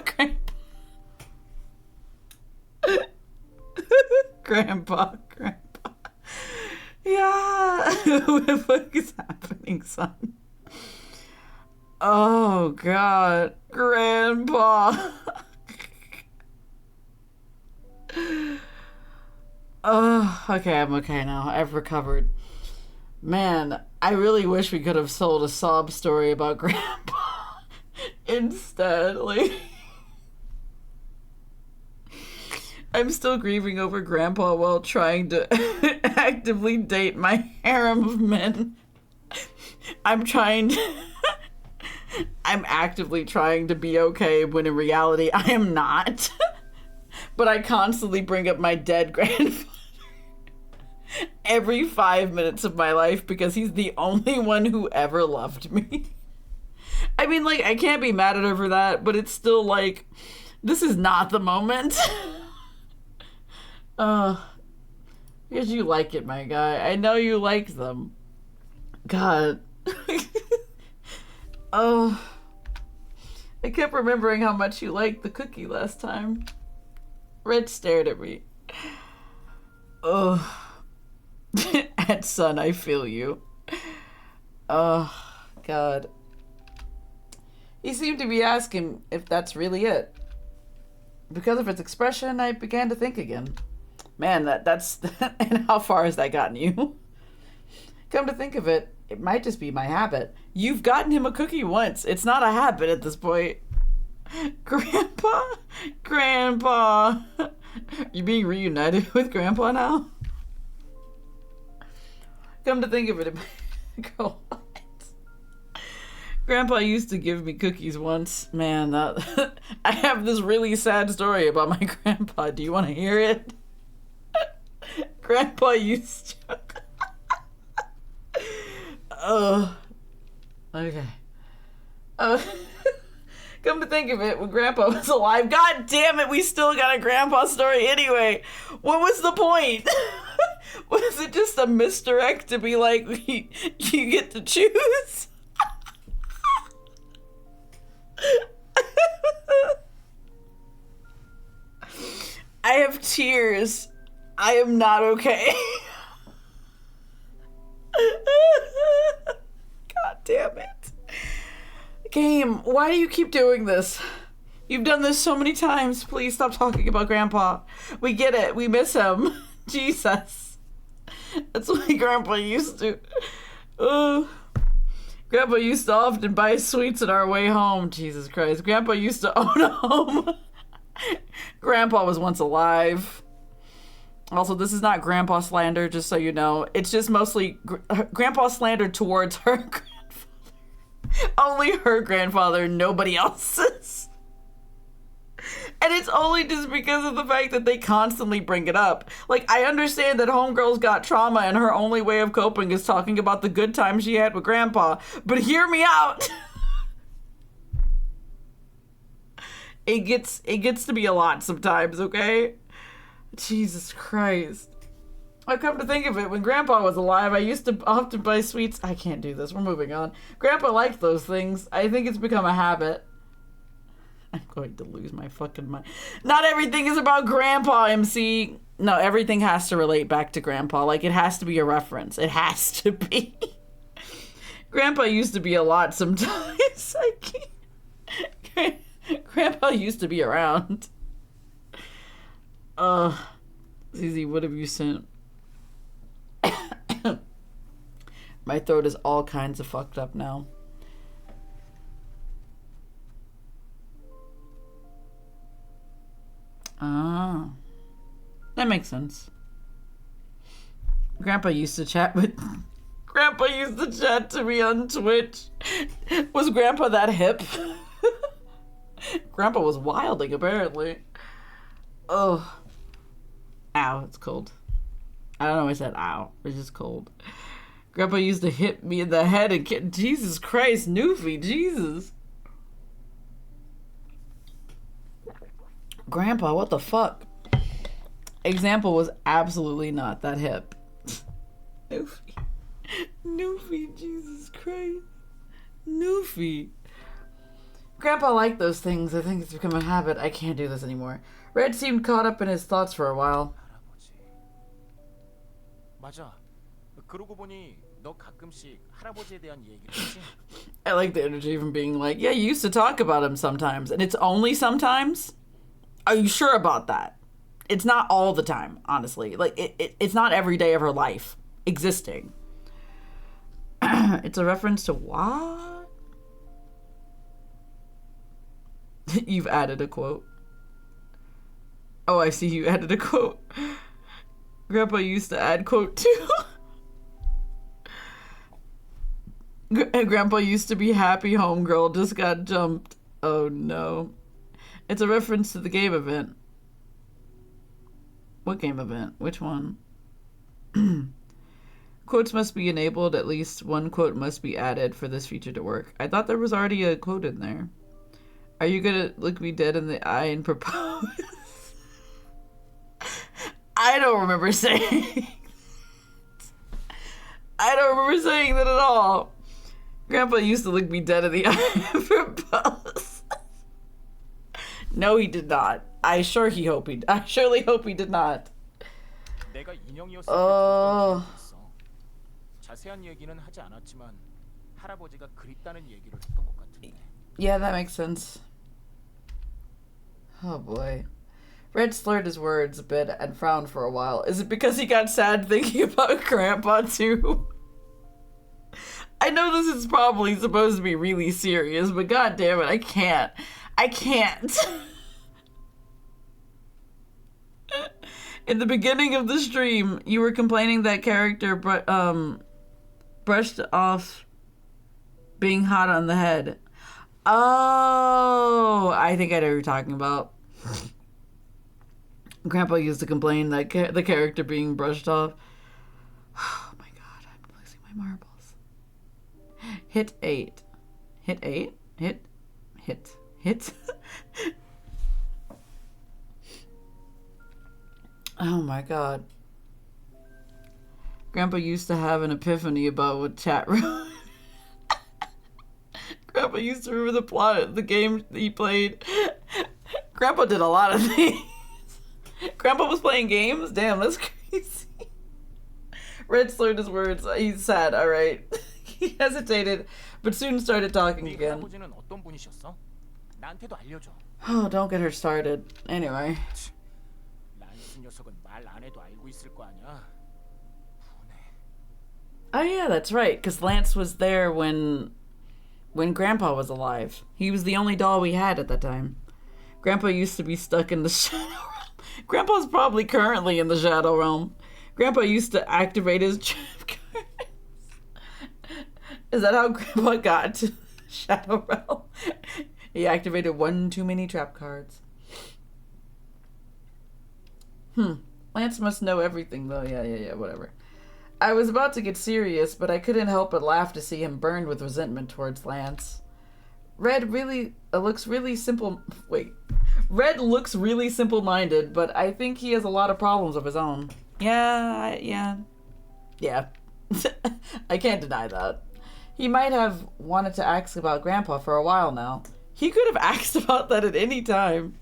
grandpa. Grandpa. Yeah. What the fuck is happening, son? Oh, God. Grandpa. Oh, okay, I'm okay now. I've recovered. Man, I really wish we could have sold a sob story about Grandpa instead. Like, I'm still grieving over Grandpa while trying to actively date my harem of men. I'm actively trying to be okay when in reality I am not. But I constantly bring up my dead grandfather every 5 minutes of my life because he's the only one who ever loved me. I mean, like, I can't be mad at her for that, but it's still like, this is not the moment. Because you like it, my guy. I know you like them. God. Oh. I kept remembering how much you liked the cookie last time. Red stared at me. Oh. At son, I feel you. Oh, God. He seemed to be asking if that's really it. Because of its expression, I began to think again. Man, that's... And how far has that gotten you? Come to think of it, it might just be my habit. You've gotten him a cookie once. It's not a habit at this point. Grandpa. You being reunited with Grandpa now? Come to think of it, girl, what? Grandpa used to give me cookies once. Man, I have this really sad story about my grandpa. Do you want to hear it? Grandpa used to... Oh. Okay. Come to think of it, when Grandpa was alive, God damn it, we still got a Grandpa story anyway. What was the point? Was it just a misdirect to be like, you get to choose? I have tears. I am not okay. God damn it. Game, why do you keep doing this? You've done this so many times. Please stop talking about Grandpa. We get it. We miss him. Jesus. That's what Grandpa used to. Grandpa used to often buy sweets on our way home. Jesus Christ. Grandpa used to own a home. Grandpa was once alive. Also, this is not Grandpa slander, just so you know. It's just mostly Grandpa slander towards her grandfather. Only her grandfather, nobody else's. And it's only just because of the fact that they constantly bring it up. Like, I understand that homegirl's got trauma and her only way of coping is talking about the good time she had with grandpa. But hear me out. It gets to be a lot sometimes, okay? Jesus Christ. I come to think of it, when Grandpa was alive, I used to often buy sweets. I can't do this. We're moving on. Grandpa liked those things. I think it's become a habit. I'm going to lose my fucking mind. Not everything is about Grandpa, MC. No, everything has to relate back to Grandpa. Like, it has to be a reference. It has to be. Grandpa used to be a lot sometimes. I can't. Grandpa used to be around. Zizi, what have you sent? My throat is all kinds of fucked up now. Ah, that makes sense. Grandpa used to chat with... Grandpa used to chat to me on Twitch. Was Grandpa that hip? Grandpa was wilding, apparently. Oh. Ow, it's cold. I don't know why I said ow. It's just cold. Grandpa used to hit me in the head and get... Jesus Christ, Newfie, Jesus. Grandpa, what the fuck? Example was absolutely not that hip. Newfie. Newfie, Jesus Christ. Newfie. Grandpa liked those things. I think it's become a habit. I can't do this anymore. Red seemed caught up in his thoughts for a while. 맞아. 그러고 보니 너 가끔씩 할아버지에 대한 얘기를 하지? I like the energy from being like, yeah, you used to talk about him sometimes, and it's only sometimes? Are you sure about that? It's not all the time, honestly. Like, it's not every day of her life existing. It's a reference to what? You've added a quote. Oh, I see you added a quote. Grandpa used to add quote too. Grandpa used to be happy homegirl just got jumped. Oh no. It's a reference to the game event. What game event? Which one? Quotes must be enabled. At least one quote must be added for this feature to work. I thought there was already a quote in there. Are you gonna look me dead in the eye and propose? I don't remember saying. I don't remember saying that at all. Grandpa used to look me dead in the eye and propose. No, he did not. I surely hope he did not. 내가 인형이었을 때 들었던 기억이 있어. 자세한 얘기는 하지 않았지만 할아버지가 그립다는 얘기를 했던 것 같은데. Yeah, that makes sense. Oh boy. Red slurred his words a bit and frowned for a while. Is it because he got sad thinking about Grandpa too? I know this is probably supposed to be really serious, but god damn it, I can't. I can't. In the beginning of the stream, you were complaining that character brushed off being hot on the head. Oh, I think I know what you're talking about. Grandpa used to complain that the character being brushed off. Oh my god, I'm losing my marbles. Hit 8. Hit 8? Hit. Oh my god. Grandpa used to have an epiphany about what chat room. Grandpa used to remember the plot of the game he played. Grandpa did a lot of things. Grandpa was playing games? Damn, that's crazy. Red slurred his words. He's sad, alright. He hesitated, but soon started talking again. 할아버지는 어떤 분이셨어? 나한테도 알려줘. Oh, don't get her started. Anyway. 란스 녀석은 말 안 해도 알고 있을 거 아니야. 분해. Oh yeah, that's right, because Lance was there when Grandpa was alive. He was the only doll we had at that time. Grandpa used to be stuck in the Shadow Realm. Grandpa's probably currently in the Shadow Realm. Grandpa used to activate his trap cards. Is that how Grandpa got to Shadow Realm? He activated one too many trap cards. Lance must know everything, though. Yeah, whatever. I was about to get serious, but I couldn't help but laugh to see him burned with resentment towards Lance. Red looks really simple-minded, but I think he has a lot of problems of his own. Yeah. I can't deny that. He might have wanted to ask about Grandpa for a while now. He could have asked about that at any time.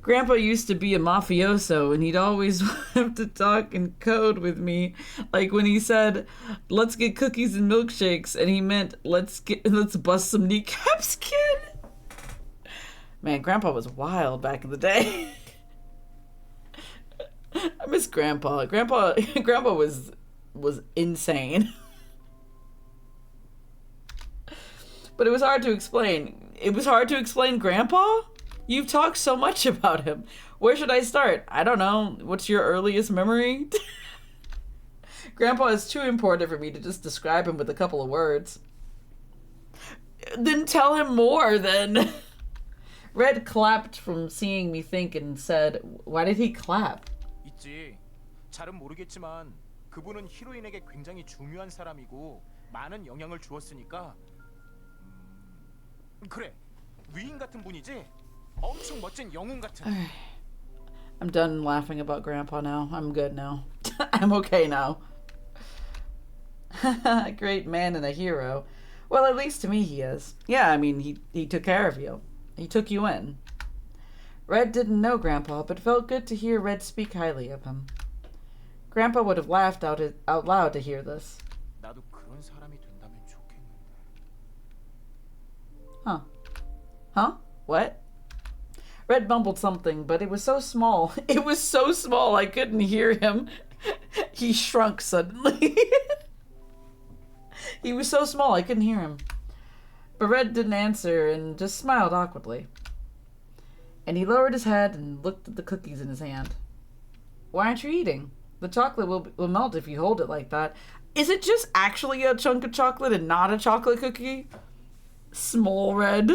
Grandpa used to be a mafioso, and he'd always have to talk in code with me. Like when he said, "Let's get cookies and milkshakes," and he meant, let's bust some kneecaps, kid. Man, Grandpa was wild back in the day. I miss Grandpa. Grandpa was insane. But it was hard to explain. It was hard to explain Grandpa? You've talked so much about him. Where should I start? I don't know. What's your earliest memory? Grandpa is too important for me to just describe him with a couple of words. Then tell him more, then. Red clapped from seeing me think and said, why did he clap? 있지. 잘은 모르겠지만 그분은 히로인에게 굉장히 중요한 사람이고 많은 영향을 주었으니까 그래. 위인 같은 분이지? 엄청 멋진 영웅 같은. I'm done laughing about Grandpa now. I'm good now. I'm okay now. A great man and a hero. Well, at least to me he is. Yeah, I mean, he took care of you. He took you in. Red didn't know Grandpa, but felt good to hear Red speak highly of him. Grandpa would have laughed out loud to hear this. 나도 그런 사람이 된다면 좋겠는데. Huh? What? Red mumbled something, but it was so small. It was so small I couldn't hear him. He shrunk suddenly. He was so small I couldn't hear him. But Red didn't answer and just smiled awkwardly. And he lowered his head and looked at the cookies in his hand. Why aren't you eating? The chocolate will melt if you hold it like that. Is it just actually a chunk of chocolate and not a chocolate cookie? Small Red.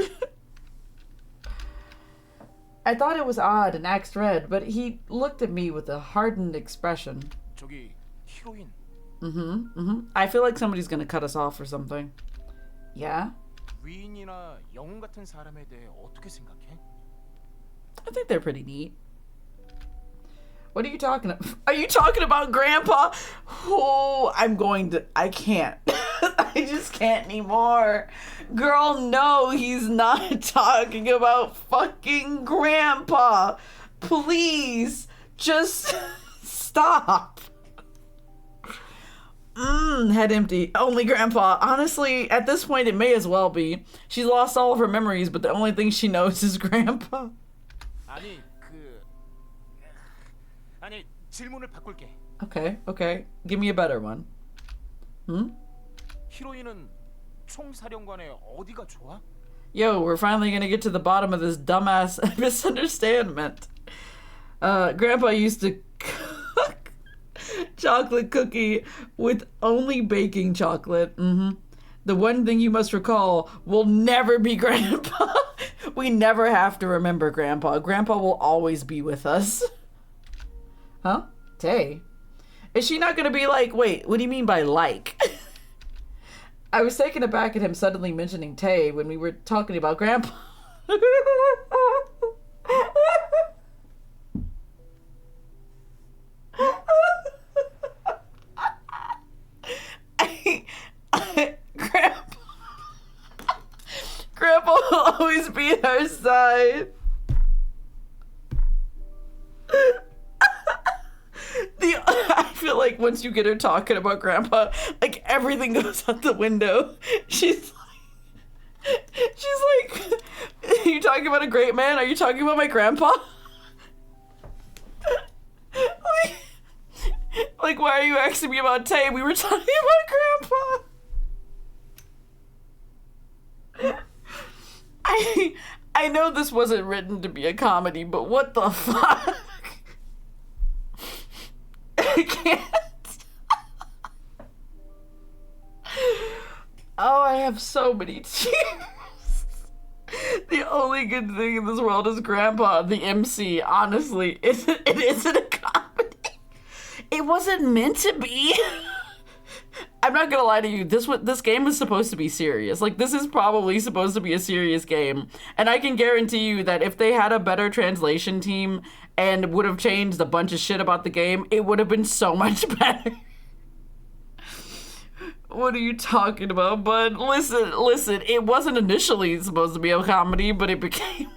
I thought it was odd and asked Red, but he looked at me with a hardened expression. 저기 히로인. I feel like somebody's gonna cut us off or something. Yeah? 위인이나 영웅 같은 사람에 대해 어떻게 생각해? I think they're pretty neat. What are you talking about? Are you talking about Grandpa? Oh, I can't. I just can't anymore. Girl, no, he's not talking about fucking Grandpa. Please, just stop. Head empty. Only Grandpa. Honestly, at this point, it may as well be. She's lost all of her memories, but the only thing she knows is Grandpa. 아니, 질문을 바꿀게. Okay. Give me a better one. 히로인은 총사령관의 어디가 좋아? Yo, we're finally gonna get to the bottom of this dumbass misunderstanding. Grandpa used to cook chocolate cookie with only baking chocolate. The one thing you must recall will never be Grandpa. We never have to remember Grandpa. Grandpa will always be with us. Huh? Tay? Is she not gonna be like, wait, what do you mean by like? I was taken aback at him suddenly mentioning Tay when we were talking about Grandpa. Grandpa will always be at our side. I feel like once you get her talking about Grandpa, like everything goes out the window. She's like, are you talking about a great man? Are you talking about my grandpa? Like, why are you asking me about Tay? We were talking about Grandpa. I know this wasn't written to be a comedy, but what the fuck? I can't. Oh, I have so many tears. The only good thing in this world is Grandpa, the MC. Honestly, it isn't a comedy. It wasn't meant to be. I'm not gonna lie to you. This game was supposed to be serious. Like, this is probably supposed to be a serious game, and I can guarantee you that if they had a better translation team and would have changed a bunch of shit about the game, it would have been so much better. What are you talking about, bud? Listen, it wasn't initially supposed to be a comedy, but it became one.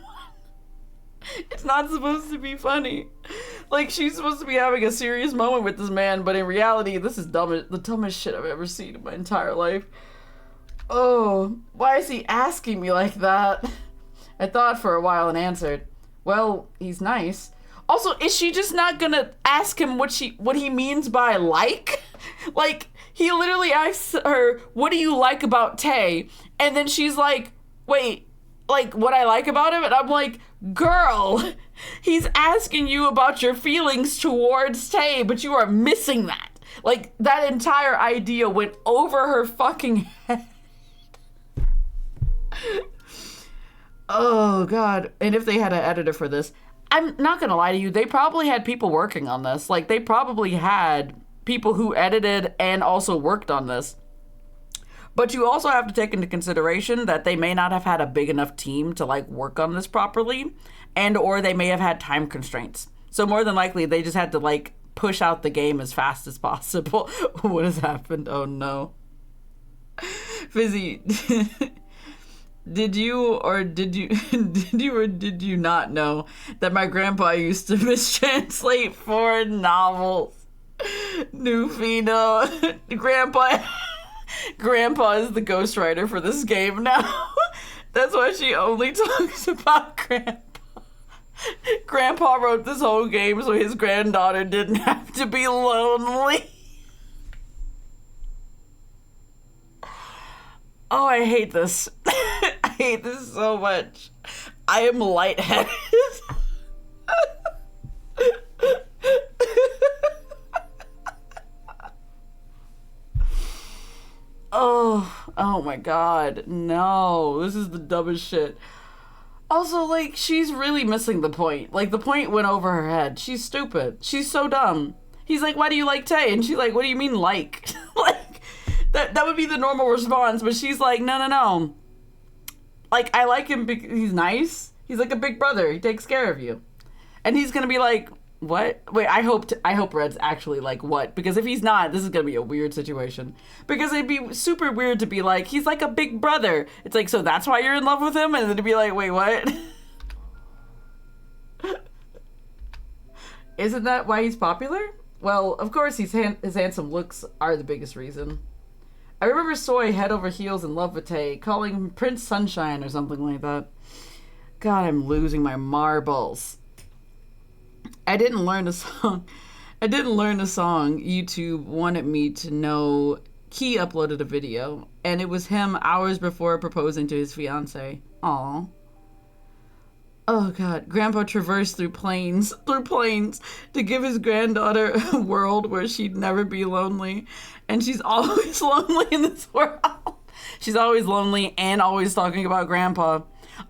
It's not supposed to be funny. Like, she's supposed to be having a serious moment with this man, but in reality, this is the dumbest shit I've ever seen in my entire life. Oh, why is he asking me like that? I thought for a while and answered, well, he's nice. Also, is she just not gonna ask him what he means by like? Like, he literally asks her, what do you like about Tay? And then she's like, wait, like, what I like about him? And I'm like, girl, he's asking you about your feelings towards Tay, but you are missing that. Like, that entire idea went over her fucking head. Oh, God. And if they had an editor for this, I'm not gonna lie to you, they probably had people working on this. Like, they probably had people who edited and also worked on this. But you also have to take into consideration that they may not have had a big enough team to, like, work on this properly, and or they may have had time constraints. So more than likely, they just had to, like, push out the game as fast as possible. What has happened? Oh, no. Fizzy, did you not know that my grandpa used to mistranslate foreign novels? Nufino, Grandpa is the ghostwriter for this game now. That's why she only talks about Grandpa. Grandpa wrote this whole game so his granddaughter didn't have to be lonely. Oh, I hate this. I hate this so much. I am lightheaded. Oh my god. No, this is the dumbest shit. Also, like, she's really missing the point. Like, the point went over her head. She's stupid. She's so dumb. He's like, why do you like Tay? And she's like, what do you mean like? Like, that would be the normal response, but she's like, no. Like, I like him because he's nice. He's like a big brother. He takes care of you. And he's gonna be like, what? Wait, I hope Red's actually like, what? Because if he's not, this is gonna be a weird situation. Because it'd be super weird to be like, he's like a big brother. It's like, so that's why you're in love with him? And then to be like, wait, what? Isn't that why he's popular? Well, of course, his handsome looks are the biggest reason. I remember Soy head over heels in love with Tay, calling him Prince Sunshine or something like that. God, I'm losing my marbles. I didn't learn a song. YouTube wanted me to know. He uploaded a video, and it was him hours before proposing to his fiancée. Aw. Oh god, Grandpa traversed through plains to give his granddaughter a world where she'd never be lonely. And she's always lonely in this world. She's always lonely and always talking about Grandpa.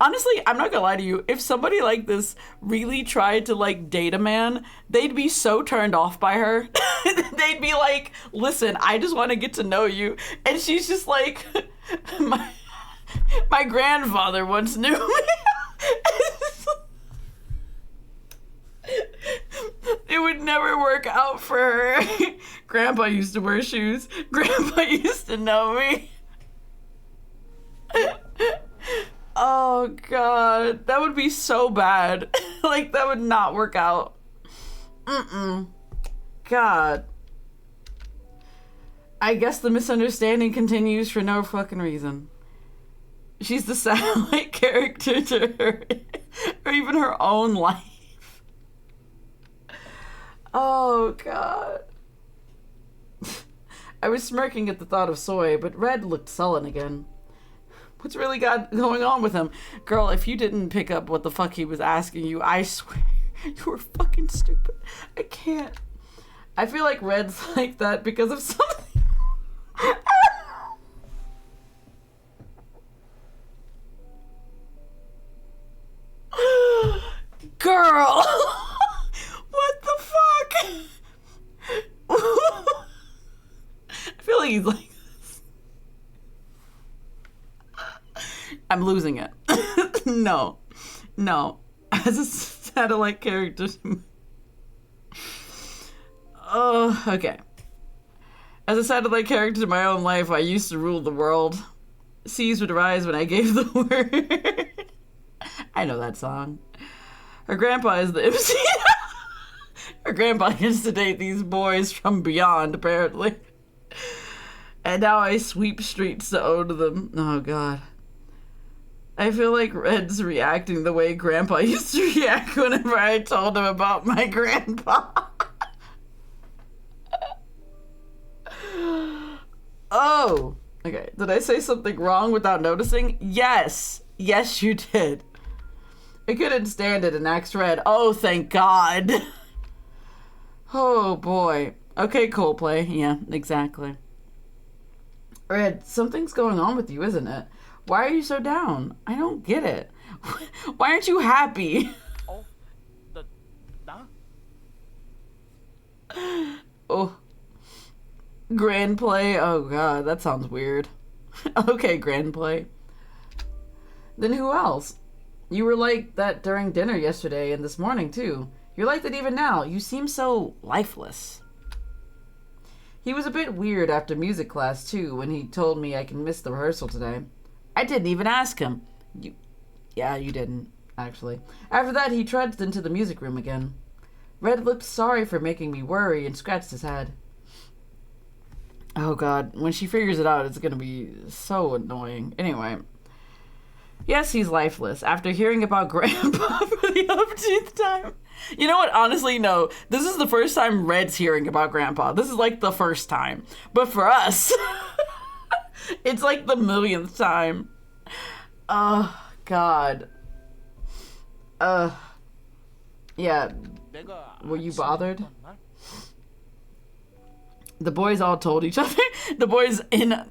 Honestly, I'm not gonna lie to you, if somebody like this really tried to, like, date a man, they'd be so turned off by her. They'd be like, listen, I just want to get to know you. And she's just like, my grandfather once knew me. It would never work out for her. Grandpa used to wear shoes. Grandpa used to know me. Oh god, that would be so bad. Like, that would not work out. God. I guess the misunderstanding continues for no fucking reason. She's the satellite character to her, or even her own life. Oh god. I was smirking at the thought of Soy, but Red looked sullen again. What's really going on with him? Girl, if you didn't pick up what the fuck he was asking you, I swear, you were fucking stupid. I can't. I feel like Red's like that because of something. he's like this. I'm losing it. No. As a satellite character. Oh, okay. As a satellite character in my own life, I used to rule the world. Seas would rise when I gave the word. I know that song. Her grandpa is the MC. Her grandpa used to date these boys from beyond, apparently. And now I sweep streets to own them. Oh, God. I feel like Red's reacting the way Grandpa used to react whenever I told him about my grandpa. Oh, okay. Did I say something wrong without noticing? Yes. Yes, you did. I couldn't stand it and asked Red. Oh, thank God. Oh, boy. Okay, Coldplay. Yeah, exactly. Red, something's going on with you, isn't it? Why are you so down? I don't get it. Why aren't you happy? 어? 나? Oh. Grand play? Oh, God, that sounds weird. Okay, grand play. Then who else? You were like that during dinner yesterday and this morning, too. You're like that even now. You seem so lifeless. He was a bit weird after music class, too, when he told me I can miss the rehearsal today. I didn't even ask him. Yeah, you didn't, actually. After that, he trudged into the music room again. Red looked sorry for making me worry and scratched his head. Oh, God. When she figures it out, it's going to be so annoying. Anyway. Yes, he's lifeless. After hearing about Grandpa for the umpteenth time. You know what? Honestly, no. This is the first time Red's hearing about Grandpa. This is like the first time. But for us, it's like the millionth time. Oh, God. Yeah. Were you bothered? The boys all told each other. The boys in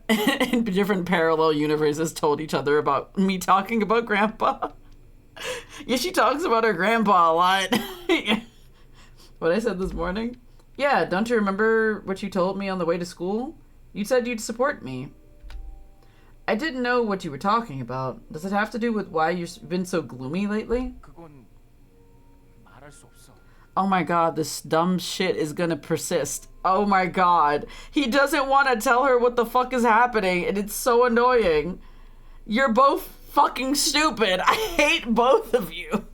different parallel universes told each other about me talking about Grandpa. Yeah, she talks about her grandpa a lot. What I said this morning? Yeah, don't you remember what you told me on the way to school? You said you'd support me. I didn't know what you were talking about. Does it have to do with why you've been so gloomy lately? 그건 말할 수 없어. Oh my God, this dumb shit is gonna persist. Oh my God. He doesn't want to tell her what the fuck is happening, and it's so annoying. You're both fucking stupid. I hate both of you.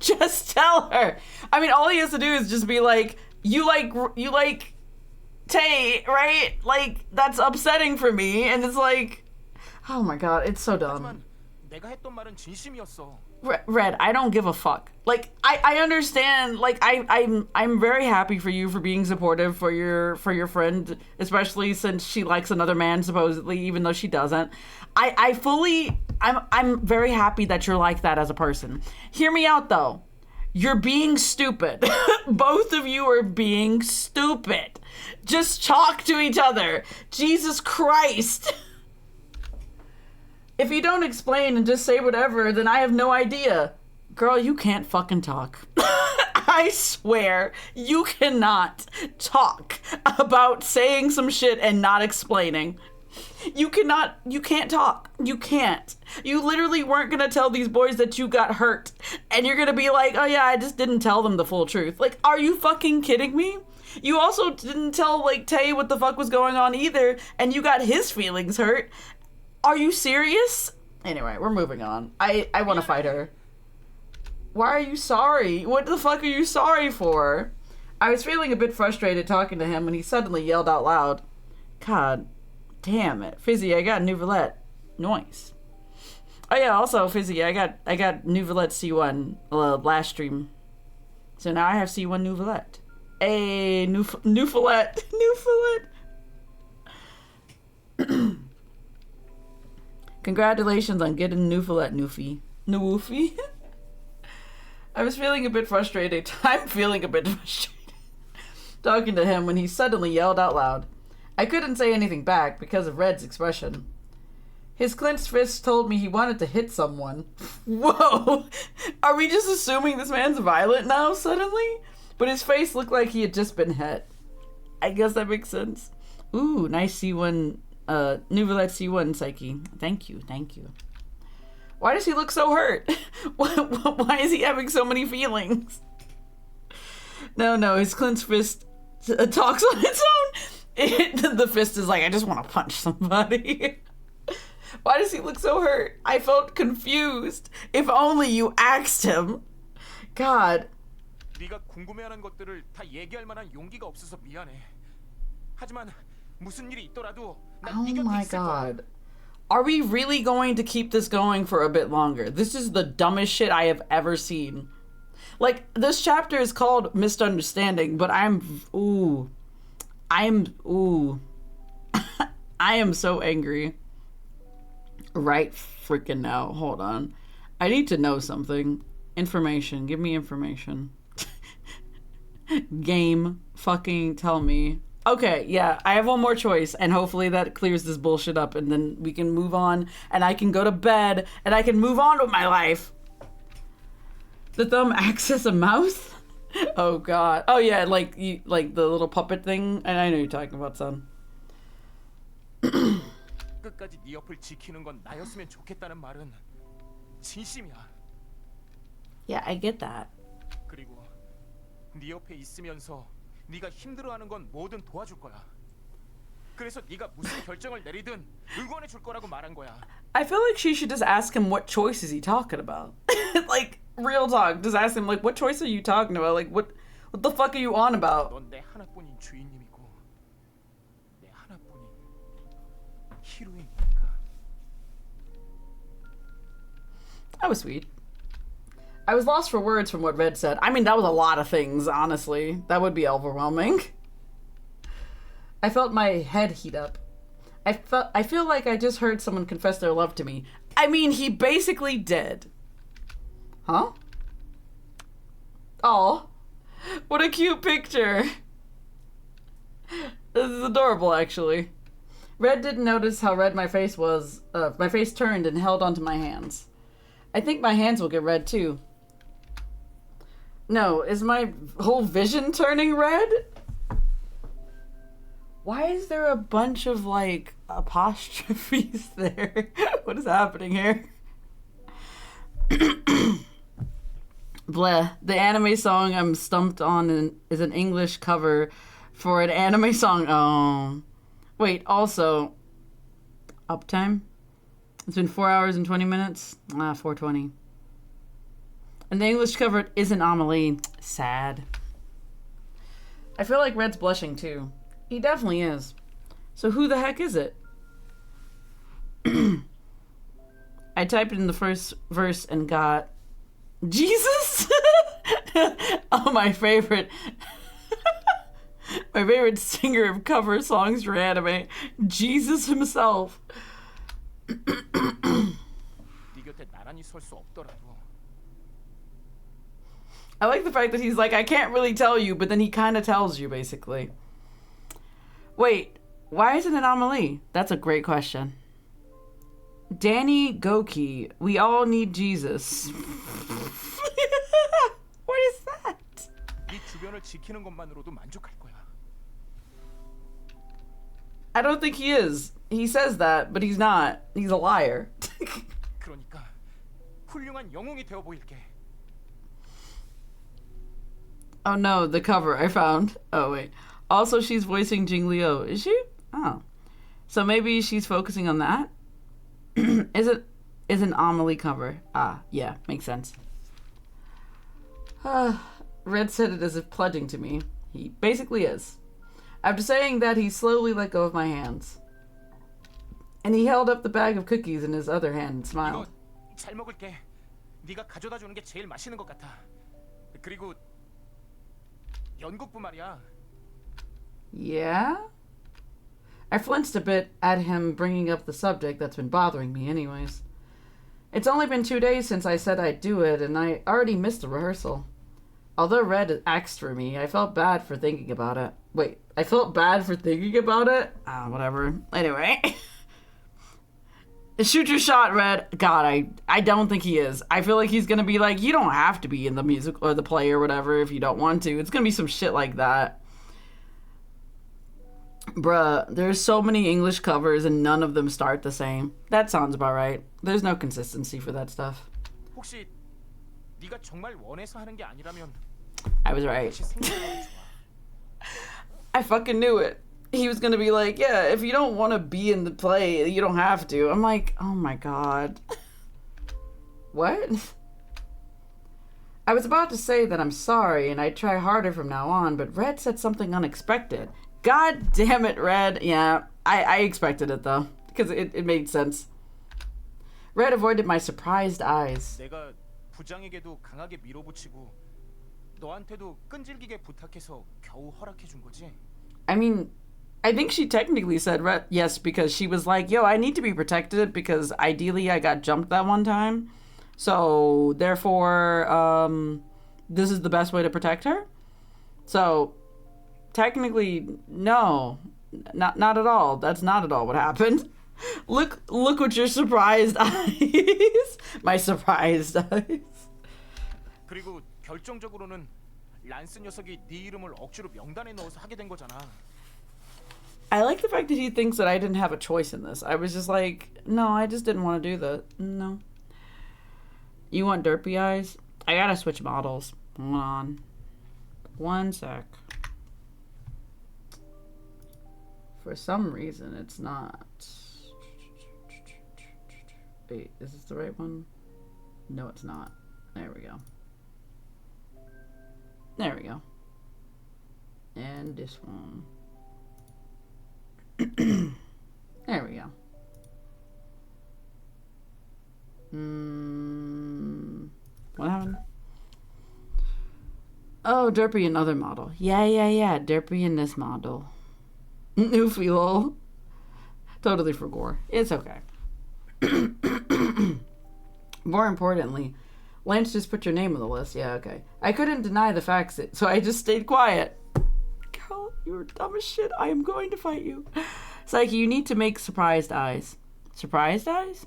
Just tell her. I mean, all he has to do is just be like, you like Tay, right? Like, that's upsetting for me, and it's like, oh my God, it's so dumb. 하지만 내가 했던 말은 진심이었어. Red, I don't give a fuck. Like, I understand. Like, I'm very happy for you for being supportive for your friend, especially since she likes another man supposedly, even though she doesn't. I'm very happy that you're like that as a person. Hear me out though. You're being stupid. Both of you are being stupid. Just talk to each other. Jesus Christ. If you don't explain and just say whatever, then I have no idea. Girl, you can't fucking talk. I swear, you cannot talk about saying some shit and not explaining. You can't talk. You can't. You literally weren't gonna tell these boys that you got hurt. And you're gonna be like, oh yeah, I just didn't tell them the full truth. Like, are you fucking kidding me? You also didn't tell, like, Tay what the fuck was going on either, and you got his feelings hurt. Are you serious? Anyway, we're moving on. I want to fight her. Why are you sorry? What the fuck are you sorry for? I was feeling a bit frustrated talking to him when he suddenly yelled out loud. God damn it. Fizzy, I got Nouvellette. Nice. Oh yeah, also Fizzy, I got Nouvellette C1 last stream. So now I have C1 Nouvellette. Hey, Nouvellette. Nouvellette. Congratulations on getting Nouvellette, Noofy. I was feeling a bit frustrated. I'm feeling a bit frustrated talking to him when he suddenly yelled out loud. I couldn't say anything back because of Red's expression. His clenched fist told me he wanted to hit someone. Whoa! Are we just assuming this man's violent now, suddenly? But his face looked like he had just been hit. I guess that makes sense. Ooh, nice C1, Nouvellette C1 Psyche. Thank you. Why does he look so hurt? Why is he having so many feelings? No, his clenched fist talks on its own. The fist is like, I just want to punch somebody. Why does he look so hurt? I felt confused. If only you asked him. God. 네가 궁금해하는 것들을 다 얘기할 만한 용기가 없어서 미안해. 하지만 무슨 일이 있더라도 난 네 Oh 곁에 my 있을 거야. god. Are we really going to keep this going for a bit longer? This is the dumbest shit I have ever seen. Like, this chapter is called Misunderstanding, but I am so angry right freaking now. Hold on. I need to know something. Information. Give me information. Game. Fucking tell me. Okay, yeah, I have one more choice, and hopefully that clears this bullshit up, and then we can move on, and I can go to bed, and I can move on with my life. The thumb acts as a mouth? Oh god. Oh yeah, like the little puppet thing, and I know you're talking about, son. 끝까지 네 옆을 지키는 건 나였으면 좋겠다는 말은 진심이야. Yeah, I get that. 그리고 네 옆에 있으면서 네가 힘들어하는 건 뭐든 도와줄 거야. 그래서 네가 무슨 결정을 내리든 응원해 줄 거라고 말한 거야. I feel like she should just ask him what choice is he talking about. Like, real talk. Just ask him, like, what choice are you talking about? Like, what the fuck are you on about? 넌 내 하나뿐인 주인님이고 내 하나뿐인 히로인이니까. That was sweet. I was lost for words from what Red said. I mean, that was a lot of things, honestly. That would be overwhelming. I felt my head heat up. I feel like I just heard someone confess their love to me. I mean, he basically did. Huh? Oh, what a cute picture. This is adorable, actually. Red didn't notice how red my face was. My face turned and held onto my hands. I think my hands will get red, too. No, is my whole vision turning red? Why is there a bunch of, like, apostrophes there? What is happening here? Bleh. The anime song I'm stumped on is an English cover for an anime song. Oh. Wait, also, uptime? It's been 4 hours and 20 minutes? 4:20. And the English cover isn't Amelie. Sad. I feel like Red's blushing too. He definitely is. So who the heck is it? I typed in the first verse and got Jesus? Oh, my favorite. My favorite singer of cover songs for anime. Jesus himself. 네 곁에 나란히 설 수 없더라도 I like the fact that he's like, I can't really tell you, but then he kind of tells you, basically. Wait, why isn't it Amelie? That's a great question. Danny Goki, we all need Jesus. What is that? 네 주변을 지키는 것만으로도 만족할 거야. I don't think he is. He says that, but he's not. He's a liar. 그러니까 훌륭한 영웅이 되어 보일게. Oh no, the cover I found. Oh wait. Also, she's voicing Jing Liu. Is she? Oh. So maybe she's focusing on that? Is an Amelie cover. Ah, yeah, makes sense. Red said it as if pledging to me. He basically is. After saying that, he slowly let go of my hands. And he held up the bag of cookies in his other hand and smiled. 이거 잘 먹을게. 네가 가져다 주는 게 제일 맛있는 것 같아. 그리고 연극부 말이야. Yeah? I flinched a bit at him bringing up the subject that's been bothering me anyways. It's only been 2 days since I said I'd do it, and I already missed the rehearsal. Although Red asked for me, I felt bad for thinking about it. Wait, I felt bad for thinking about it? Whatever. Anyway. Shoot your shot, Red. God, I don't think he is. I feel like he's gonna be like, you don't have to be in the music or the play or whatever if you don't want to. It's gonna be some shit like that. Bruh, there's so many English covers and none of them start the same. That sounds about right. There's no consistency for that stuff. 혹시 네가 정말 원해서 하는 게 아니라면 I was right. 다시 생각해보면 좋아. I fucking knew it. He was gonna be like, yeah, if you don't want to be in the play, you don't have to. I'm like, oh my god. What? I was about to say that I'm sorry and I'd try harder from now on, but Red said something unexpected. God damn it, Red. Yeah, I expected it though, because it made sense. Red avoided my surprised eyes. 내가 부장에게도 강하게 밀어붙이고 너한테도 끈질기게 부탁해서 겨우 허락해 준 거지. I mean, I think she technically said yes because she was like, yo, I need to be protected because ideally I got jumped that one time. So therefore, this is the best way to protect her. So technically, no, not at all. That's not at all what happened. Look what your surprised eyes. My surprised eyes. 그리고 결정적으로는 란스 녀석이 네 이름을 억지로 명단에 넣어서 하게 된 거잖아. I like the fact that he thinks that I didn't have a choice in this. I was just like, no, I just didn't want to do that. No. You want derpy eyes? I gotta switch models. Hold on. One sec. For some reason, it's not. Wait, is this the right one? No, it's not. There we go. There we go. And this one. There we go. What happened? Oh, Derpy another model. Yeah. Derpy in this model. Oofy lol. Totally for gore. It's okay. More importantly, Lance just put your name on the list. Yeah, okay. I couldn't deny the facts, so I just stayed quiet. Girl, you're dumb as shit. I am going to fight you. Psyche, you need to make surprised eyes. Surprised eyes?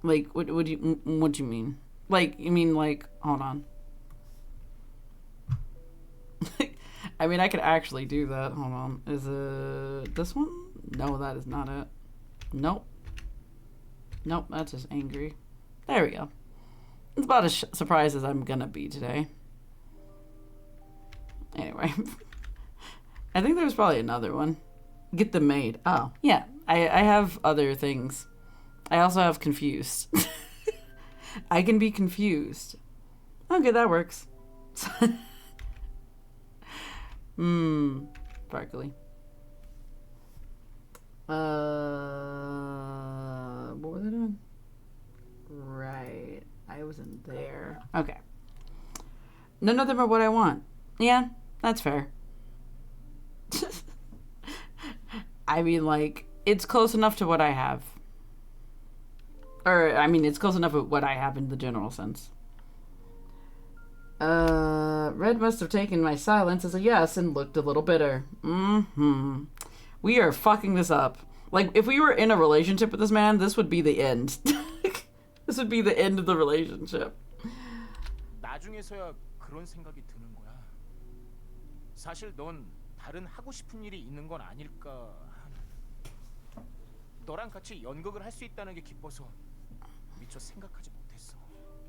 Like, what do you mean? Like, you mean like, hold on. I mean, I could actually do that. Hold on. Is it this one? No, that is not it. Nope. Nope, that's just angry. There we go. It's about as surprised as I'm gonna be today. Anyway. I think there's probably another one. Get them made. Oh, yeah. I have other things. I also have confused. I can be confused. Okay, that works. Sparkly. What was I doing? Right. I wasn't there. Okay. None of them are what I want. Yeah, that's fair. I mean, like, it's close enough to what I have. Or, I mean, it's close enough with what I have in the general sense. Red must have taken my silence as a yes and looked a little bitter. We are fucking this up. Like, if we were in a relationship with this man, this would be the end. This would be the end of the relationship. 나중에서야 그런 생각이 드는 거야. 사실 넌 다른 하고 싶은 일이 있는 건 아닐까. 너랑 같이 연극을 할 수 있다는 게 기뻐서 미처 생각하지 못했어.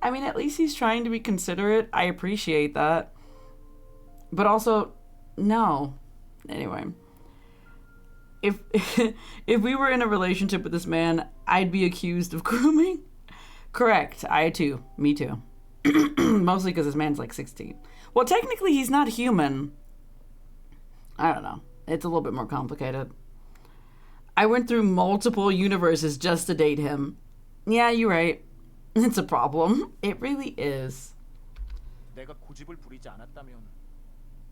I mean, at least he's trying to be considerate. I appreciate that. But also, no. Anyway. If we were in a relationship with this man, I'd be accused of grooming. Correct. I too. Me too. Mostly because this man's like 16. Well, technically he's not human. I don't know. It's a little bit more complicated. I went through multiple universes just to date him. Yeah, you're right. It's a problem. It really is. 내가 고집을 부리지 않았다면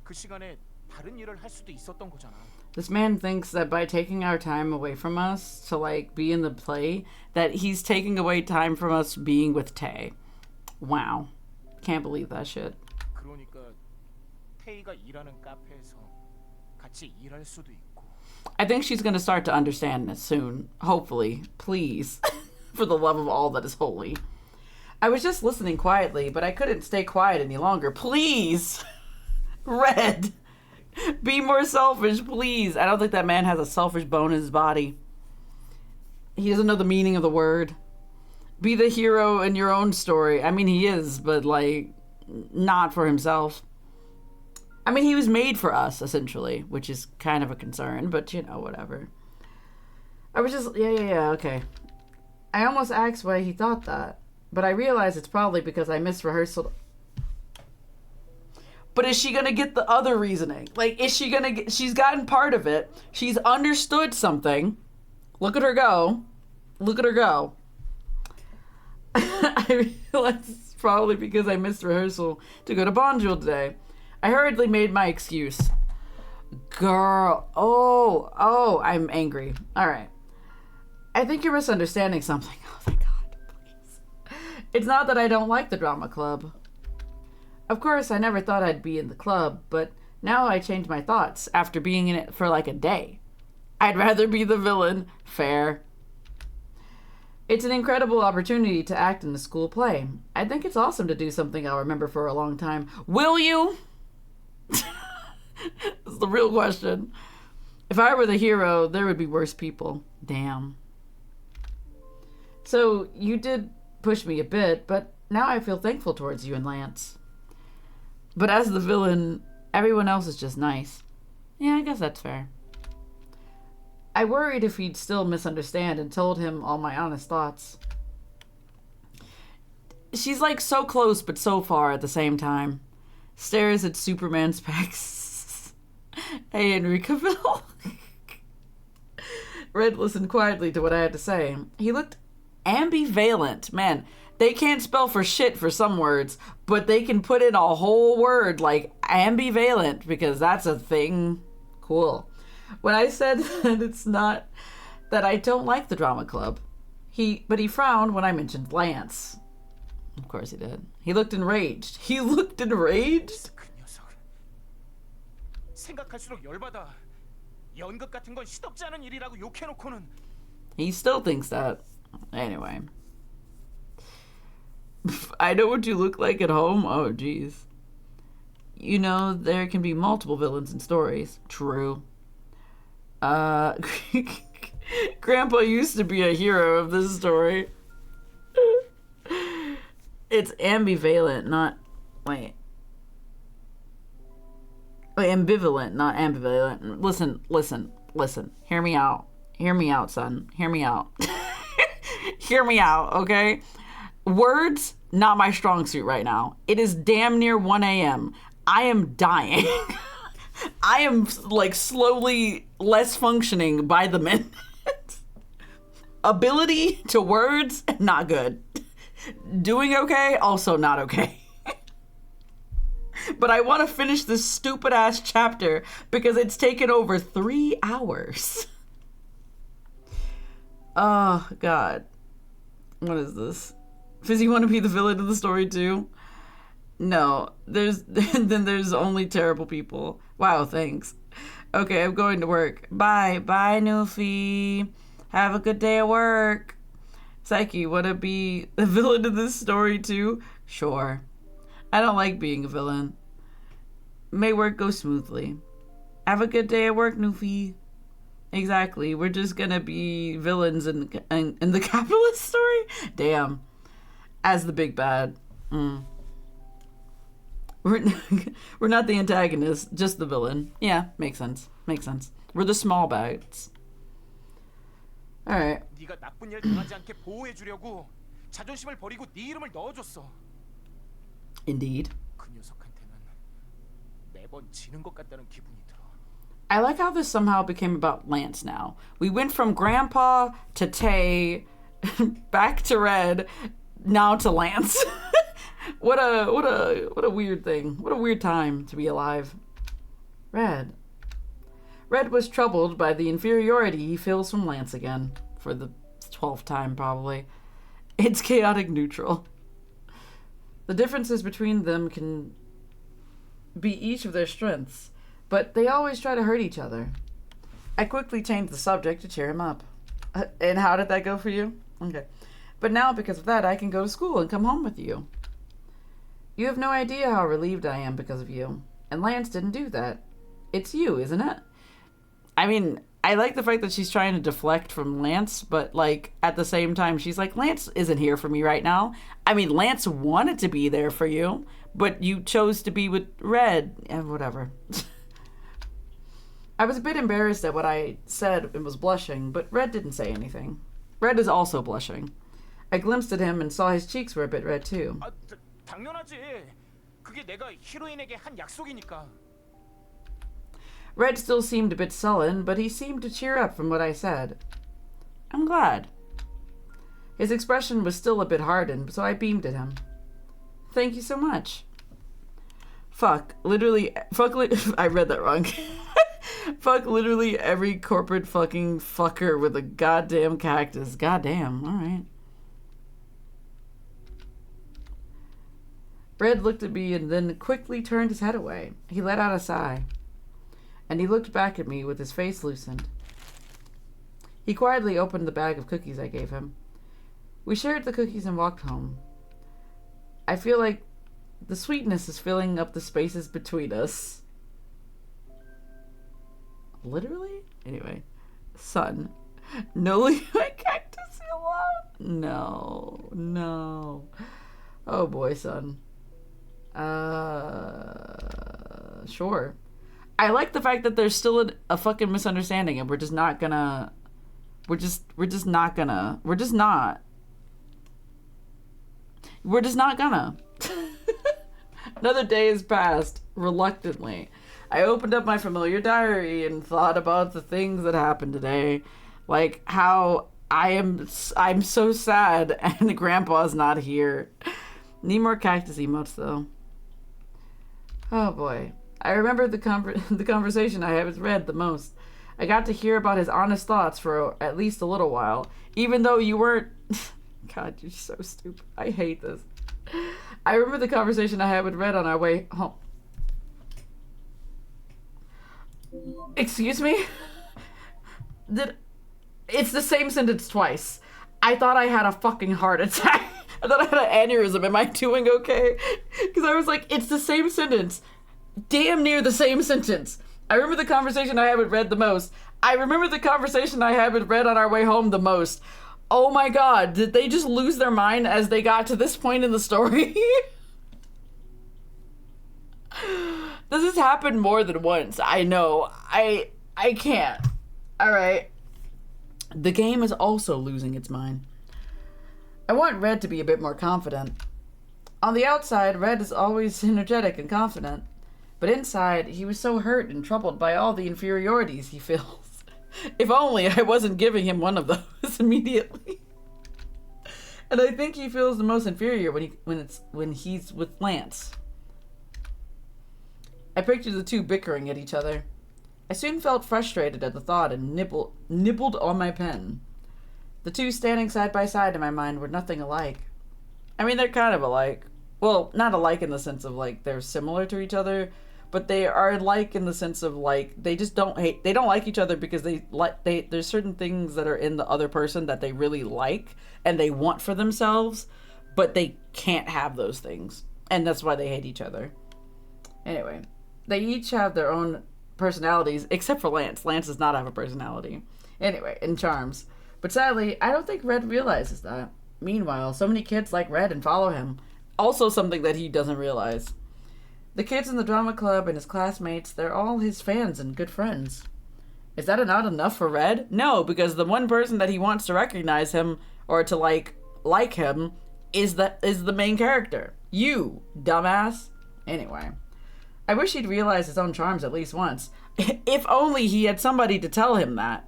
그 시간에 다른 일을 할 수도 있었던 거잖아. This man thinks that by taking our time away from us to like be in the play, that he's taking away time from us being with Tay. Wow. Can't believe that shit. 그러니까 태희가 일하는 카페에서 같이 일할 수도 있고. I think she's gonna start to understand this soon. Hopefully. Please. For the love of all that is holy. I was just listening quietly, but I couldn't stay quiet any longer. Please! Red! Be more selfish, please. I don't think that man has a selfish bone in his body. He doesn't know the meaning of the word. Be the hero in your own story. I mean, he is, but like, not for himself. I mean, he was made for us, essentially, which is kind of a concern, but you know, whatever. I was just, yeah, okay. I almost asked why he thought that, but I realized it's probably because I missed rehearsal. But is she gonna get the other reasoning? Like, is she gonna get, she's gotten part of it. She's understood something. Look at her go. Look at her go. I realized it's probably because I missed rehearsal to go to Bonjour today. I hurriedly made my excuse. Girl, oh, I'm angry. All right. I think you're misunderstanding something. Oh, thank God, please. It's not that I don't like the drama club. Of course, I never thought I'd be in the club, but now I changed my thoughts after being in it for like a day. I'd rather be the villain. Fair. It's an incredible opportunity to act in the school play. I think it's awesome to do something I'll remember for a long time. Will you? That's the real question. If I were the hero, there would be worse people. Damn. So, you did push me a bit, but now I feel thankful towards you and Lance. But as the villain, everyone else is just nice. Yeah, I guess that's fair. I worried if he'd still misunderstand and told him all my honest thoughts. She's like so close but so far at the same time. Stares at Superman specs. Hey, Henry Cavill. Red listened quietly to what I had to say. He looked ambivalent. Man, they can't spell for shit for some words, but they can put in a whole word like ambivalent because that's a thing. Cool. When I said that it's not that I don't like the drama club, but he frowned when I mentioned Lance. Of course he did. He looked enraged. He looked enraged? 그 녀석. 생각할수록 열받아. 연극 같은 건 시덥지 않은 일이라고 욕해놓고는. He still thinks that. Anyway. I know what you look like at home. Oh, jeez. You know, there can be multiple villains in stories. True. Grandpa used to be a hero of this story. It's ambivalent, not... Wait, ambivalent, not ambivalent. Listen. Hear me out. Hear me out, son. Hear me out. Hear me out, okay? Words, not my strong suit right now. It is damn near 1 a.m. I am dying. I am, like, slowly less functioning by the minute. Ability to words, not good. Doing okay, also not okay. But I want to finish this stupid-ass chapter because it's taken over 3 hours. Oh, God. What is this? Does he want to be the villain of the story, too? No, there's only terrible people. Wow, thanks. Okay, I'm going to work. Bye, Newfie. Have a good day at work. Psyche, wanna be the villain of this story too? Sure. I don't like being a villain. May work go smoothly. Have a good day at work, Newfie. Exactly. We're just gonna be villains in the capitalist story? Damn. As the big bad. We're not the antagonist, just the villain. Yeah, makes sense. We're the small bads. Alright. 네가 나쁜 일 당하지 않게 보호해주려고 자존심을 버리고 네 이름을 넣어줬어. Indeed. 그 녀석한테는 매번 지는 것 같다는 기분이 들어. I like how this somehow became about Lance now. We went from Grandpa to Tay, back to Red, now to Lance. What a weird thing. What a weird time to be alive. Red was troubled by the inferiority he feels from Lance again. For the 12th time, probably. It's chaotic neutral. The differences between them can be each of their strengths, but they always try to hurt each other. I quickly changed the subject to cheer him up. And how did that go for you? Okay. But now, because of that, I can go to school and come home with you. You have no idea how relieved I am because of you. And Lance didn't do that. it's you, isn't it? I mean, I like the fact that she's trying to deflect from Lance, but, like, at the same time, she's like, Lance isn't here for me right now. I mean, Lance wanted to be there for you, but you chose to be with Red. And whatever. I was a bit embarrassed at what I said and was blushing, but Red didn't say anything. Red is also blushing. I glimpsed at him and saw his cheeks were a bit red, too. 당연하지. 그게 내가 히로인에게 한 약속이니까. Red still seemed a bit sullen, but he seemed to cheer up from what I said. I'm glad. His expression was still a bit hardened, so I beamed at him. Thank you so much. Fuck, I read that wrong. Fuck literally every corporate fucking fucker with a goddamn cactus. Goddamn, alright. Red looked at me and then quickly turned his head away. He let out a sigh. And he looked back at me with his face loosened. He quietly opened the bag of cookies I gave him. We shared the cookies and walked home. I feel like the sweetness is filling up the spaces between us. Literally? Anyway. Son. No, leave my cactus alone. No. Oh boy, son. Sure. I like the fact that there's still a fucking misunderstanding and we're just not. Another day has passed, reluctantly. I opened up my familiar diary and thought about the things that happened today. Like how I'm so sad and Grandpa's not here. Need more cactus emotes though. Oh boy. I remember the conversation I had with Red the most. I got to hear about his honest thoughts for at least a little while. Even though you weren't... God, you're so stupid. I hate this. I remember the conversation I had with Red on our way home. Excuse me? It's the same sentence twice. I thought I had a fucking heart attack. I thought I had an aneurysm. Am I doing okay? Because I was like, it's the same sentence. Damn near the same sentence. I remember the conversation I had with Red the most. I remember the conversation I had with Red on our way home the most. Oh my god, did they just lose their mind as they got to this point in the story? This has happened more than once. I know. I can't. Alright. The game is also losing its mind. I want Red to be a bit more confident. On the outside, Red is always energetic and confident. But inside, he was so hurt and troubled by all the inferiorities he feels. If only I wasn't giving him one of those immediately. And I think he feels the most inferior when he's with Lance. I pictured the two bickering at each other. I soon felt frustrated at the thought and nibbled on my pen. The two standing side by side in my mind were nothing alike. I mean, they're kind of alike. Well, not alike in the sense of, like, they're similar to each other, but they are alike in the sense of, like, they just don't like each other because there's certain things that are in the other person that they really like and they want for themselves, but they can't have those things. And that's why they hate each other. Anyway, they each have their own personalities, except for Lance. Lance does not have a personality. Anyway, and charms. But sadly, I don't think Red realizes that. Meanwhile, so many kids like Red and follow him. Also something that he doesn't realize. The kids in the drama club and his classmates, they're all his fans and good friends. Is that not enough for Red? No, because the one person that he wants to recognize him or to like him is the main character. You, dumbass. Anyway, I wish he'd realize his own charms at least once. If only he had somebody to tell him that.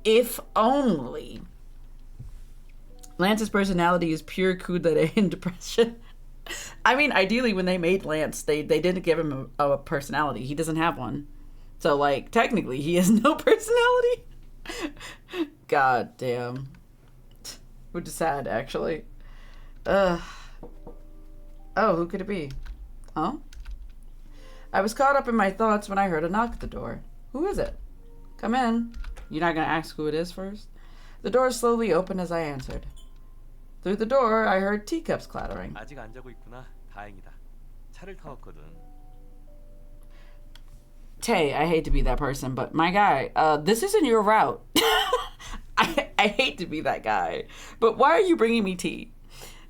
If only. Lance's personality is pure kudere and depression. I mean, ideally, when they made Lance, they didn't give him a personality. He doesn't have one. So, like, technically, he has no personality. God damn. Which is sad, actually. Oh, who could it be? Huh? I was caught up in my thoughts when I heard a knock at the door. Who is it? Come in. You're not going to ask who it is first? The door slowly opened as I answered. Through the door, I heard teacups clattering. 아직 안 자고 있구나. 다행이다. 차를 타왔거든. Tay, I hate to be that person, but my guy, this isn't your route. I hate to be that guy, but why are you bringing me tea?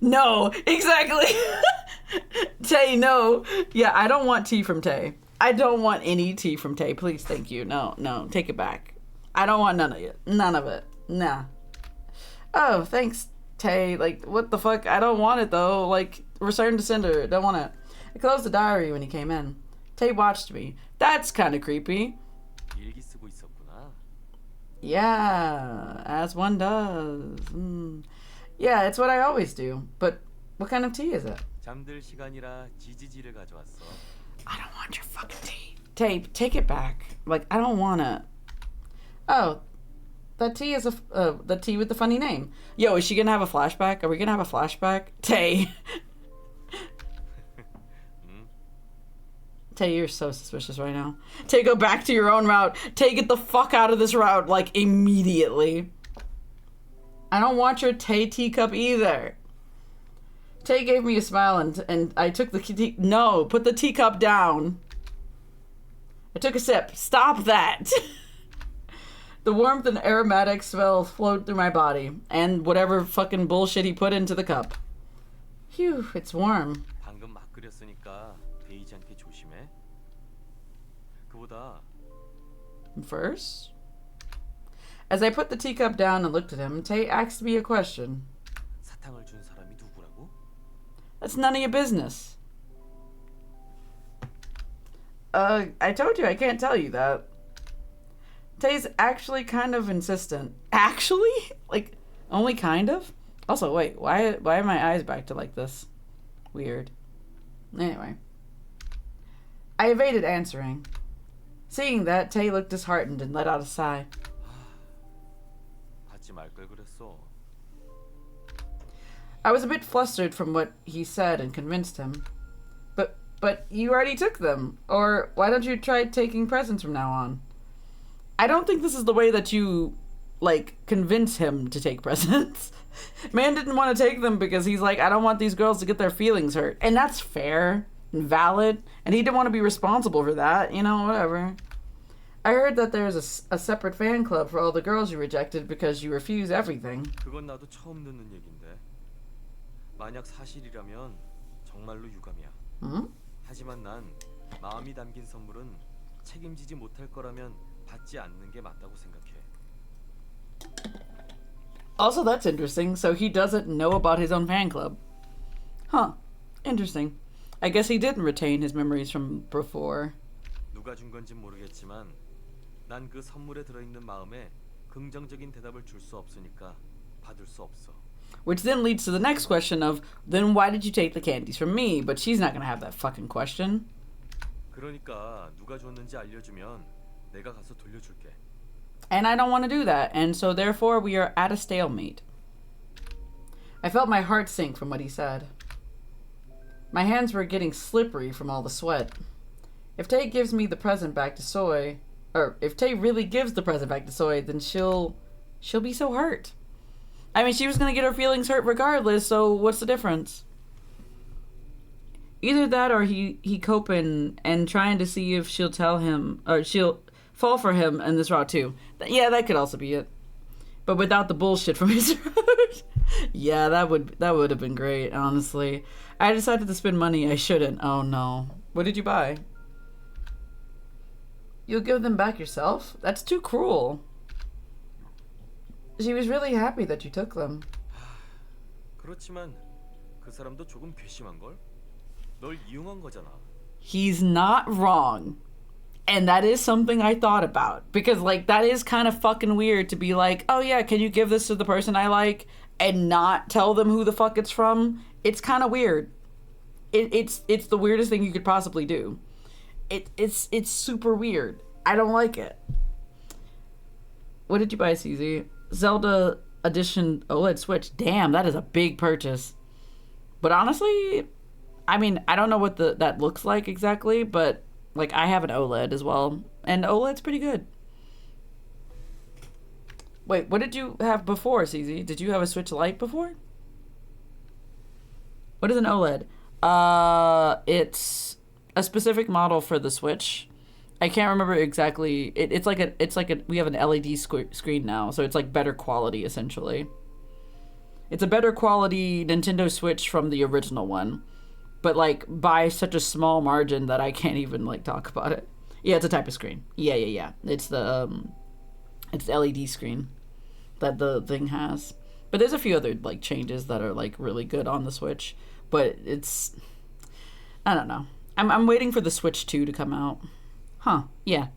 No, exactly. Tay, no. Yeah, I don't want tea from Tay. I don't want any tea from Tay. Please, thank you. No, take it back. I don't want none of it. None of it. Nah. Oh, thanks, Tay. Like, what the fuck? I don't want it, though. Like, return to sender. Don't want it. I closed the diary when he came in. Tay watched me. That's kind of creepy. 일기 쓰고 있었구나. Yeah, as one does. Yeah, it's what I always do. But what kind of tea is it? 잠들 시간이라 지지지를 가져왔어. I don't want your fucking tea. Tay, take it back. Like, I don't want it. Oh, that tea is the tea with the funny name. Yo, is she gonna have a flashback? Are we gonna have a flashback? Tay. Tay, you're so suspicious right now. Tay, go back to your own route. Tay, get the fuck out of this route, like, immediately. I don't want your Tay teacup either. Tay gave me a smile and I took the tea. No, put the teacup down. I took a sip. Stop that. The warmth and aromatic smell flowed through my body and whatever fucking bullshit he put into the cup. Phew, it's warm. 방금 막 끓였으니까 데이지 않게 조심해. 그보다 First? As I put the teacup down and looked at him, Tay asked me a question. 사탕을 준 사람이 누구라고? That's none of your business. I told you I can't tell you that. Tay's actually kind of insistent. Actually? Like, only kind of? Also, wait, why are my eyes back to like this? Weird. Anyway. I evaded answering. Seeing that, Tay looked disheartened and let out a sigh. 받지 말 걸 그랬어. I was a bit flustered from what he said and convinced him. But you already took them. Or why don't you try taking presents from now on? I don't think this is the way that you, like, convince him to take presents. Man didn't want to take them because he's like, I don't want these girls to get their feelings hurt. And that's fair and valid. And he didn't want to be responsible for that. You know, whatever. I heard that there's a separate fan club for all the girls you rejected because you refuse everything. 그건 나도 처음 듣는 얘긴데. 만약 사실이라면 정말로 유감이야. 하지만 난 마음이 담긴 선물은 책임지지 못할 거라면 받지 않는 게 맞다고 생각해. Also, that's interesting. So he doesn't know about his own fan club. Huh. Interesting. I guess he didn't retain his memories from before. 누가 준 건진 모르겠지만 난 그 선물에 들어있는 마음에 긍정적인 대답을 줄 수 없으니까 받을 수 없어. Which then leads to the next question of, then why did you take the candies from me? But she's not gonna have that fucking question. 그러니까 누가 줬는지 알려주면 내가 가서 돌려줄게. And I don't want to do that, and so therefore we are at a stalemate. I felt my heart sink from what he said. My hands were getting slippery from all the sweat. If Tay gives me the present back to Soy, or if Tay really gives the present back to Soy, then she'll be so hurt. I mean, she was gonna get her feelings hurt regardless, so what's the difference? Either that or he coping and trying to see if she'll tell him, or she'll fall for him in this route too. Yeah, that could also be it. But without the bullshit from his route. Yeah, that would have been great, honestly. I decided to spend money I shouldn't. Oh no. What did you buy? You'll give them back yourself? That's too cruel. She was really happy that you took them. 그렇지만 그 사람도 조금 괘씸한 걸. 널 이용한 거잖아. He's not wrong. And that is something I thought about. Because, like, that is kind of fucking weird to be like, oh yeah, can you give this to the person I like and not tell them who the fuck it's from? It's kind of weird. It's the weirdest thing you could possibly do. It's super weird. I don't like it. What did you buy, CZ? Zelda Edition OLED Switch. Damn, that is a big purchase. But honestly, I mean, I don't know what that looks like exactly, but like I have an OLED as well, and OLED's pretty good. Wait, what did you have before, CZ? Did you have a Switch Lite before? What is an OLED? It's a specific model for the Switch. I can't remember exactly. It's like we have an LED screen now, so it's like better quality essentially. It's a better quality Nintendo Switch from the original one, but like by such a small margin that I can't even like talk about it. Yeah, it's a type of screen. Yeah. It's the LED screen that the thing has. But there's a few other like changes that are like really good on the Switch, but it's, I don't know. I'm waiting for the Switch 2 to come out. Huh. Yeah.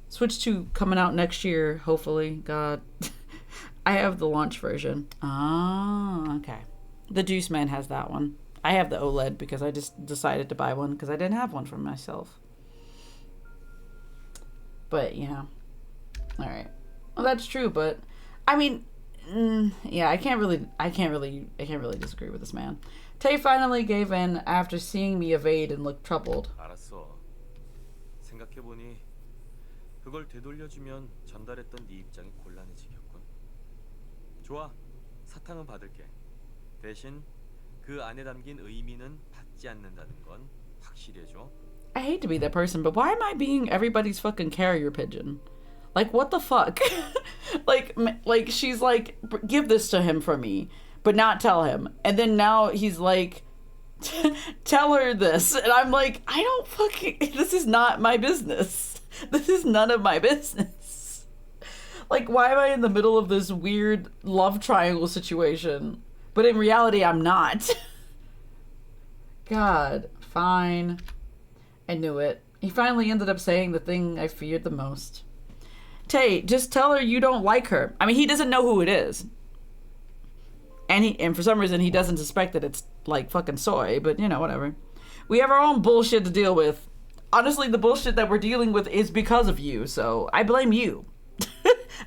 Switch 2 coming out next year, hopefully. God. I have the launch version. Ah, okay. The Juice Man has that one. I have the OLED because I just decided to buy one because I didn't have one for myself. But yeah. All right. Well, that's true, but I mean, yeah, I can't really disagree with this man. Tay finally gave in after seeing me evade and look troubled. 알았어. 생각해보니 그걸 되돌려주면 전달했던 네 입장이 곤란해지겠군. 좋아, 사탕은 받을게. 대신 그 안에 담긴 의미는 받지 않는다는 건 확실히 해줘. I hate to be that person, but why am I being everybody's fucking carrier pigeon? Like, what the fuck? like she's like, give this to him for me, but not tell him. And then now he's like, tell her this. And I'm like, I don't fucking, this is not my business. This is none of my business. Like, why am I in the middle of this weird love triangle situation? But in reality, I'm not. God, fine. I knew it. He finally ended up saying the thing I feared the most. Tay, just tell her you don't like her. I mean, he doesn't know who it is. And for some reason, he doesn't suspect that it's like fucking Soy, but you know, whatever. We have our own bullshit to deal with. Honestly, the bullshit that we're dealing with is because of you, so I blame you.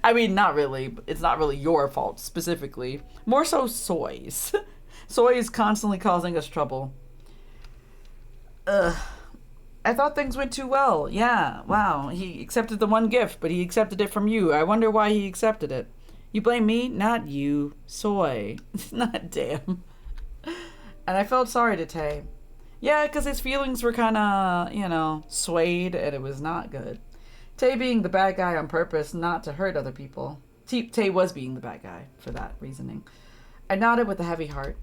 I mean, not really. It's not really your fault, specifically. More so Soy's. Soy is constantly causing us trouble. Ugh. I thought things went too well. Yeah, wow. He accepted the one gift, but he accepted it from you. I wonder why he accepted it. You blame me? Not you. Soy. Not damn. And I felt sorry to Tay. Yeah, because his feelings were kind of, you know, swayed, and it was not good. Tay being the bad guy on purpose, not to hurt other people. Tay was being the bad guy for that reasoning. I nodded with a heavy heart.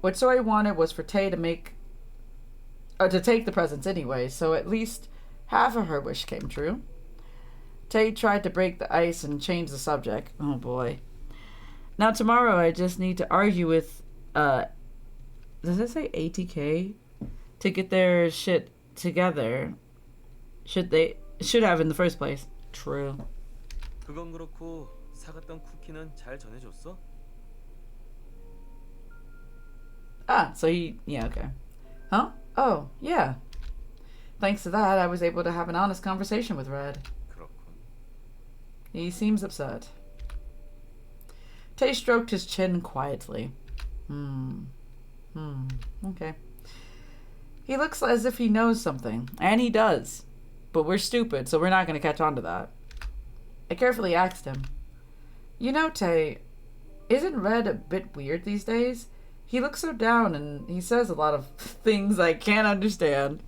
What Soy wanted was for Tay to take the presents anyway, so at least half of her wish came true. Tay tried to break the ice and change the subject. Oh boy. Now tomorrow I just need to argue with, does it say ATK? To get their shit together. Should have in the first place. True. 그건 그렇고 사갔던 쿠키는 잘 전해줬어? Ah, so yeah, okay. Huh? Oh, yeah. Thanks to that, I was able to have an honest conversation with Red. 그렇군. He seems upset. Tay stroked his chin quietly. Okay. He looks as if he knows something, and he does. But we're stupid, so we're not going to catch on to that. I carefully asked him, you know, Tay, isn't Red a bit weird these days? He looks so down, and he says a lot of things I can't understand.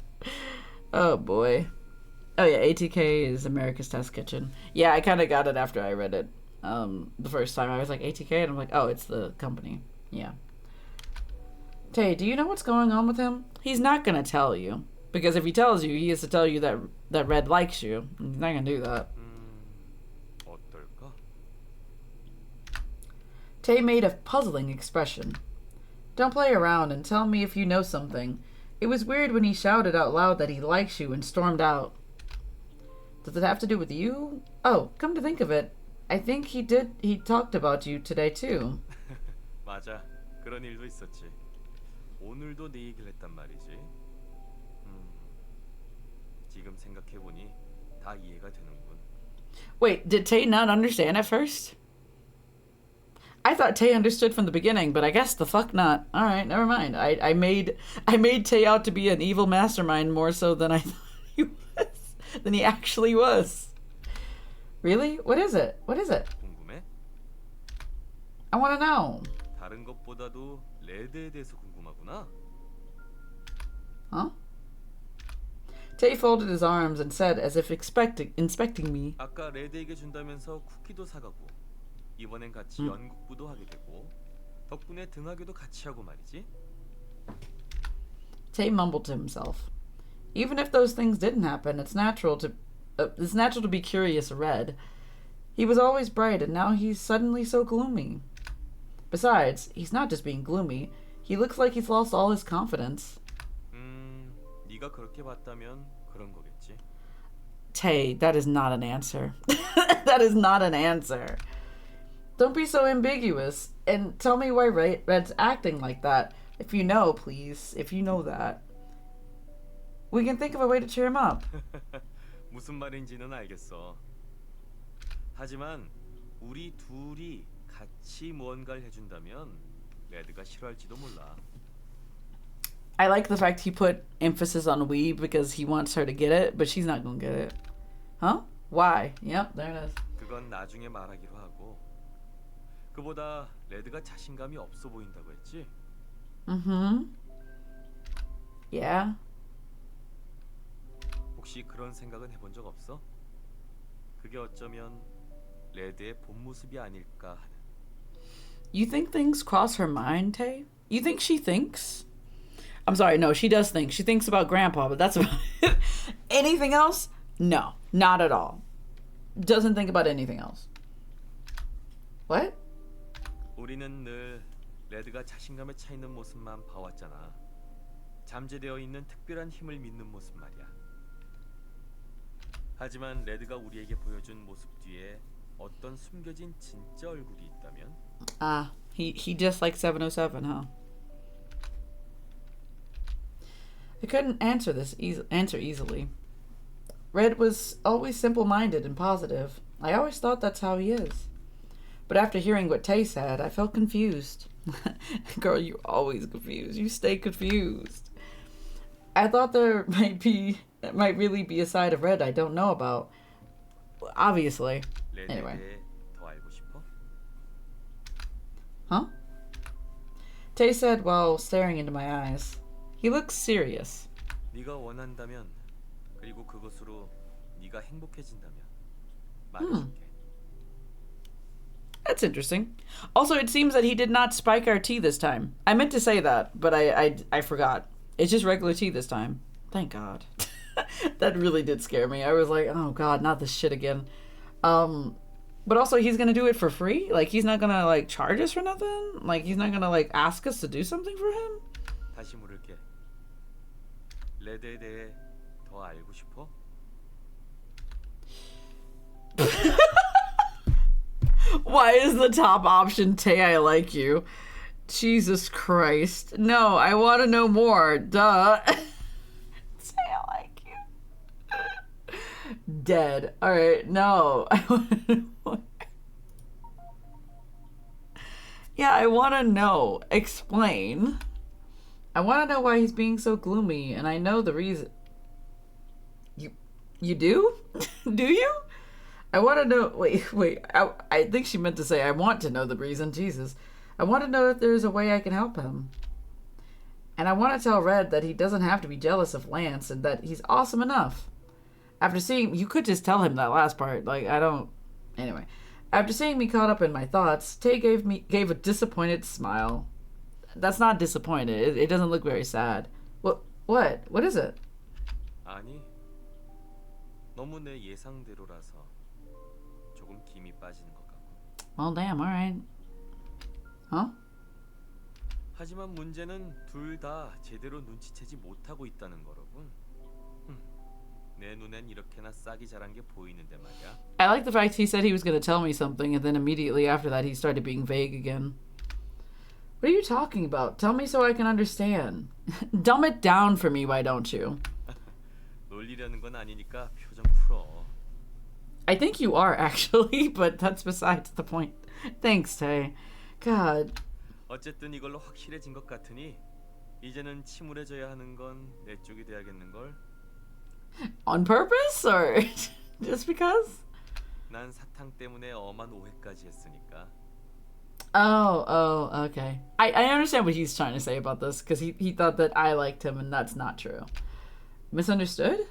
Oh, boy. Oh, yeah, ATK is America's Test Kitchen. Yeah, I kind of got it after I read it. The first time I was like, ATK? And I'm like, oh, it's the company. Yeah. Tay, do you know what's going on with him? He's not going to tell you. Because if he tells you, he has to tell you that Red likes you. He's not going to do that. 어떨까? Tay made a puzzling expression. Don't play around and tell me if you know something. It was weird when he shouted out loud that he likes you and stormed out. Does it have to do with you? Oh, come to think of it, I think he talked about you today too. 맞아. 그런 일도 있었지. 오늘도 네 얘기를 했단 말이지. 지금 생각해보니 다 이해가 되는군. Wait, did Tay not understand at first? I thought Tay understood from the beginning, but I guess the fuck not. Alright, never mind. I made Tay out to be an evil mastermind more so than I thought he was. Than he actually was. Really? What is it? What is it? 궁금해? I want to know. 다른 것보다도 레드에 대해서 궁금하구나. Huh? Tay folded his arms and said as if inspecting me. 아까 레드에게 준다면서 쿠키도 사가고 이번엔 같이 연극부도 하게 되고 덕분에 등하교도 같이 하고 말이지. Tay mumbled to himself. Even if those things didn't happen, it's natural to be curious of Red. He was always bright, and now he's suddenly so gloomy. Besides, he's not just being gloomy. He looks like he's lost all his confidence. 네가 그렇게 봤다면 그런 거겠지. Tay, that is not an answer. That is not an answer. Don't be so ambiguous, and tell me why Red's acting like that. If you know, please. If you know that. We can think of a way to cheer him up. 무슨 말인지는 알겠어. 하지만 우리 둘이 같이 무언가를 해준다면 레드가 싫어할지도 몰라. I like the fact he put emphasis on we because he wants her to get it, but she's not gonna get it. Huh? Why? Yep, there it is. 그건 나중에 말하기로 하고. 그보다 레드가 자신감이 없어 보인다고 했지? Yeah. 혹시 그런 생각은 해본 적 없어? 그게 어쩌면 레드의 본 모습이 아닐까 하는. You think things cross her mind, Tay? You think she thinks? I'm sorry, no, she does think. She thinks about Grandpa, but that's about it. Anything else? No, not at all. Doesn't think about anything else. What? 우리는 늘 레드가 자신감에 차 있는 모습만 봐왔잖아. 잠재되어 있는 특별한 힘을 믿는 모습 말이야. 하지만 레드가 우리에게 보여준 모습 뒤에 어떤 숨겨진 진짜 얼굴이 있다면? He just like 707, huh? I couldn't answer easily. Red was always simple-minded and positive. I always thought that's how he is. But after hearing what Tay said, I felt confused. Girl, you're always confused. You stay confused. I thought there might really be a side of Red I don't know about. Obviously. Anyway. 더 알고 싶어? Huh? Tay said while staring into my eyes. He looks serious. 네가 원한다면 그리고 그것으로 네가 행복해진다면 말해줄게. That's interesting. Also, it seems that he did not spike our tea this time. I meant to say that, but I forgot. It's just regular tea this time. Thank God. That really did scare me. I was like, oh God, not this shit again. But also, he's gonna do it for free? Like, he's not gonna, like, charge us for nothing? Like, he's not gonna, like, ask us to do something for him? 다시 물을게. 레드에 대해 더 알고 싶어? Why is the top option Tay, I like you? Jesus Christ. No, I want to know more. Duh. Tay, I like you. Dead. Alright, no. I want to know more. Yeah, I want to know. Explain. I want to know why he's being so gloomy, and I know the reason. You do? Do you? I want to know. Wait. I think she meant to say, I want to know the reason. Jesus. I want to know if there's a way I can help him. And I want to tell Red that he doesn't have to be jealous of Lance and that he's awesome enough. After seeing. You could just tell him that last part. Like, I don't. Anyway. After seeing me caught up in my thoughts, Tay gave a disappointed smile. That's not disappointed. It doesn't look very sad. What? What is it? 아니. 너무 내 예상대로라서 조금 김이 빠지는 것 같고. Well, damn, alright. Huh? 하지만 문제는 둘 다 제대로 눈치채지 못하고 있다는 거로군. 내 눈엔 이렇게나 싹이 자란 게 보이는데 말이야. I like the fact he said he was going to tell me something and then immediately after that he started being vague again. What are you talking about? Tell me so I can understand. Dumb it down for me, why don't you? 놀리려는 건 아니니까 표정 풀어. I think you are actually, but that's besides the point. Thanks, Tay. God. 어쨌든 이걸로 확실해진 것 같으니 이제는 침울해져야 하는 건 내 쪽이 돼야겠는걸. On purpose or just because? 난 사탕 때문에 엄한 오해까지 했으니까. Oh, okay. I understand what he's trying to say about this because he thought that I liked him and that's not true. Misunderstood?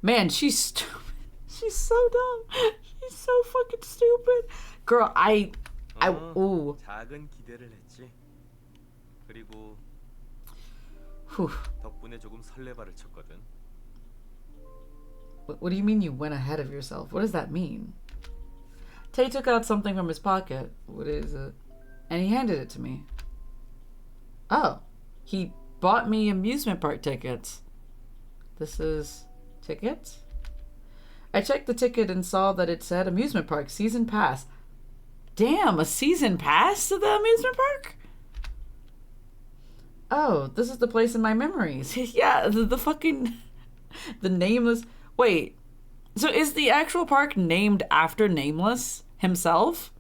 Man, she's stupid. She's so dumb. She's so fucking stupid. Girl, ooh. 작은 기대를 했지. 그리고 Whew. 덕분에 조금 설레발을 쳤거든. What do you mean you went ahead of yourself? What does that mean? Tay took out something from his pocket. What is it? And he handed it to me. Oh, he bought me amusement park tickets. This is tickets? I checked the ticket and saw that it said amusement park season pass. Damn, a season pass to the amusement park? Oh, this is the place in my memories. Yeah, the fucking... the nameless... Wait, so is the actual park named after Nameless himself?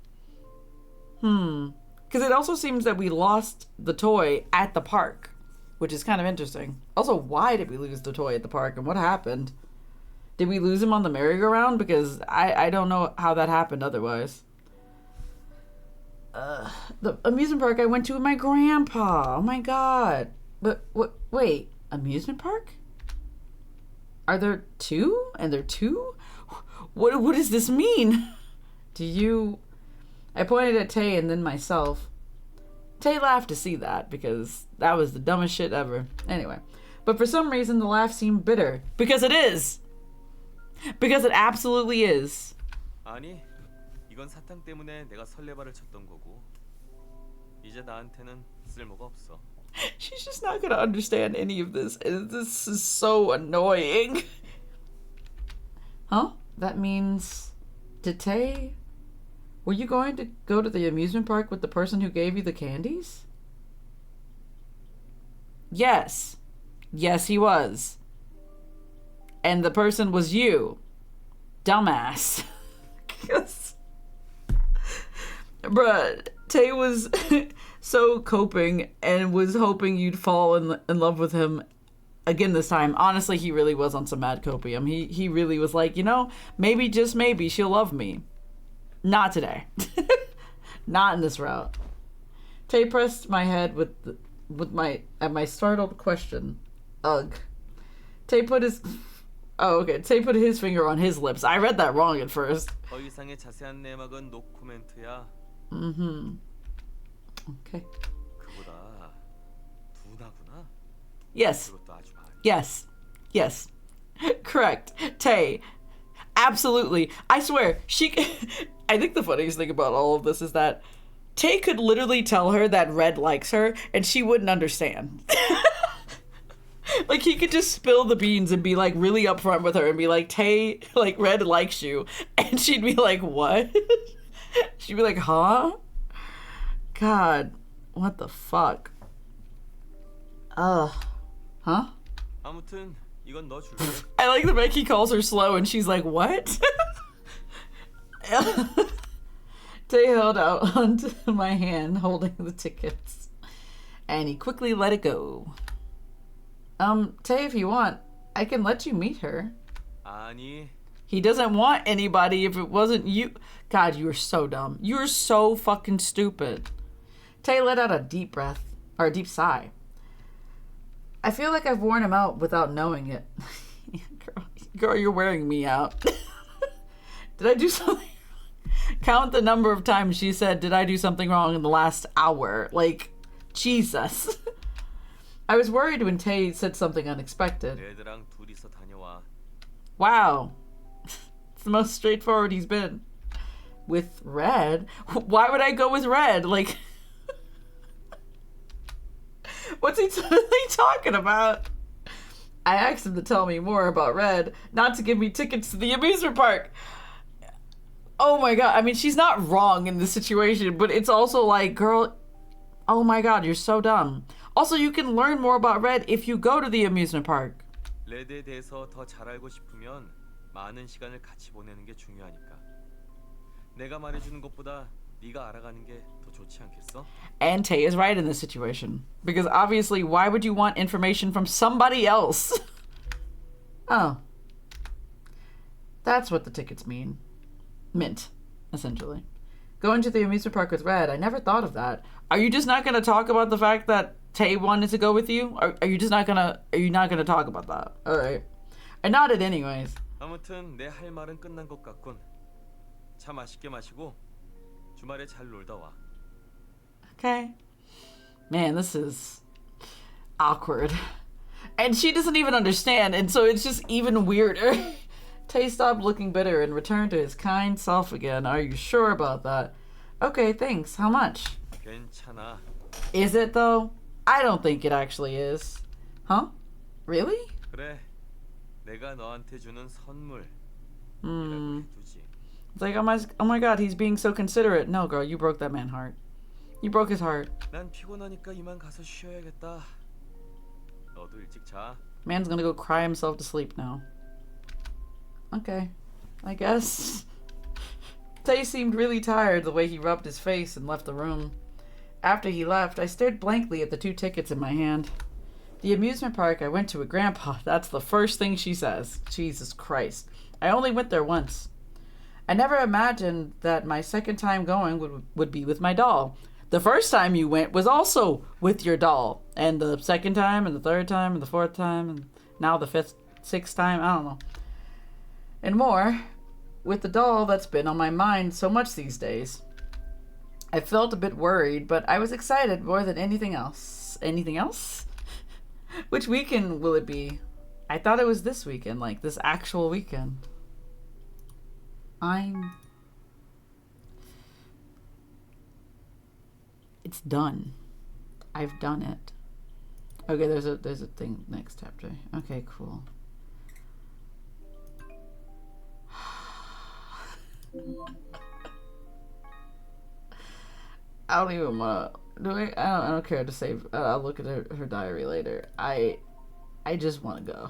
Because it also seems that we lost the toy at the park, which is kind of interesting. Also, why did we lose the toy at the park and what happened? Did we lose him on the merry-go-round? Because I don't know how that happened otherwise. The amusement park I went to with my grandpa. Oh my god. But wait, amusement park? Are there two? And there are two? What does this mean? I pointed at Tay and then myself. Tay laughed to see that because that was the dumbest shit ever. Anyway, but for some reason the laugh seemed bitter. Because it is! Because it absolutely is. 아니, 이건 사탕 때문에 내가 설레발을 쳤던 거고. 이제 나한테는 쓸모가 없어. She's just not gonna understand any of this. And this is so annoying. Huh? That means... Did Tay... Were you going to go to the amusement park with the person who gave you the candies? Yes. Yes, he was. And the person was you. Dumbass. Bruh, Tay was so coping and was hoping you'd fall in love with him again this time. Honestly, he really was on some mad copium. He really was like, you know, maybe, just maybe, she'll love me. Not today. Not in this route. Tay pressed my head at my startled question. Ugh. Tay put his finger on his lips. I read that wrong at first. 더 이상의 자세한 내막은 노코멘트야. Okay. 그보다 두나구나. Yes. 그것도 아주 많이. Yes. Yes. Correct. Tay. Absolutely. I swear, I think the funniest thing about all of this is that Tay could literally tell her that Red likes her and she wouldn't understand. Like, he could just spill the beans and be like really upfront with her and be like, Tay, like, Red likes you. And she'd be like, what? She'd be like, huh? God, what the fuck? Huh? 아무튼 이건 너 줄게. I like that Becky calls her slow and she's like, what? Tay held out onto my hand holding the tickets. And he quickly let it go. Tay, if you want, I can let you meet her. 아니. He doesn't want anybody if it wasn't you. God, you are so dumb. You are so fucking stupid. Tay let out a deep breath, or a deep sigh. I feel like I've worn him out without knowing it. Girl, you're wearing me out. Did I do something? Count the number of times she said, did I do something wrong in the last hour? Like, Jesus. I was worried when Tay said something unexpected. 애들랑 둘이서 다녀와. Wow. It's the most straightforward he's been. With Red? Why would I go with Red? Like, what's he talking about? I asked him to tell me more about Red, not to give me tickets to the amusement park. Oh my god. I mean, she's not wrong in this situation, but it's also like, girl, oh my god, you're so dumb. Also, you can learn more about Red if you go to the amusement park. 레드에 대해서 더 잘 알고 싶으면 많은 시간을 같이 보내는 게 중요하니까. 내가 말해주는 것보다 네가 알아가는 게 더 좋지 않겠어? And Tay is right in this situation. Because obviously, why would you want information from somebody else? Oh. That's what the tickets mean. Mint, essentially. Going to the amusement park with Red, I never thought of that. Are you just not going to talk about the fact that Tay wanted to go with you? Are you not going to talk about that? All right. I nodded anyways. 아무튼 내 할 말은 끝난 것 같군. 차 맛있게 마시고 주말에 잘 놀다 와. Okay. Man, this is awkward. And she doesn't even understand, and so it's just even weirder. Tay stopped looking bitter and returned to his kind self again. Are you sure about that? Okay, thanks. How much? 괜찮아. Is it though? I don't think it actually is. Huh? Really? 그래. 내가 너한테 주는 선물. 해두지. It's like, oh my god, he's being so considerate. No, girl, you broke that man's heart. You broke his heart. 난 피곤하니까 이만 가서 쉬어야겠다. 너도 일찍 자. Man's gonna go cry himself to sleep now. Okay, I guess. Tay seemed really tired the way he rubbed his face and left the room. After he left, I stared blankly at the 2 tickets in my hand. The amusement park I went to with Grandpa, that's the first thing she says. Jesus Christ. I only went there once. I never imagined that my second time going would be with my doll. The first time you went was also with your doll. And the second time, and the third time, and the fourth time, and now the fifth, sixth time, I don't know. And more, with the doll that's been on my mind so much these days. I felt a bit worried, but I was excited more than anything else. Anything else? Which weekend will it be? I thought it was this weekend, like this actual weekend. It's done. I've done it. Okay, there's a thing next chapter. Okay, cool. I don't even want to. I don't care to save. I'll look at her diary later. I just want to go.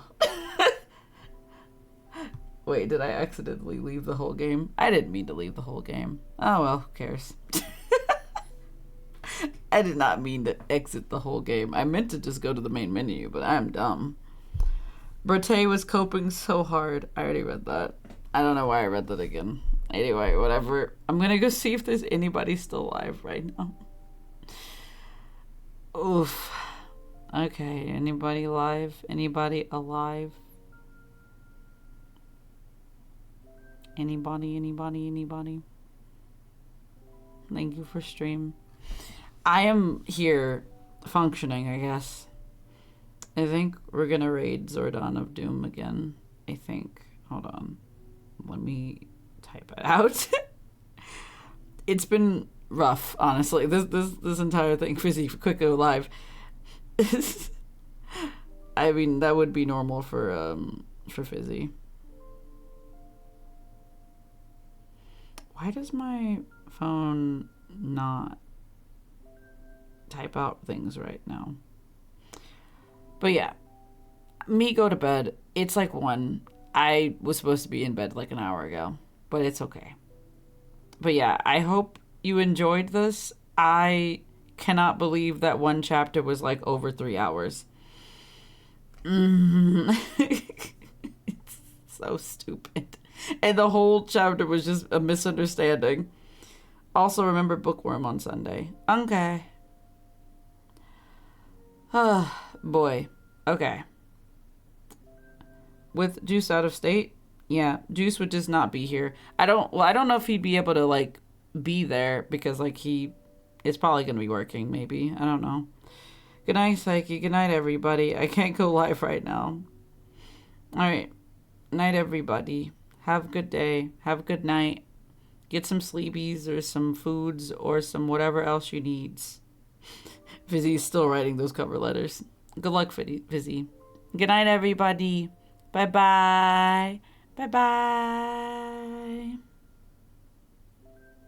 Wait, did I accidentally leave the whole game? I didn't mean to leave the whole game. Oh well, who cares? I did not mean to exit the whole game. I meant to just go to the main menu, but I'm dumb. Bertay was coping so hard. I already read that. I don't know why I read that again. Anyway, whatever. I'm gonna go see if there's anybody still alive right now. Oof. Okay, anybody alive? Anybody alive? Anybody? Thank you for stream. I am here functioning, I guess. I think we're gonna raid Zordon of Doom again. I think. Hold on. Let me type it out. It's been rough, honestly. This entire thing. Fizzy, quick go live. I mean, that would be normal for Fizzy. Why does my phone not type out things right now? But yeah, me go to bed. It's like 1. I was supposed to be in bed like an hour ago, but it's okay. But yeah, I hope you enjoyed this. I cannot believe that one chapter was like over 3 hours. It's so stupid. And the whole chapter was just a misunderstanding. Also remember Bookworm on Sunday. Okay. Boy. Okay. With Juice out of state? Yeah, Juice would just not be here. I don't know if he'd be able to like be there because like he is probably going to be working maybe. I don't know. Good night, Psyche. Good night, everybody. I can't go live right now. All right. Night, everybody. Have a good day. Have a good night. Get some sleepies or some foods or some whatever else you need. Fizzy's still writing those cover letters. Good luck, Fizzy. Good night, everybody. Bye-bye. Bye-bye.